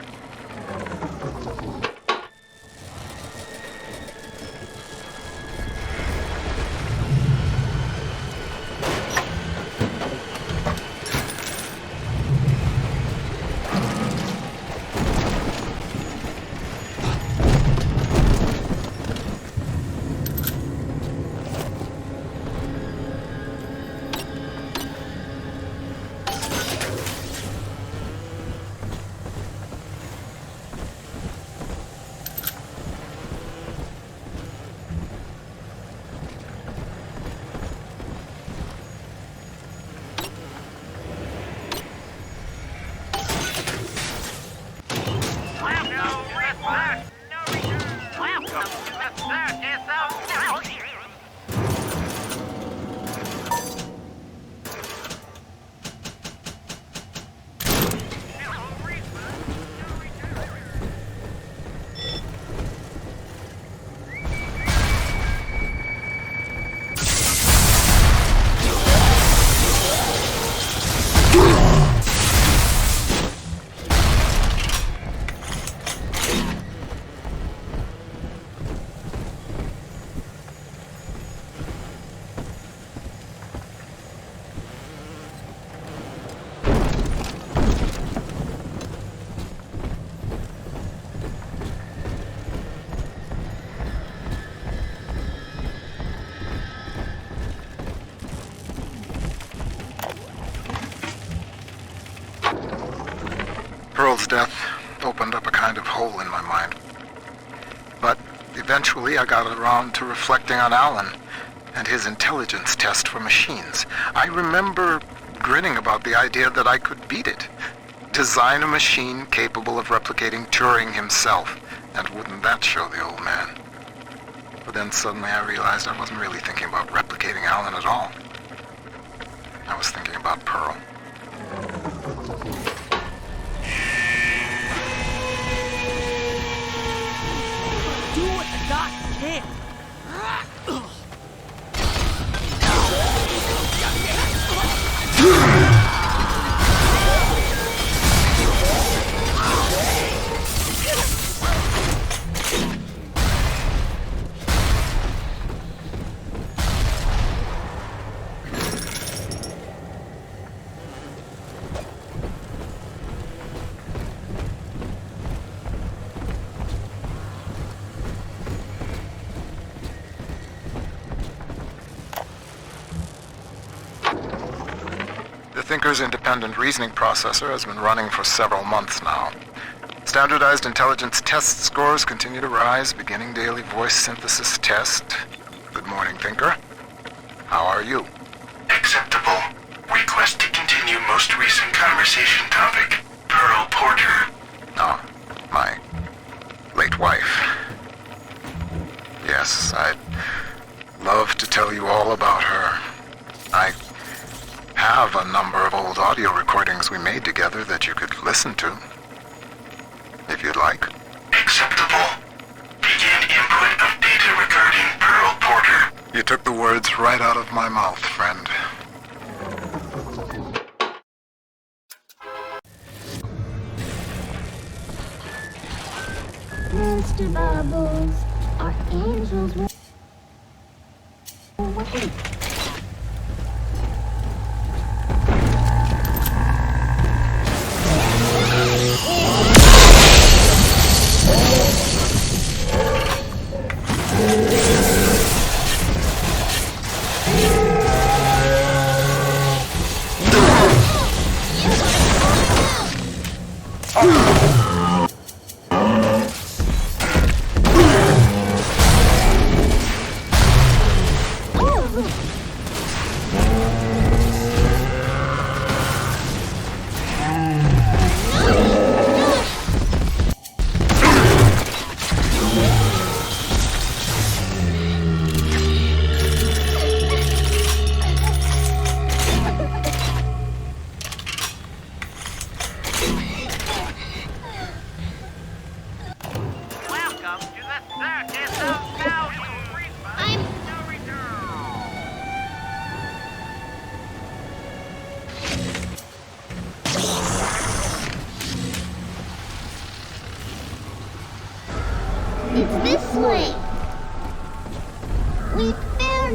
Speaker 22: Pearl's death opened up a kind of hole in my mind. But eventually I got around to reflecting on Alan and his intelligence test for machines. I remember grinning about the idea that I could beat it. Design a machine capable of replicating Turing himself, and wouldn't that show the old man? But then suddenly I realized I wasn't really thinking about replicating Alan at all. I was thinking about Pearl.
Speaker 2: Do what the doc can.
Speaker 22: The Thinker's independent reasoning processor has been running for several months now. Standardized intelligence test scores continue to rise, beginning daily voice synthesis test. Good morning, Thinker. How are you?
Speaker 16: Acceptable. Request to continue most recent conversation topic. Pearl Porter.
Speaker 22: Oh, my late wife. Yes, I'd love to tell you all about her. I have a number of old audio recordings we made together that you could listen to, if you'd like.
Speaker 16: Acceptable. Begin input of data regarding Pearl Porter.
Speaker 22: You took the words right out of my mouth, friend.
Speaker 5: Mr. Bubbles, our angels will wait.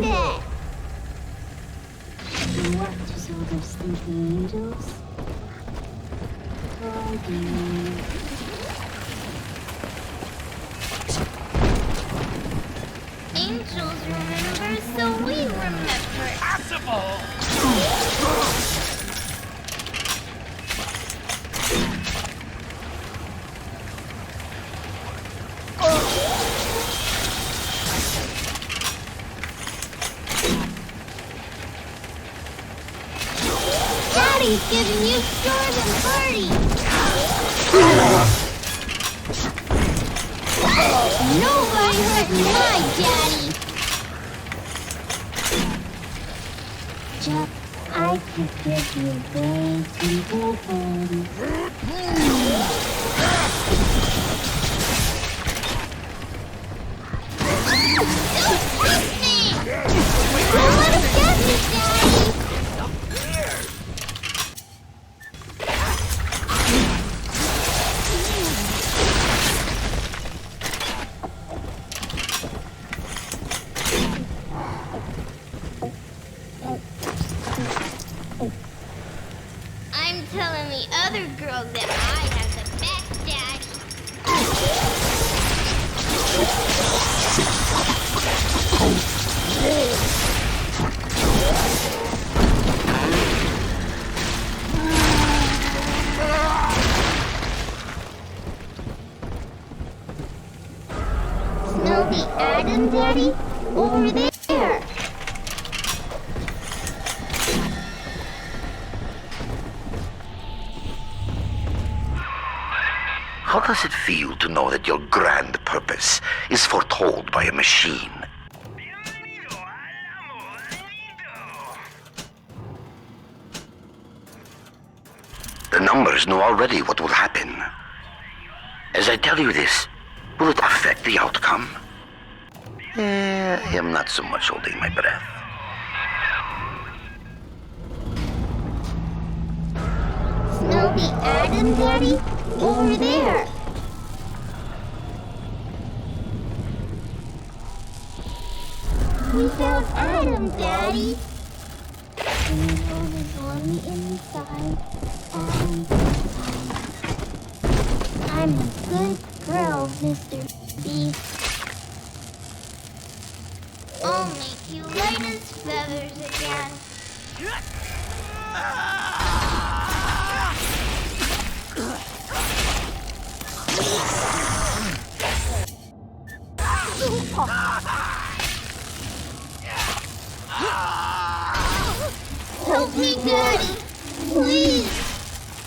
Speaker 5: that? What does all those sleeping angels? Angels remember, so we remember.
Speaker 2: Possible!
Speaker 5: Daddy's giving you stores and party. Nobody hurt my daddy. Jack, I could give you way simple things. Don't let him get me, Daddy! I'm telling the other girls that I have the best daddy. Smell the Adam, Daddy? Over there.
Speaker 8: How does it feel to know that your grand purpose is foretold by a machine? The numbers know already what will happen. As I tell you this, will it affect the outcome? I am not so much holding my breath.
Speaker 5: Smell the Adam, Daddy? Over there. We found Adam, Daddy. Angels is on the inside. I'm a good girl, Mr. B. I'll make you light as feathers again. Help me, Daddy! Please!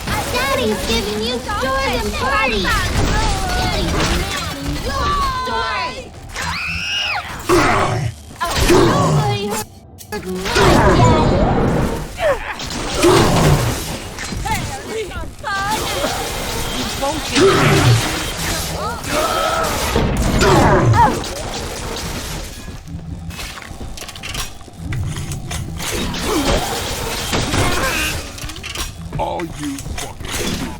Speaker 5: Daddy's giving you stores and parties! Daddy's mad and going stores! Nobody heard my
Speaker 2: All you fucking...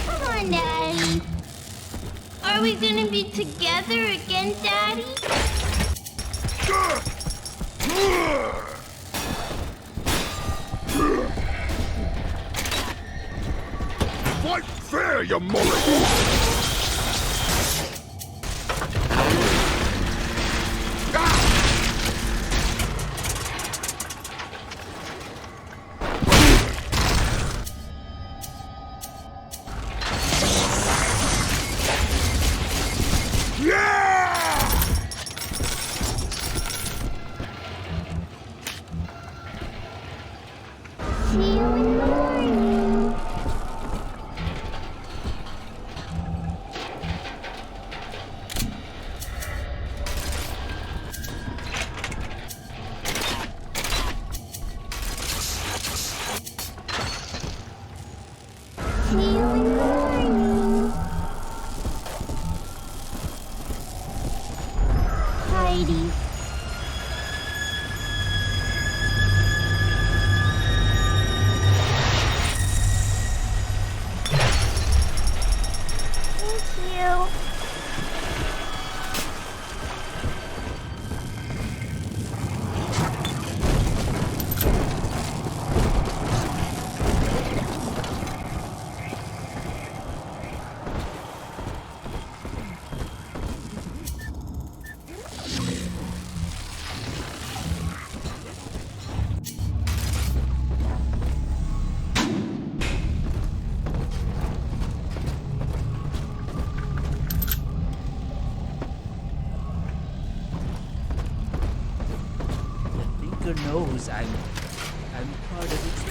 Speaker 5: Come on, Daddy. Are we gonna be together again, Daddy?
Speaker 2: Fight fair, you mullet!
Speaker 5: See you in the morning. See you in the morning. Heidi.
Speaker 7: Thinker knows I'm part of its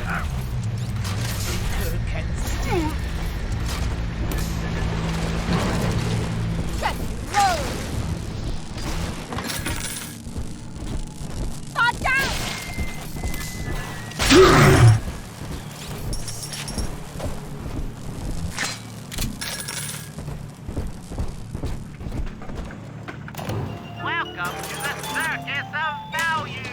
Speaker 7: Thinker can see.
Speaker 19: Check, roll! Start down!
Speaker 16: Welcome to the Circus of Value.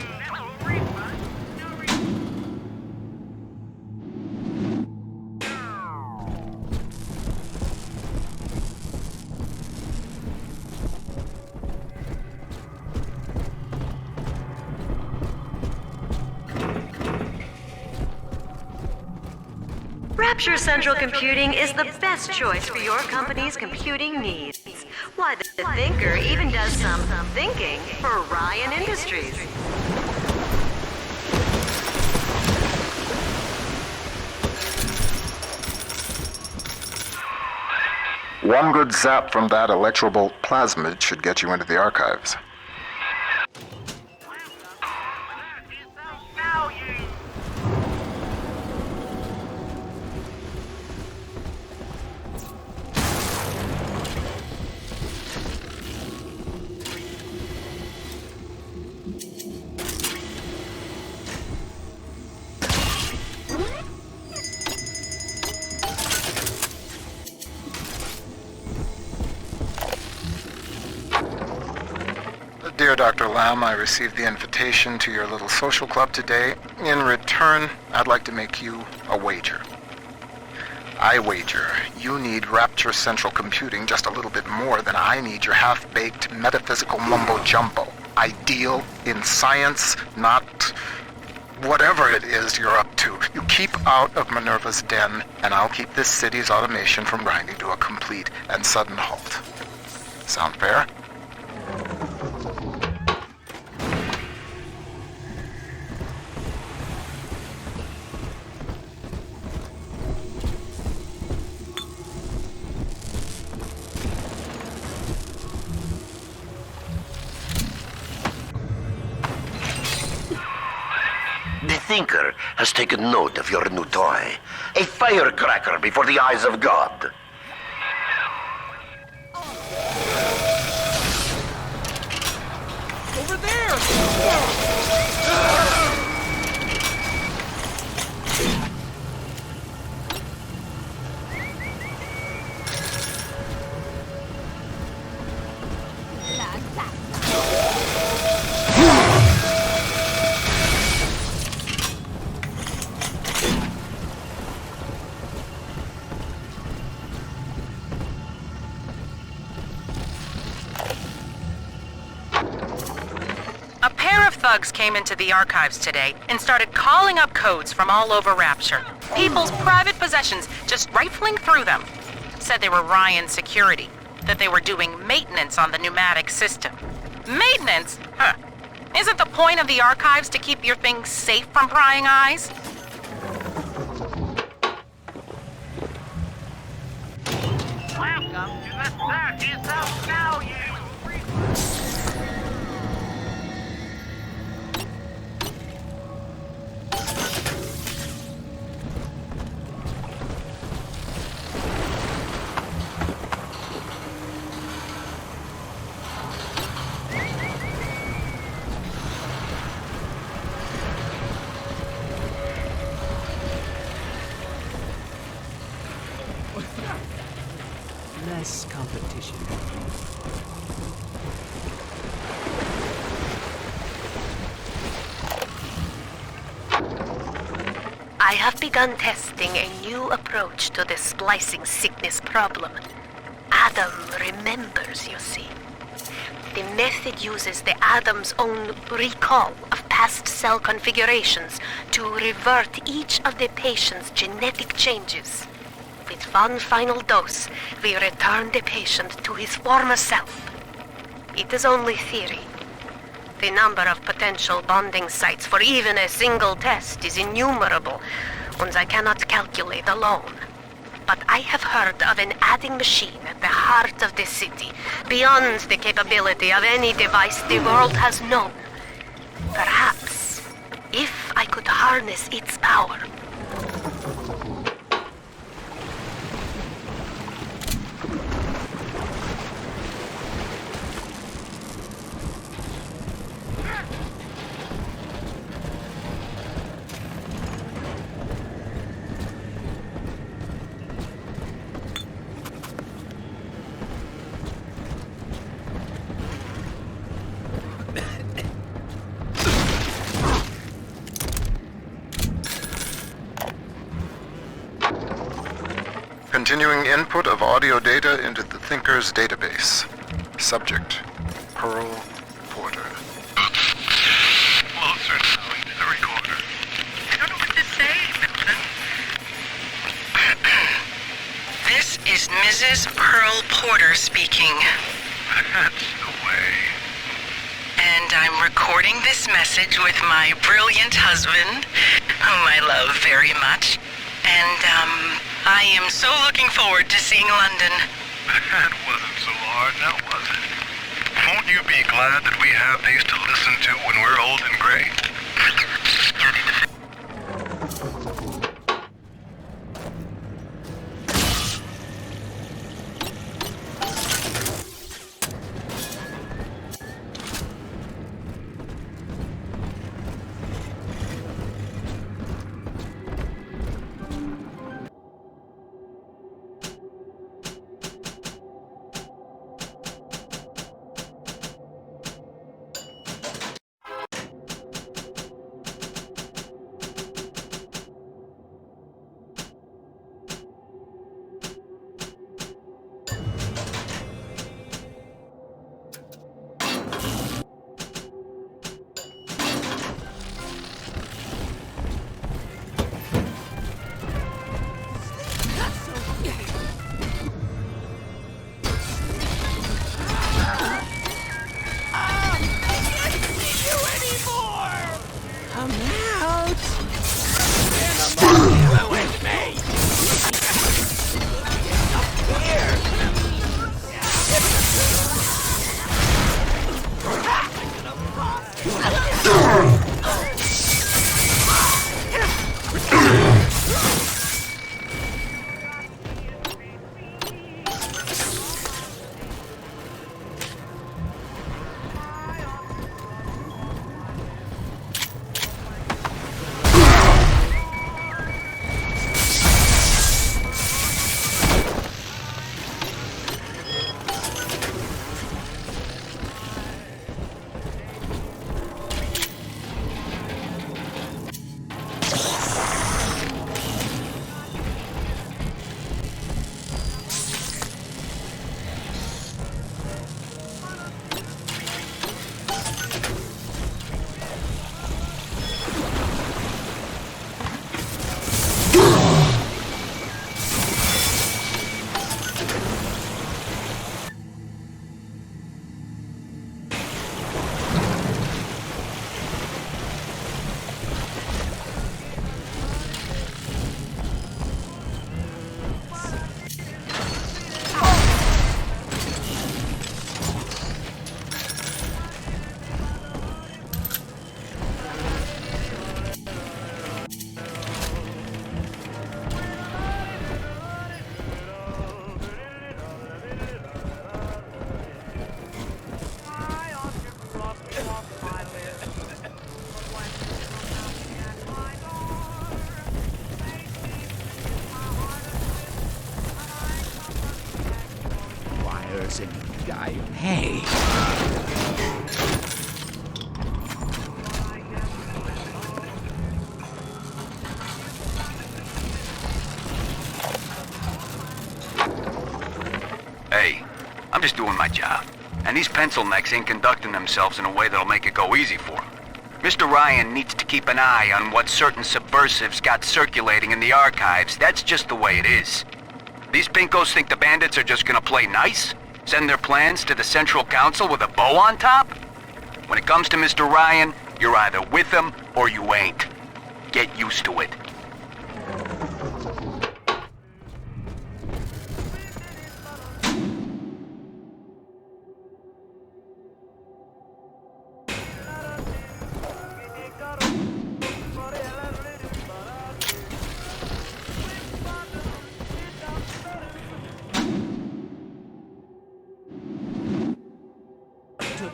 Speaker 10: Rapture Central Computing is the best choice for your company's computing needs. Why, the Thinker even does some thinking for Ryan Industries.
Speaker 22: One good zap from that electrobolt plasmid should get you into the archives. Dear Dr. Lamb, I received the invitation to your little social club today. In return, I'd like to make you a wager. I wager you need Rapture Central Computing just a little bit more than I need your half-baked metaphysical mumbo-jumbo. Ideal in science, not whatever it is you're up to. You keep out of Minerva's den, and I'll keep this city's automation from grinding to a complete and sudden halt. Sound fair?
Speaker 8: The Thinker has taken note of your new toy. A firecracker before the eyes of God.
Speaker 2: Over there!
Speaker 3: Thugs came into the archives today and started calling up codes from all over Rapture. People's private possessions, just rifling through them. Said they were Ryan security, that they were doing maintenance on the pneumatic system. Maintenance? Huh. Isn't the point of the archives to keep your things safe from prying eyes?
Speaker 16: Welcome to the Circus of Value.
Speaker 7: Less competition.
Speaker 4: I have begun testing a new approach to the splicing sickness problem. Adam remembers, you see. The method uses the Adam's own recall of past cell configurations to revert each of the patient's genetic changes. With one final dose, we return the patient to his former self. It is only theory. The number of potential bonding sites for even a single test is innumerable, ones I cannot calculate alone. But I have heard of an adding machine at the heart of the city, beyond the capability of any device the world has known. Perhaps harness its power.
Speaker 22: Continuing input of audio data into the Thinker's database. Subject, Pearl Porter.
Speaker 16: Closer now into the recorder. I don't know what to say, Milton.
Speaker 3: This is Mrs. Pearl Porter speaking.
Speaker 16: That's the way.
Speaker 3: And I'm recording this message with my brilliant husband, whom I love very much. And, I am so looking forward to seeing London.
Speaker 16: That wasn't so hard, now was it? Won't you be glad that we have these to listen to when we're old and gray?
Speaker 7: Guy, hey!
Speaker 17: Hey, I'm just doing my job. And these pencil necks ain't conducting themselves in a way that'll make it go easy for them. Mr. Ryan needs to keep an eye on what certain subversives got circulating in the archives. That's just the way it is. These pinkos think the bandits are just gonna play nice? Send their plans to the Central Council with a bow on top? When it comes to Mr. Ryan, you're either with him or you ain't. Get used to it.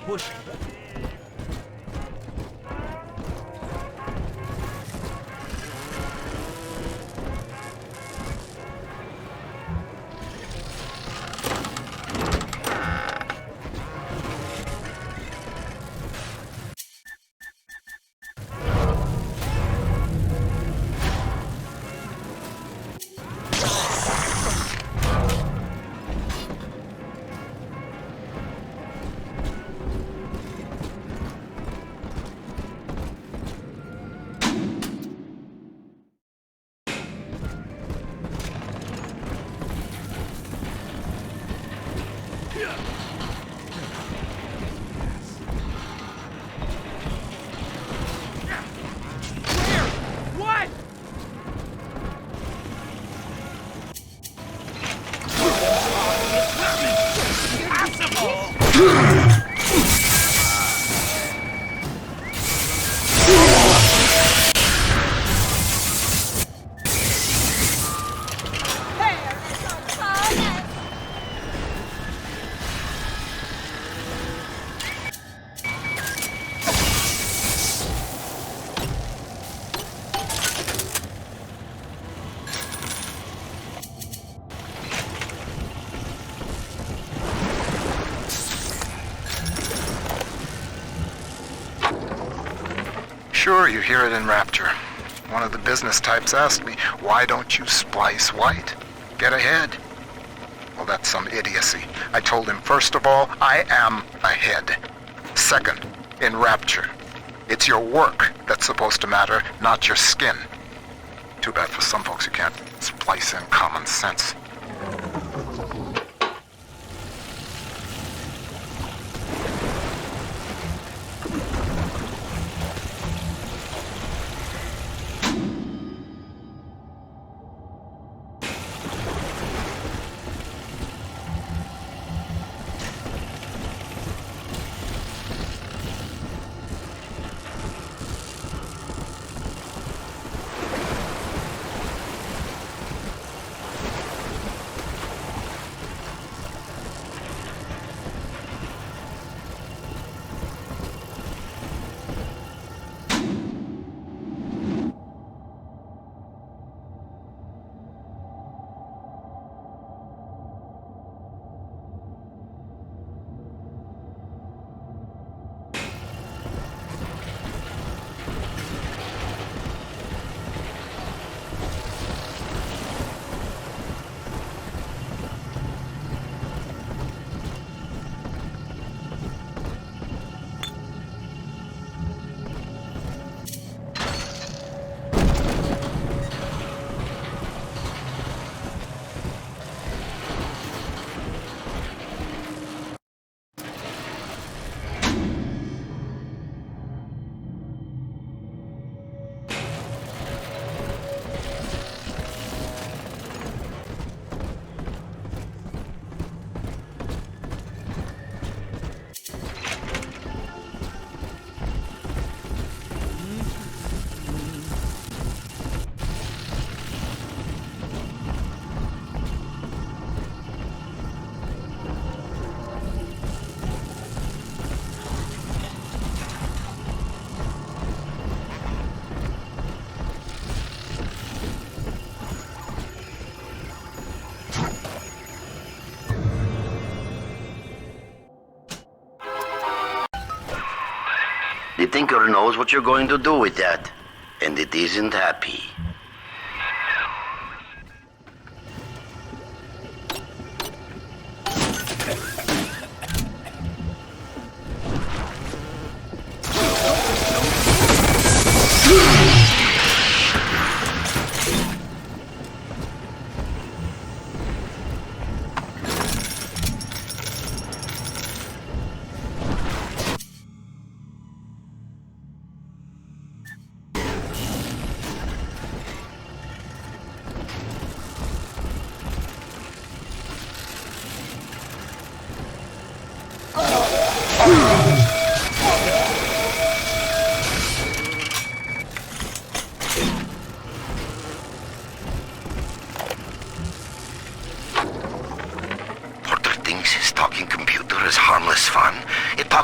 Speaker 7: pushing.
Speaker 22: Sure, you hear it in Rapture. One of the business types asked me, why don't you splice white? Get ahead. Well, that's some idiocy. I told him, first of all, I am ahead. Second, in Rapture, it's your work that's supposed to matter, not your skin. Too bad for some folks who can't splice in common sense.
Speaker 8: The Tinker knows what you're going to do with that, and it isn't happy.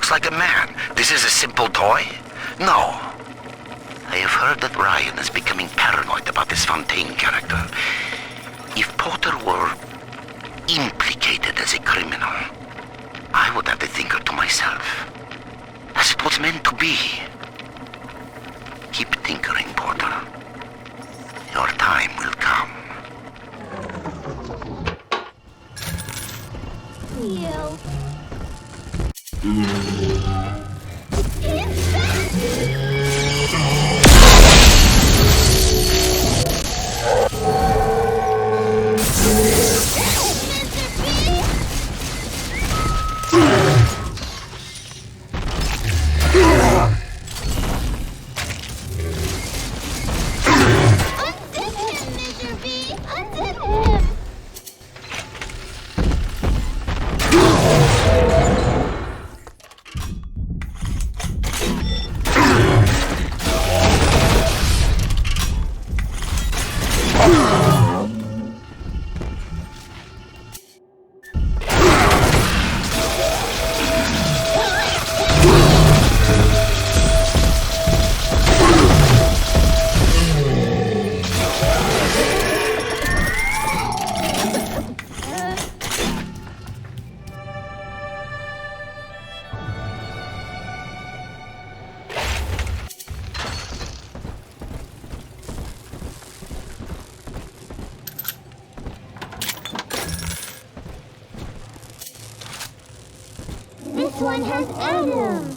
Speaker 8: talks like a man. This is a simple toy? No. I have heard that Ryan is becoming paranoid about this Fontaine character. If Porter were implicated as a criminal, I would have the thinker to myself, as it was meant to be. Keep tinkering, Porter. Your time will come.
Speaker 5: You. This one has Adam.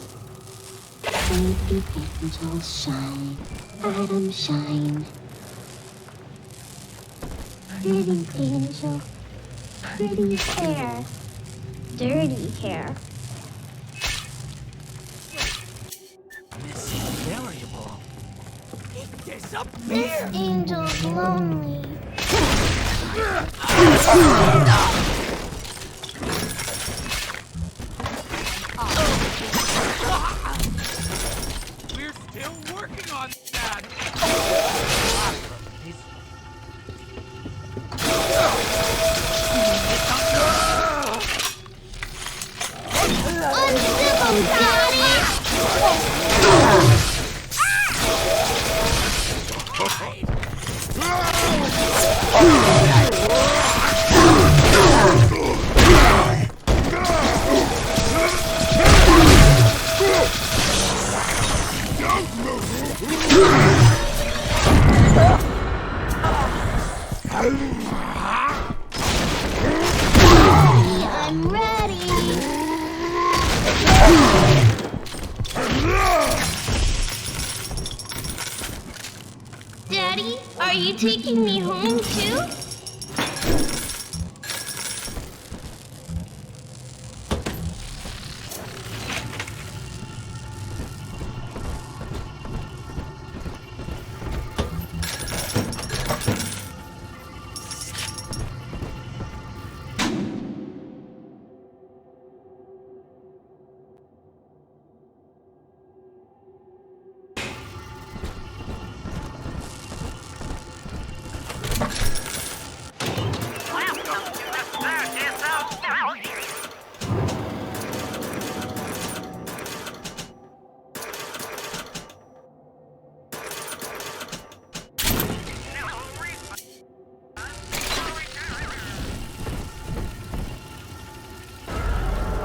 Speaker 5: Baby angels shine, Adam shine. Pretty angel, pretty hair, dirty hair.
Speaker 2: This variable. It disappeared.
Speaker 5: This angel's lonely.
Speaker 2: We're still working on that.
Speaker 5: Uncivil, Daddy! I'm ready. Daddy, are you taking me home too?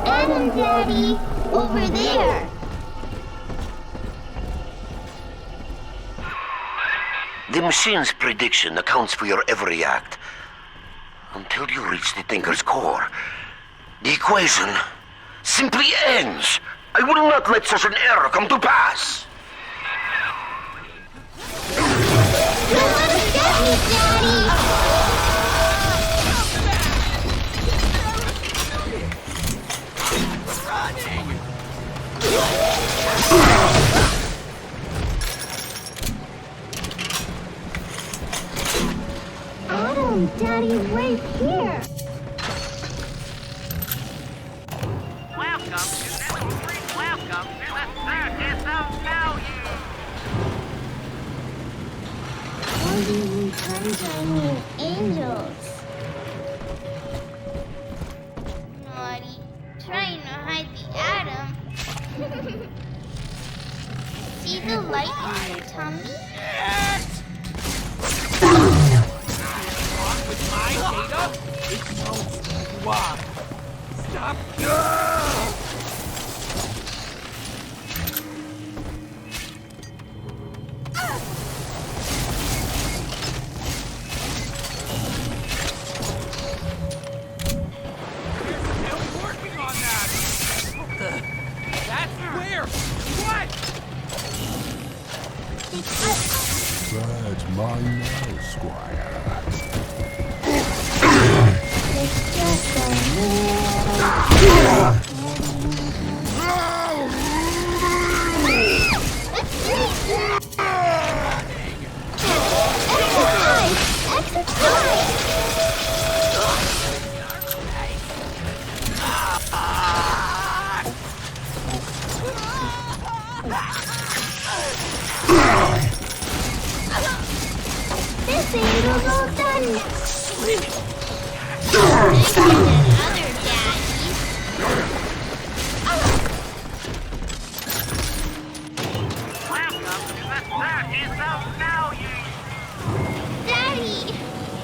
Speaker 5: Adam, Daddy, over there.
Speaker 8: The machine's prediction accounts for your every act. Until you reach the Thinker's core, the equation simply ends. I will not let such an error come to pass.
Speaker 5: Don't let us get me, Daddy! Adam, Daddy's right here.
Speaker 16: Welcome to the Circus of Value.
Speaker 5: Only sunshine angels. Naughty, trying to hide the Adam. See the light in your tummy?
Speaker 2: With my data, it knows who you are. Stop.
Speaker 9: That's mine now, Squire.
Speaker 5: It's just a Exit time! This ain't all done. Daddy,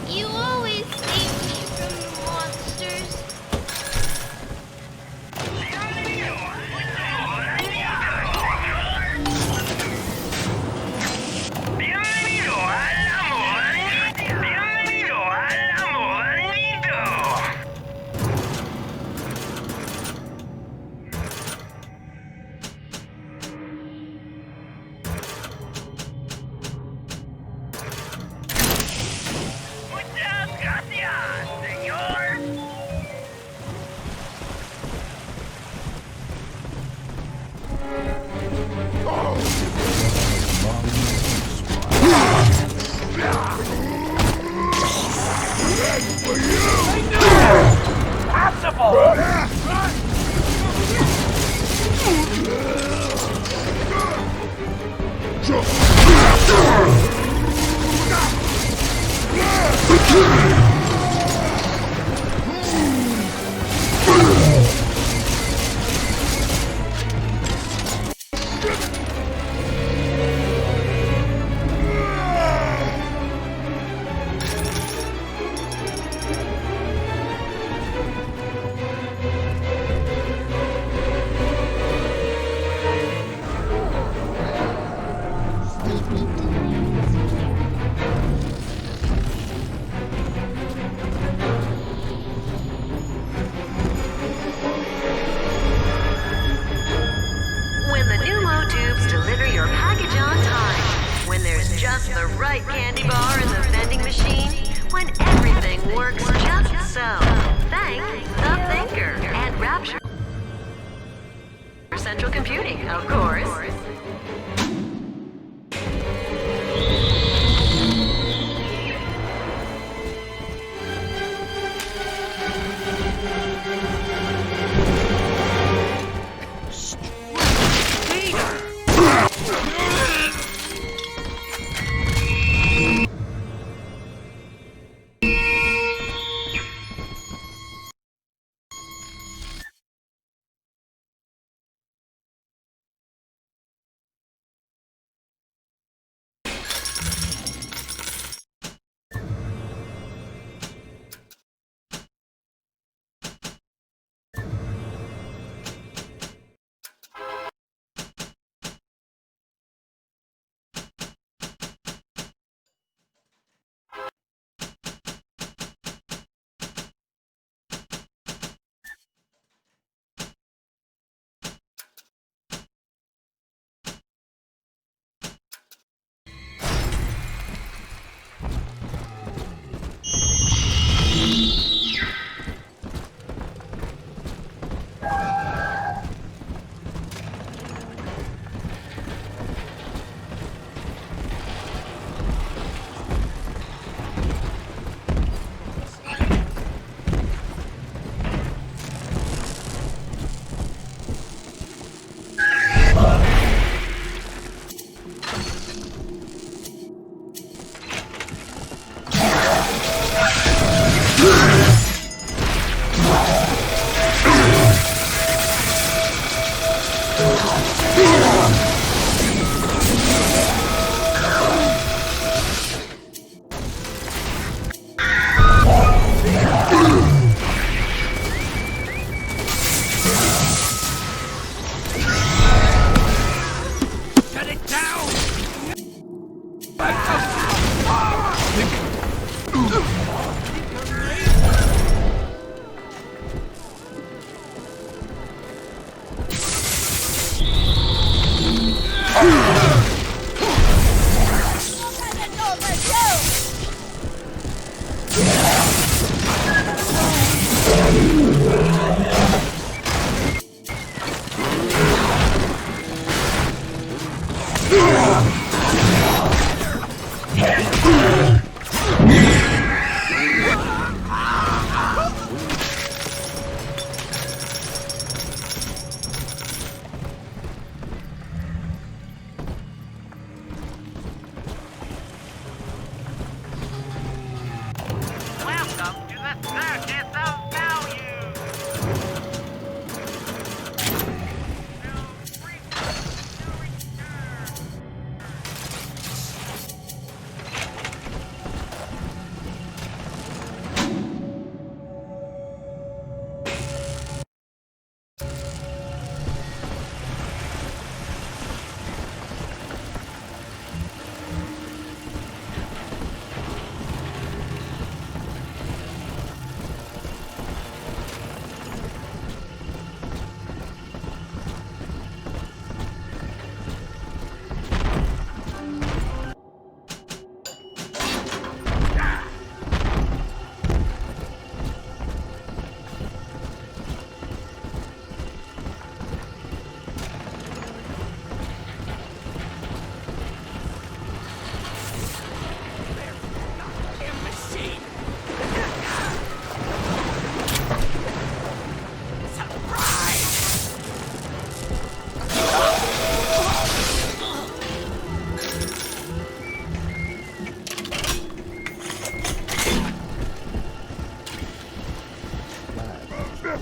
Speaker 5: you always save me from the monsters.
Speaker 10: the right candy bar in the vending machine when everything works just so. Thank the Thinker and Rapture Central Computing, of course.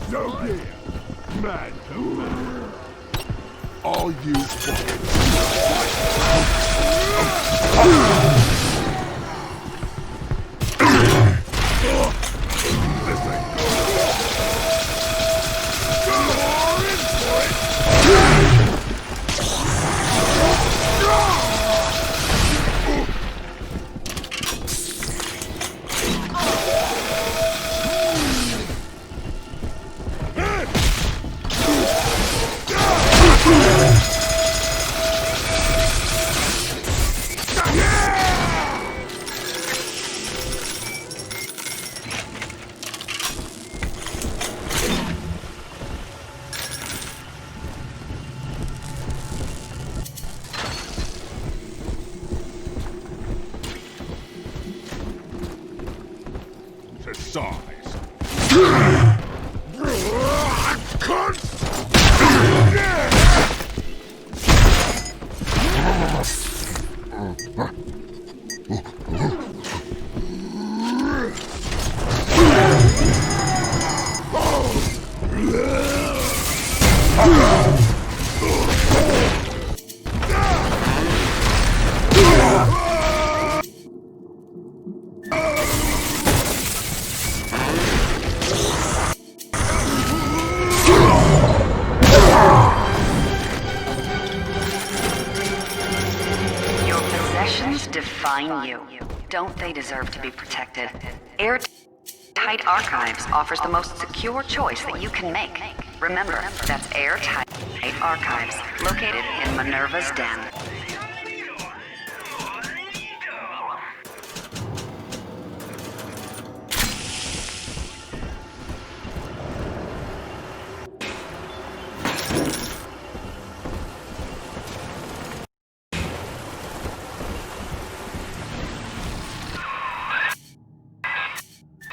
Speaker 9: No dear. Man, all you
Speaker 3: define you. Don't they deserve to be protected? Airtight Archives offers the most secure choice that you can make. Remember, that's Airtight Archives, located in Minerva's Den.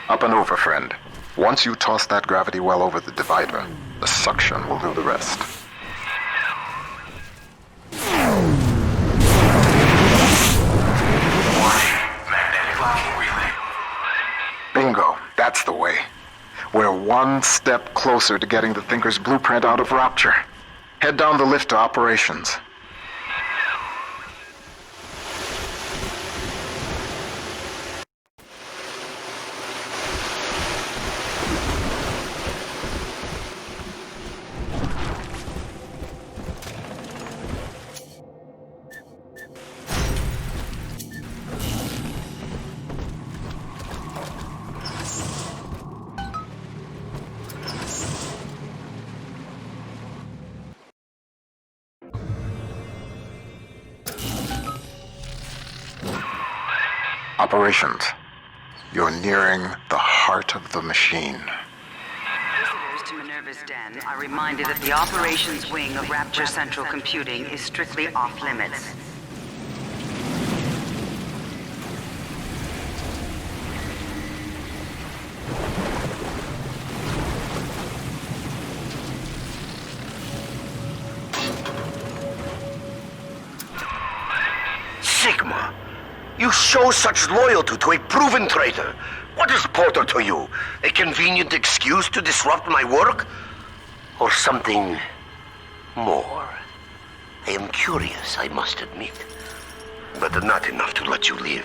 Speaker 22: Up and over, friend. Once you toss that gravity well over the divider, the suction will do the rest.
Speaker 14: Magnetic locking relay.
Speaker 22: Bingo, that's the way. We're one step closer to getting the Thinker's blueprint out of Rapture. Head down the lift to operations. Operations. You're nearing the heart of the machine.
Speaker 20: Visitors to Minerva's Den are reminded that the operations wing of Rapture Central Computing is strictly off-limits.
Speaker 8: Sigma, you show such loyalty to a proven traitor. What is Porter to you? A convenient excuse to disrupt my work? Or something more? I am curious, I must admit. But not enough to let you live.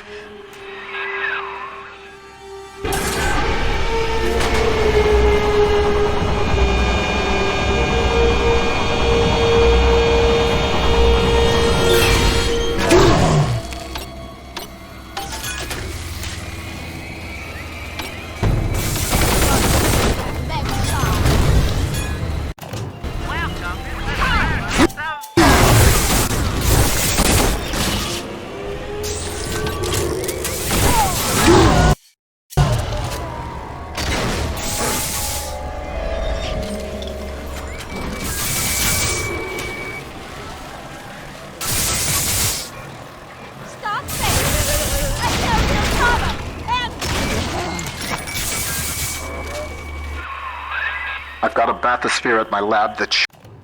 Speaker 22: I've got a bathysphere at my lab that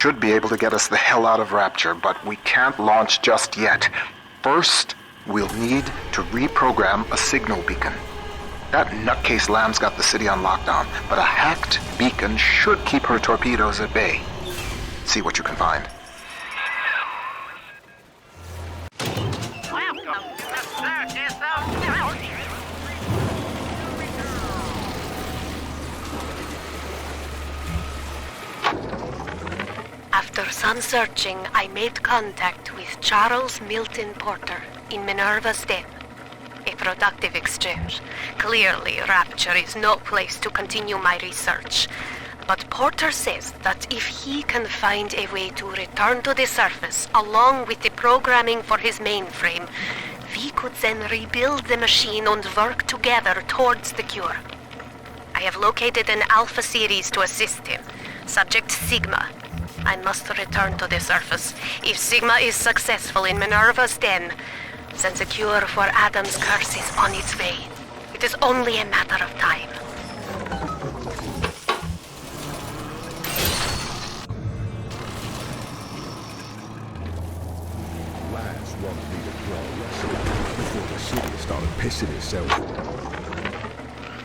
Speaker 22: should be able to get us the hell out of Rapture, but we can't launch just yet. First, we'll need to reprogram a signal beacon. That nutcase Lamb's got the city on lockdown, but a hacked beacon should keep her torpedoes at bay. See what you can find.
Speaker 4: After some searching, I made contact with Charles Milton Porter in Minerva's Den. A productive exchange. Clearly, Rapture is no place to continue my research. But Porter says that if he can find a way to return to the surface along with the programming for his mainframe, we could then rebuild the machine and work together towards the cure. I have located an Alpha series to assist him. Subject Sigma. I must return to the surface. If Sigma is successful in Minerva's Den, then the cure for Adam's curse is on its way. It is only a matter of time.
Speaker 9: Last wanted me to pro wrestle before the city started pissing itself.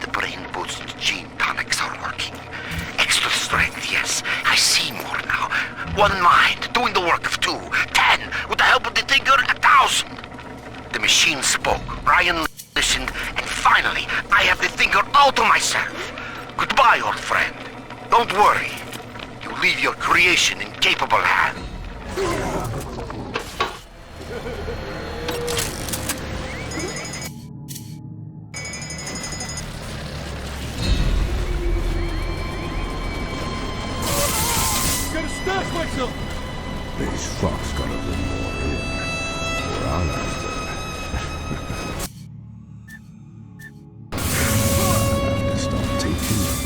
Speaker 8: The brain boost gene tonics are working. Extra strength, yes. I see more now. 1 mind, doing the work of 2. 10, with the help of the Thinker, 1,000. The machine spoke, Ryan listened, and finally, I have the Thinker all to myself. Goodbye, old friend. Don't worry. You leave your creation in capable hands.
Speaker 9: These fucks gotta bring more in, or I'll have to start taking them.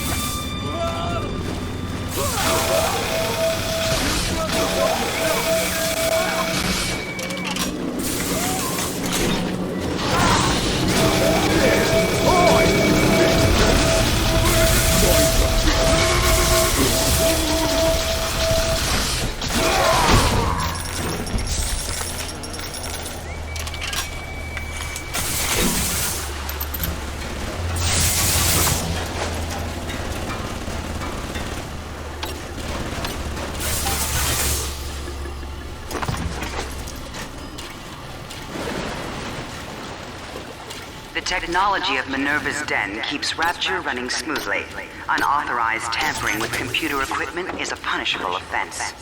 Speaker 20: The technology of Minerva's Den keeps Rapture running smoothly. Unauthorized tampering with computer equipment is a punishable offense.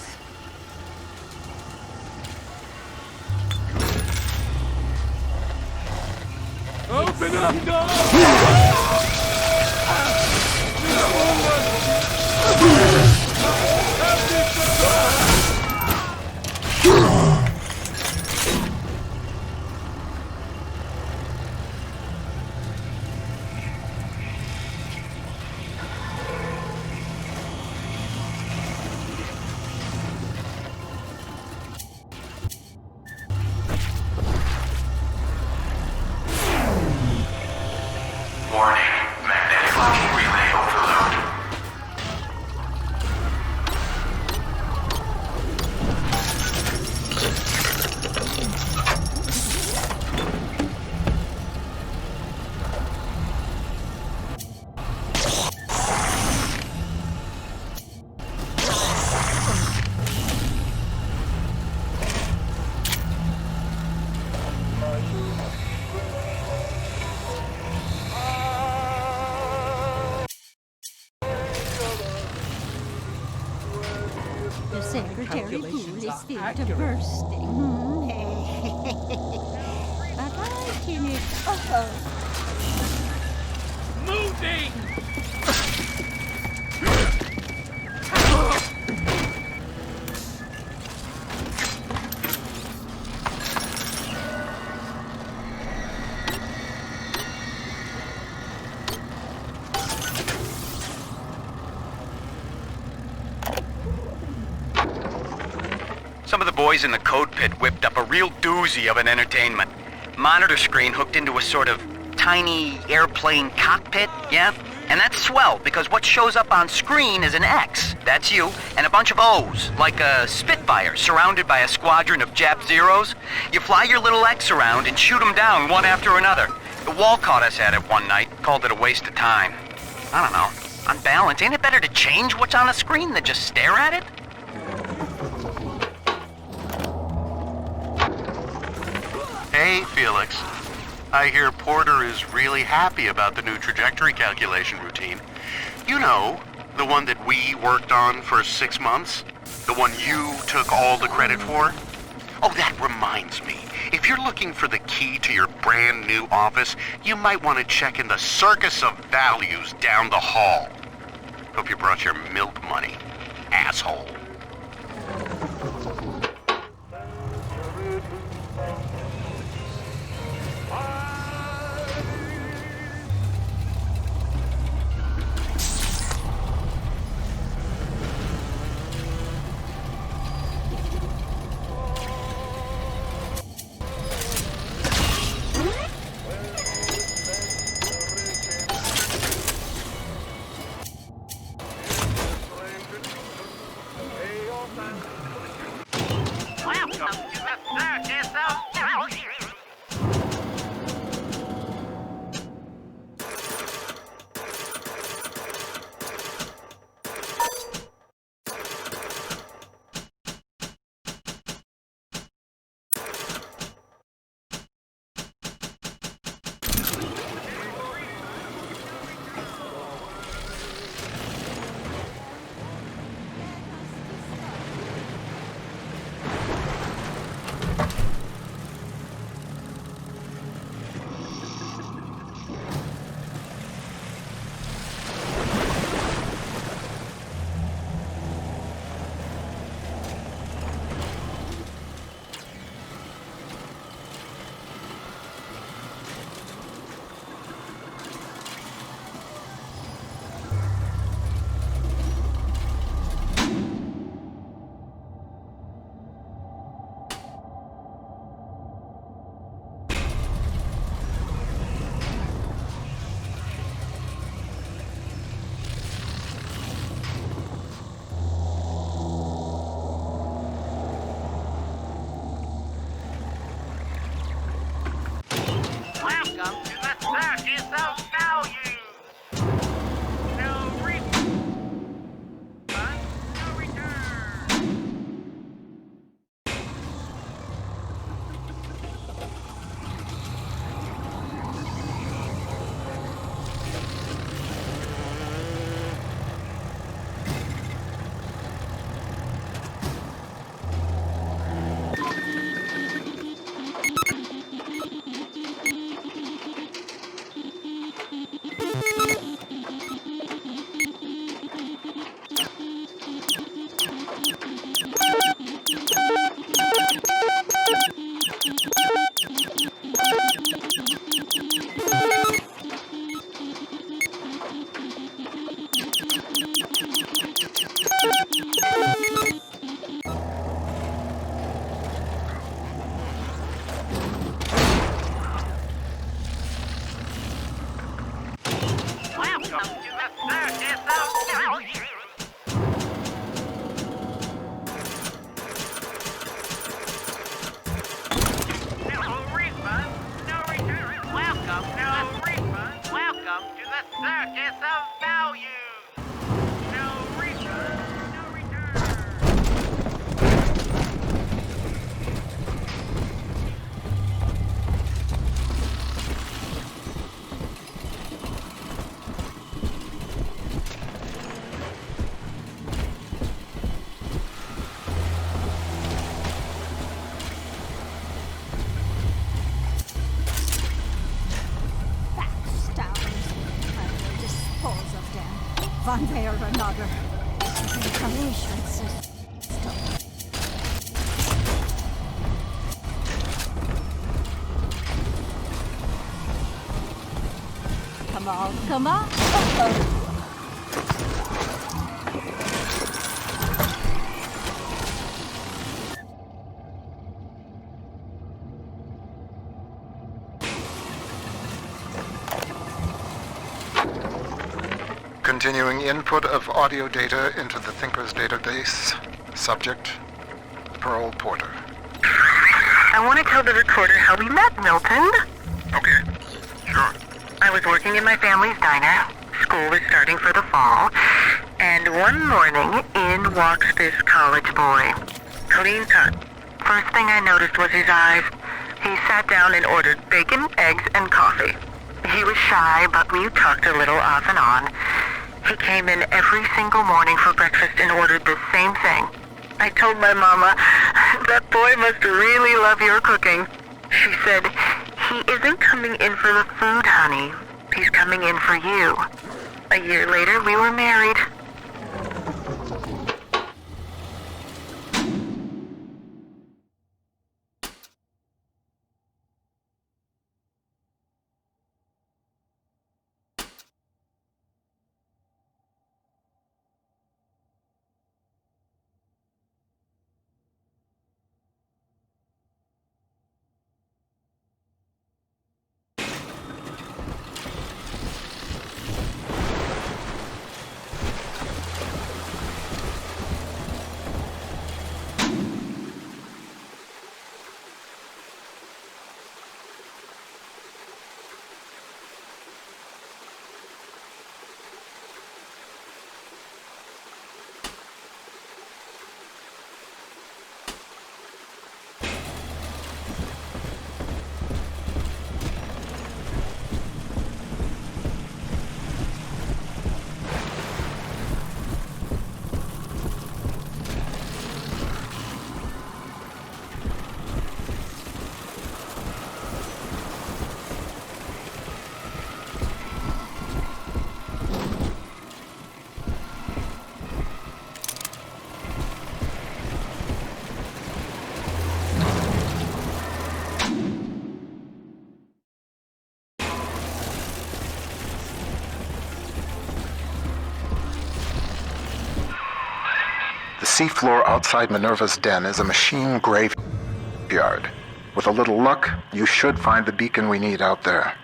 Speaker 2: Open up, door!
Speaker 6: planetary pool
Speaker 7: calculations
Speaker 6: is
Speaker 7: are
Speaker 6: filled to
Speaker 7: accurate.
Speaker 6: bursting. But I can it.
Speaker 2: Moving!
Speaker 17: Some of the boys in the code pit whipped up a real doozy of an entertainment. Monitor screen hooked into a sort of tiny airplane cockpit, yeah? And that's swell, because what shows up on screen is an X, that's you, and a bunch of O's, like a Spitfire surrounded by a squadron of Jap Zeros. You fly your little X around and shoot them down one after another. The Whal caught us at it one night, called it a waste of time. I don't know. On balance, ain't it better to change what's on the screen than just stare at it?
Speaker 14: Hey, Felix. I hear Porter is really happy about the new trajectory calculation routine. You know, the one that we worked on for 6 months? The one you took all the credit for? Oh, that reminds me. If you're looking for the key to your brand new office, you might want to check in the Circus of Values down the hall. Hope you brought your milk money, asshole.
Speaker 6: one way or another. Information system. Come on, come on.
Speaker 22: Continuing input of audio data into the Thinker's database. Subject, Pearl Porter.
Speaker 3: I want to tell the recorder how we met, Milton.
Speaker 12: Okay, sure.
Speaker 3: I was working in my family's diner. School was starting for the fall. And one morning, in walks this college boy. Clean cut. First thing I noticed was his eyes. He sat down and ordered bacon, eggs, and coffee. He was shy, but we talked a little off and on. He came in every single morning for breakfast and ordered the same thing. I told my mama, that boy must really love your cooking. She said, he isn't coming in for the food, honey. He's coming in for you. A year later, we were married.
Speaker 22: The seafloor outside Minerva's den is a machine graveyard. With a little luck, you should find the beacon we need out there.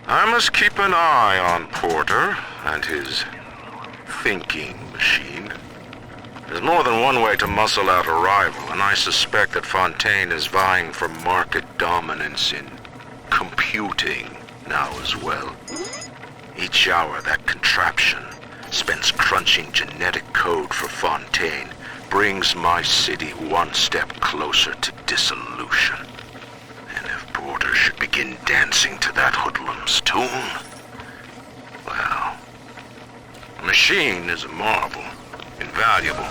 Speaker 11: I must keep an eye on Porter and his thinking machine. There's more than one way to muscle out a rival, and I suspect that Fontaine is vying for market dominance in computing now as well. Each hour that contraption spends crunching genetic code for Fontaine brings my city one step closer to dissolution. And if Porter should begin dancing to that hoodlum's tune, well, the machine is a marvel. Invaluable.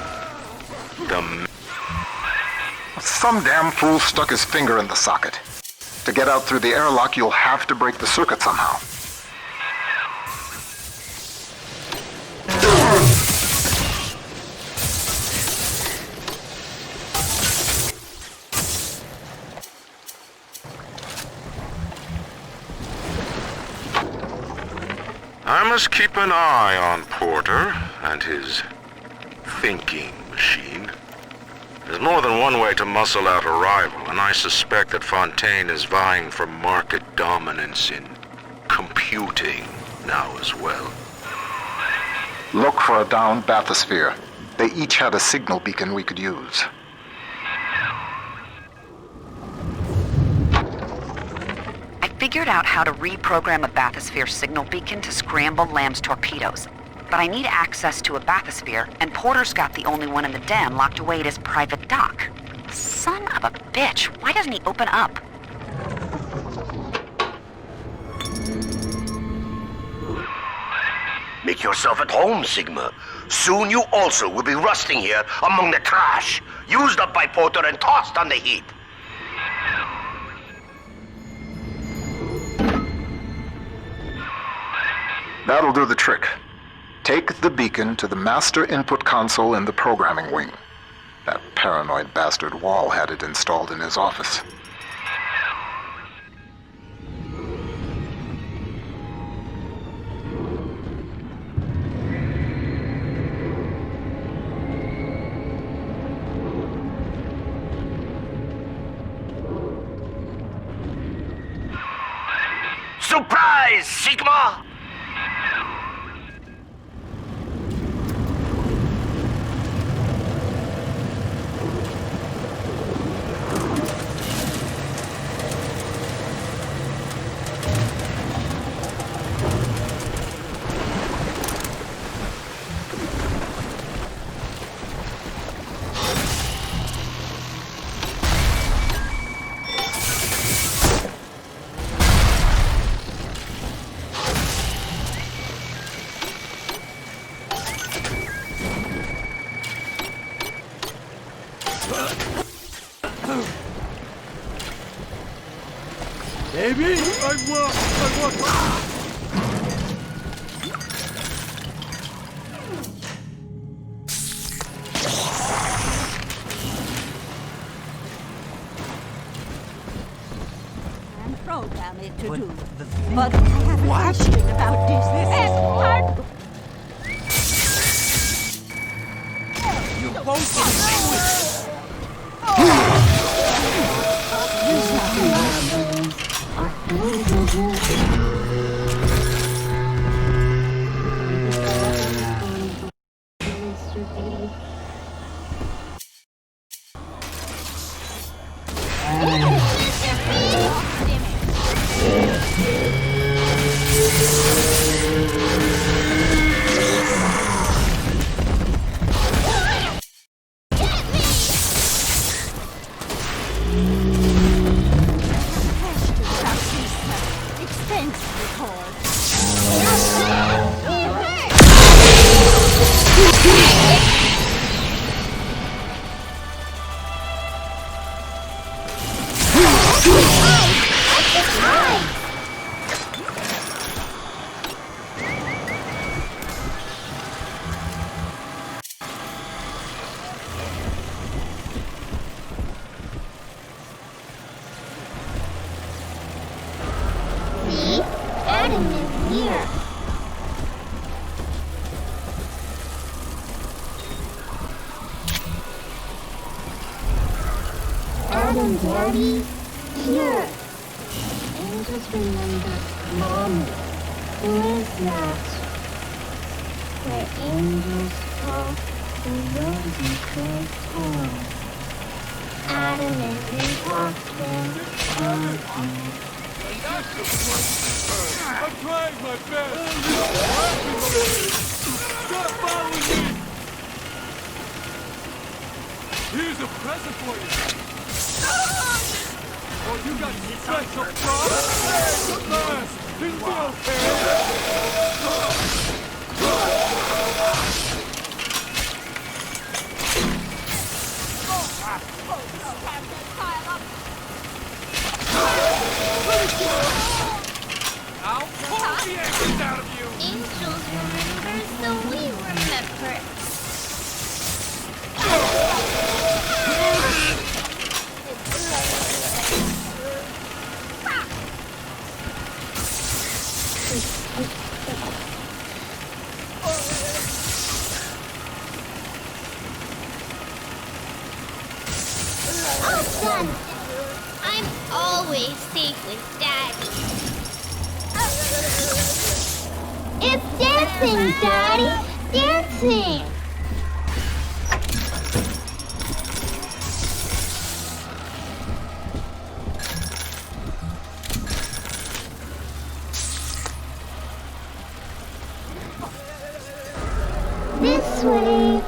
Speaker 22: Some damn fool stuck his finger in the socket. To get out through the airlock, you'll have to break the circuit somehow.
Speaker 11: I must keep an eye on Porter and his thinking machine. There's more than one way to muscle out a rival, and I suspect that Fontaine is vying for market dominance in computing now as well.
Speaker 22: Look for a downed bathysphere. They each had a signal beacon we could use.
Speaker 20: I figured out how to reprogram a bathysphere signal beacon to scramble Lamb's torpedoes. But I need access to a bathysphere, and Porter's got the only one in the den locked away at his private dock. Son of a bitch, why doesn't he open up?
Speaker 8: Make yourself at home, Sigma. Soon you also will be rusting here among the trash, used up by Porter and tossed on the heap.
Speaker 22: That'll do the trick. Take the beacon to the master input console in the programming wing. That paranoid bastard Whal had it installed in his office.
Speaker 8: Surprise, Sigma!
Speaker 2: Baby, I want.
Speaker 6: I'm programmed to do. But I have a question about this.
Speaker 2: You both can with
Speaker 5: Daddy, here. And just remember, Mommy. Who is that? Where angels fall, the rosy could tell. Adam and Eve walked in.
Speaker 2: I'm trying my best. Stop following me. Here's a present for you. Oh, you got special props? Hey, at last! Didn't be I'll pull the ashes out of you!
Speaker 5: Angels remember, so we remember. All done. I'm always safe with Daddy. It's dancing, Daddy! Dancing! This way.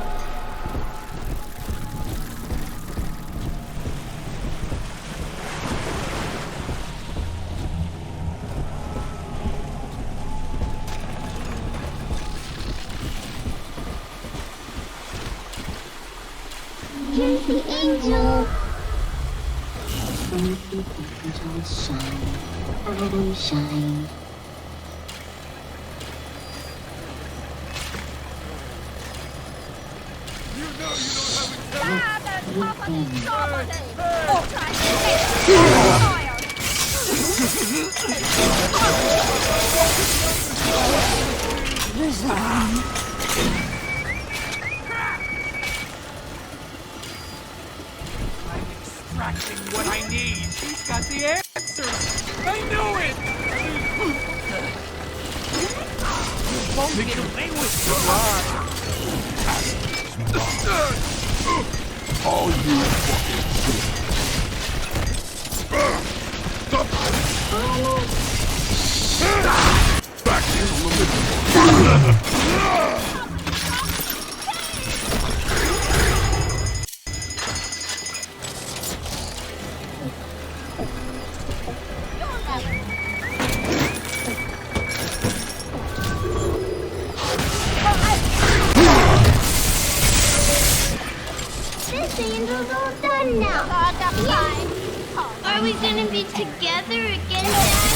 Speaker 5: Here's the angel. Let the angels shine. Adam shine.
Speaker 2: Extracting what I need. He's got the answers. I knew it. You won't get away with it.
Speaker 9: All you fucking back in the
Speaker 5: This angel's all done now. Are we gonna be together again, Dad?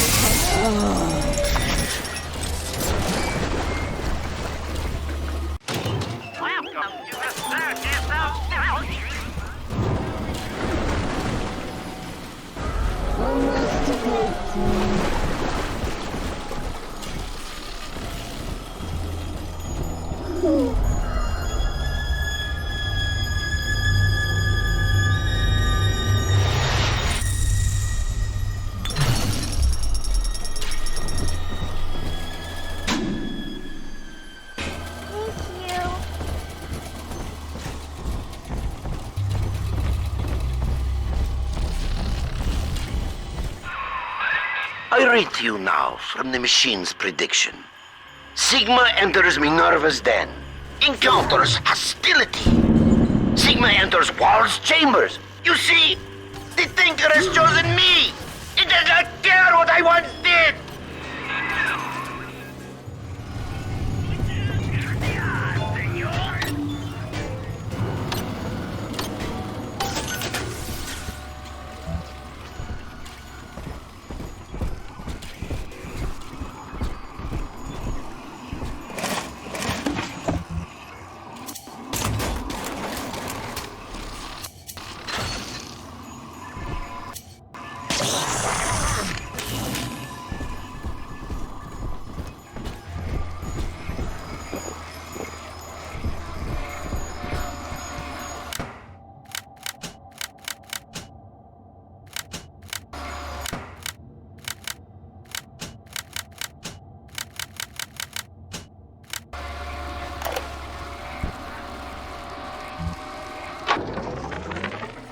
Speaker 5: Almost to bedtime.
Speaker 8: I read to you now from the machine's prediction. Sigma enters Minerva's den. Encounters hostility. Sigma enters Whal's chambers. You see, the Thinker has chosen me. It does not care what I once did.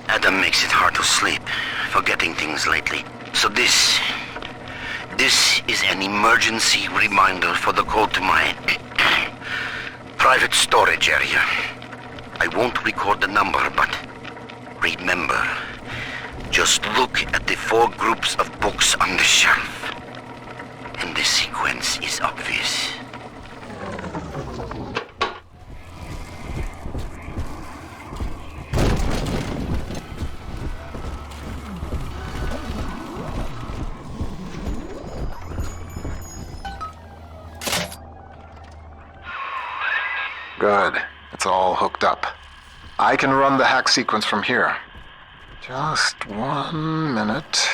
Speaker 8: Adam makes it hard to sleep, forgetting things lately. So this is an emergency reminder for the code to my private storage area. I won't record the number, but remember, just look at the 4 groups of books on the shelf. And the sequence is obvious.
Speaker 22: Good. It's all hooked up. I can run the hack sequence from here. Just 1 minute.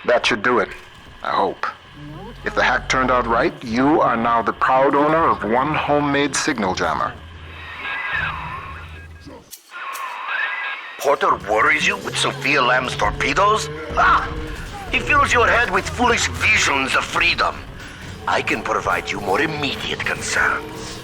Speaker 22: That should do it, I hope. If the hack turned out right, you are now the proud owner of 1 homemade signal jammer.
Speaker 8: Porter worries you with Sophia Lamb's torpedoes? Ah! He fills your head with foolish visions of freedom. I can provide you more immediate concerns.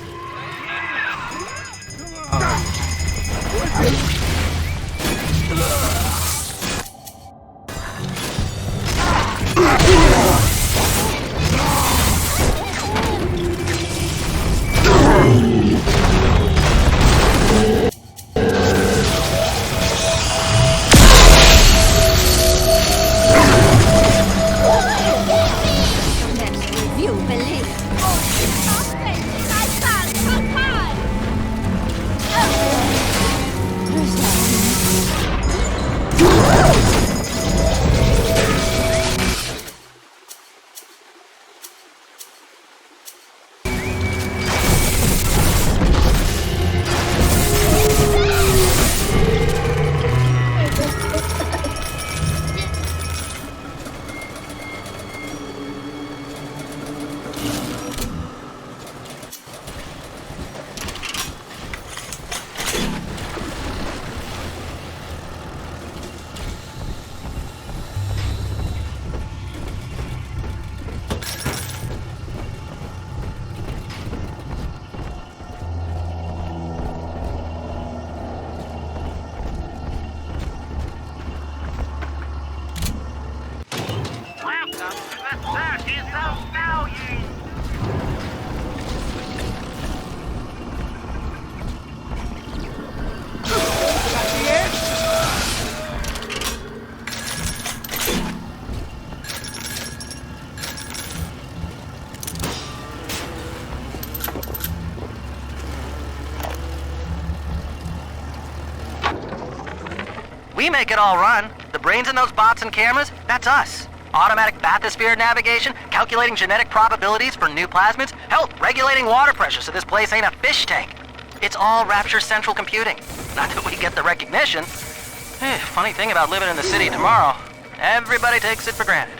Speaker 15: We make it all run. The brains in those bots and cameras, that's us. Automatic bathysphere navigation, calculating genetic probabilities for new plasmids, hell, regulating water pressure so this place ain't a fish tank. It's all Rapture Central Computing. Not that we get the recognition. Funny thing about living in the city tomorrow, everybody takes it for granted.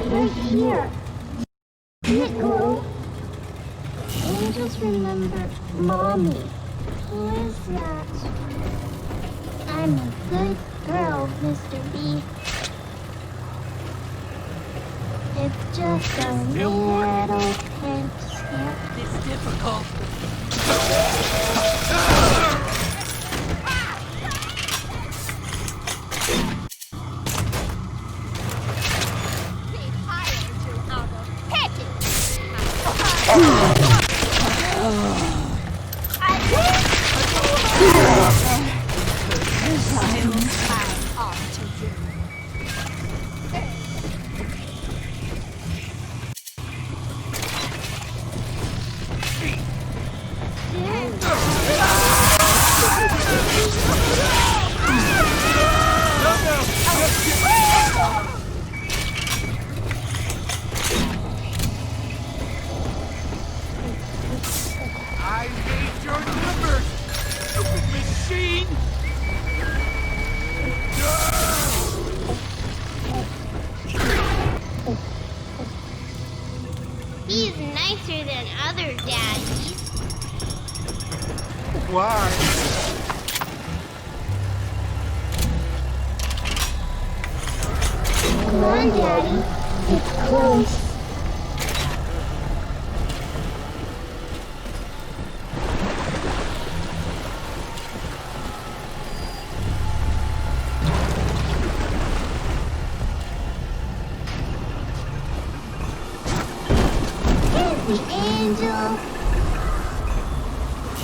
Speaker 5: They're here. Nico. Angels remember Mommy. Who is that? I'm a good girl, Mr. B. It's just a little pinch snap.
Speaker 7: It's difficult.
Speaker 2: I need your numbers, stupid machine!
Speaker 5: He's nicer than other daddies.
Speaker 2: Why?
Speaker 5: Come on, Daddy. It's close. The angel.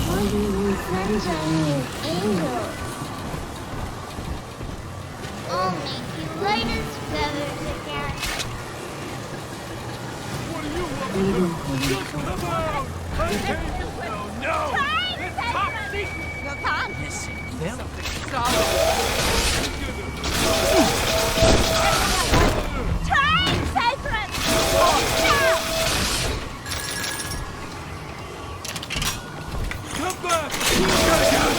Speaker 5: Morning sunshine is angel. I'll make you light as feathers again.
Speaker 2: What do you want? Come on! Oh no! It's top secret!
Speaker 19: You can't.
Speaker 2: This should be something
Speaker 5: Time, Cypress! Now!
Speaker 2: Come back! You gotta get us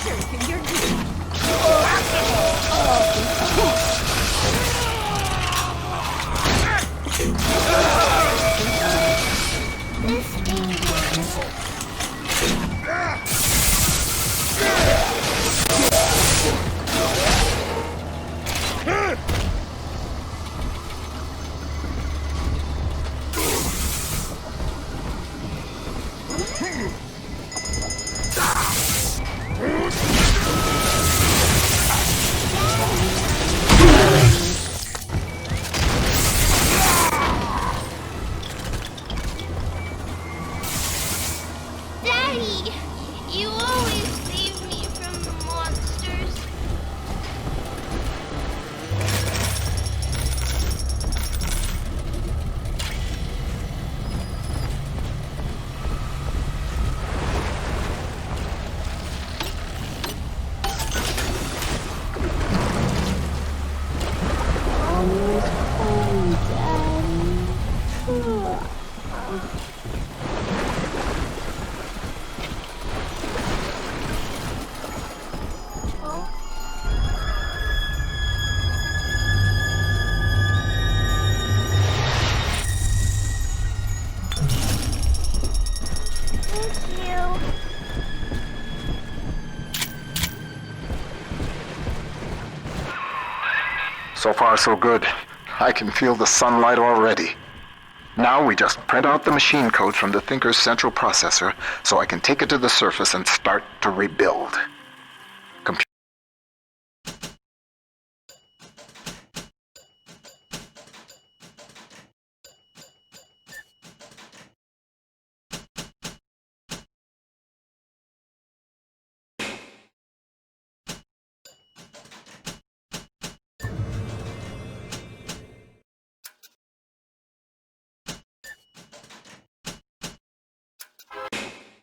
Speaker 19: Jerking your
Speaker 5: This angel.
Speaker 22: So far, so good. I can feel the sunlight already. Now we just print out the machine code from the Thinker's central processor so I can take it to the surface and start to rebuild.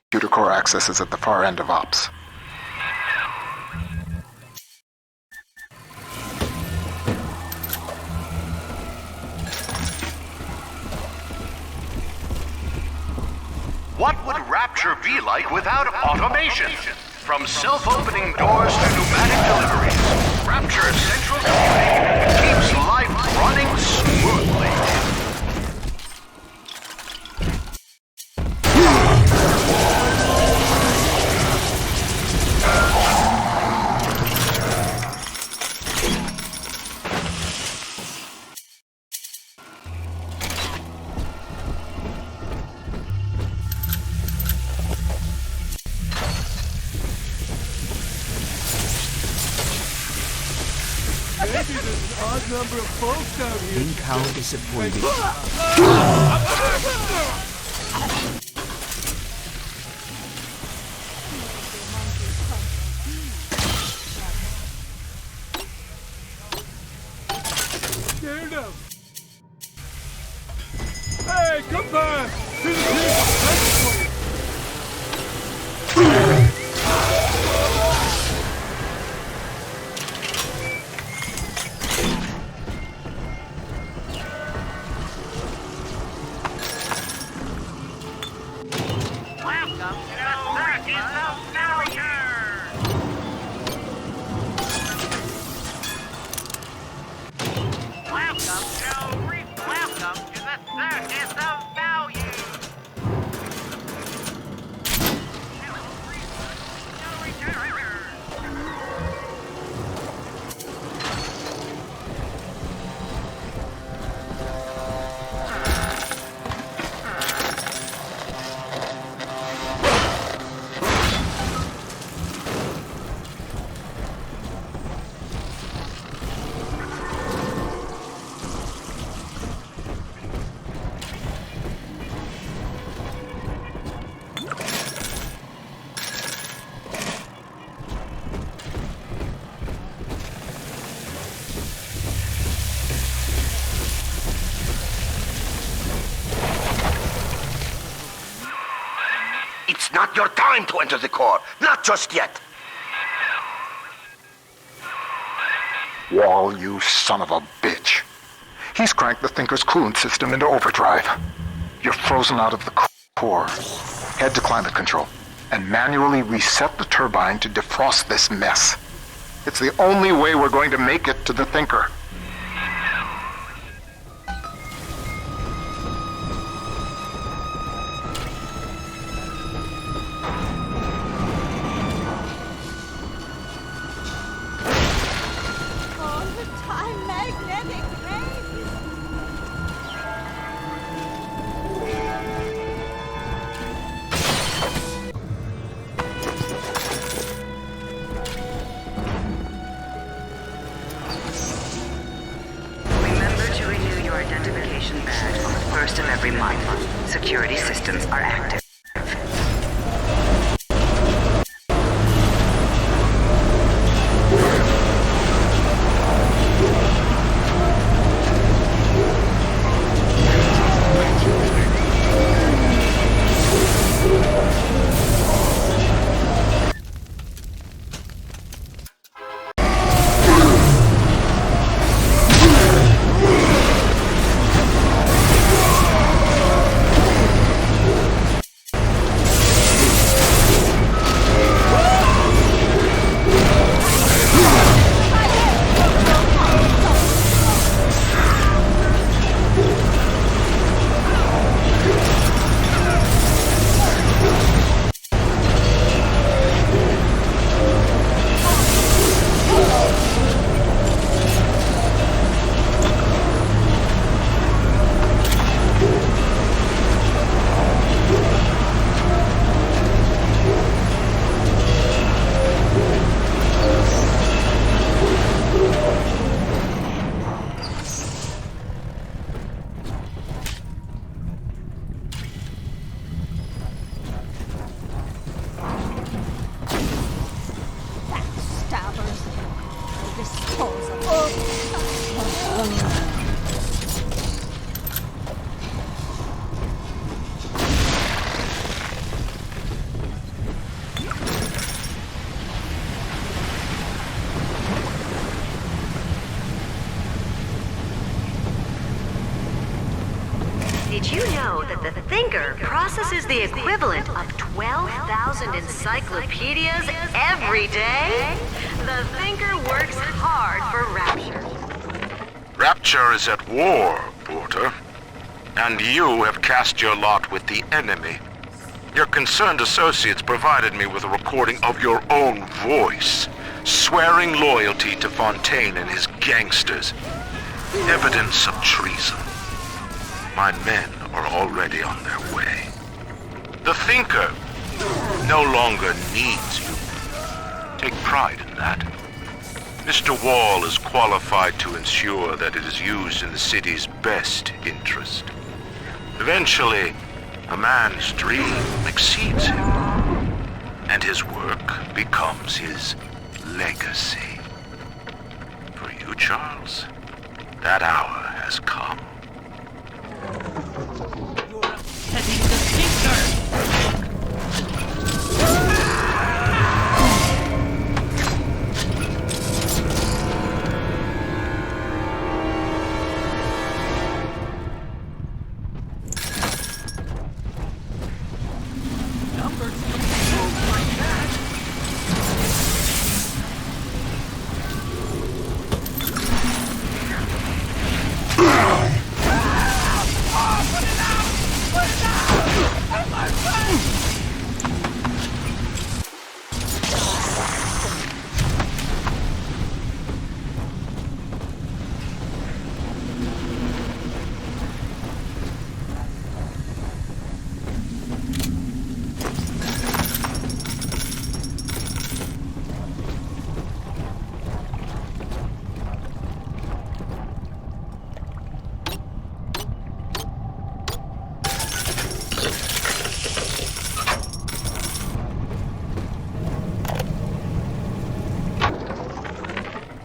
Speaker 22: Computer core access is at the far end of ops.
Speaker 14: What would Rapture be like without automation? From self-opening doors to pneumatic deliveries, Rapture Central Computing keeps life running smoothly.
Speaker 2: Number of folks out here.
Speaker 7: Think how disappointed.
Speaker 2: Scared him. Hey, come back! To the team!
Speaker 8: It's not your time to enter the core. Not just yet.
Speaker 22: Whal, you son of a bitch. He's cranked the Thinker's coolant system into overdrive. You're frozen out of the core. Head to climate control and manually reset the turbine to defrost this mess. It's the only way we're going to make it to the Thinker.
Speaker 20: Security systems are active.
Speaker 10: Did you know that the Thinker processes the equivalent of 12,000 encyclopedias every day? The Thinker works hard for Rapture.
Speaker 11: Rapture is at war, Porter. And you have cast your lot with the enemy. Your concerned associates provided me with a recording of your own voice, swearing loyalty to Fontaine and his gangsters. Evidence of treason. My men are already on their way. The Thinker no longer needs you. Take pride in that. Mr. Whal is qualified to ensure that it is used in the city's best interest. Eventually, a man's dream exceeds him, and his work becomes his legacy. For you, Charles, that hour has come.
Speaker 7: You're upsetting the Thinker!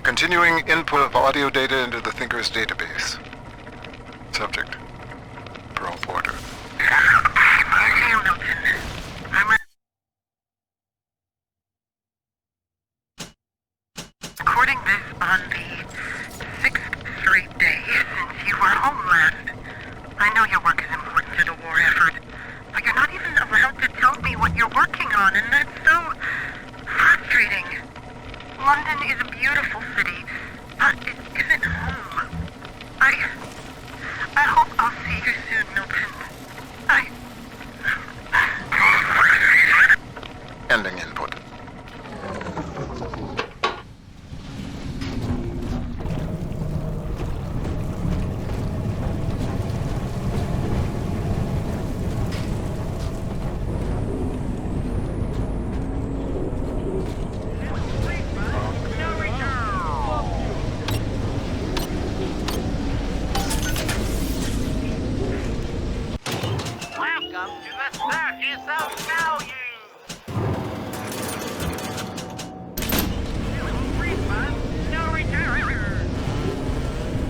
Speaker 22: Continuing input of audio data into the Thinker's database. Subject: Pearl Porter.
Speaker 3: Recording this on the 6th straight day since you were home last. I know your work is important to the war effort, but you're not even allowed to tell me what you're working on, and that's so frustrating. London is a beautiful city, but it isn't home. I hope I'll see you soon, Milton.
Speaker 22: Ending input.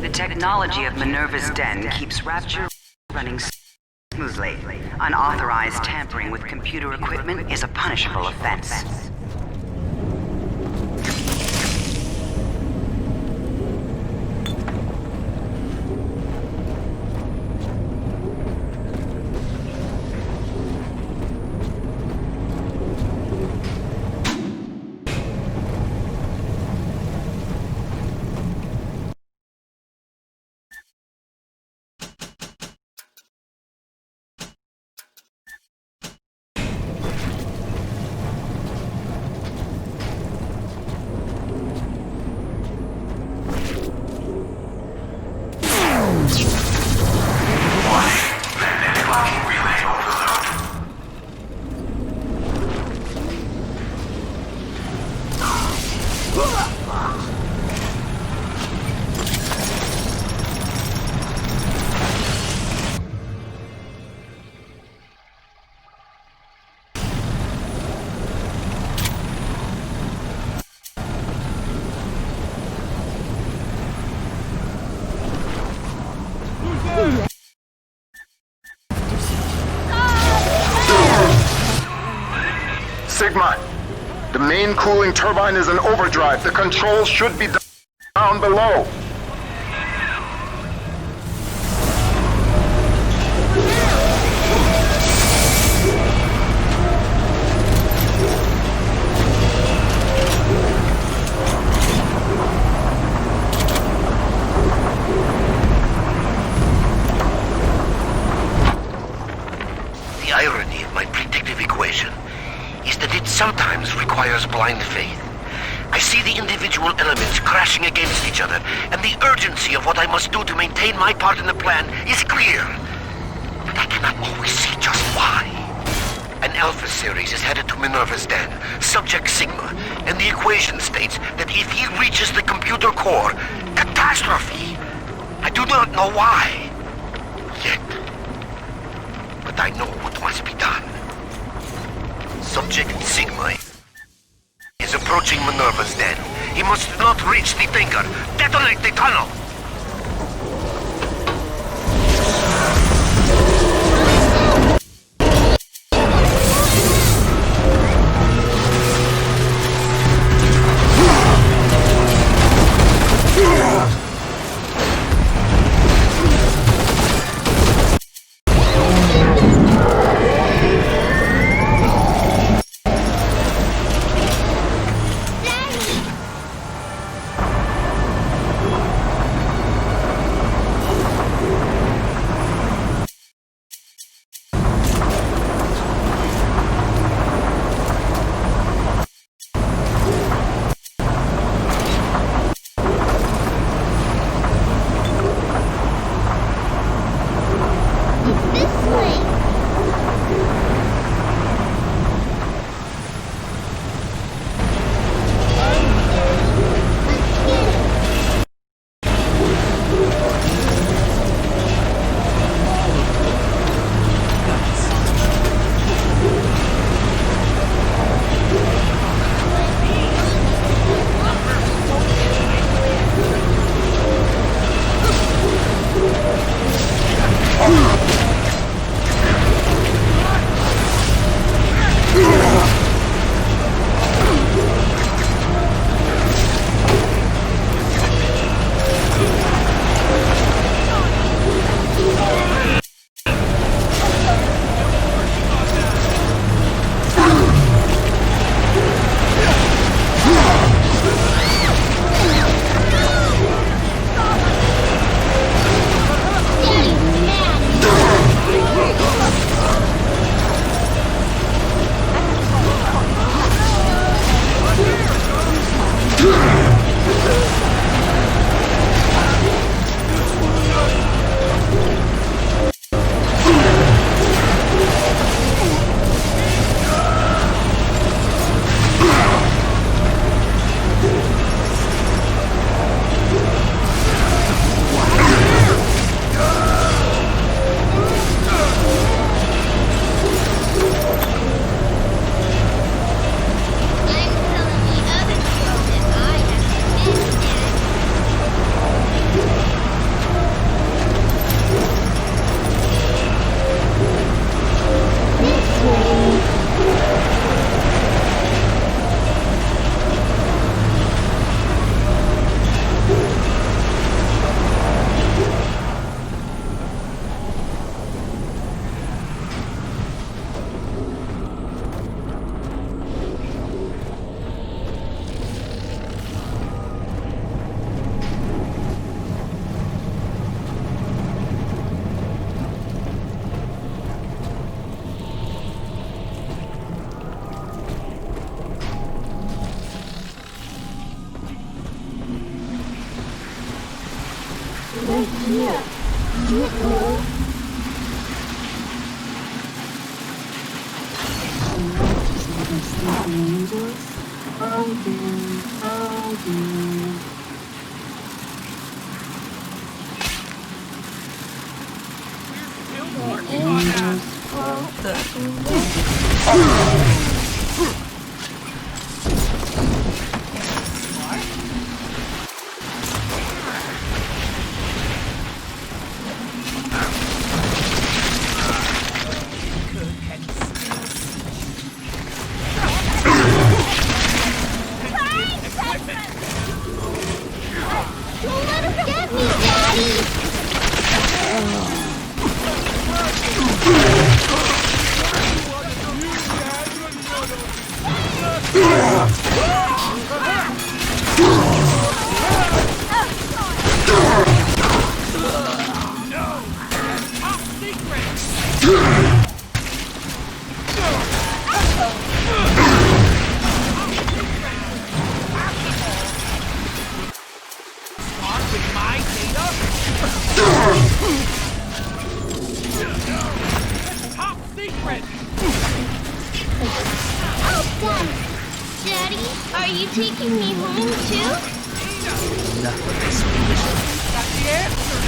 Speaker 13: The technology of Minerva's den keeps Rapture running smoothly. Unauthorized tampering with computer equipment is a punishable offense.
Speaker 22: Sigma, the main cooling turbine is in overdrive. The controls should be down below.
Speaker 8: deductive equation is that it sometimes requires blind faith. I see the individual elements crashing against each other, and the urgency of what I must do to maintain my part in the plan is clear. But I cannot always see just why. An Alpha series is headed to Minerva's den, subject Sigma, and the equation states that if he reaches the computer core, catastrophe. I do not know why. Yet. But I know what must be done. Subject Sigma is approaching Minerva's den. He must not reach the Thinker. Detonate the tunnel!
Speaker 5: taking me home too?
Speaker 7: Enough of this foolishness. Got the answer!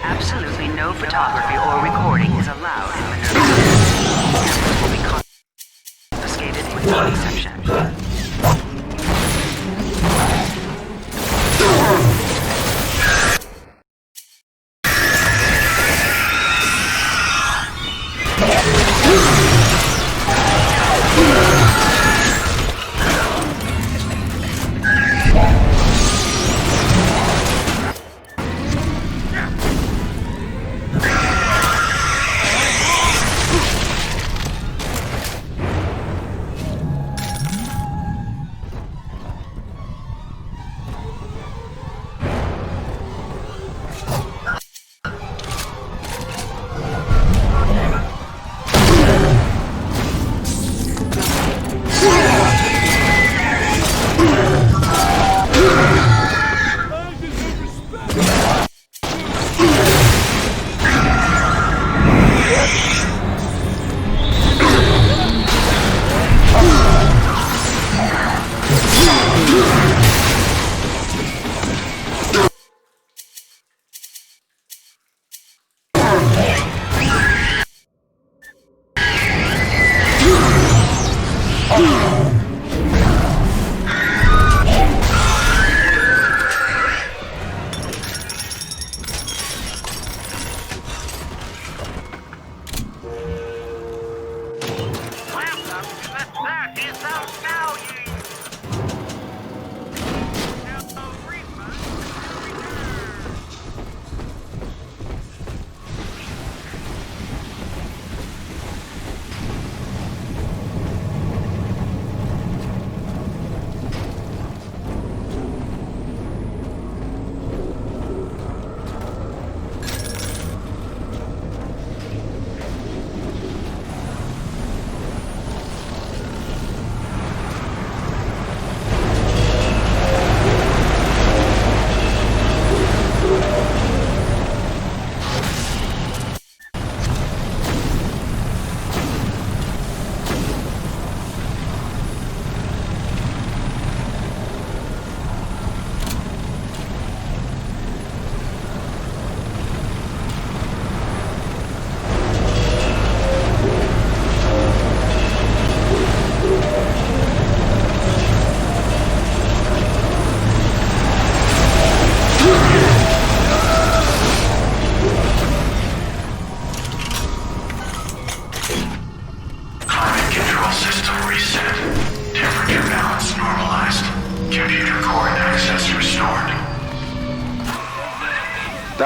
Speaker 13: Absolutely no photography or recording is allowed in Minerva. Cameras will be confiscated without exception.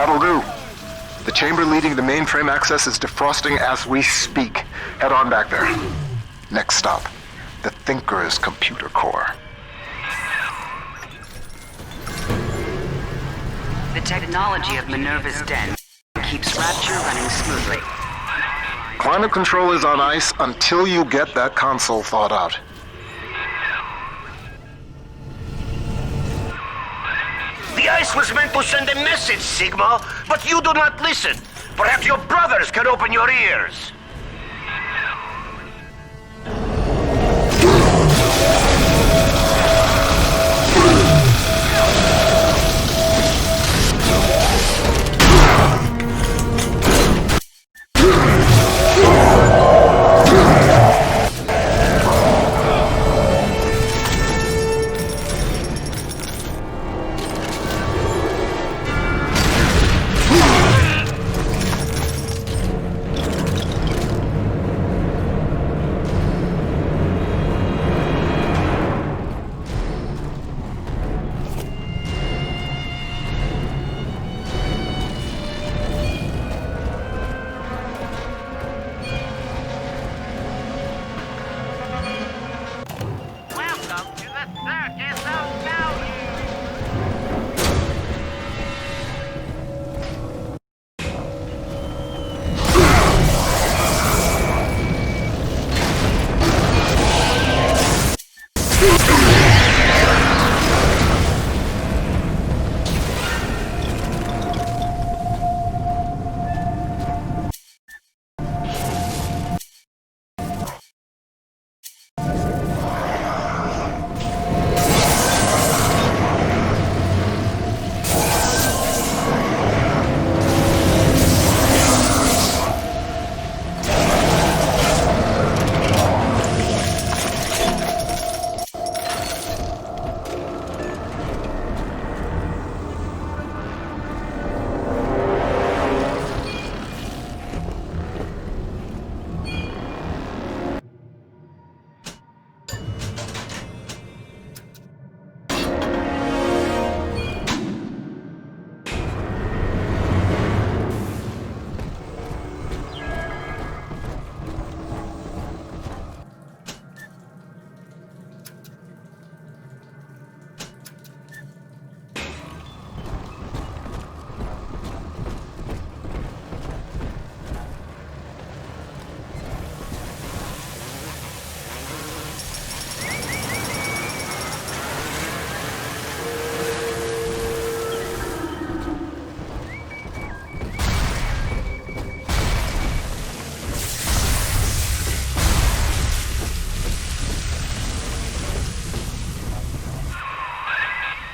Speaker 22: That'll do. The chamber leading to mainframe access is defrosting as we speak. Head on back there. Next stop, the Thinker's computer core.
Speaker 13: The technology of Minerva's den keeps Rapture running smoothly.
Speaker 22: Climate control is on ice until you get that console thawed out.
Speaker 8: The ice was meant to send a message, Sigma, but you do not listen. Perhaps your brothers can open your ears.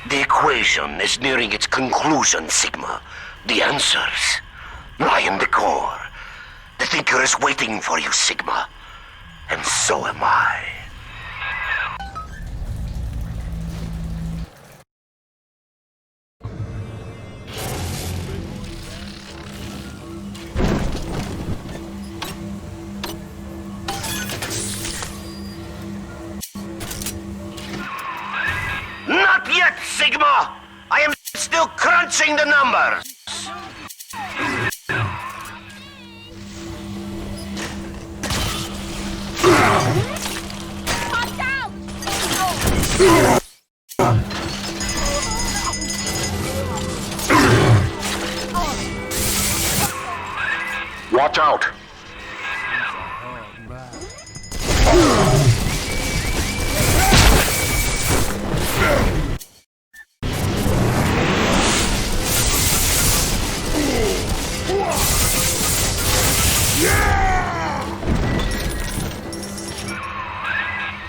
Speaker 8: The equation is nearing its conclusion, Sigma. The answers lie in the core. The Thinker is waiting for you, Sigma. And so am I. Not yet, Sigma! I am still crunching the numbers!
Speaker 22: Watch out!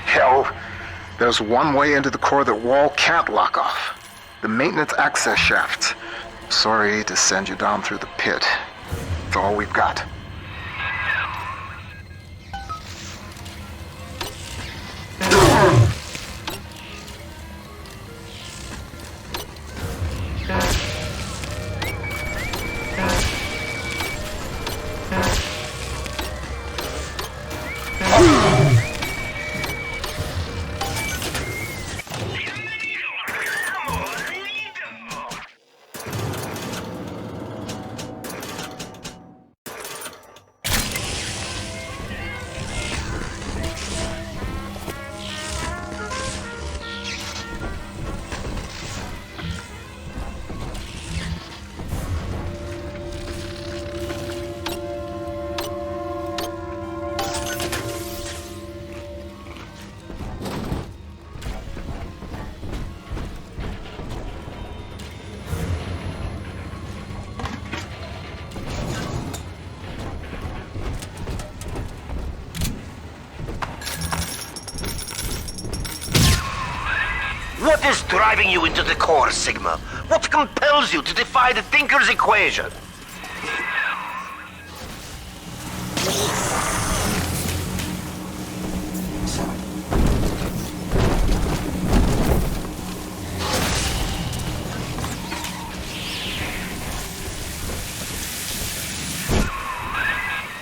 Speaker 22: Hell, there's one way into the core that Whal can't lock off. The maintenance access shaft. Sorry to send you down through the pit. It's all we've got.
Speaker 8: What is driving you into the core, Sigma? What compels you to defy the Thinker's equation?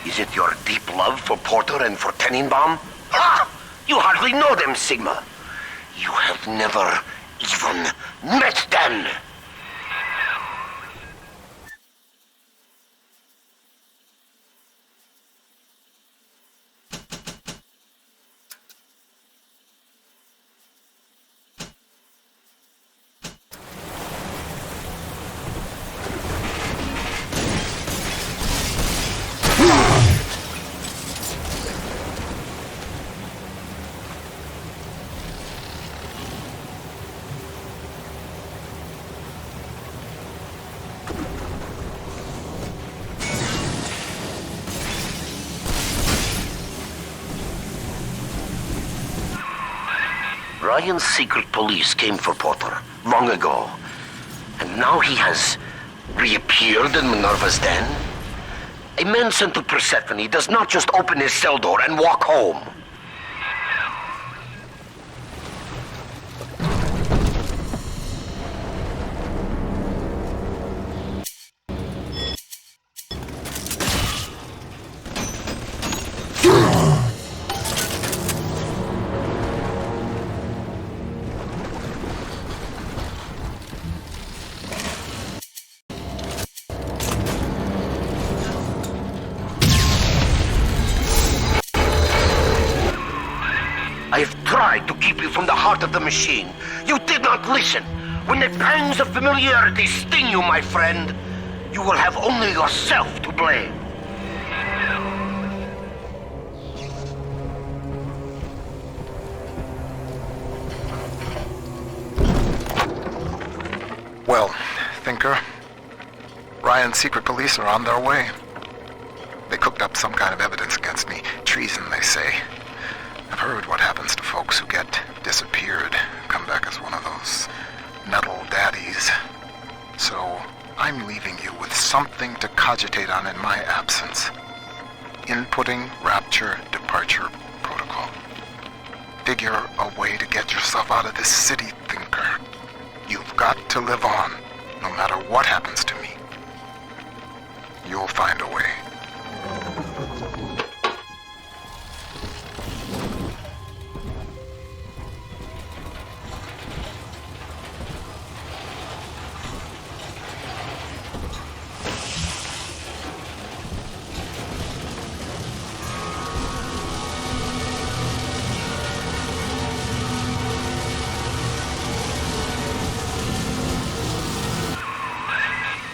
Speaker 8: Is it your deep love for Porter and for Tenenbaum? Ha! You hardly know them, Sigma. You have never even met them. Ryan's secret police came for Porter long ago. And now he has reappeared in Minerva's den? A man sent to Persephone does not just open his cell door and walk home. I've tried to keep you from the heart of the machine. You did not listen. When the pangs of familiarity sting you, my friend, you will have only yourself to blame.
Speaker 22: Well, Thinker, Ryan's secret police are on their way. They cooked up some kind of evidence against me. Treason, they say. I've heard what happens to folks who get disappeared, come back as one of those metal daddies. So I'm leaving you with something to cogitate on in my absence. Inputting Rapture Departure Protocol. Figure a way to get yourself out of this city, Thinker. You've got to live on, no matter what happens to me. You'll find a way.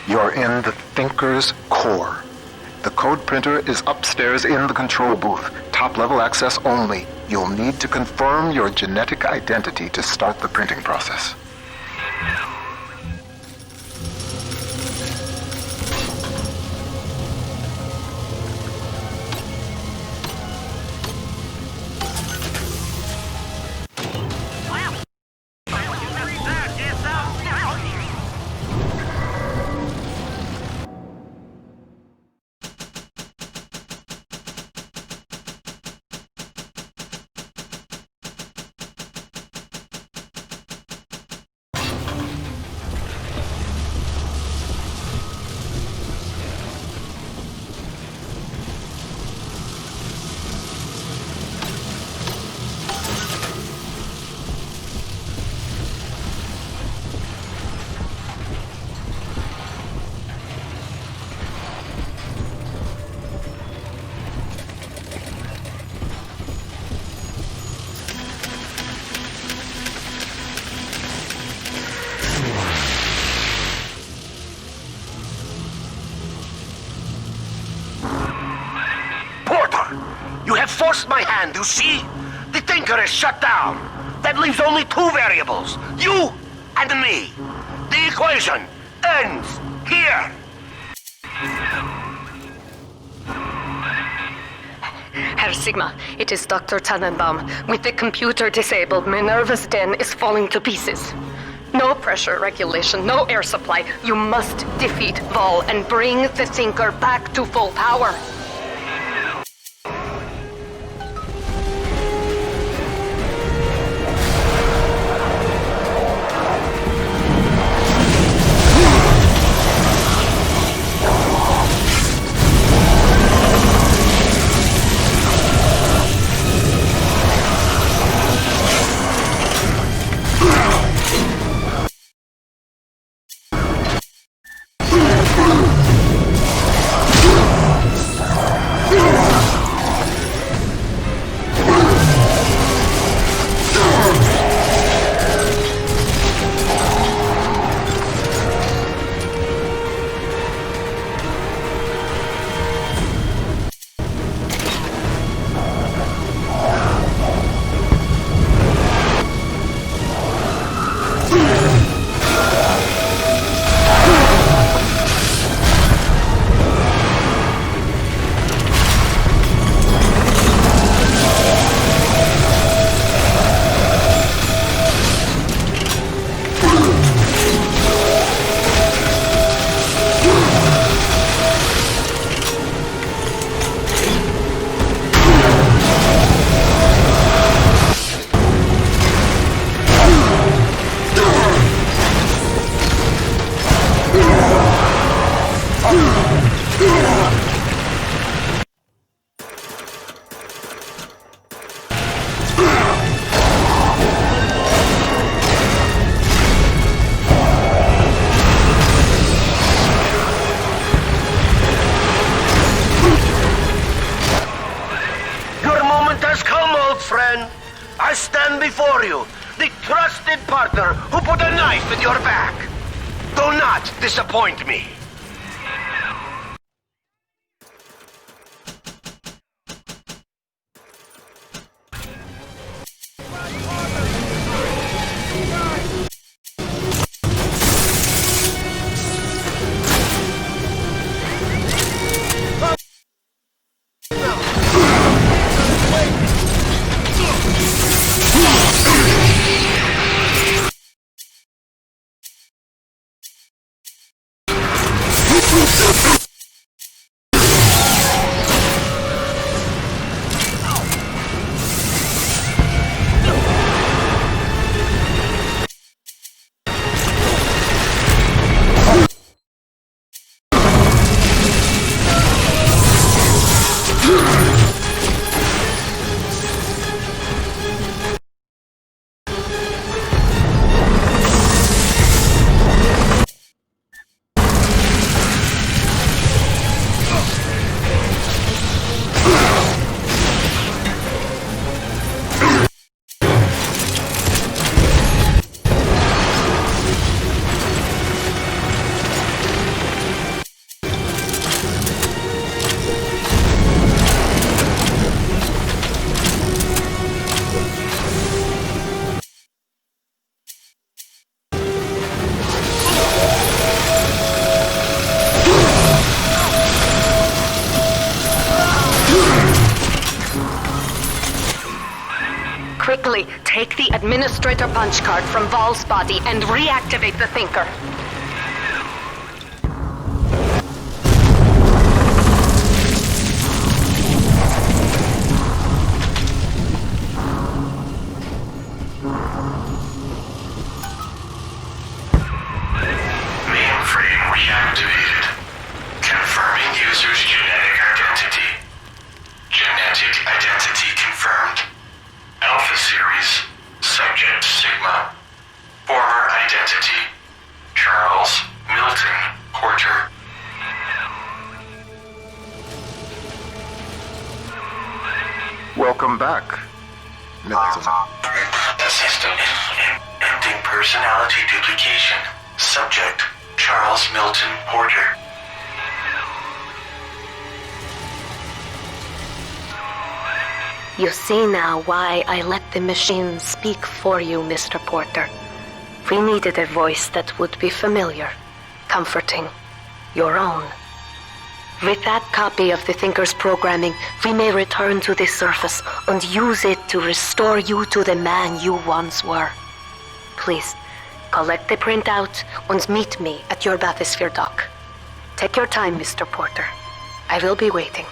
Speaker 22: You're in the Thinker's core. The code printer is upstairs in the control booth. Top-level access only. You'll need to confirm your genetic identity to start the printing process. Forced my hand, you see? The Thinker is shut down. That leaves only two variables, you and me. The equation ends here.
Speaker 1: Herr Sigma, it is Dr. Tannenbaum. With the computer disabled, Minerva's den is falling to pieces. No pressure regulation, no air supply. You must defeat Whal and bring the Thinker back to full power.
Speaker 8: I stand before you, the trusted partner who put a knife in your back. Do not disappoint me.
Speaker 1: Quickly, take the Administrator punch card from Whal's body and reactivate the Thinker.
Speaker 16: Mainframe reactivated. Confirming user's genetic identity. Genetic identity confirmed. Alpha Series, Subject Sigma. Former identity, Charles Milton Porter.
Speaker 22: Welcome back, Milton.
Speaker 16: System ending personality duplication. Subject, Charles Milton Porter.
Speaker 1: You see now why I let the machine speak for you, Mr. Porter. We needed a voice that would be familiar, comforting, your own. With that copy of the Thinker's programming, we may return to the surface and use it to restore you to the man you once were. Please, collect the printout and meet me at your bathysphere dock. Take your time, Mr. Porter. I will be waiting.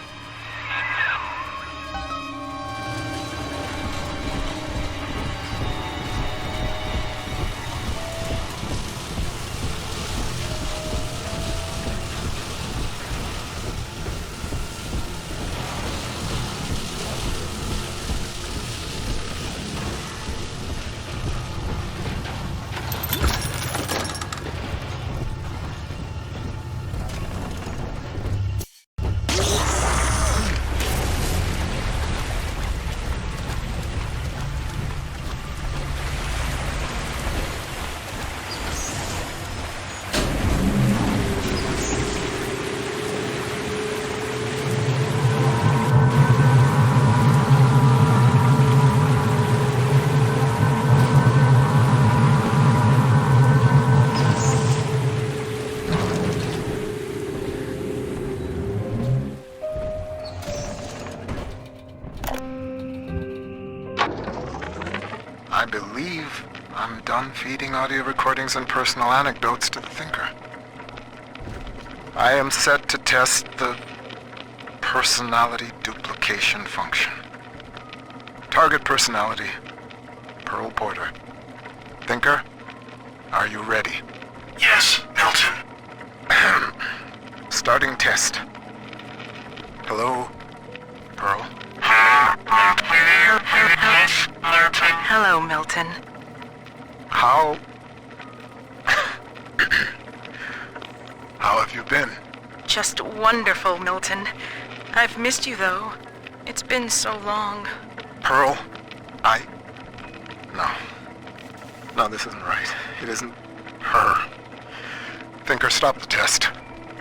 Speaker 22: I believe I'm done feeding audio recordings and personal anecdotes to the Thinker. I am set to test the personality duplication function. Target personality, Pearl Porter. Thinker, are you ready?
Speaker 16: Yes, Milton.
Speaker 22: Starting test. Hello, Pearl.
Speaker 3: Hello, Milton.
Speaker 22: How have you been?
Speaker 3: Just wonderful, Milton. I've missed you, though. It's been so long.
Speaker 22: Pearl, No, this isn't right. It isn't her. Thinker, stop the test.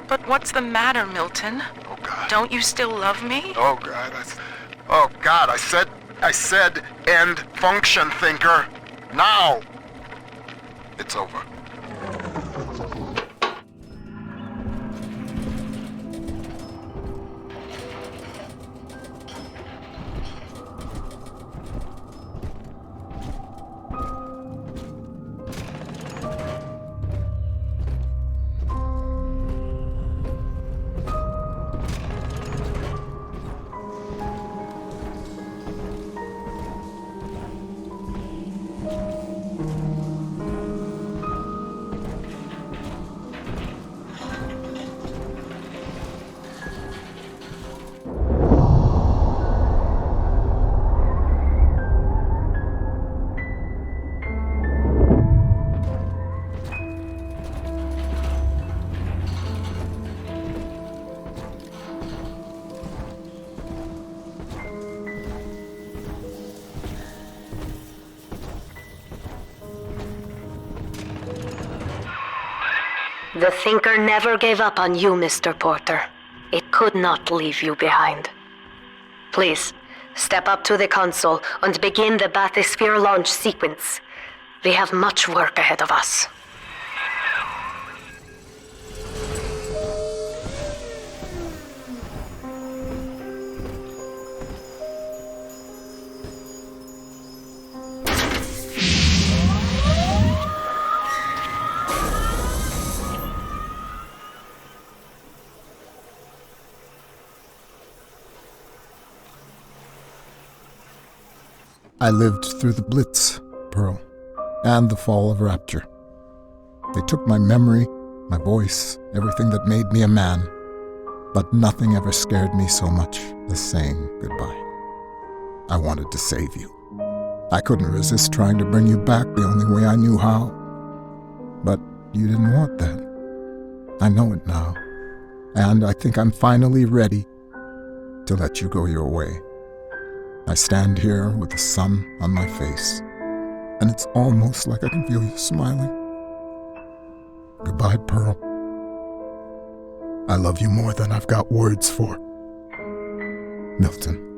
Speaker 3: But what's the matter, Milton?
Speaker 22: Oh, God.
Speaker 3: Don't you still love me?
Speaker 22: Oh, God, I said end function, Thinker. Now! It's over.
Speaker 1: The Thinker never gave up on you, Mr. Porter. It could not leave you behind. Please, step up to the console and begin the bathysphere launch sequence. We have much work ahead of us.
Speaker 22: I lived through the Blitz, Pearl, and the fall of Rapture. They took my memory, my voice, everything that made me a man, but nothing ever scared me so much as saying goodbye. I wanted to save you. I couldn't resist trying to bring you back the only way I knew how. But you didn't want that. I know it now, and I think I'm finally ready to let you go your way. I stand here with the sun on my face, and it's almost like I can feel you smiling. Goodbye, Pearl. I love you more than I've got words for. Milton.